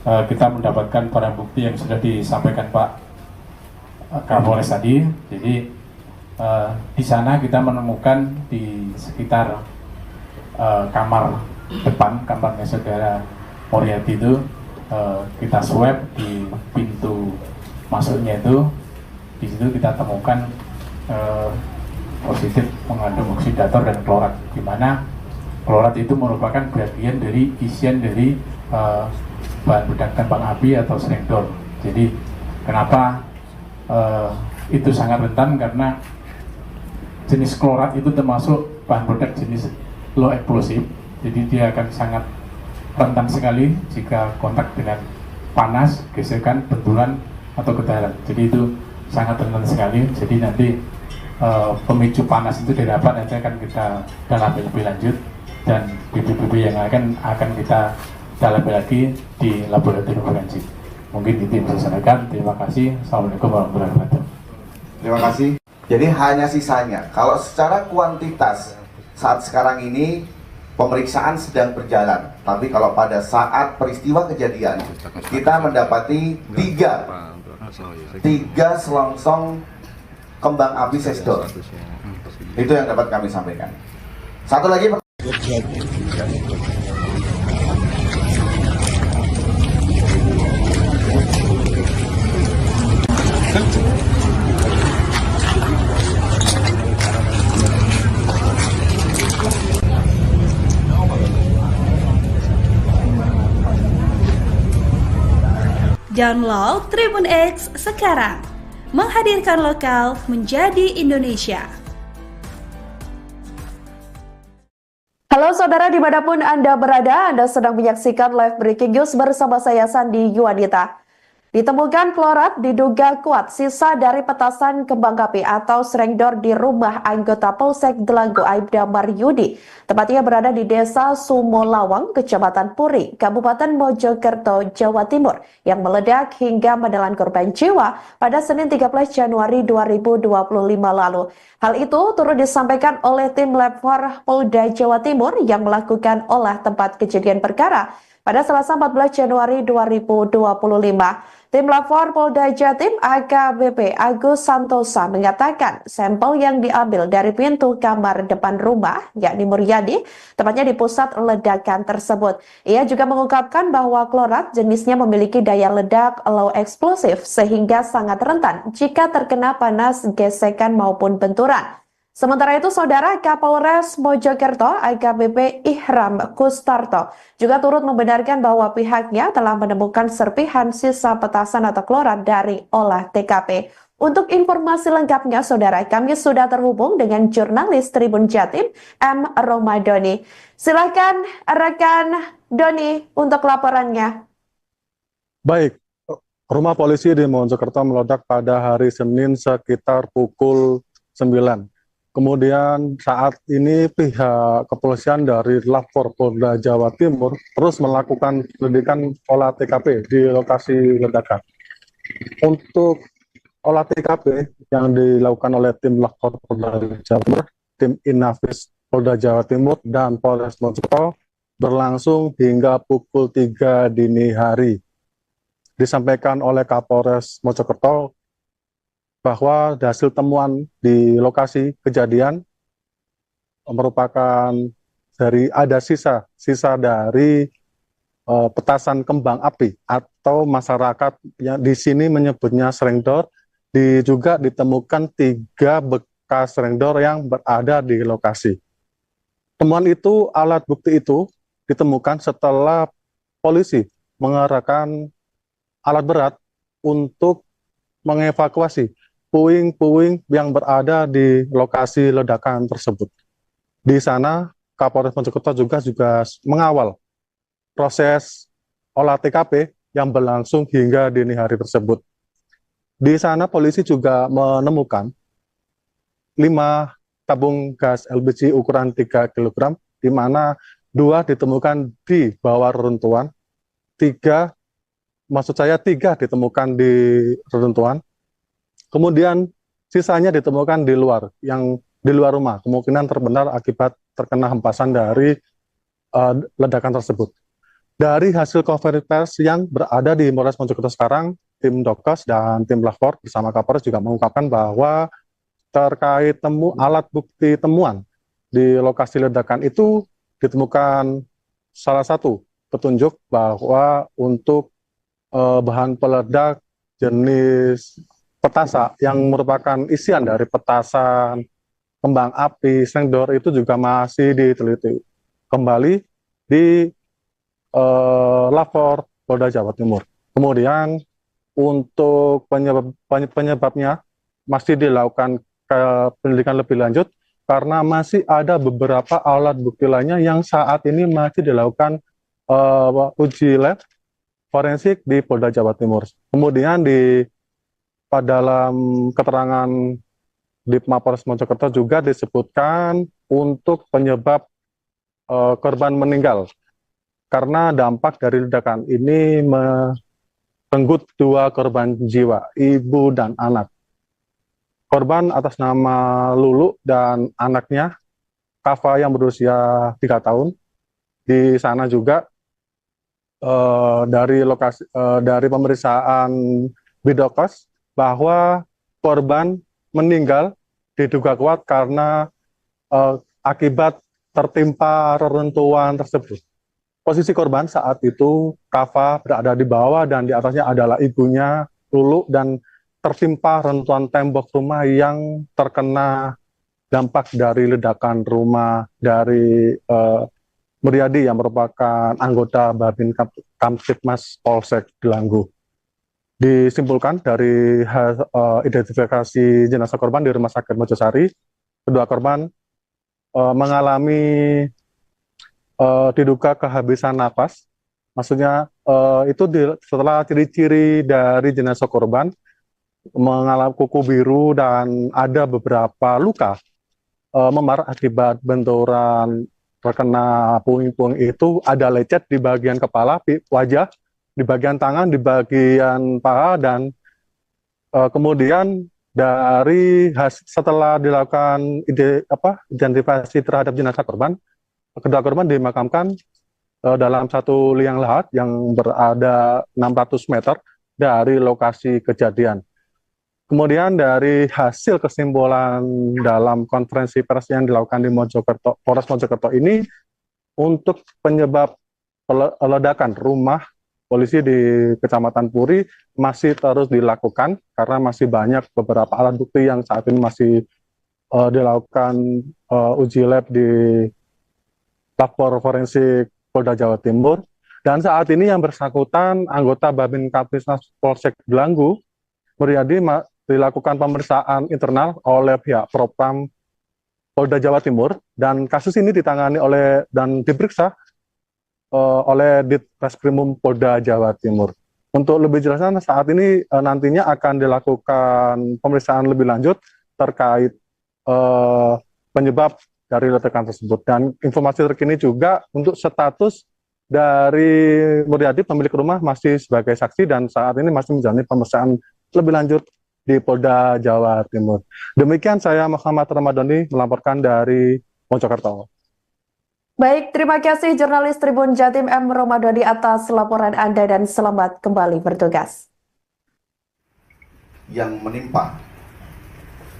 Kita mendapatkan barang bukti yang sudah disampaikan Pak Kapolres tadi. Jadi di sana kita menemukan di sekitar kamar depan, kamarnya saudara Moriati itu, kita swab di pintu masuknya itu. Di situ kita temukan positif mengandung oksidator dan klorat, di mana klorat itu merupakan bagian dari isian dari bahan peledak kembang api atau selendor. Jadi kenapa itu sangat rentan, karena jenis klorat itu termasuk bahan peledak jenis low explosive. Jadi dia akan sangat rentan sekali jika kontak dengan panas, gesekan, benturan atau gedaran. Jadi itu sangat rentan sekali. Jadi nanti pemicu panas itu didapat, nanti akan kita dalami lebih lanjut, dan bibit-bibit yang akan kita dalami lagi di laboratorium forensik. Mungkin itu yang bisa saya sampaikan. Terima kasih. Assalamualaikum warahmatullahi wabarakatuh.
Terima kasih. Jadi hanya sisanya. Kalau secara kuantitas saat sekarang ini pemeriksaan sedang berjalan. Tapi kalau pada saat peristiwa kejadian kita mendapati tiga selongsong kembang api sesdor. Itu yang dapat kami sampaikan. Satu lagi.
Download Tribun X sekarang, menghadirkan lokal menjadi Indonesia.
Halo saudara, dimanapun Anda berada, Anda sedang menyaksikan live breaking news bersama saya Sandi Yuwanita. Ditemukan klorat diduga kuat sisa dari petasan kembang api atau srengdor di rumah anggota Polsek Delanggu Aibda Maryudi. Tempatnya berada di Desa Sumolawang, Kecamatan Puri, Kabupaten Mojokerto, Jawa Timur, yang meledak hingga menelan korban jiwa pada Senin 13 Januari 2025 lalu. Hal itu turut disampaikan oleh tim Lab 4 Polda Jawa Timur yang melakukan olah tempat kejadian perkara pada Selasa 14 Januari 2025. Tim Lapor Polda Jatim AKBP Agus Santosa mengatakan sampel yang diambil dari pintu kamar depan rumah, yakni Muryadi, tepatnya di pusat ledakan tersebut. Ia juga mengungkapkan bahwa klorat jenisnya memiliki daya ledak low eksplosif sehingga sangat rentan jika terkena panas, gesekan maupun benturan. Sementara itu, Saudara Kapolres Mojokerto AKBP Ihram Kustarto juga turut membenarkan bahwa pihaknya telah menemukan serpihan sisa petasan atau klorat dari olah TKP. Untuk informasi lengkapnya, Saudara, kami sudah terhubung dengan jurnalis Tribun Jatim, M. Romadoni. Silakan rekan Doni untuk laporannya.
Baik, rumah polisi di Mojokerto meledak pada hari Senin sekitar pukul 9. Kemudian saat ini pihak kepolisian dari Lapor Polda Jawa Timur terus melakukan penyelidikan olah TKP di lokasi ledakan. Untuk olah TKP yang dilakukan oleh tim Lapor Polda Jawa Timur, tim Inafis Polda Jawa Timur, dan Polres Mojokerto berlangsung hingga pukul 3 dini hari. Disampaikan oleh Kapolres Mojokerto bahwa hasil temuan di lokasi kejadian merupakan ada sisa dari petasan kembang api atau masyarakat yang di sini menyebutnya srengdor. Juga ditemukan 3 bekas srengdor yang berada di lokasi. Temuan itu, alat bukti itu ditemukan setelah polisi mengerahkan alat berat untuk mengevakuasi puing-puing yang berada di lokasi ledakan tersebut. Di sana, Kapolres Mojokerto juga mengawal proses olah TKP yang berlangsung hingga dini hari tersebut. Di sana, polisi juga menemukan 5 tabung gas LPG ukuran 3 kg, di mana 2 ditemukan di bawah reruntuhan, 3 ditemukan di reruntuhan. Kemudian sisanya ditemukan di luar rumah, kemungkinan terbenam akibat terkena hempasan dari ledakan tersebut. Dari hasil konferensi pers yang berada di Polres Mojokerto sekarang, tim Dokes dan tim Lapor bersama Kapolres juga mengungkapkan bahwa terkait alat bukti temuan di lokasi ledakan itu ditemukan salah satu petunjuk bahwa untuk bahan peledak jenis petasa yang merupakan isian dari petasan kembang api srengdor itu juga masih diteliti kembali di Lapor Polda Jawa Timur. Kemudian untuk penyebabnya masih dilakukan penyelidikan lebih lanjut karena masih ada beberapa alat bukti lainnya yang saat ini masih dilakukan uji lab forensik di Polda Jawa Timur. Kemudian dalam keterangan di Mapolres Mojokerto juga disebutkan untuk penyebab korban meninggal karena dampak dari ledakan ini merenggut 2 korban jiwa, ibu dan anak. Korban atas nama Lulu dan anaknya Kava yang berusia 3 tahun. Di sana juga dari pemeriksaan Bidokes bahwa korban meninggal diduga kuat karena akibat tertimpa reruntuhan tersebut. Posisi korban saat itu, Kava berada di bawah dan di atasnya adalah ibunya, Lulu, dan tertimpa reruntuhan tembok rumah yang terkena dampak dari ledakan rumah dari Muryadi yang merupakan anggota Babin Kamtibmas Polsek Delanggu. Disimpulkan dari identifikasi jenazah korban di Rumah Sakit Mojosari, kedua korban mengalami diduga kehabisan napas. Maksudnya itu setelah ciri-ciri dari jenazah korban mengalami kuku biru dan ada beberapa luka memar akibat benturan terkena puing-puing itu, ada lecet di bagian kepala, wajah, di bagian tangan, di bagian paha, dan kemudian setelah dilakukan identifikasi terhadap jenazah korban, kedua korban dimakamkan dalam satu liang lahat yang berada 600 meter dari lokasi kejadian. Kemudian dari hasil kesimpulan dalam konferensi pers yang dilakukan di Polres Mojokerto ini, untuk penyebab ledakan rumah polisi di Kecamatan Puri masih terus dilakukan karena masih banyak beberapa alat bukti yang saat ini masih dilakukan uji lab di Lapor Forensik Polda Jawa Timur. Dan saat ini yang bersangkutan anggota Babin Kamtibmas Polsek Delanggu, Muryadi, dilakukan pemeriksaan internal oleh pihak Propam Polda Jawa Timur, dan kasus ini ditangani dan diperiksa oleh Ditreskrimum Polda Jawa Timur. Untuk lebih jelasnya, saat ini nantinya akan dilakukan pemeriksaan lebih lanjut terkait penyebab dari ledakan tersebut. Dan informasi terkini juga untuk status dari Muryadi, pemilik rumah, masih sebagai saksi dan saat ini masih menjalani pemeriksaan lebih lanjut di Polda Jawa Timur. Demikian saya Muhammad Ramadhani melaporkan dari Mojokerto.
Baik, terima kasih jurnalis Tribun Jatim M. Ramadhani atas laporan Anda dan selamat kembali bertugas.
Yang menimpa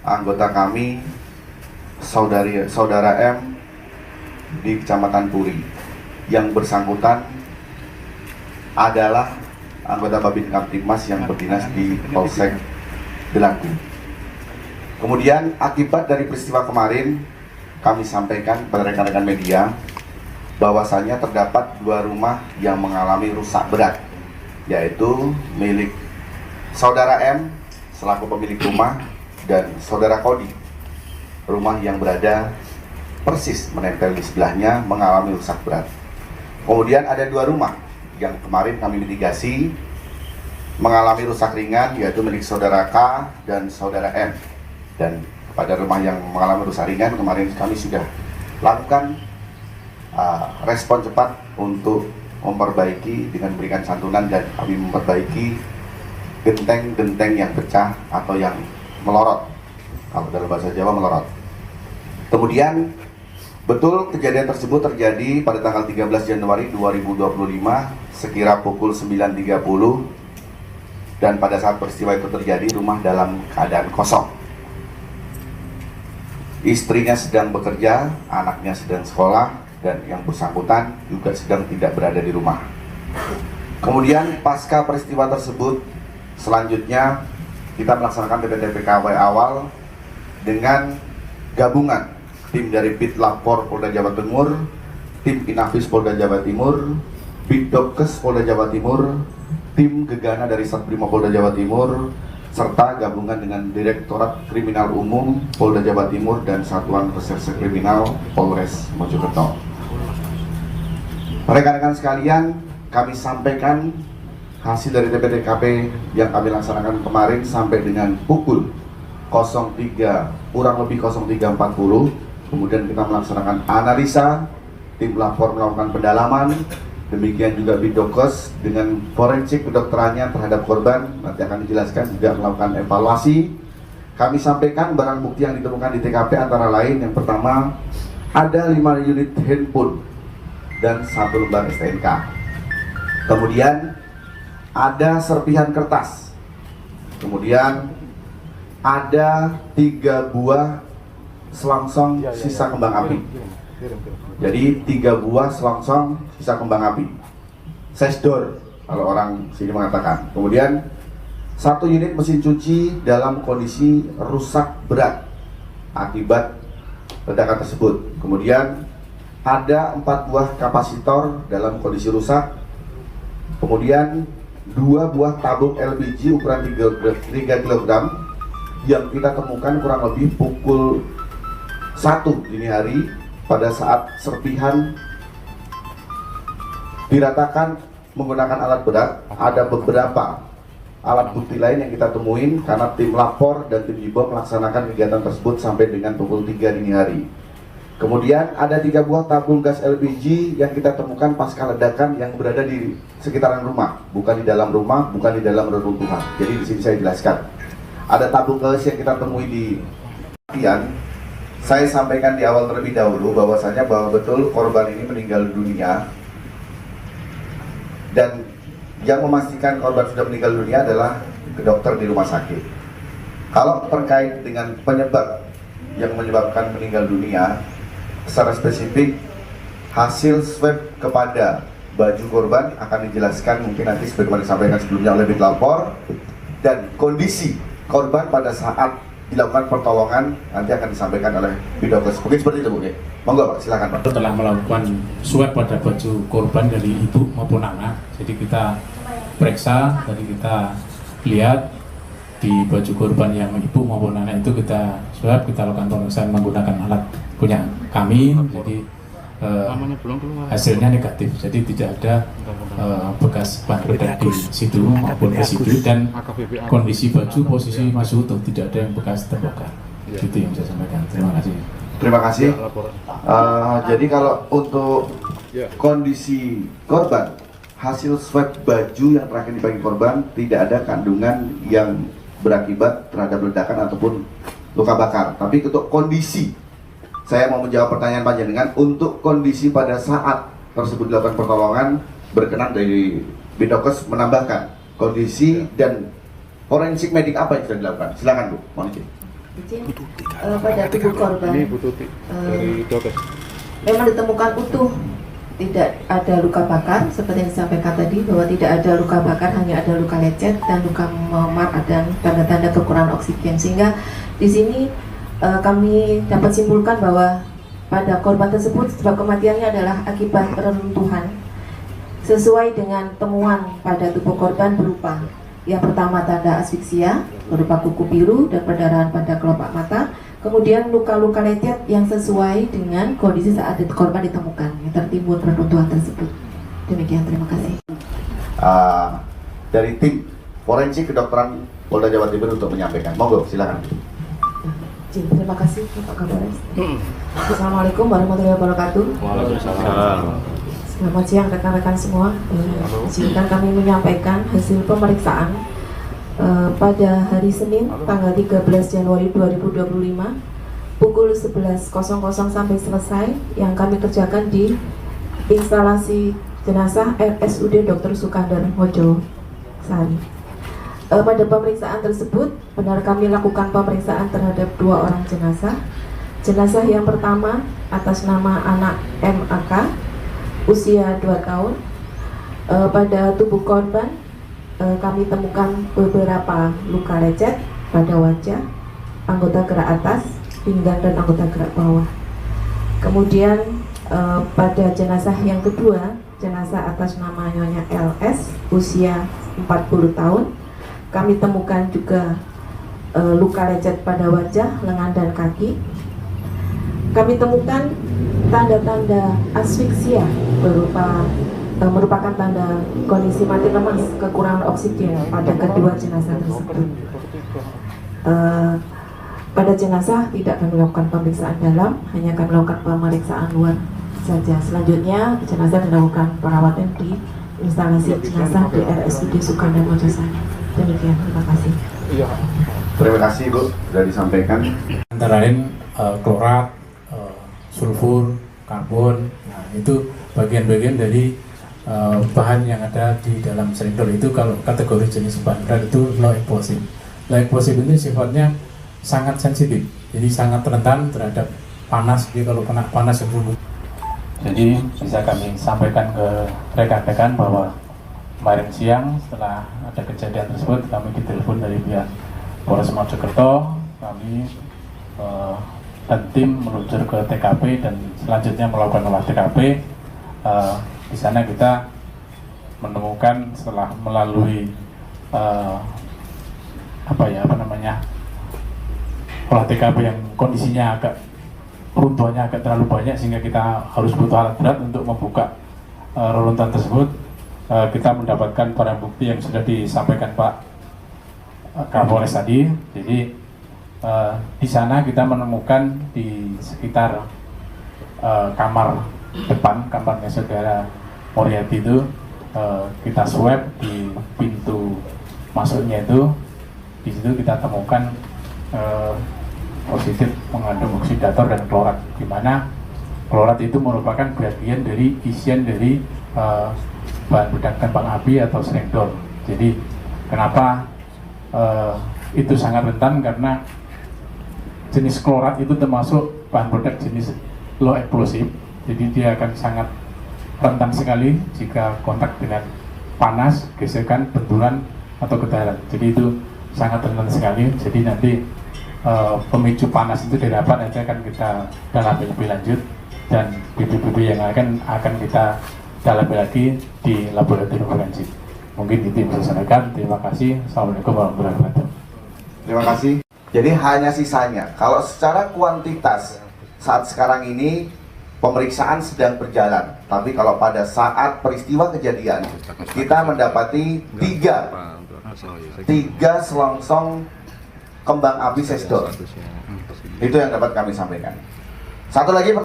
anggota kami, saudara M di Kecamatan Puri, yang bersangkutan adalah anggota Babin Kamtibmas yang berdinas di Polsek Delanggu. Kemudian akibat dari peristiwa kemarin, kami sampaikan kepada rekan-rekan media bahwasannya terdapat 2 rumah yang mengalami rusak berat, yaitu milik saudara M selaku pemilik rumah dan saudara Kodi, rumah yang berada persis menempel di sebelahnya, mengalami rusak berat. Kemudian ada 2 rumah yang kemarin kami mitigasi mengalami rusak ringan, yaitu milik saudara K dan saudara M. Dan pada rumah yang mengalami rusak ringan, kemarin kami sudah lakukan respon cepat untuk memperbaiki dengan memberikan santunan, dan kami memperbaiki genteng-genteng yang pecah atau yang melorot, kalau dalam bahasa Jawa melorot. Kemudian betul kejadian tersebut terjadi pada tanggal 13 Januari 2025 sekira pukul 9.30, dan pada saat peristiwa itu terjadi rumah dalam keadaan kosong. Istrinya sedang bekerja, anaknya sedang sekolah, dan yang bersangkutan juga sedang tidak berada di rumah. Kemudian pasca peristiwa tersebut, selanjutnya kita melaksanakan TPKW awal dengan gabungan tim dari Bitlapor Polda Jawa Timur, tim Inafis Polda Jawa Timur, Bidokes Polda Jawa Timur, tim Gegana dari Satbrimo Polda Jawa Timur, serta gabungan dengan Direktorat Kriminal Umum Polda Jawa Timur dan Satuan Reserse Kriminal Polres Mojokerto. Rekan-rekan sekalian, kami sampaikan hasil dari TPTKP yang kami laksanakan kemarin sampai dengan pukul kurang lebih 03.40. Kemudian kita melaksanakan analisa, tim lapor melakukan pendalaman, demikian juga Bidokes dengan forensik kedokterannya terhadap korban nanti akan dijelaskan, juga melakukan evaluasi. Kami sampaikan barang bukti yang ditemukan di TKP antara lain yang pertama ada 5 unit handphone dan 1 lembar STNK. Kemudian ada serpihan kertas. Kemudian ada 3 buah selongsong sisa kembang api. Jadi 3 buah selongsong sisa kembang api. Sesdor kalau orang sini mengatakan. Kemudian 1 unit mesin cuci dalam kondisi rusak berat akibat ledakan tersebut. Kemudian ada 4 buah kapasitor dalam kondisi rusak. Kemudian 2 buah tabung LPG ukuran 3 kg yang kita temukan kurang lebih pukul 1 dini hari pada saat serpihan diratakan menggunakan alat berat. Ada beberapa alat bukti lain yang kita temuin karena tim lapor dan tim IBOM melaksanakan kegiatan tersebut sampai dengan pukul 3 dini hari. Kemudian ada 3 buah tabung gas LPG yang kita temukan pasca ledakan yang berada di sekitaran rumah, bukan di dalam rumah, bukan di dalam reruntuhan. Jadi di sini saya jelaskan. Ada tabung gas yang kita temui di kematian. Saya sampaikan di awal terlebih dahulu bahwasanya bahwa betul korban ini meninggal dunia, dan yang memastikan korban sudah meninggal dunia adalah dokter di rumah sakit. Kalau terkait dengan penyebab yang menyebabkan meninggal dunia, secara spesifik hasil swab kepada baju korban akan dijelaskan mungkin nanti sebagaimana disampaikan sebelumnya oleh Bitlapor, dan kondisi korban pada saat dilakukan pertolongan nanti akan disampaikan oleh Bidokes. Mungkin seperti itu, Bu. Monggo, Pak, silakan, Pak.
Telah melakukan swab pada baju korban dari ibu maupun anak. Jadi kita periksa, tadi kita lihat di baju korban yang ibu maupun anak itu kita swab, kita lakukan pemeriksaan menggunakan alat punya kami. Jadi hasilnya negatif, jadi tidak ada bekas bahan peledak di situ maupun residu, dan kondisi baju posisi masih utuh, tidak ada yang bekas terbakar. Itu yang saya sampaikan. Terima kasih.
Terima kasih. Jadi kalau untuk kondisi korban, hasil swab baju yang terakhir dibagi korban tidak ada kandungan yang berakibat terhadap ledakan ataupun luka bakar. Tapi untuk kondisi, saya mau menjawab pertanyaan panjenengan, untuk kondisi pada saat tersebut dilakukan pertolongan, berkenan dari Bidokes menambahkan kondisi dan forensik medik apa yang sudah dilakukan. Silakan, Bu. Mohon izin.
Pada tubuh korban memang ditemukan utuh, tidak ada luka bakar seperti yang disampaikan tadi, bahwa tidak ada luka bakar, hanya ada luka lecet dan luka memar dan tanda-tanda kekurangan oksigen. Sehingga di sini kami dapat simpulkan bahwa pada korban tersebut sebab kematiannya adalah akibat reruntuhan sesuai dengan temuan pada tubuh korban berupa yang pertama tanda asfiksia berupa kuku biru dan perdarahan pada kelopak mata, kemudian luka-luka lecet yang sesuai dengan kondisi saat korban ditemukan yang tertimbun reruntuhan tersebut. Demikian, terima kasih.
Dari tim forensik kedokteran Polda Jawa Timur untuk menyampaikan. Monggo, silakan.
Terima kasih Pak Kapolres. Assalamualaikum warahmatullahi wabarakatuh.
Waalaikumsalam.
Selamat siang rekan-rekan semua. Izinkan kami menyampaikan hasil pemeriksaan pada hari Senin tanggal 13 Januari 2025 pukul 11.00 sampai selesai yang kami kerjakan di instalasi jenazah RSUD Dr. Sukandar Mojosari. Pada pemeriksaan tersebut, benar kami lakukan pemeriksaan terhadap 2 orang jenazah. Jenazah yang pertama atas nama anak MAK, usia 2 tahun. Pada tubuh korban, kami temukan beberapa luka lecet pada wajah, anggota gerak atas, pinggang dan anggota gerak bawah. Kemudian pada jenazah yang kedua, jenazah atas nama Nyonya LS, usia 40 tahun. Kami temukan juga luka lecet pada wajah, lengan dan kaki. Kami temukan tanda-tanda asfiksia merupakan tanda kondisi mati lemas, kekurangan oksigen pada kedua jenazah tersebut. Pada jenazah tidak kami lakukan pemeriksaan dalam, hanya kami lakukan pemeriksaan luar saja. Selanjutnya jenazah dilakukan perawatan di instalasi jenazah di RSUD Sukanda Mojosari. Demikian, terima kasih.
Terima kasih Bu, sudah disampaikan.
Antara lain klorat, sulfur, karbon. Nah, itu bagian-bagian dari bahan yang ada di dalam serintor. Itu kalau kategori jenis bahan berat itu low explosive. Low explosive ini sifatnya sangat sensitif, jadi sangat rentan terhadap panas. Jadi kalau kena panas itu, jadi bisa kami sampaikan ke rekan-rekan bahwa kemarin siang setelah ada kejadian tersebut kami ditelepon dari pihak Polres Mojokerto, kami dan tim meluncur ke TKP dan selanjutnya melakukan olah TKP. Di sana kita menemukan setelah melalui olah TKP yang kondisinya runtuhannya agak terlalu banyak sehingga kita harus butuh alat berat untuk membuka reruntuhan tersebut. Kita mendapatkan barang bukti yang sudah disampaikan Pak Kapolres tadi. Jadi di sana kita menemukan di sekitar kamar depan, kamarnya saudara Moriati itu, kita swab di pintu masuknya itu. Di situ kita temukan positif mengandung oksidator dan klorat, di mana klorat itu merupakan bagian dari isian dari bahan peledak kembang api atau srengdol. Jadi kenapa itu sangat rentan, karena jenis klorat itu termasuk bahan peledak jenis low explosive. Jadi dia akan sangat rentan sekali jika kontak dengan panas, gesekan, benturan atau getaran. Jadi itu sangat rentan sekali. Jadi nanti pemicu panas itu didapat nanti akan kita dalami lebih lanjut, dan bibit-bibit yang akan kita dalami lagi di laboratorium forensik. Mungkin itu yang bisa saya sampaikan. Terima kasih. Assalamualaikum warahmatullahi wabarakatuh.
Terima kasih. Jadi hanya sisanya. Kalau secara kuantitas saat sekarang ini pemeriksaan sedang berjalan, tapi kalau pada saat peristiwa kejadian kita mendapati tiga selongsong kembang api sesdol. Itu yang dapat kami sampaikan. Satu lagi.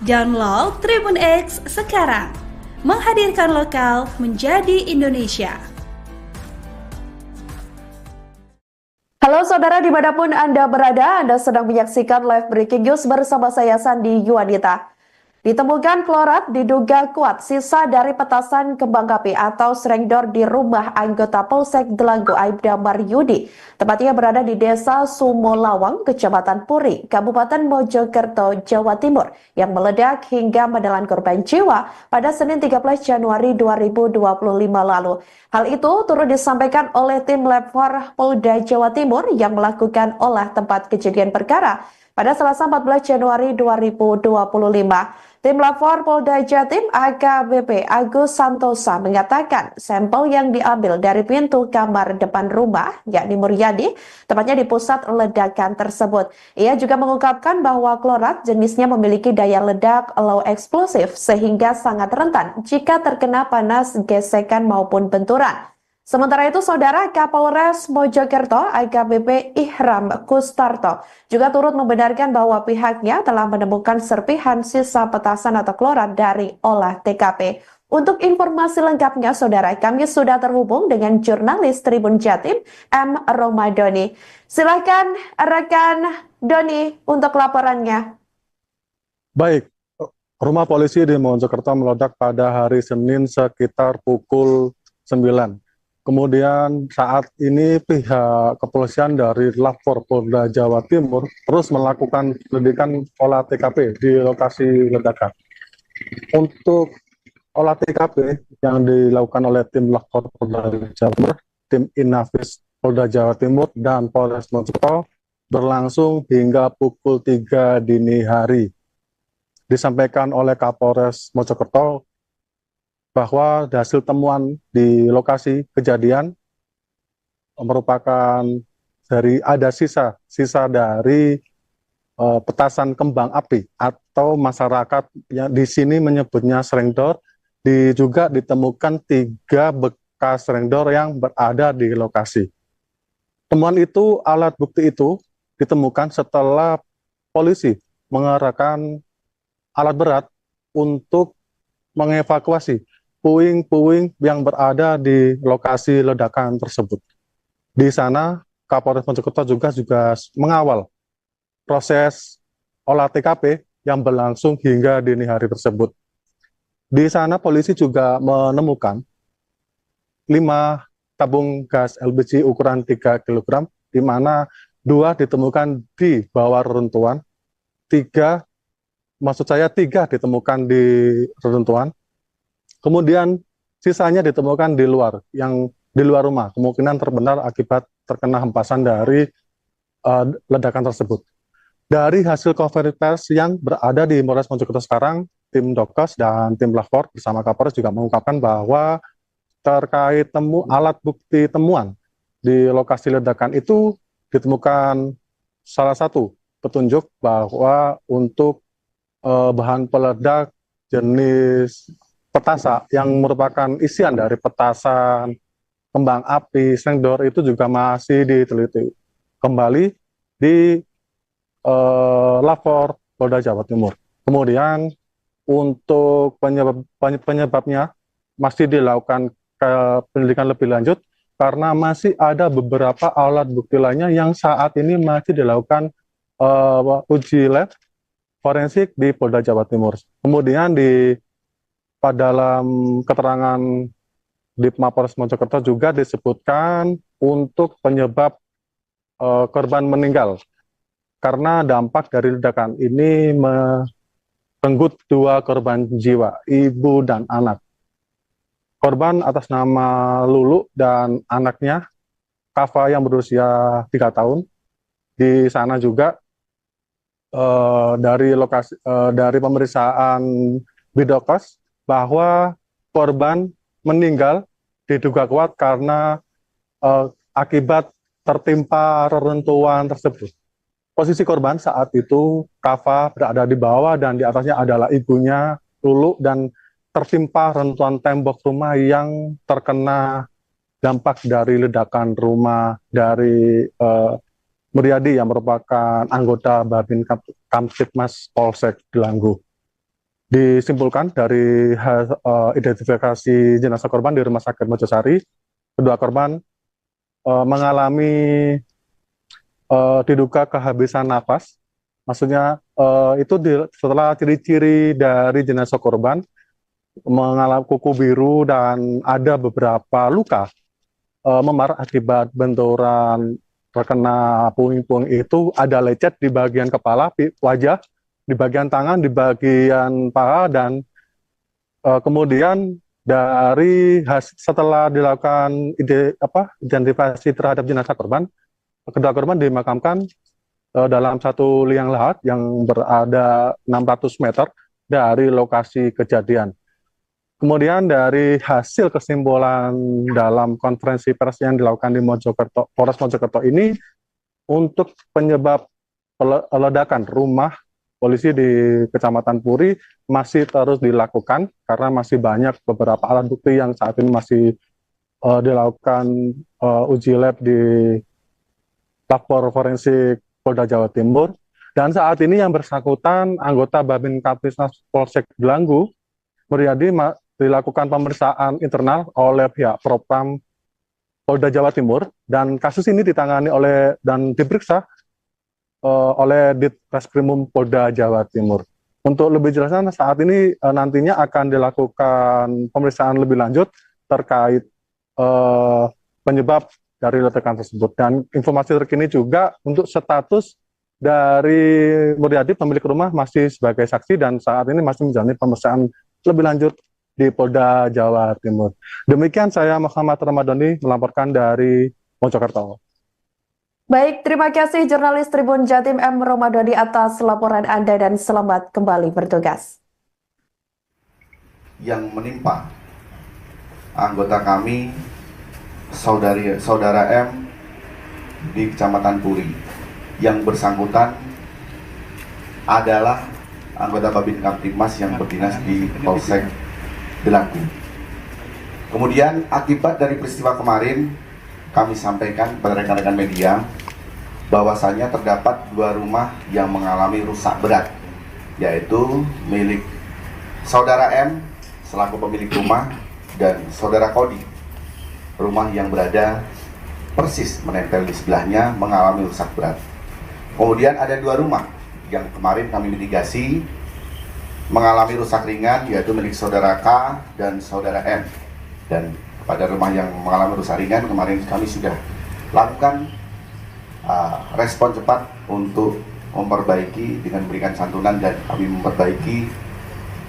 Download Tribun X sekarang, menghadirkan lokal menjadi Indonesia.
Halo saudara, dimanapun Anda berada, Anda sedang menyaksikan live breaking news bersama saya Sandi Yuwanita. Ditemukan klorat diduga kuat sisa dari petasan kembang api atau srengdor di rumah anggota Polsek Delanggu Aibda Maryudi. Tepatnya berada di Desa Sumolawang, Kecamatan Puri, Kabupaten Mojokerto, Jawa Timur, yang meledak hingga menelan korban jiwa pada Senin 13 Januari 2025 lalu. Hal itu turut disampaikan oleh tim Lab 4 Polda Jawa Timur yang melakukan olah tempat kejadian perkara pada Selasa 14 Januari 2025. Tim Lab 4 Polda Jatim AKBP Agus Santosa mengatakan sampel yang diambil dari pintu kamar depan rumah, yakni Muryadi, tepatnya di pusat ledakan tersebut. Ia juga mengungkapkan bahwa klorat jenisnya memiliki daya ledak low explosive sehingga sangat rentan jika terkena panas, gesekan maupun benturan. Sementara itu, Saudara Kapolres Mojokerto AKBP Ihram Kustarto juga turut membenarkan bahwa pihaknya telah menemukan serpihan sisa petasan atau klorat dari olah TKP. Untuk informasi lengkapnya, Saudara, kami sudah terhubung dengan jurnalis Tribun Jatim, M. Romadoni. Silakan rekan Doni untuk laporannya.
Baik, rumah polisi di Mojokerto meledak pada hari Senin sekitar pukul 9. Kemudian saat ini pihak kepolisian dari Lapor Polda Jawa Timur terus melakukan penyelidikan olah TKP di lokasi ledakan. Untuk olah TKP yang dilakukan oleh tim Lapor Polda Jawa Timur, tim Inafis Polda Jawa Timur, dan Polres Mojokerto berlangsung hingga pukul 3 dini hari. Disampaikan oleh Kapolres Mojokerto, bahwa hasil temuan di lokasi kejadian merupakan ada sisa dari petasan kembang api atau masyarakat yang di sini menyebutnya serengdor. Juga ditemukan 3 bekas serengdor yang berada di lokasi. Temuan itu, alat bukti itu ditemukan setelah polisi mengerahkan alat berat untuk mengevakuasi puing-puing yang berada di lokasi ledakan tersebut. Di sana, Kapolres Mojokerto juga mengawal proses olah TKP yang berlangsung hingga dini hari tersebut. Di sana polisi juga menemukan 5 tabung gas LPG ukuran 3 kg, di mana 2 ditemukan di bawah reruntuhan, 3 ditemukan di reruntuhan, kemudian sisanya ditemukan di luar rumah, kemungkinan terbenar akibat terkena hempasan dari ledakan tersebut. Dari hasil konferensi pers yang berada di Polres Mojokerto sekarang, tim Dokes dan tim Lapor bersama Kapolres juga mengungkapkan bahwa terkait alat bukti temuan di lokasi ledakan itu ditemukan salah satu petunjuk bahwa untuk bahan peledak jenis petasa yang merupakan isian dari petasan kembang api serengdor itu juga masih diteliti kembali di Lapor Polda Jawa Timur. Kemudian untuk penyebabnya masih dilakukan penyelidikan lebih lanjut karena masih ada beberapa alat bukti lainnya yang saat ini masih dilakukan uji lab forensik di Polda Jawa Timur. Kemudian dalam keterangan di Mapolres Mojokerto juga disebutkan untuk penyebab korban meninggal karena dampak dari ledakan ini merenggut 2 korban jiwa, ibu dan anak. Korban atas nama Lulu dan anaknya Kava yang berusia 3 tahun. Di sana juga dari pemeriksaan Bidokes bahwa korban meninggal diduga kuat karena akibat tertimpa reruntuhan tersebut. Posisi korban saat itu, Kava berada di bawah dan di atasnya adalah ibunya, Lulu, dan tertimpa reruntuhan tembok rumah yang terkena dampak dari ledakan rumah dari Muryadi yang merupakan anggota Babin Kamtibmas Polsek Delanggu. Disimpulkan dari identifikasi jenazah korban di Rumah Sakit Mojosari, kedua korban mengalami diduga kehabisan nafas. Maksudnya itu setelah ciri-ciri dari jenazah korban mengalami kuku biru dan ada beberapa luka memar akibat benturan terkena puing-puing itu, ada lecet di bagian kepala, wajah, di bagian tangan, di bagian paha, dan kemudian setelah dilakukan identifikasi terhadap jenazah korban, kedua korban dimakamkan dalam satu liang lahat yang berada 600 meter dari lokasi kejadian. Kemudian dari hasil kesimpulan dalam konferensi pers yang dilakukan di Polres Mojokerto ini, untuk penyebab ledakan rumah polisi di Kecamatan Puri masih terus dilakukan karena masih banyak beberapa alat bukti yang saat ini masih dilakukan uji lab di Lapor Forensik Polda Jawa Timur. Dan saat ini yang bersangkutan anggota Babin Kamtibmas Polsek Delanggu, Muryadi, dilakukan pemeriksaan internal oleh pihak Propam Polda Jawa Timur, dan kasus ini ditangani dan diperiksa oleh Ditreskrimum Polda Jawa Timur. Untuk lebih jelasnya, saat ini nantinya akan dilakukan pemeriksaan lebih lanjut terkait penyebab dari ledakan tersebut. Dan informasi terkini juga untuk status dari Muryadi, pemilik rumah, masih sebagai saksi dan saat ini masih menjalani pemeriksaan lebih lanjut di Polda Jawa Timur. Demikian saya Muhammad Ramadhani melaporkan dari Mojokerto.
Baik, terima kasih jurnalis Tribun Jatim M. Ramadhani atas laporan Anda dan selamat kembali bertugas.
Yang menimpa anggota kami, saudara M di Kecamatan Puri. Yang bersangkutan adalah anggota Babin Kamtibmas yang berdinas di Polsek Delanggu. Kemudian akibat dari peristiwa kemarin, kami sampaikan kepada rekan-rekan media bahwasannya terdapat 2 rumah yang mengalami rusak berat, yaitu milik saudara M selaku pemilik rumah dan saudara Kodi, rumah yang berada persis menempel di sebelahnya mengalami rusak berat. Kemudian ada 2 rumah yang kemarin kami mitigasi mengalami rusak ringan, yaitu milik saudara K dan saudara M. Dan pada rumah yang mengalami rusak ringan kemarin kami sudah lakukan respon cepat untuk memperbaiki dengan memberikan santunan, dan kami memperbaiki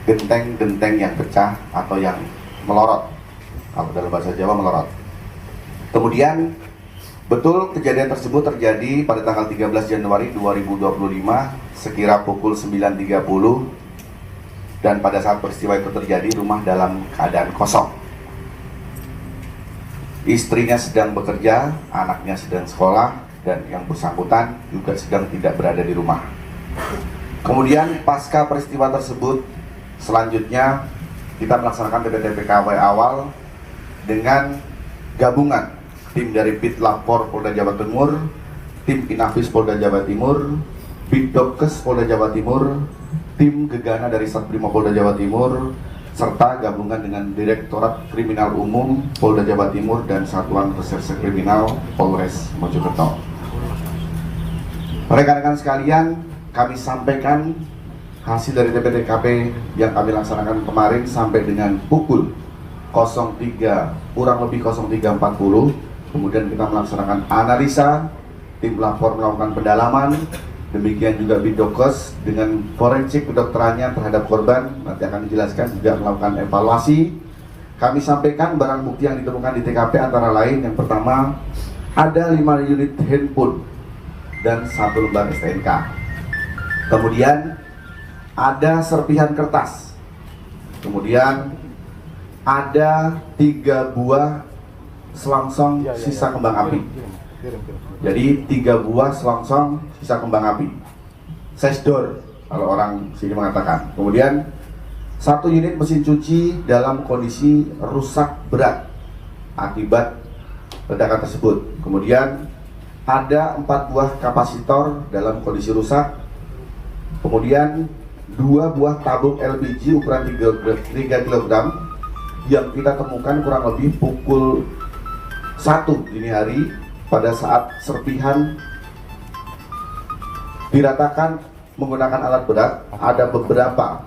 genteng-genteng yang pecah atau yang melorot, kalau dalam bahasa Jawa melorot. Kemudian betul kejadian tersebut terjadi pada tanggal 13 Januari 2025 sekira pukul 9.30, dan pada saat peristiwa itu terjadi rumah dalam keadaan kosong. Istrinya sedang bekerja, anaknya sedang sekolah, dan yang bersangkutan juga sedang tidak berada di rumah. Kemudian pasca peristiwa tersebut, selanjutnya kita melaksanakan TPTPKW awal dengan gabungan tim dari Bitlapor Polda Jawa Timur, tim Inafis Polda Jawa Timur, Bidokes Polda Jawa Timur, tim Gegana dari Satbrimo Polda Jawa Timur, serta gabungan dengan Direktorat Kriminal Umum Polda Jawa Timur dan Satuan Reserse Kriminal Polres Mojokerto. Rekan-rekan sekalian, kami sampaikan hasil dari TPTKP yang kami laksanakan kemarin sampai dengan pukul 03 kurang lebih 03.40. Kemudian kita melaksanakan analisa, tim lapor melakukan pendalaman, demikian juga Bidokes dengan forensik kedokterannya terhadap korban nanti akan dijelaskan, juga melakukan evaluasi. Kami sampaikan barang bukti yang ditemukan di TKP antara lain, yang pertama ada 5 unit handphone dan 1 lembar STNK. Kemudian ada serpihan kertas. Kemudian ada 3 buah selongsong sisa kembang api. Jadi 3 buah selongsong sisa kembang api, sesdor kalau orang sini mengatakan. Kemudian 1 unit mesin cuci dalam kondisi rusak berat akibat ledakan tersebut. Kemudian ada 4 buah kapasitor dalam kondisi rusak. Kemudian 2 buah tabung LPG ukuran 3 kg yang kita temukan kurang lebih pukul 1 dini hari pada saat serpihan diratakan menggunakan alat berat. Ada beberapa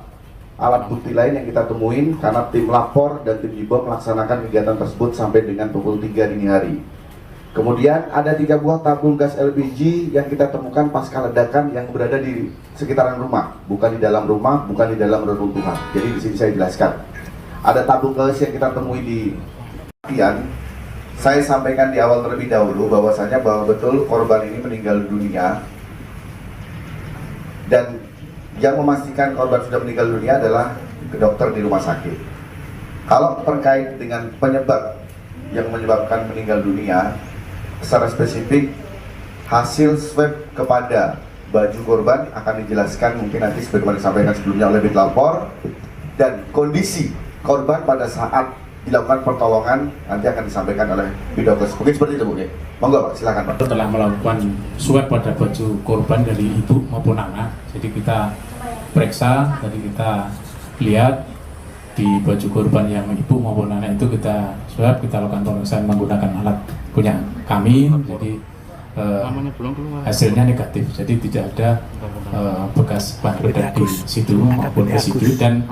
alat bukti lain yang kita temuin karena tim lapor dan tim Jibom melaksanakan kegiatan tersebut sampai dengan pukul 3 dini hari. Kemudian ada 3 buah tabung gas LPG yang kita temukan pasca ledakan yang berada di sekitaran rumah, bukan di dalam rumah, bukan di dalam reruntuhan. Jadi di sini saya jelaskan. Ada tabung gas yang kita temui di bagian. Saya sampaikan di awal terlebih dahulu bahwasanya bahwa betul korban ini meninggal dunia, dan yang memastikan korban sudah meninggal dunia adalah dokter di rumah sakit. Kalau terkait dengan penyebab yang menyebabkan meninggal dunia, secara spesifik hasil swab kepada baju korban akan dijelaskan mungkin nanti sebagaimana disampaikan sebelumnya oleh Bitlapor, dan kondisi korban pada saat dilakukan pertolongan nanti akan disampaikan oleh Bidokes. Mungkin seperti itu, Bu. Monggo, Pak, silakan, Pak.
Telah melakukan swab pada baju korban dari ibu maupun anak. Jadi kita periksa, tadi kita lihat di baju korban yang ibu maupun anak itu kita swab, kita lakukan pemeriksaan menggunakan alat punya kami. Jadi hasilnya negatif, jadi tidak ada bekas bahan peledak di situ maupun residu, dan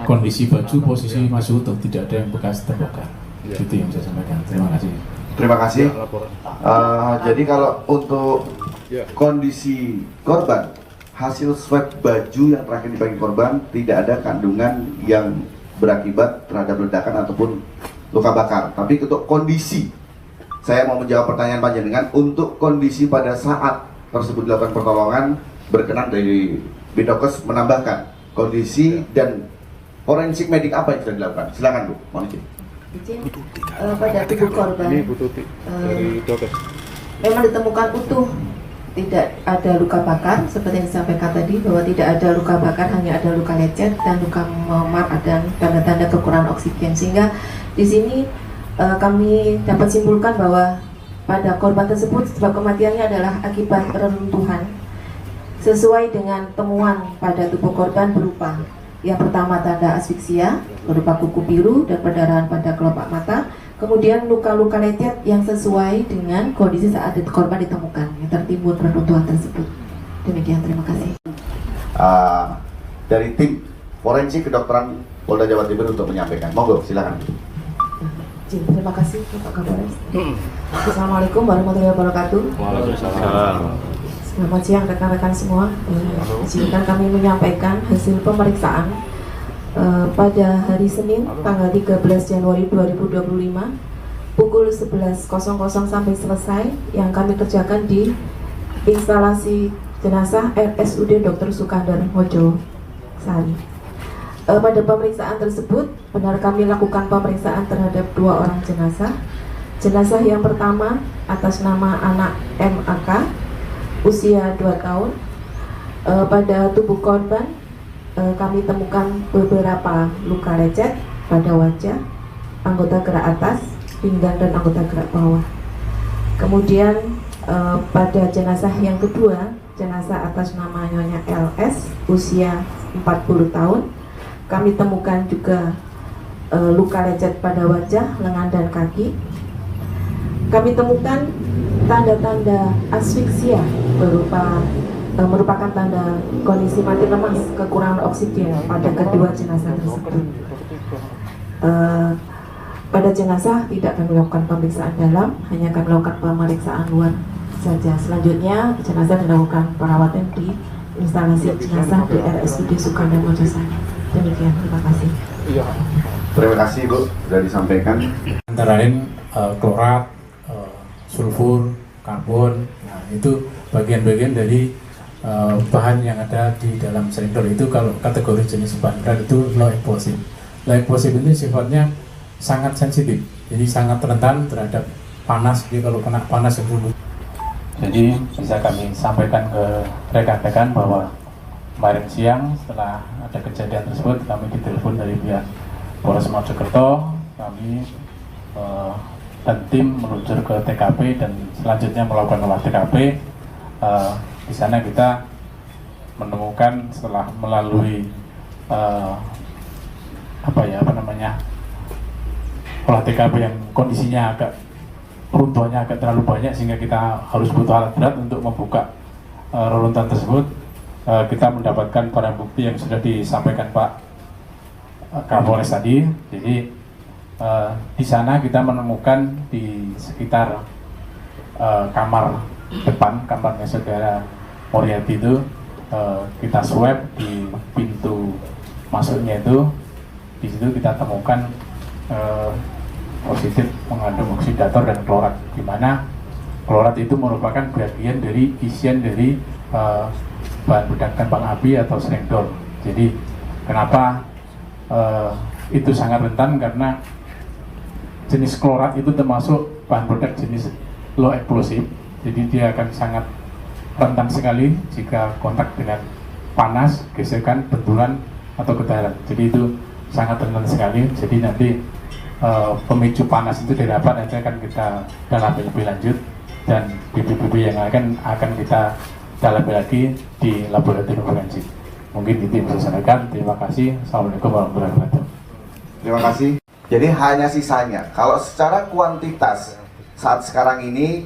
kondisi baju posisi masih utuh, tidak ada yang bekas terbakar. Itu yang saya sampaikan. Terima kasih.
Terima kasih. Jadi kalau untuk kondisi korban, hasil swab baju yang terakhir dibagi korban tidak ada kandungan yang berakibat terhadap ledakan ataupun luka bakar. Tapi untuk kondisi, saya mau menjawab pertanyaan panjenengan, untuk kondisi pada saat tersebut dilakukan pertolongan, berkenan dari Bidokes menambahkan kondisi dan forensik medik apa yang sudah dilakukan. Silakan, Bu. Mohon izin.
izin, pada tubuh korban memang ditemukan utuh, tidak ada luka bakar seperti yang disampaikan tadi, bahwa tidak ada luka bakar, hanya ada luka lecet dan luka memar dan tanda-tanda kekurangan oksigen. Sehingga di sini kami dapat simpulkan bahwa pada korban tersebut sebab kematiannya adalah akibat reruntuhan sesuai dengan temuan pada tubuh korban berupa yang pertama tanda asfiksia berupa kuku biru dan perdarahan pada kelopak mata, kemudian luka-luka lecet yang sesuai dengan kondisi saat korban ditemukan yang tertimbun reruntuhan tersebut. Demikian, terima kasih.
Dari tim forensik kedokteran Polda Jawa Timur untuk menyampaikan. Monggo, silakan.
Terima kasih Bapak Kapolres. Assalamualaikum warahmatullahi wabarakatuh.
Waalaikumsalam.
Selamat siang rekan-rekan semua. Izinkan kami menyampaikan hasil pemeriksaan pada hari Senin tanggal 13 Januari 2025 pukul 11.00 sampai selesai yang kami kerjakan di instalasi jenazah RSUD Dr. Sukandar Mojosari. Pada pemeriksaan tersebut benar kami lakukan pemeriksaan terhadap 2 orang jenazah. Jenazah yang pertama atas nama anak MAK usia 2 tahun. Pada tubuh korban kami temukan beberapa luka lecet pada wajah, anggota gerak atas, pinggang dan anggota gerak bawah. Kemudian pada jenazah yang kedua, jenazah atas nama Nyonya LS usia 40 tahun, kami temukan juga luka lecet pada wajah, lengan dan kaki. Kami temukan tanda-tanda asfiksia merupakan tanda kondisi mati lemas, kekurangan oksigen pada kedua jenazah tersebut. Pada jenazah tidak kami lakukan pemeriksaan dalam, hanya kami lakukan pemeriksaan luar saja. Selanjutnya jenazah dilakukan perawatan di instalasi jenazah di RSUD Sukandar Mojosari. Demikian, terima kasih.
Terima kasih Bu, sudah disampaikan.
Antara lain klorat, sulfur, karbon. Nah, itu bagian-bagian dari bahan yang ada di dalam selindor. Itu kalau kategori jenis bahan berat itu low explosive. Low explosive ini sifatnya sangat sensitif, jadi sangat rentan terhadap panas. Jadi kalau kena panas itu, jadi bisa kami sampaikan ke rekan-rekan bahwa kemarin siang setelah ada kejadian tersebut kami ditelepon dari pihak Polres Mojokerto, kami dan tim meluncur ke TKP dan selanjutnya melakukan olah TKP. Di sana kita menemukan setelah melalui olah TKP yang kondisinya agak runtuhannya agak terlalu banyak sehingga kita harus butuh alat berat untuk membuka reruntuhan tersebut. Kita mendapatkan barang bukti yang sudah disampaikan Pak Kapolres tadi. Jadi di sana kita menemukan di sekitar kamar depan, kamarnya saudara Moriarty itu, kita swab di pintu masuknya itu. Di situ kita temukan positif mengandung oksidator dan klorat, di mana klorat itu merupakan bagian dari isian dari bahan peledak kembang api atau selindor. Jadi kenapa itu sangat rentan, karena jenis klorat itu termasuk bahan peledak jenis low explosive, jadi dia akan sangat rentan sekali jika kontak dengan panas, gesekan, benturan atau getaran. Jadi itu sangat rentan sekali. Jadi nanti pemicu panas itu didapat, nanti akan kita dalami lebih lanjut dan bibit-bibit yang akan kita dalami lagi di laboratorium forensik. Mungkin itu yang bisa saya sampaikan. Terima kasih. Assalamualaikum warahmatullahi wabarakatuh.
Terima kasih. Jadi hanya sisanya. Kalau secara kuantitas saat sekarang ini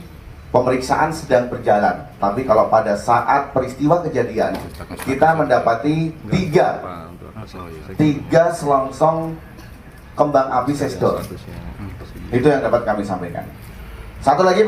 pemeriksaan sedang berjalan. Tapi kalau pada saat peristiwa kejadian kita mendapati tiga selongsong kembang api sesdor. Itu yang dapat kami sampaikan. Satu lagi.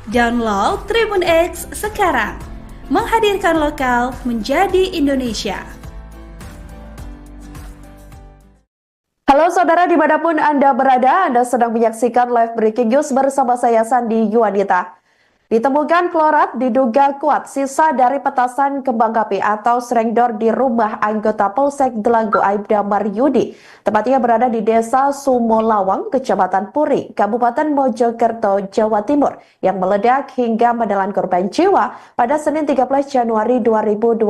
Download Tribun X sekarang, menghadirkan lokal menjadi Indonesia.
Halo saudara, dimanapun Anda berada, Anda sedang menyaksikan live breaking news bersama saya Sandi Yuanita. Ditemukan klorat diduga kuat sisa dari petasan kembang api atau srengdor di rumah anggota Polsek Delanggu Aibda Maryudi. Tempatnya berada di Desa Sumolawang, Kecamatan Puri, Kabupaten Mojokerto, Jawa Timur, yang meledak hingga menelan korban jiwa pada Senin 13 Januari 2025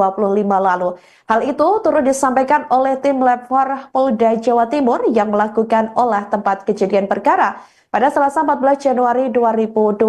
lalu. Hal itu turut disampaikan oleh tim Lab 4 Polda Jawa Timur yang melakukan olah tempat kejadian perkara pada Selasa 14 Januari 2025.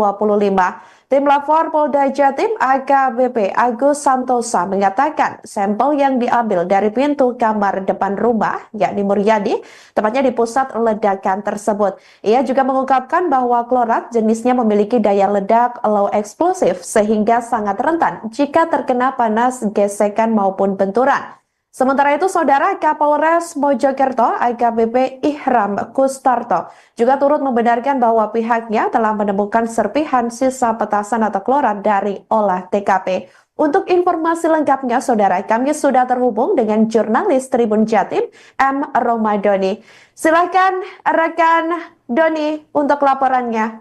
Tim Lapor Polda Jatim AKBP Agus Santosa mengatakan sampel yang diambil dari pintu kamar depan rumah, yakni Muryadi, tepatnya di pusat ledakan tersebut. Ia juga mengungkapkan bahwa klorat jenisnya memiliki daya ledak low eksplosif sehingga sangat rentan jika terkena panas, gesekan maupun benturan. Sementara itu, Saudara Kapolres Mojokerto AKBP Ihram Kustarto juga turut membenarkan bahwa pihaknya telah menemukan serpihan sisa petasan atau klorat dari olah TKP. Untuk informasi lengkapnya, Saudara, kami sudah terhubung dengan jurnalis Tribun Jatim, M. Romadoni. Silakan rekan Doni untuk laporannya.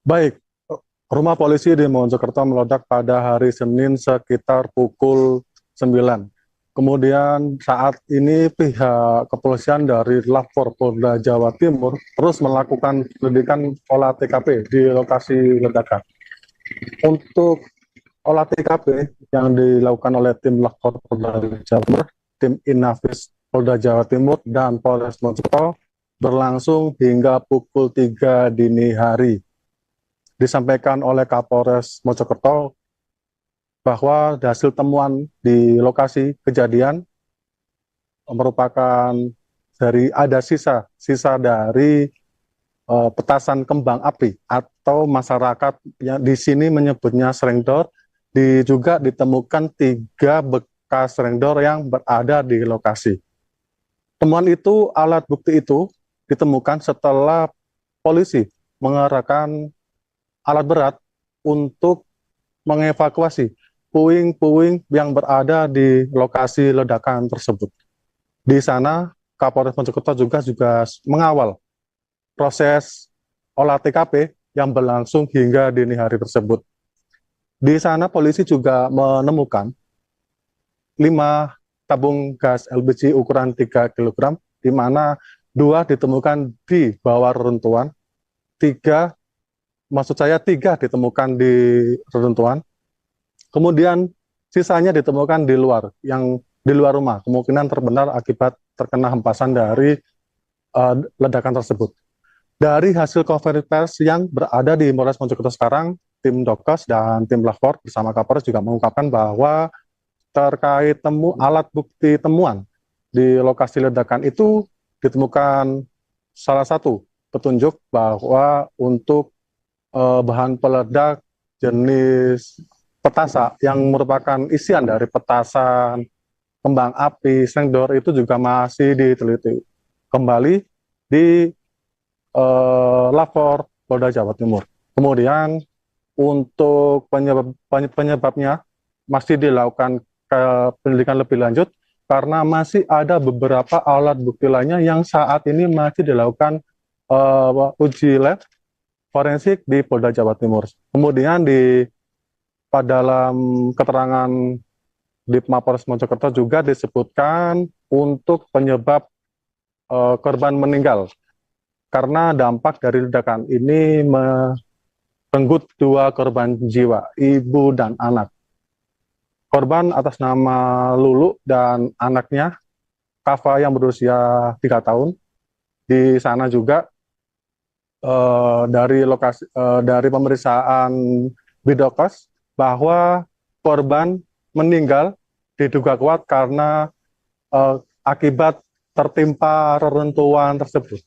Baik, rumah polisi di Mojokerto meledak pada hari Senin sekitar pukul 9. Kemudian saat ini pihak kepolisian dari Lapor Polda Jawa Timur terus melakukan penyelidikan olah TKP di lokasi ledakan. Untuk olah TKP yang dilakukan oleh tim Lapor Polda Jawa Timur, tim Inafis Polda Jawa Timur, dan Polres Mojokerto berlangsung hingga pukul 3 dini hari. Disampaikan oleh Kapolres Mojokerto bahwa hasil temuan di lokasi kejadian merupakan ada sisa dari petasan kembang api atau masyarakat yang di sini menyebutnya srengdor. Juga ditemukan 3 bekas srengdor yang berada di lokasi. Temuan itu, alat bukti itu ditemukan setelah polisi mengerahkan alat berat untuk mengevakuasi puing-puing yang berada di lokasi ledakan tersebut. Di sana, Kapolres Mojokerto juga mengawal proses olah TKP yang berlangsung hingga dini hari tersebut. Di sana, polisi juga menemukan 5 tabung gas LPG ukuran 3 kg, di mana 2 ditemukan di bawah reruntuhan, 3 ditemukan di reruntuhan. Kemudian sisanya ditemukan di luar rumah, kemungkinan terbenam akibat terkena hempasan dari ledakan tersebut. Dari hasil konferensi pers yang berada di Polres Mojokerto sekarang, tim Dokes dan tim Lapor bersama Kapolres juga mengungkapkan bahwa terkait alat bukti temuan di lokasi ledakan itu ditemukan salah satu petunjuk bahwa untuk bahan peledak jenis petasa yang merupakan isian dari petasan kembang api srengdor itu juga masih diteliti kembali di Lapor Polda Jawa Timur. Kemudian untuk penyebabnya masih dilakukan penyelidikan lebih lanjut karena masih ada beberapa alat bukti lainnya yang saat ini masih dilakukan uji lab forensik di Polda Jawa Timur. Kemudian dalam keterangan di Mapolres Mojokerto juga disebutkan untuk penyebab korban meninggal karena dampak dari ledakan ini merenggut 2 korban jiwa, ibu dan anak. Korban atas nama Lulu dan anaknya Kava yang berusia 3 tahun. Di sana juga dari pemeriksaan Bidokes bahwa korban meninggal diduga kuat karena akibat tertimpa reruntuhan tersebut.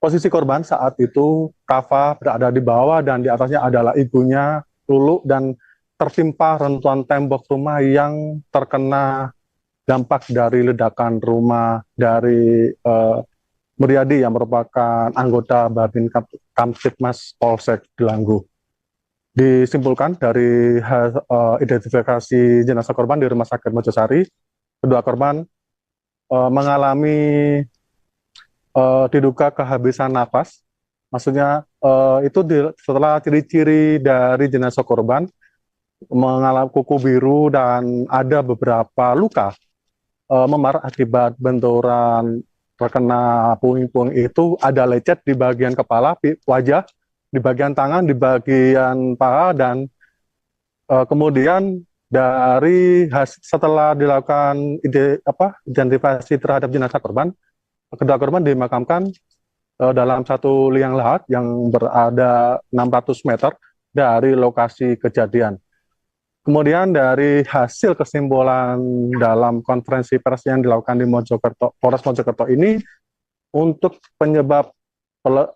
Posisi korban saat itu, Kava berada di bawah dan di atasnya adalah ibunya, Lulu, dan tertimpa reruntuhan tembok rumah yang terkena dampak dari ledakan rumah dari Muryadi yang merupakan anggota Babin Kamtibmas Polsek Delanggu. Disimpulkan dari identifikasi jenazah korban di Rumah Sakit Mojosari, kedua korban mengalami diduga kehabisan napas. Maksudnya itu setelah ciri-ciri dari jenazah korban mengalami kuku biru dan ada beberapa luka memar akibat benturan terkena puing-puing itu, ada lecet di bagian kepala, wajah, di bagian tangan, di bagian paha, dan kemudian setelah dilakukan identifikasi terhadap jenazah korban, kedua korban dimakamkan dalam satu liang lahat yang berada 600 meter dari lokasi kejadian. Kemudian dari hasil kesimpulan dalam konferensi pers yang dilakukan di Polres Mojokerto ini, untuk penyebab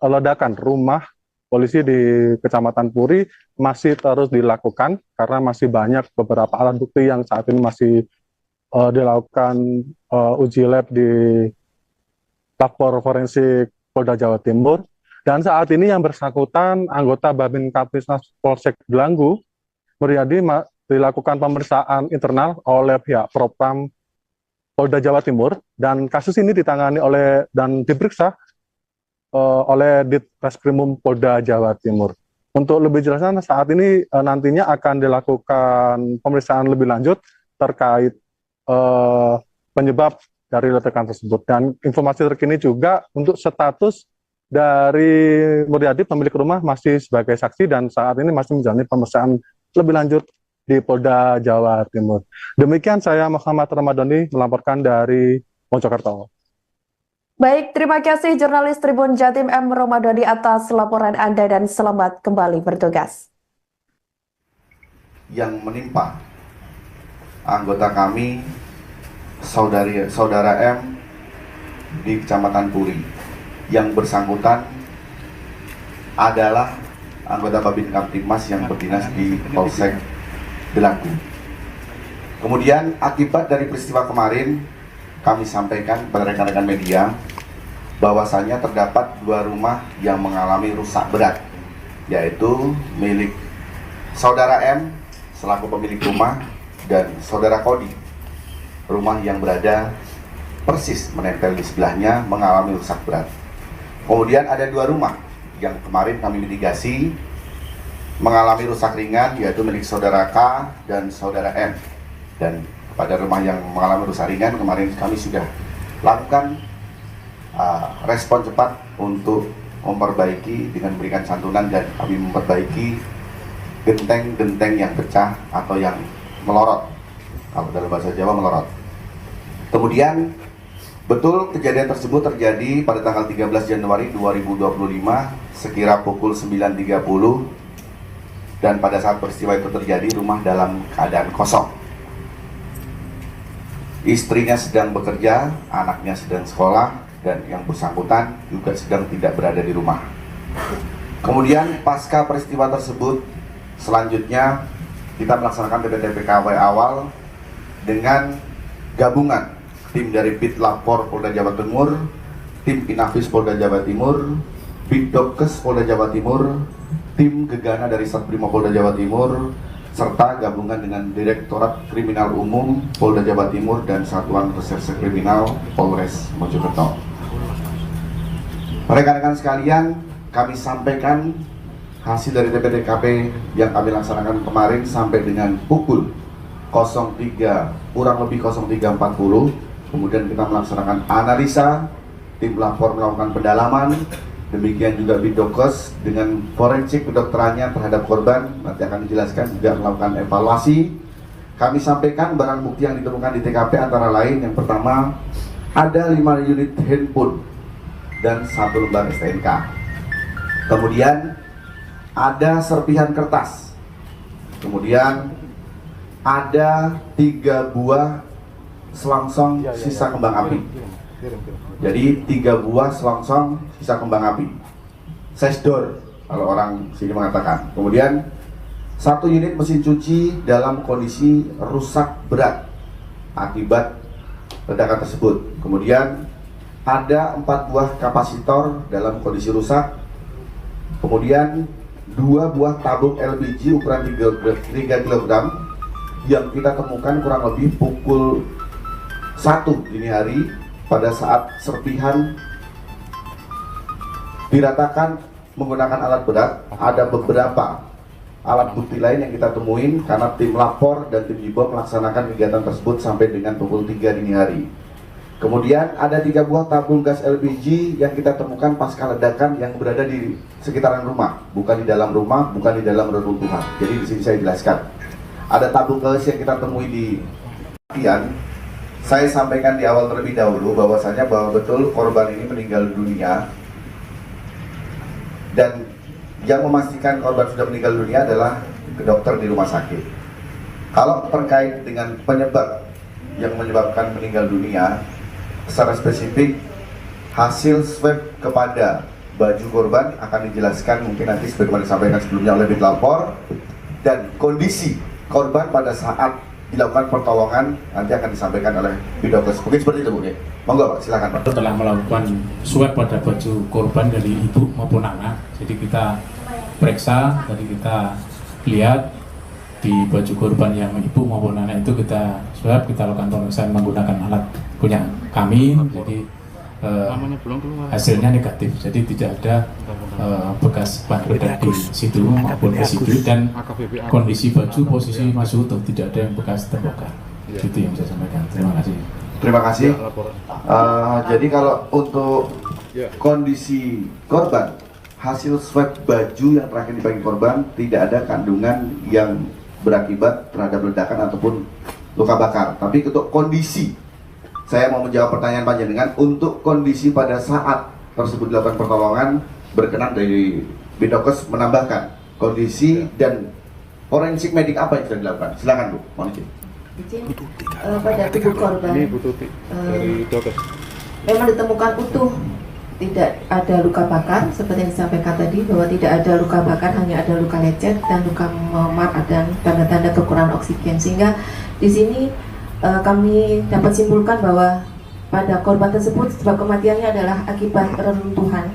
ledakan rumah polisi di Kecamatan Puri masih terus dilakukan karena masih banyak beberapa alat bukti yang saat ini masih dilakukan uji lab di Lapor Forensik Polda Jawa Timur. Dan saat ini yang bersangkutan anggota Babin Kapolres Polsek Delanggu, Muryadi, dilakukan pemeriksaan internal oleh pihak Propam Polda Jawa Timur, dan kasus ini ditangani oleh dan diperiksa oleh Ditreskrimum Polda Jawa Timur. Untuk lebih jelasnya, saat ini nantinya akan dilakukan pemeriksaan lebih lanjut terkait penyebab dari ledakan tersebut. Dan informasi terkini juga untuk status dari Muryadi, pemilik rumah, masih sebagai saksi dan saat ini masih menjalani pemeriksaan lebih lanjut di Polda Jawa Timur. Demikian saya Muhammad Ramadhani melaporkan dari Mojokerto.
Baik, terima kasih jurnalis Tribun Jatim M. Ramadhani atas laporan Anda dan selamat kembali bertugas.
Yang menimpa anggota kami, saudara M di Kecamatan Puri, yang bersangkutan adalah anggota Babin Kamtibmas yang berdinas di Polsek Delanggu. Kemudian akibat dari peristiwa kemarin, kami sampaikan pada rekan-rekan media bahwasanya terdapat 2 rumah yang mengalami rusak berat, yaitu milik saudara M selaku pemilik rumah dan saudara Kodi, rumah yang berada persis menempel di sebelahnya, mengalami rusak berat. Kemudian ada 2 rumah yang kemarin kami mitigasi mengalami rusak ringan, yaitu milik saudara K dan saudara M. Dan pada rumah yang mengalami rusak ringan kemarin kami sudah lakukan respon cepat untuk memperbaiki dengan memberikan santunan, dan kami memperbaiki genteng-genteng yang pecah atau yang melorot, kalau dalam bahasa Jawa melorot. Kemudian betul kejadian tersebut terjadi pada tanggal 13 Januari 2025 sekira pukul 9.30, dan pada saat peristiwa itu terjadi rumah dalam keadaan kosong. Istrinya sedang bekerja, anaknya sedang sekolah, dan yang bersangkutan juga sedang tidak berada di rumah. Kemudian pasca peristiwa tersebut, selanjutnya kita melaksanakan TPKW awal dengan gabungan tim dari Bitlapor Polda Jawa Timur, tim Inafis Polda Jawa Timur, Bidokes Polda Jawa Timur, tim Gegana dari Satbrimo Polda Jawa Timur, serta gabungan dengan Direktorat Kriminal Umum Polda Jawa Timur dan Satuan Reserse Kriminal Polres Mojokerto. Rekan-rekan sekalian, kami sampaikan hasil dari TPTKP yang kami laksanakan kemarin sampai dengan pukul 03 kurang lebih 03.40. Kemudian kita melaksanakan analisa, tim lapor melakukan pendalaman, demikian juga Bidokes dengan forensik kedokterannya terhadap korban nanti akan dijelaskan, juga melakukan evaluasi. Kami sampaikan barang bukti yang ditemukan di TKP antara lain, yang pertama ada 5 unit handphone dan 1 lembar STNK. Kemudian ada serpihan kertas. Kemudian ada 3 buah selongsong sisa kembang api. Jadi 3 buah selongsong sisa kembang api, sesdor kalau orang sini mengatakan. Kemudian 1 unit mesin cuci dalam kondisi rusak berat akibat ledakan tersebut. Kemudian ada 4 buah kapasitor dalam kondisi rusak. Kemudian 2 buah tabung LPG ukuran 3 kg yang kita temukan kurang lebih pukul 1 dini hari pada saat serpihan diratakan menggunakan alat berat. Ada beberapa alat bukti lain yang kita temuin karena tim lapor dan tim IBOM melaksanakan kegiatan tersebut sampai dengan pukul 3 dini hari. Kemudian ada 3 buah tabung gas LPG yang kita temukan pasca ledakan yang berada di sekitaran rumah, bukan di dalam rumah, bukan di dalam reruntuhan. Jadi di sini saya jelaskan. Ada tabung gas yang kita temui di Tian. Saya sampaikan di awal terlebih dahulu bahwasanya bahwa betul korban ini meninggal dunia, dan yang memastikan korban sudah meninggal dunia adalah dokter di rumah sakit. Kalau terkait dengan penyebab yang menyebabkan meninggal dunia, secara spesifik hasil swab kepada baju korban akan dijelaskan mungkin nanti sebagaimana disampaikan sebelumnya oleh Bitlapor, dan kondisi korban pada saat dilakukan pertolongan nanti akan disampaikan oleh Bidokes. Mungkin seperti itu, Bu. Monggo, Pak, silakan, Pak.
Telah melakukan swab pada baju korban dari ibu maupun anak. Jadi kita periksa, tadi kita lihat di baju korban yang ibu maupun anak itu kita swab, kita lakukan pemeriksaan menggunakan alat punya kami. Jadi hasilnya negatif, jadi tidak ada bekas bahan peledak di situ maupun residu, dan kondisi baju posisi masih utuh, tidak ada yang bekas terbakar. Itu yang saya sampaikan. Terima kasih.
Terima kasih. Jadi kalau untuk kondisi korban, hasil swab baju yang terakhir dipakai korban tidak ada kandungan yang berakibat terhadap ledakan ataupun luka bakar. Tapi untuk kondisi, saya mau menjawab pertanyaan panjenengan, untuk kondisi pada saat tersebut dilakukan pertolongan, berkenan dari Bidokes menambahkan kondisi dan forensik medik apa yang sudah dilakukan. Silakan, Bu. Mohon izin.
Pada tubuh korban memang ditemukan utuh, tidak ada luka bakar seperti yang disampaikan tadi, bahwa tidak ada luka bakar, hanya ada luka lecet dan luka memar dan tanda-tanda kekurangan oksigen. Sehingga di sini kami dapat simpulkan bahwa pada korban tersebut sebab kematiannya adalah akibat reruntuhan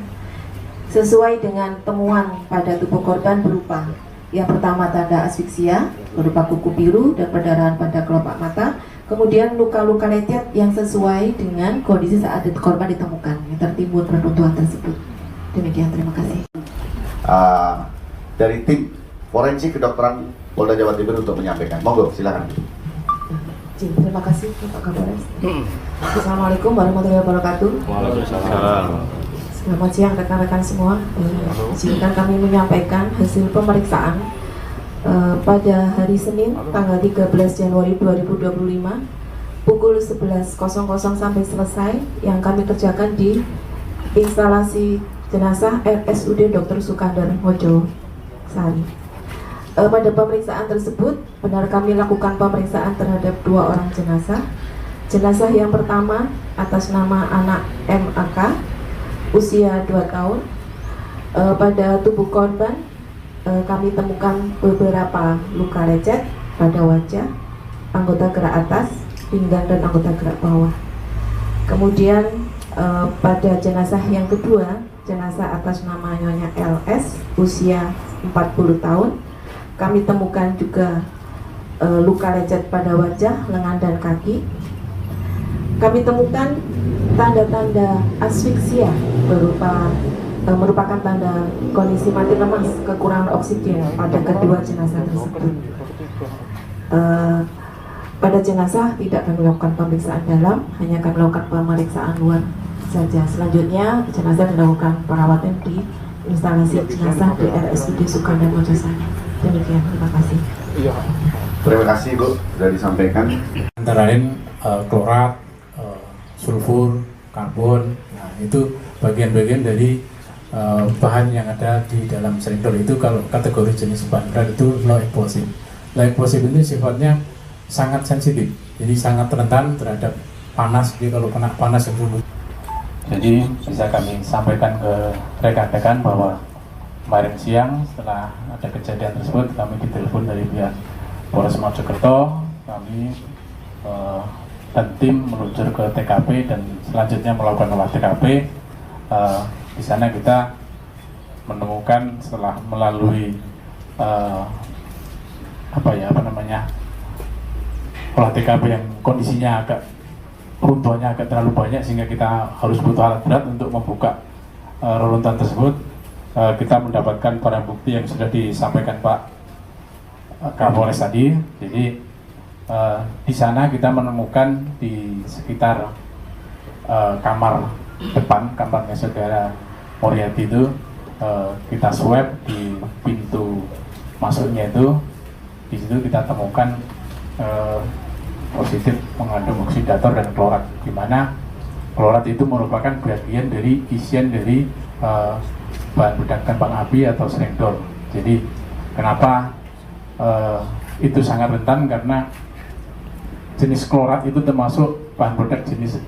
sesuai dengan temuan pada tubuh korban berupa yang pertama tanda asfiksia berupa kuku biru dan perdarahan pada kelopak mata, kemudian luka-luka lecet yang sesuai dengan kondisi saat korban ditemukan yang tertimbun reruntuhan tersebut. Demikian, terima kasih.
Dari tim forensik kedokteran Polda Jawa Timur untuk menyampaikan. Monggo, silakan.
Terima kasih Pak Kapolres. Assalamualaikum warahmatullahi wabarakatuh.
Waalaikumsalam.
Selamat siang rekan-rekan semua. Izinkan kami menyampaikan hasil pemeriksaan pada hari Senin tanggal 13 Januari 2025 pukul 11.00 sampai selesai yang kami kerjakan di instalasi jenazah RSUD Dr. Sukandar Mojo Sari. Pada pemeriksaan tersebut, benar kami lakukan pemeriksaan terhadap 2 orang jenazah. Jenazah yang pertama atas nama anak MAK, usia 2 tahun. Pada tubuh korban, kami temukan beberapa luka lecet pada wajah, anggota gerak atas, pinggang dan anggota gerak bawah. Kemudian pada jenazah yang kedua, jenazah atas nama Nyonya LS, usia 40 tahun. Kami temukan juga luka lecet pada wajah, lengan dan kaki. Kami temukan tanda-tanda asfiksia merupakan tanda kondisi mati lemas, kekurangan oksigen pada kedua jenazah tersebut. Pada jenazah tidak kami lakukan pemeriksaan dalam, hanya kami lakukan pemeriksaan luar saja. Selanjutnya jenazah dilakukan perawatan di instalasi jenazah di RSUD Sukandar Mojo Sari. Demikian, terima kasih.
Terima kasih, Bu, sudah disampaikan.
Antara lain klorat, sulfur, karbon. Nah, itu bagian-bagian dari bahan yang ada di dalam silinder. Itu kalau kategori jenis bahan berat itu low explosive. Low explosive itu sifatnya sangat sensitif, jadi sangat rentan terhadap panas. Jadi kalau kena panas itu, jadi bisa kami sampaikan ke rekan-rekan bahwa kemarin siang setelah ada kejadian tersebut kami ditelepon dari pihak Polres Mojokerto, kami dan tim meluncur ke TKP dan selanjutnya melakukan olah TKP. Di sana kita menemukan setelah melalui olah TKP yang kondisinya runtuhannya agak terlalu banyak sehingga kita harus butuh alat berat untuk membuka reruntuhan tersebut kita mendapatkan barang bukti yang sudah disampaikan Pak Kapolres tadi. Jadi di sana kita menemukan di sekitar kamar depan, kamarnya saudara Moriarty itu, kita swab di pintu masuknya itu. Di situ kita temukan positif mengandung oksidator dan klorat, di mana klorat itu merupakan bagian dari isian dari bahan peledak kembang api atau selendor. Jadi kenapa itu sangat rentan, karena jenis klorat itu termasuk bahan peledak jenis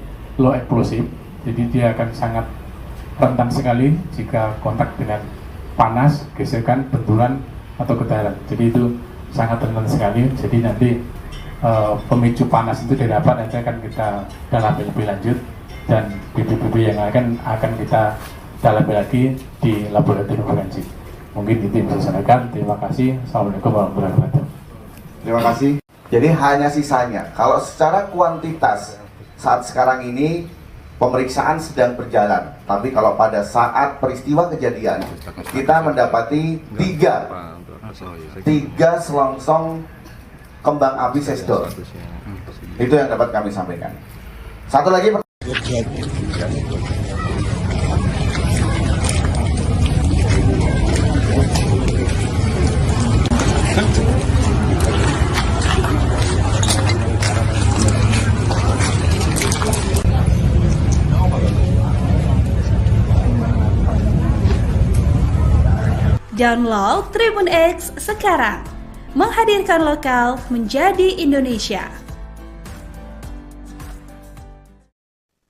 low explosive. Jadi dia akan sangat rentan sekali jika kontak dengan panas, gesekan, benturan atau getaran. Jadi itu sangat rentan sekali. Jadi nanti pemicu panas itu didapat, nanti akan kita dalami lebih lanjut, dan bibit-bibit yang akan kita dalami lagi di laboratorium forensik. Mungkin itu yang bisa saya sampaikan. Terima kasih. Assalamualaikum warahmatullahi wabarakatuh.
Terima kasih. Jadi hanya sisanya. Kalau secara kuantitas saat sekarang ini pemeriksaan sedang berjalan, tapi kalau pada saat peristiwa kejadian kita mendapati tiga selongsong kembang api sesdor. Itu yang dapat kami sampaikan. Satu lagi.
Download Tribun X sekarang, menghadirkan lokal menjadi Indonesia.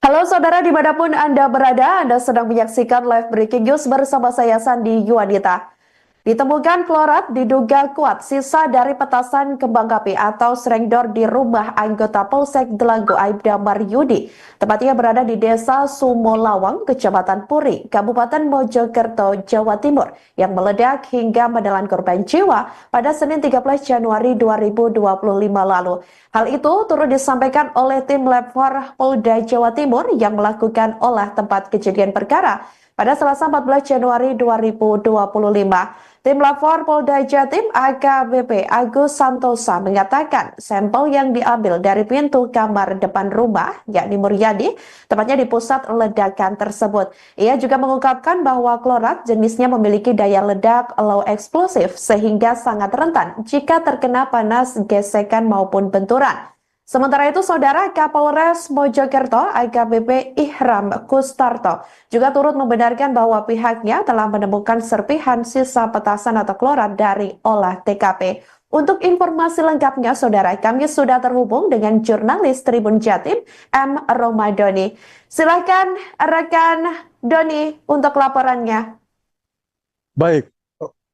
Halo saudara, dimanapun Anda berada, Anda sedang menyaksikan live breaking news bersama saya Sandi Yuwanita. Ditemukan klorat diduga kuat sisa dari petasan kembang api atau serengdor di rumah anggota Polsek Delanggu Aibda Maryudi. Tempatnya berada di Desa Sumolawang, Kecamatan Puri, Kabupaten Mojokerto, Jawa Timur, yang meledak hingga menelan korban jiwa pada Senin 13 Januari 2025 lalu. Hal itu turut disampaikan oleh tim Lab 4 Polda Jawa Timur yang melakukan olah tempat kejadian perkara pada Selasa 14 Januari 2025. Tim Lab 4 Polda Jatim AKBP Agus Santosa mengatakan sampel yang diambil dari pintu kamar depan rumah, yakni Muryadi, tepatnya di pusat ledakan tersebut. Ia juga mengungkapkan bahwa klorat jenisnya memiliki daya ledak low explosive sehingga sangat rentan jika terkena panas, gesekan maupun benturan. Sementara itu, Saudara Kapolres Mojokerto AKBP Ihram Kustarto juga turut membenarkan bahwa pihaknya telah menemukan serpihan sisa petasan atau klorat dari olah TKP. Untuk informasi lengkapnya, Saudara, kami sudah terhubung dengan jurnalis Tribun Jatim, M. Romadoni. Silakan rekan Doni untuk laporannya.
Baik,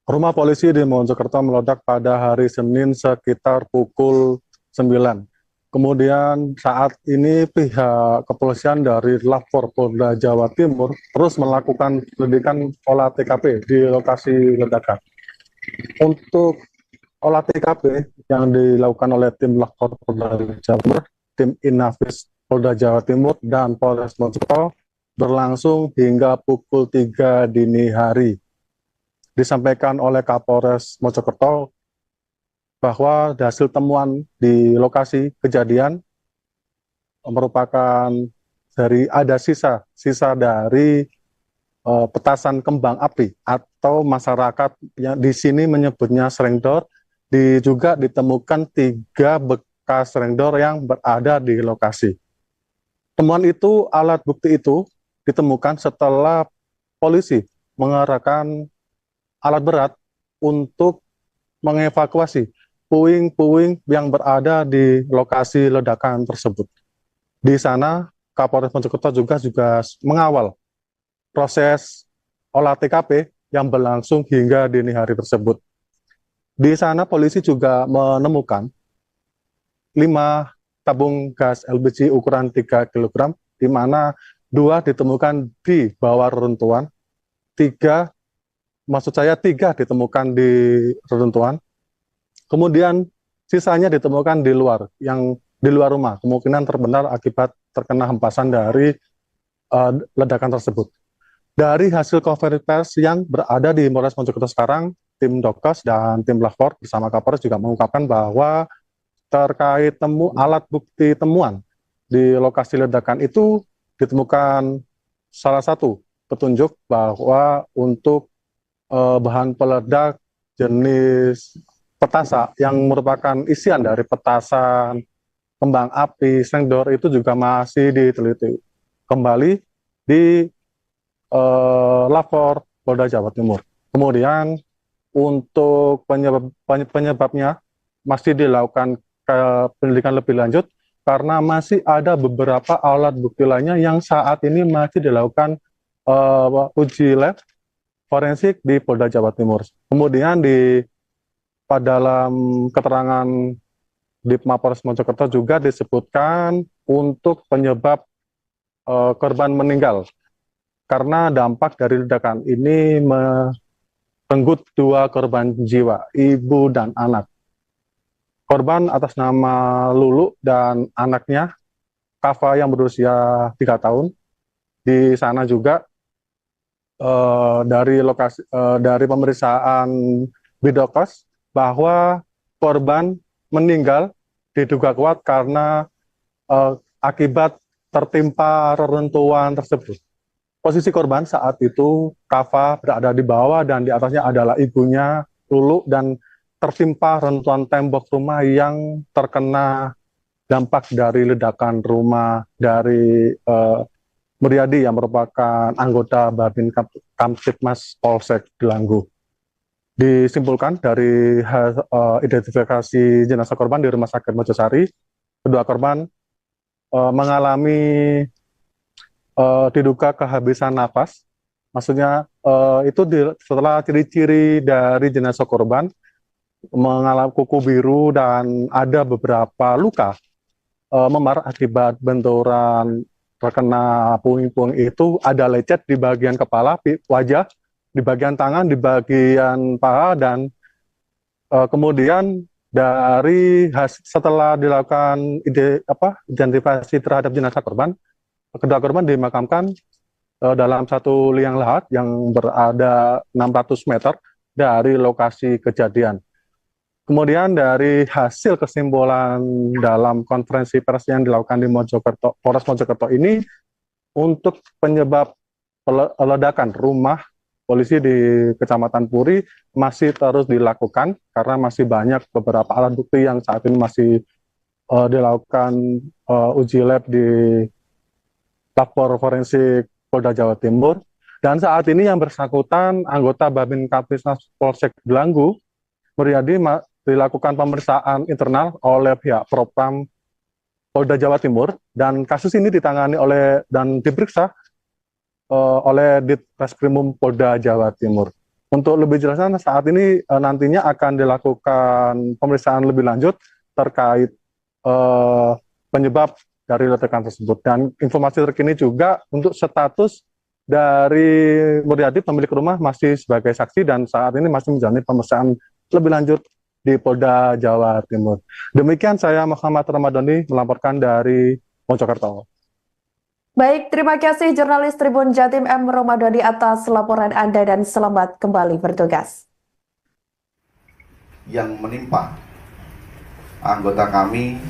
rumah polisi di Mojokerto meledak pada hari Senin sekitar pukul 9. Kemudian saat ini pihak kepolisian dari Lapor Polda Jawa Timur terus melakukan penyelidikan olah TKP di lokasi ledakan. Untuk olah TKP yang dilakukan oleh tim Lapor Polda Jawa Timur, tim Inafis Polda Jawa Timur, dan Polres Mojokerto berlangsung hingga pukul 3 dini hari. Disampaikan oleh Kapolres Mojokerto bahwa hasil temuan di lokasi kejadian merupakan ada sisa dari petasan kembang api atau masyarakat yang di sini menyebutnya serengdor. Juga ditemukan 3 bekas serengdor yang berada di lokasi. Temuan itu, alat bukti itu ditemukan setelah polisi mengerahkan alat berat untuk mengevakuasi puing-puing yang berada di lokasi ledakan tersebut. Di sana, Kapolres Mojokerto juga mengawal proses olah TKP yang berlangsung hingga dini hari tersebut. Di sana, polisi juga menemukan 5 tabung gas LPG ukuran 3 kg, di mana 2 ditemukan di bawah reruntuhan, 3 ditemukan di reruntuhan. Kemudian sisanya ditemukan di luar rumah, kemungkinan terbenam akibat terkena hempasan dari ledakan tersebut. Dari hasil konferensi pers yang berada di Polres Mojokerto sekarang, tim Dokes dan tim Lapor bersama Kapolres juga mengungkapkan bahwa terkait alat bukti temuan di lokasi ledakan itu ditemukan salah satu petunjuk bahwa untuk bahan peledak jenis petasa yang merupakan isian dari petasan, kembang api, sengdor itu juga masih diteliti kembali di Lapor Polda Jawa Timur. Kemudian untuk penyebabnya masih dilakukan penyelidikan lebih lanjut karena masih ada beberapa alat bukti lainnya yang saat ini masih dilakukan uji lab forensik di Polda Jawa Timur. Kemudian dalam keterangan di Mapolres Mojokerto juga disebutkan untuk penyebab korban meninggal karena dampak dari ledakan ini merenggut 2 korban jiwa, ibu dan anak. Korban atas nama Lulu dan anaknya Kava yang berusia 3 tahun. Di sana juga dari pemeriksaan Bidokes bahwa korban meninggal diduga kuat karena akibat tertimpa reruntuhan tersebut. Posisi korban saat itu Kava berada di bawah dan di atasnya adalah ibunya Lulu dan tertimpa reruntuhan tembok rumah yang terkena dampak dari ledakan rumah dari Muryadi yang merupakan anggota Babin Kamtibmas Polsek Delanggu. Disimpulkan dari identifikasi jenazah korban di Rumah Sakit Mojosari, kedua korban mengalami diduga kehabisan napas. Maksudnya itu setelah ciri-ciri dari jenazah korban mengalami kuku biru dan ada beberapa luka memar akibat benturan terkena puing-puing itu, ada lecet di bagian kepala, wajah, di bagian tangan, di bagian paha, dan kemudian setelah dilakukan identifikasi terhadap jenazah korban, kedua korban dimakamkan dalam satu liang lahat yang berada 600 meter dari lokasi kejadian. Kemudian dari hasil kesimpulan dalam konferensi pers yang dilakukan di Polres Mojokerto ini, untuk penyebab ledakan rumah polisi di Kecamatan Puri masih terus dilakukan karena masih banyak beberapa alat bukti yang saat ini masih dilakukan uji lab di Lapor Forensik Polda Jawa Timur. Dan saat ini yang bersangkutan anggota Babin Kamtibmas Polsek Delanggu, Muryadi, dilakukan pemeriksaan internal oleh pihak Propam Polda Jawa Timur, dan kasus ini ditangani dan diperiksa oleh Ditreskrimum Polda Jawa Timur. Untuk lebih jelasnya saat ini nantinya akan dilakukan pemeriksaan lebih lanjut terkait penyebab dari ledakan tersebut. Dan informasi terkini juga untuk status dari Muryadi, pemilik rumah, masih sebagai saksi dan saat ini masih menjalani pemeriksaan lebih lanjut di Polda Jawa Timur. Demikian saya Muhammad Ramadhani melaporkan dari Mojokerto.
Baik, terima kasih jurnalis Tribun Jatim M. Ramadhani atas laporan Anda dan selamat kembali bertugas.
Yang menimpa anggota kami,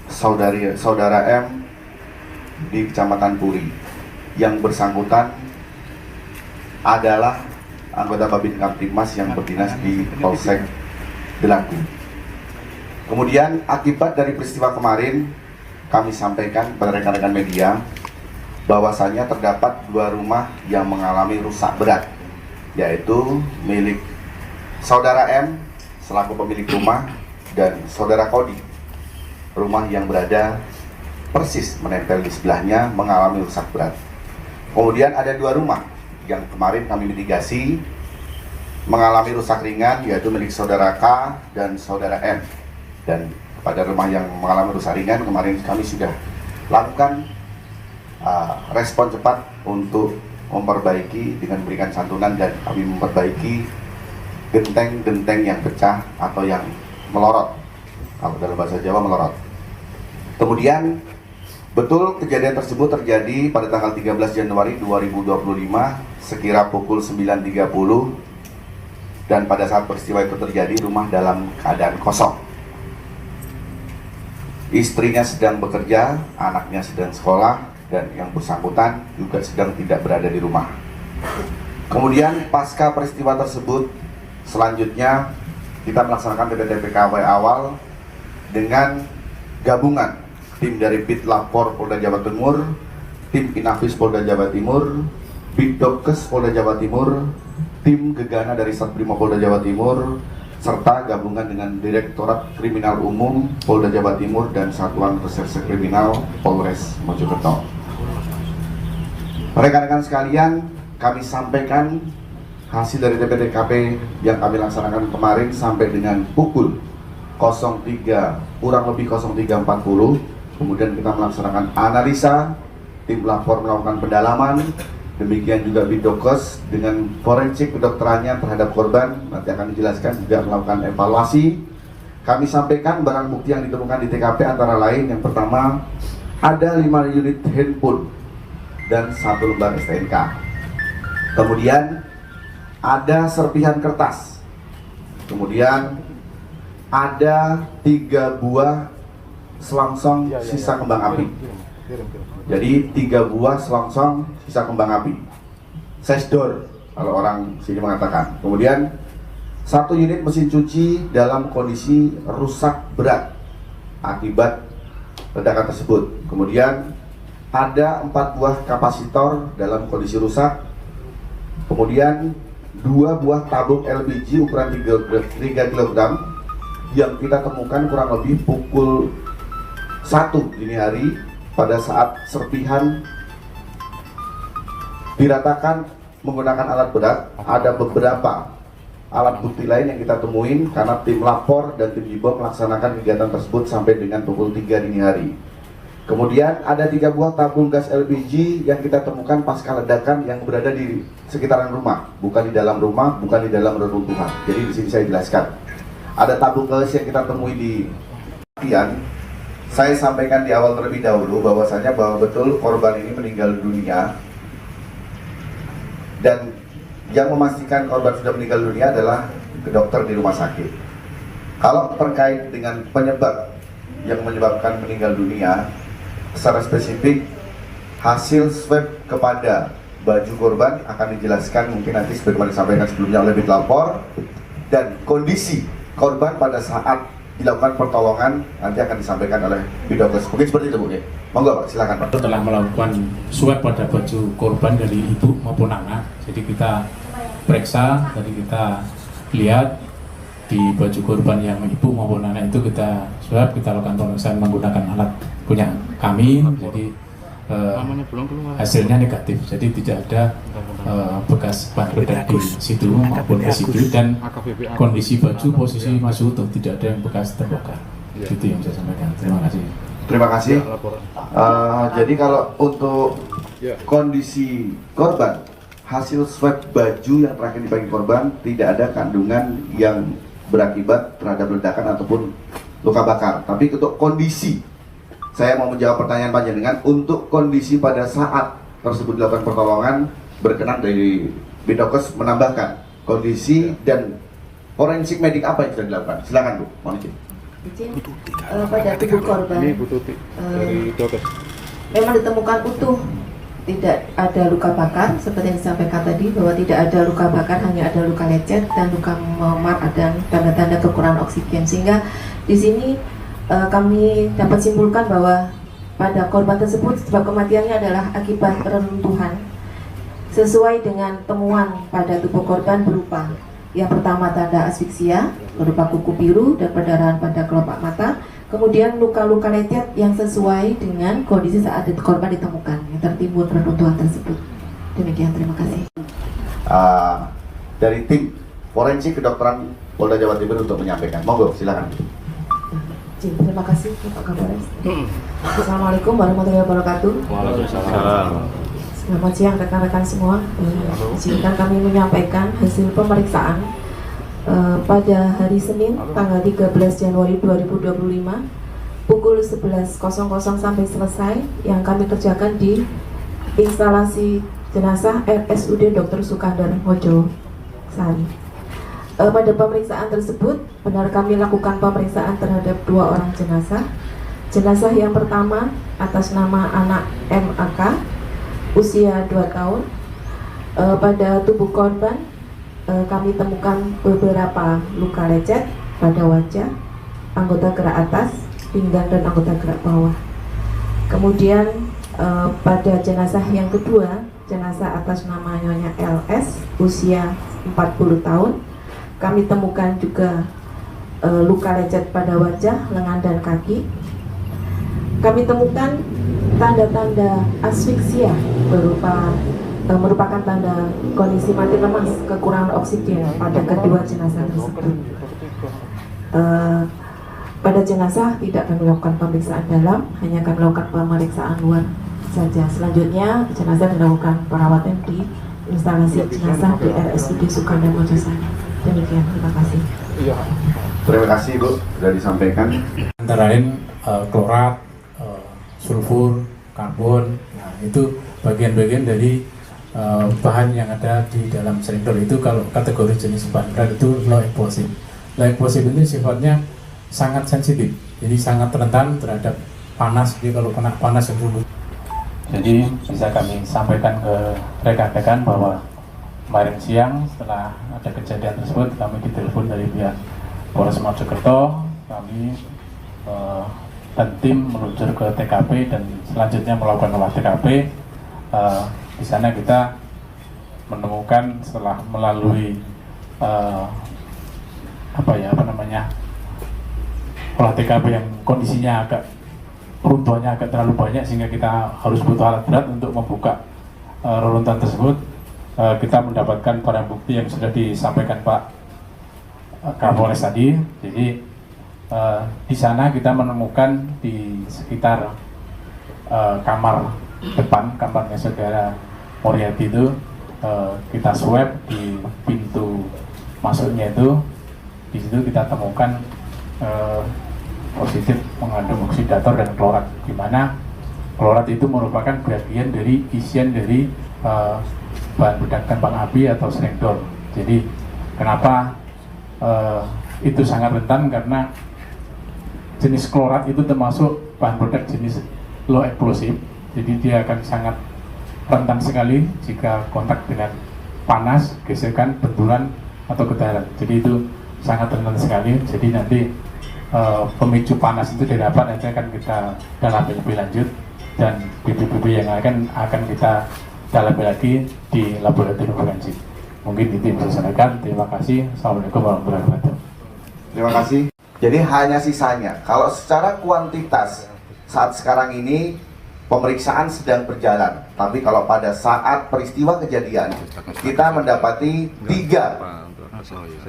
saudara M di Kecamatan Puri, yang bersangkutan adalah anggota Babin Kamtibmas yang berdinas di Polsek Delanggu. Kemudian akibat dari peristiwa kemarin, kami sampaikan kepada rekan-rekan media bahwasanya terdapat 2 rumah yang mengalami rusak berat, yaitu milik saudara M selaku pemilik rumah dan saudara Kodi, rumah yang berada persis menempel di sebelahnya, mengalami rusak berat. Kemudian ada 2 rumah yang kemarin kami mitigasi mengalami rusak ringan, yaitu milik saudara K dan saudara M. Dan pada rumah yang mengalami rusak ringan kemarin kami sudah lakukan respon cepat untuk memperbaiki dengan memberikan santunan, dan kami memperbaiki genteng-genteng yang pecah atau yang melorot, kalau dalam bahasa Jawa melorot. Kemudian Betul, kejadian tersebut terjadi pada tanggal 13 Januari 2025 sekira pukul 9.30, dan pada saat peristiwa itu terjadi rumah dalam keadaan kosong. Istrinya sedang bekerja, anaknya sedang sekolah, dan yang bersangkutan juga sedang tidak berada di rumah. Kemudian pasca peristiwa tersebut, selanjutnya kita melaksanakan TPKW awal dengan gabungan tim dari Bitlapor Polda Jawa Timur, tim Inafis Polda Jawa Timur, Bidokes Polda Jawa Timur, tim Gegana dari Satbrimo Polda Jawa Timur, serta gabungan dengan Direktorat Kriminal Umum Polda Jawa Timur dan Satuan Reserse Kriminal Polres Mojokerto. Rekan-rekan sekalian, kami sampaikan hasil dari TPKP yang kami laksanakan kemarin sampai dengan pukul 03 kurang lebih 03.40. Kemudian kita melaksanakan analisa, tim lapor melakukan pendalaman, demikian juga Bidokes dengan forensik kedokterannya terhadap korban, nanti akan dijelaskan, juga melakukan evaluasi. Kami sampaikan barang bukti yang ditemukan di TKP antara lain, yang pertama ada 5 unit handphone dan 1 lembar STNK. Kemudian ada serpihan kertas. Kemudian ada 3 buah selongsong sisa kembang api. Jadi 3 buah selongsong sisa kembang api. Sesdor kalau orang sini mengatakan. Kemudian 1 unit mesin cuci dalam kondisi rusak berat akibat ledakan tersebut. Kemudian ada 4 buah kapasitor dalam kondisi rusak. Kemudian 2 buah tabung LPG ukuran 3 kg yang kita temukan kurang lebih pukul 1 dini hari pada saat serpihan diratakan menggunakan alat berat. Ada beberapa alat bukti lain yang kita temuin karena tim lapor dan tim Jibom melaksanakan kegiatan tersebut sampai dengan pukul 3 dini hari. Kemudian ada 3 buah tabung gas LPG yang kita temukan pasca ledakan yang berada di sekitaran rumah, bukan di dalam rumah, bukan di dalam reruntuhan. Jadi di sini saya jelaskan. Ada tabung gas yang kita temui di kejadian. Saya sampaikan di awal terlebih dahulu bahwasanya bahwa betul korban ini meninggal dunia, dan yang memastikan korban sudah meninggal dunia adalah dokter di rumah sakit. Kalau terkait dengan penyebab yang menyebabkan meninggal dunia, secara spesifik hasil swab kepada baju korban akan dijelaskan mungkin nanti sebagaimana disampaikan sebelumnya oleh Bitlapor, dan kondisi korban pada saat dilakukan pertolongan nanti akan disampaikan oleh Bidokes. Mungkin seperti itu, Bu. Monggo, Pak, silakan, Pak.
Telah melakukan swab pada baju korban dari ibu maupun anak. Jadi kita periksa, tadi kita lihat di baju korban yang ibu maupun anak itu kita swab, kita lakukan pemeriksaan menggunakan alat punya kami. Jadi hasilnya negatif, jadi tidak ada bekas bahan peledak di situ maupun residu, dan kondisi baju posisi masih utuh, tidak ada yang bekas terbakar. Itu yang saya sampaikan. Terima kasih.
Terima kasih. Jadi kalau untuk kondisi korban, hasil swab baju yang terakhir dibagi korban tidak ada kandungan yang berakibat terhadap ledakan ataupun luka bakar. Tapi untuk kondisi, saya mau menjawab pertanyaan panjenengan, untuk kondisi pada saat tersebut dilakukan pertolongan, berkenan dari Bidokes menambahkan kondisi dan forensik medik apa yang sudah dilakukan. Silakan, Bu. Mohon izin.
Pada tubuh korban memang ditemukan utuh, tidak ada luka bakar seperti yang disampaikan tadi, bahwa tidak ada luka bakar, hanya ada luka lecet dan luka memar dan tanda-tanda kekurangan oksigen. Sehingga di sini kami dapat simpulkan bahwa pada korban tersebut sebab kematiannya adalah akibat reruntuhan sesuai dengan temuan pada tubuh korban berupa yang pertama tanda asfiksia berupa kuku biru dan perdarahan pada kelopak mata, kemudian luka-luka lecet yang sesuai dengan kondisi saat korban ditemukan yang tertimbun reruntuhan tersebut. Demikian, terima kasih.
Dari tim forensik kedokteran Polda Jawa Timur untuk menyampaikan. Monggo, silakan.
Terima kasih Pak Kapolres. Assalamualaikum warahmatullahi wabarakatuh.
Waalaikumsalam.
Selamat siang rekan-rekan semua. Izinkan kami menyampaikan hasil pemeriksaan pada hari Senin tanggal 13 Januari 2025 pukul 11.00 sampai selesai yang kami kerjakan di instalasi jenazah RSUD Dr. Sukandar Mojosari. Pada pemeriksaan tersebut, benar kami lakukan pemeriksaan terhadap 2 orang jenazah. Jenazah yang pertama atas nama anak MAK, usia 2 tahun. Pada tubuh korban, kami temukan beberapa luka lecet pada wajah, anggota gerak atas, pinggang dan anggota gerak bawah. Kemudian pada jenazah yang kedua, jenazah atas nama Nyonya LS, usia 40 tahun, kami temukan juga luka lecet pada wajah, lengan dan kaki. Kami temukan tanda-tanda asfiksia merupakan tanda kondisi mati lemas, kekurangan oksigen pada kedua jenazah tersebut. Pada jenazah tidak kami lakukan pemeriksaan dalam, hanya kami lakukan pemeriksaan luar saja. Selanjutnya jenazah dilakukan perawatan di instalasi jenazah di RSUD Sukandar Mojosari. Demikian, terima kasih.
Terima kasih Bu, sudah disampaikan.
Antara lain klorat, sulfur, karbon. Nah, itu bagian-bagian dari bahan yang ada di dalam selindor. Itu kalau kategori jenis bahan berat itu low explosive. Low explosive ini sifatnya sangat sensitif, jadi sangat rentan terhadap panas. Jadi kalau kena panas yang dulu. Jadi bisa kami sampaikan ke rekan-rekan bahwa kemarin siang setelah ada kejadian tersebut, kami ditelepon dari pihak Polres Mojokerto. Kami dan tim meluncur ke TKP dan selanjutnya melakukan olah TKP. Di sana kita menemukan setelah melalui olah TKP yang kondisinya runtuhannya agak terlalu banyak sehingga kita harus butuh alat berat untuk membuka reruntuhan tersebut. Kita mendapatkan barang bukti yang sudah disampaikan Pak Kapolres tadi. Jadi di sana kita menemukan di sekitar kamar depan, kamarnya saudara Moriarty itu, kita swab di pintu masuknya itu. Di situ kita temukan positif mengandung oksidator dan klorat, di mana klorat itu merupakan bagian dari isian dari bahan peledak kembang api atau selindor. Jadi kenapa itu sangat rentan, karena jenis klorat itu termasuk bahan peledak jenis low explosive. Jadi dia akan sangat rentan sekali jika kontak dengan panas, gesekan, benturan atau getaran. Jadi itu sangat rentan sekali. Jadi nanti pemicu panas itu didapat nanti akan kita dalami lebih lanjut, dan bibit-bibit yang akan kita dalami lagi di laboratorium forensik. Mungkin itu yang bisa saya sampaikan. Terima kasih. Assalamualaikum warahmatullahi wabarakatuh.
Terima kasih. Jadi hanya sisanya. Kalau secara kuantitas saat sekarang ini pemeriksaan sedang berjalan, tapi kalau pada saat peristiwa kejadian kita mendapati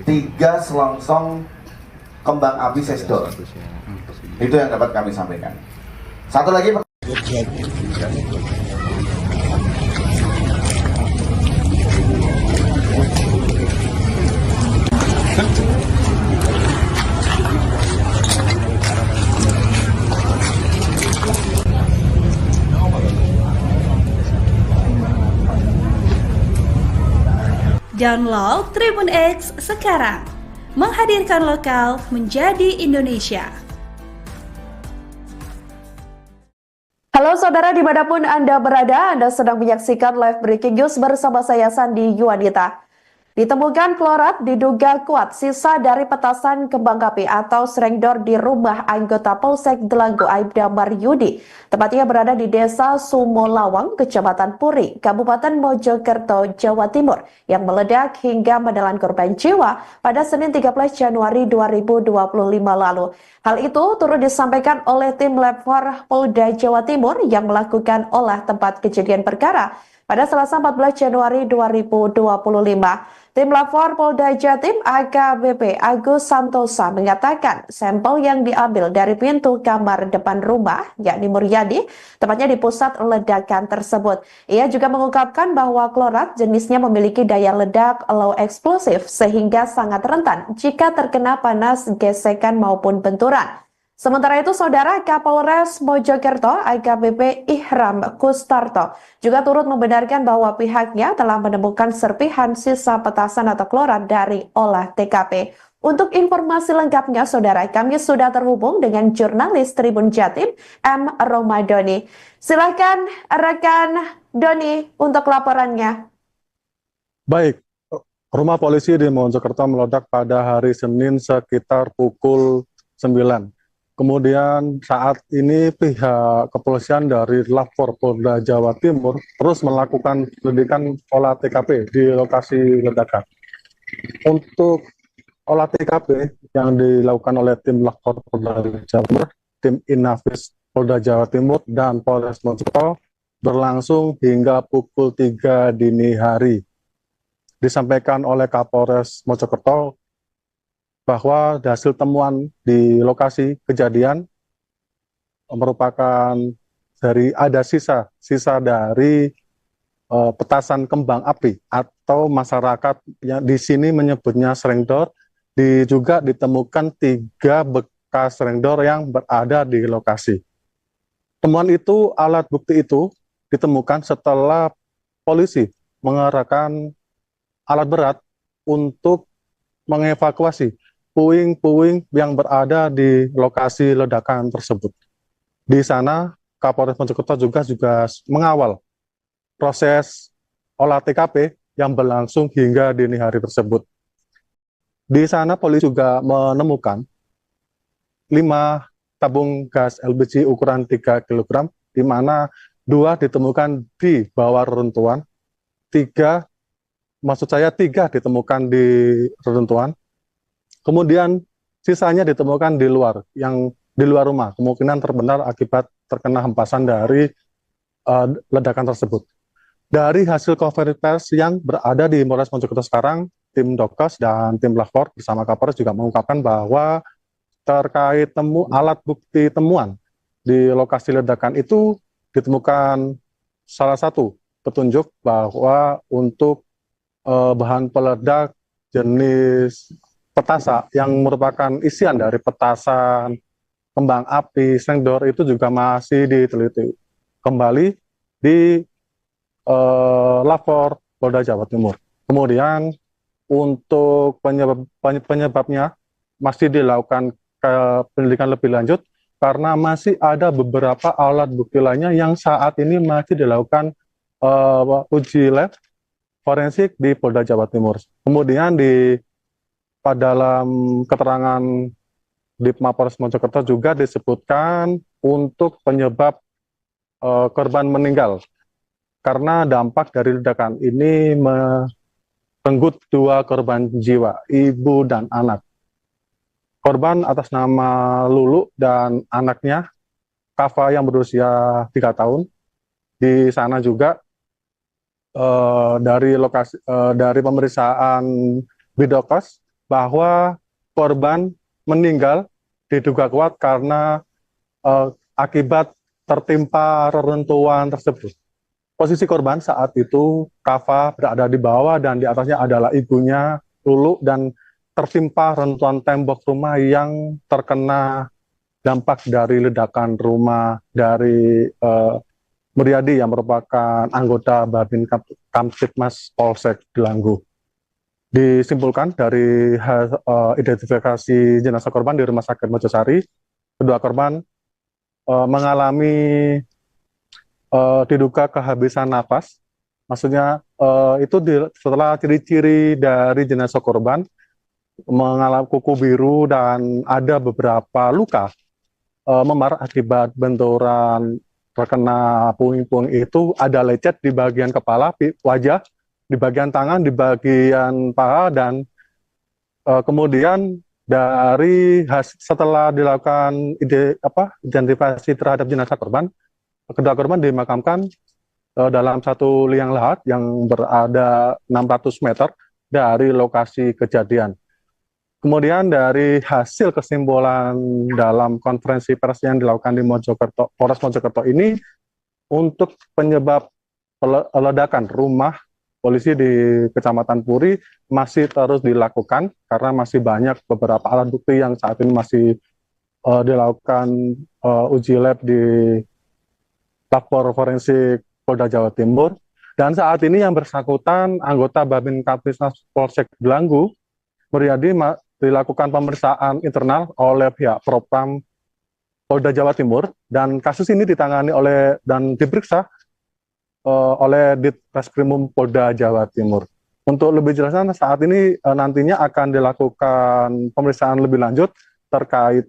tiga selongsong kembang api sesdor. Itu yang dapat kami sampaikan. Satu lagi.
Download Tribun X sekarang, menghadirkan lokal menjadi Indonesia.
Halo saudara, dimanapun Anda berada, Anda sedang menyaksikan live breaking news bersama saya Sandi Yuwanita. Ditemukan klorat diduga kuat sisa dari petasan kembang api atau serengdor di rumah anggota Polsek Delanggu Aibda Maryudi. Tepatnya berada di Desa Sumolawang, Kecamatan Puri, Kabupaten Mojokerto, Jawa Timur, yang meledak hingga menelan korban jiwa pada Senin 13 Januari 2025 lalu. Hal itu turut disampaikan oleh tim Lab 4 Polda Jawa Timur yang melakukan olah tempat kejadian perkara pada Selasa 14 Januari 2025. Tim Lab 4 Polda Jatim AKBP Agus Santosa mengatakan sampel yang diambil dari pintu kamar depan rumah, yakni Muryadi, tepatnya di pusat ledakan tersebut. Ia juga mengungkapkan bahwa klorat jenisnya memiliki daya ledak low explosive sehingga sangat rentan jika terkena panas, gesekan maupun benturan. Sementara itu, Saudara Kapolres Mojokerto AKBP Ihram Kustarto juga turut membenarkan bahwa pihaknya telah menemukan serpihan sisa petasan atau klorat dari olah TKP. Untuk informasi lengkapnya, Saudara, kami sudah terhubung dengan jurnalis Tribun Jatim, M. Romadoni. Silakan rekan Doni untuk laporannya.
Baik, rumah polisi di Mojokerto meledak pada hari Senin sekitar pukul 9. Kemudian saat ini pihak kepolisian dari Lapor Polda Jawa Timur terus melakukan penyelidikan olah TKP di lokasi ledakan. Untuk olah TKP yang dilakukan oleh tim Lapor Polda Jawa Timur, tim Inafis Polda Jawa Timur, dan Polres Mojokerto berlangsung hingga pukul 3 dini hari. Disampaikan oleh Kapolres Mojokerto bahwa hasil temuan di lokasi kejadian merupakan ada sisa dari petasan kembang api atau masyarakat yang di sini menyebutnya serengdor. Juga ditemukan 3 bekas serengdor yang berada di lokasi. Temuan itu, alat bukti itu ditemukan setelah polisi mengerahkan alat berat untuk mengevakuasi puing-puing yang berada di lokasi ledakan tersebut. Di sana, Kapolres Mojokerto juga mengawal proses olah TKP yang berlangsung hingga dini hari tersebut. Di sana, polisi juga menemukan 5 tabung gas LPG ukuran 3 kg, di mana 2 ditemukan di bawah reruntuhan, 3 ditemukan di reruntuhan. Kemudian sisanya ditemukan di luar rumah, kemungkinan terbenar akibat terkena hempasan dari ledakan tersebut. Dari hasil konferensi pers yang berada di Polres Mojokerto sekarang, tim Dokes dan tim Lapor bersama Kapolres juga mengungkapkan bahwa terkait alat bukti temuan di lokasi ledakan itu ditemukan salah satu petunjuk bahwa untuk bahan peledak jenis petasa yang merupakan isian dari petasan, kembang api, serengdor itu juga masih diteliti kembali di Lapor Polda Jawa Timur. Kemudian untuk penyebabnya masih dilakukan penyelidikan lebih lanjut karena masih ada beberapa alat bukti lainnya yang saat ini masih dilakukan uji lab forensik di Polda Jawa Timur. Kemudian dalam keterangan di Mapolres Mojokerto juga disebutkan untuk penyebab korban meninggal karena dampak dari ledakan ini merenggut 2 korban jiwa, ibu dan anak. Korban atas nama Lulu dan anaknya Kava yang berusia 3 tahun. Di sana juga dari pemeriksaan Bidokes bahwa korban meninggal diduga kuat karena akibat tertimpa reruntuhan tersebut. Posisi korban saat itu, Kava berada di bawah dan di atasnya adalah ibunya, Lulu, dan tertimpa reruntuhan tembok rumah yang terkena dampak dari ledakan rumah dari Muryadi yang merupakan anggota Babin Kamtibmas Polsek Delanggu. Disimpulkan dari identifikasi jenazah korban di Rumah Sakit Mojosari, kedua korban mengalami diduga kehabisan napas. Maksudnya itu setelah ciri-ciri dari jenazah korban mengalami kuku biru dan ada beberapa luka memar akibat benturan terkena puing-puing itu, ada lecet di bagian kepala, wajah, di bagian tangan, di bagian paha, dan kemudian setelah dilakukan identifikasi terhadap jenazah korban, kedua korban dimakamkan dalam satu liang lahat yang berada 600 meter dari lokasi kejadian. Kemudian dari hasil kesimpulan dalam konferensi pers yang dilakukan di Mojokerto, Polres Mojokerto ini, untuk penyebab ledakan rumah polisi di Kecamatan Puri masih terus dilakukan karena masih banyak beberapa alat bukti yang saat ini masih dilakukan uji lab di Lapor Forensik Polda Jawa Timur. Dan saat ini yang bersangkutan anggota Babin Kapolres Polsek Delanggu, Muryadi, dilakukan pemeriksaan internal oleh pihak Propam Polda Jawa Timur, dan kasus ini ditangani oleh dan diperiksa oleh Ditreskrimum Polda Jawa Timur. Untuk lebih jelasnya, saat ini nantinya akan dilakukan pemeriksaan lebih lanjut terkait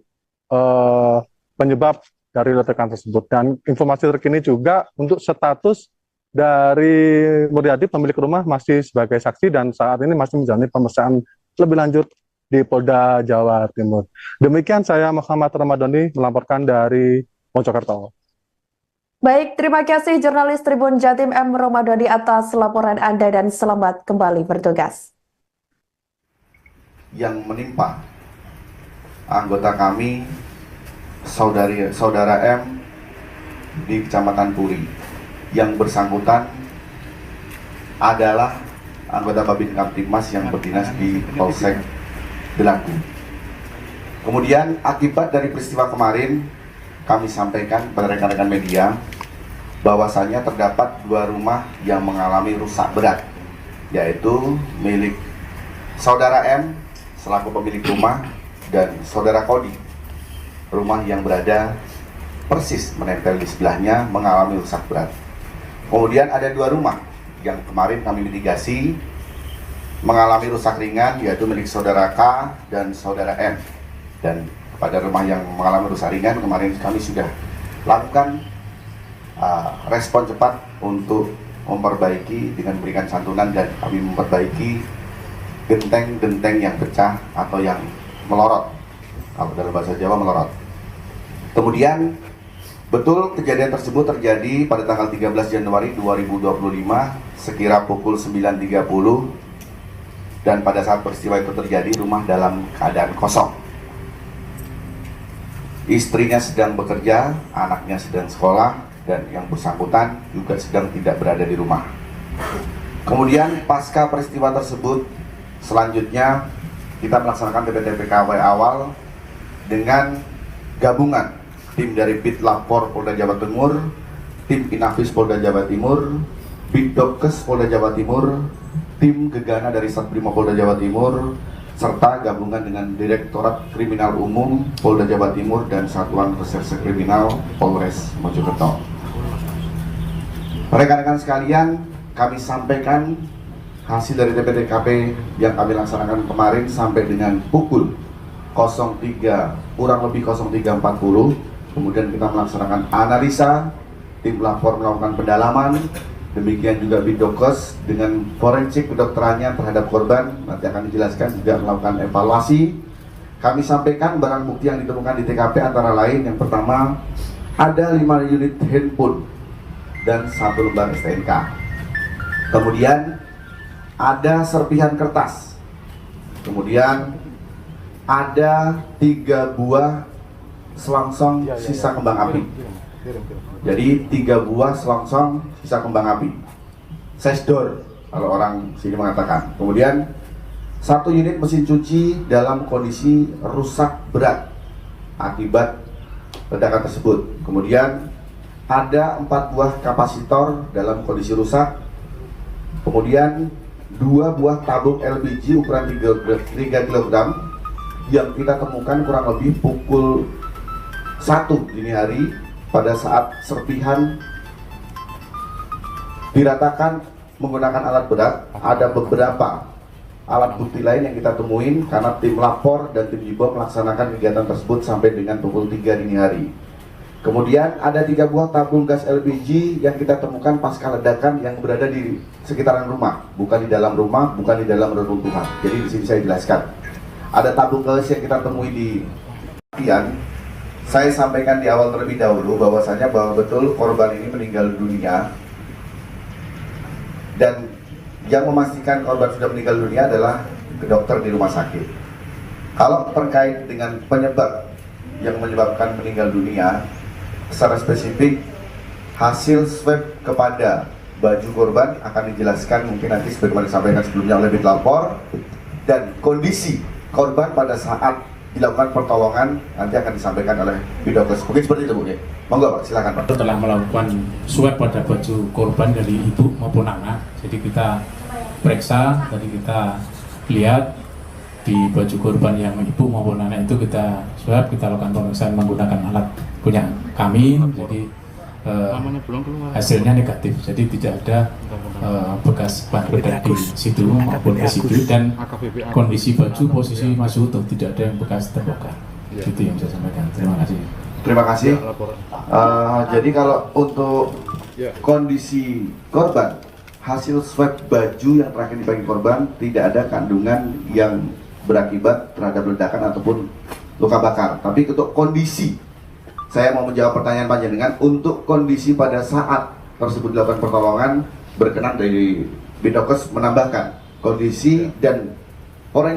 penyebab dari ledakan tersebut. Dan informasi terkini juga untuk status dari Muryadi, pemilik rumah, masih sebagai saksi dan saat ini masih menjalani pemeriksaan lebih lanjut di Polda Jawa Timur. Demikian saya Muhammad Ramadhani melaporkan dari Mojokerto.
Baik, terima kasih jurnalis Tribun Jatim M. Ramadhani atas laporan Anda dan selamat kembali bertugas.
Yang menimpa anggota kami, saudara M di Kecamatan Puri, yang bersangkutan adalah anggota Babin Kamtibmas yang berdinas di Polsek Delanggu. Kemudian akibat dari peristiwa kemarin, kami sampaikan kepada rekan-rekan media bahwasannya terdapat 2 rumah yang mengalami rusak berat, yaitu milik saudara M selaku pemilik rumah dan saudara Kodi, rumah yang berada persis menempel di sebelahnya, mengalami rusak berat. Kemudian ada 2 rumah yang kemarin kami mitigasi mengalami rusak ringan, yaitu milik saudara K dan saudara M. Dan pada rumah yang mengalami rusak ringan kemarin kami sudah lakukan respon cepat untuk memperbaiki dengan memberikan santunan, dan kami memperbaiki genteng-genteng yang pecah atau yang melorot, kalau dalam bahasa Jawa melorot. Kemudian betul kejadian tersebut terjadi pada tanggal 13 Januari 2025 sekira pukul 9.30, dan pada saat peristiwa itu terjadi rumah dalam keadaan kosong. Istrinya sedang bekerja, anaknya sedang sekolah, dan yang bersangkutan juga sedang tidak berada di rumah. Kemudian pasca peristiwa tersebut, selanjutnya kita melaksanakan TPTPKW awal dengan gabungan tim dari Bitlapor Polda Jawa Timur, tim Inafis Polda Jawa Timur, Bitdokes Polda Jawa Timur, tim Gegana dari Satbrimo Polda Jawa Timur, serta gabungan dengan Direktorat Kriminal Umum Polda Jawa Timur dan Satuan Reserse Kriminal Polres Mojokerto. Rekan-rekan sekalian, kami sampaikan hasil dari TPTKP yang kami laksanakan kemarin sampai dengan pukul 03 kurang lebih 03.40. Kemudian kita melaksanakan analisa, tim lapor melakukan pendalaman, demikian juga Bidokes dengan forensik kedokterannya terhadap korban, nanti akan dijelaskan, juga melakukan evaluasi. Kami sampaikan barang bukti yang ditemukan di TKP antara lain, yang pertama ada 5 unit handphone dan 1 lembar STNK. Kemudian ada serpihan kertas. Kemudian ada 3 buah selongsong sisa kembang api. Jadi 3 buah selongsong sisa kembang api, sesdor kalau orang sini mengatakan. Kemudian 1 unit mesin cuci dalam kondisi rusak berat akibat ledakan tersebut. Kemudian ada 4 buah kapasitor dalam kondisi rusak. Kemudian 2 buah tabung LPG ukuran 3 kg yang kita temukan kurang lebih pukul 1 dini hari pada saat serpihan diratakan menggunakan alat berat. Ada beberapa alat bukti lain yang kita temuin karena tim lapor dan tim Jibo melaksanakan kegiatan tersebut sampai dengan pukul 3 dini hari. Kemudian ada 3 buah tabung gas LPG yang kita temukan pasca ledakan yang berada di sekitaran rumah, bukan di dalam rumah, bukan di dalam reruntuhan. Jadi di sini saya jelaskan. Ada tabung gas yang kita temui di bagian. Saya sampaikan di awal terlebih dahulu bahwasanya bahwa betul korban ini meninggal dunia, dan yang memastikan korban sudah meninggal dunia adalah dokter di rumah sakit. Kalau terkait dengan penyebab yang menyebabkan meninggal dunia, secara spesifik hasil swab kepada baju korban akan dijelaskan mungkin nanti sebagaimana disampaikan sebelumnya oleh Bitlapor, dan kondisi korban pada saat dilakukan pertolongan nanti akan disampaikan oleh Bidokes. Mungkin seperti itu, Bu. Monggo, Pak, silakan, Pak.
Telah melakukan swab pada baju korban dari ibu maupun anak. Jadi kita periksa, tadi kita lihat di baju korban yang ibu maupun anak itu kita swab, kita lakukan pemeriksaan menggunakan alat punya kami. Jadi hasilnya negatif, jadi tidak ada bekas bahan peledak di situ maupun residu, dan kondisi baju posisi masih utuh, tidak ada yang bekas terbakar. Itu yang saya sampaikan. Terima kasih.
Terima kasih. Jadi kalau untuk kondisi korban, hasil swab baju yang terakhir dibagi korban tidak ada kandungan yang berakibat terhadap ledakan ataupun luka bakar. Tapi untuk kondisi, saya mau menjawab pertanyaan panjenengan, untuk kondisi pada saat tersebut dilakukan pertolongan, berkenan dari Bidokes menambahkan kondisi dan forensik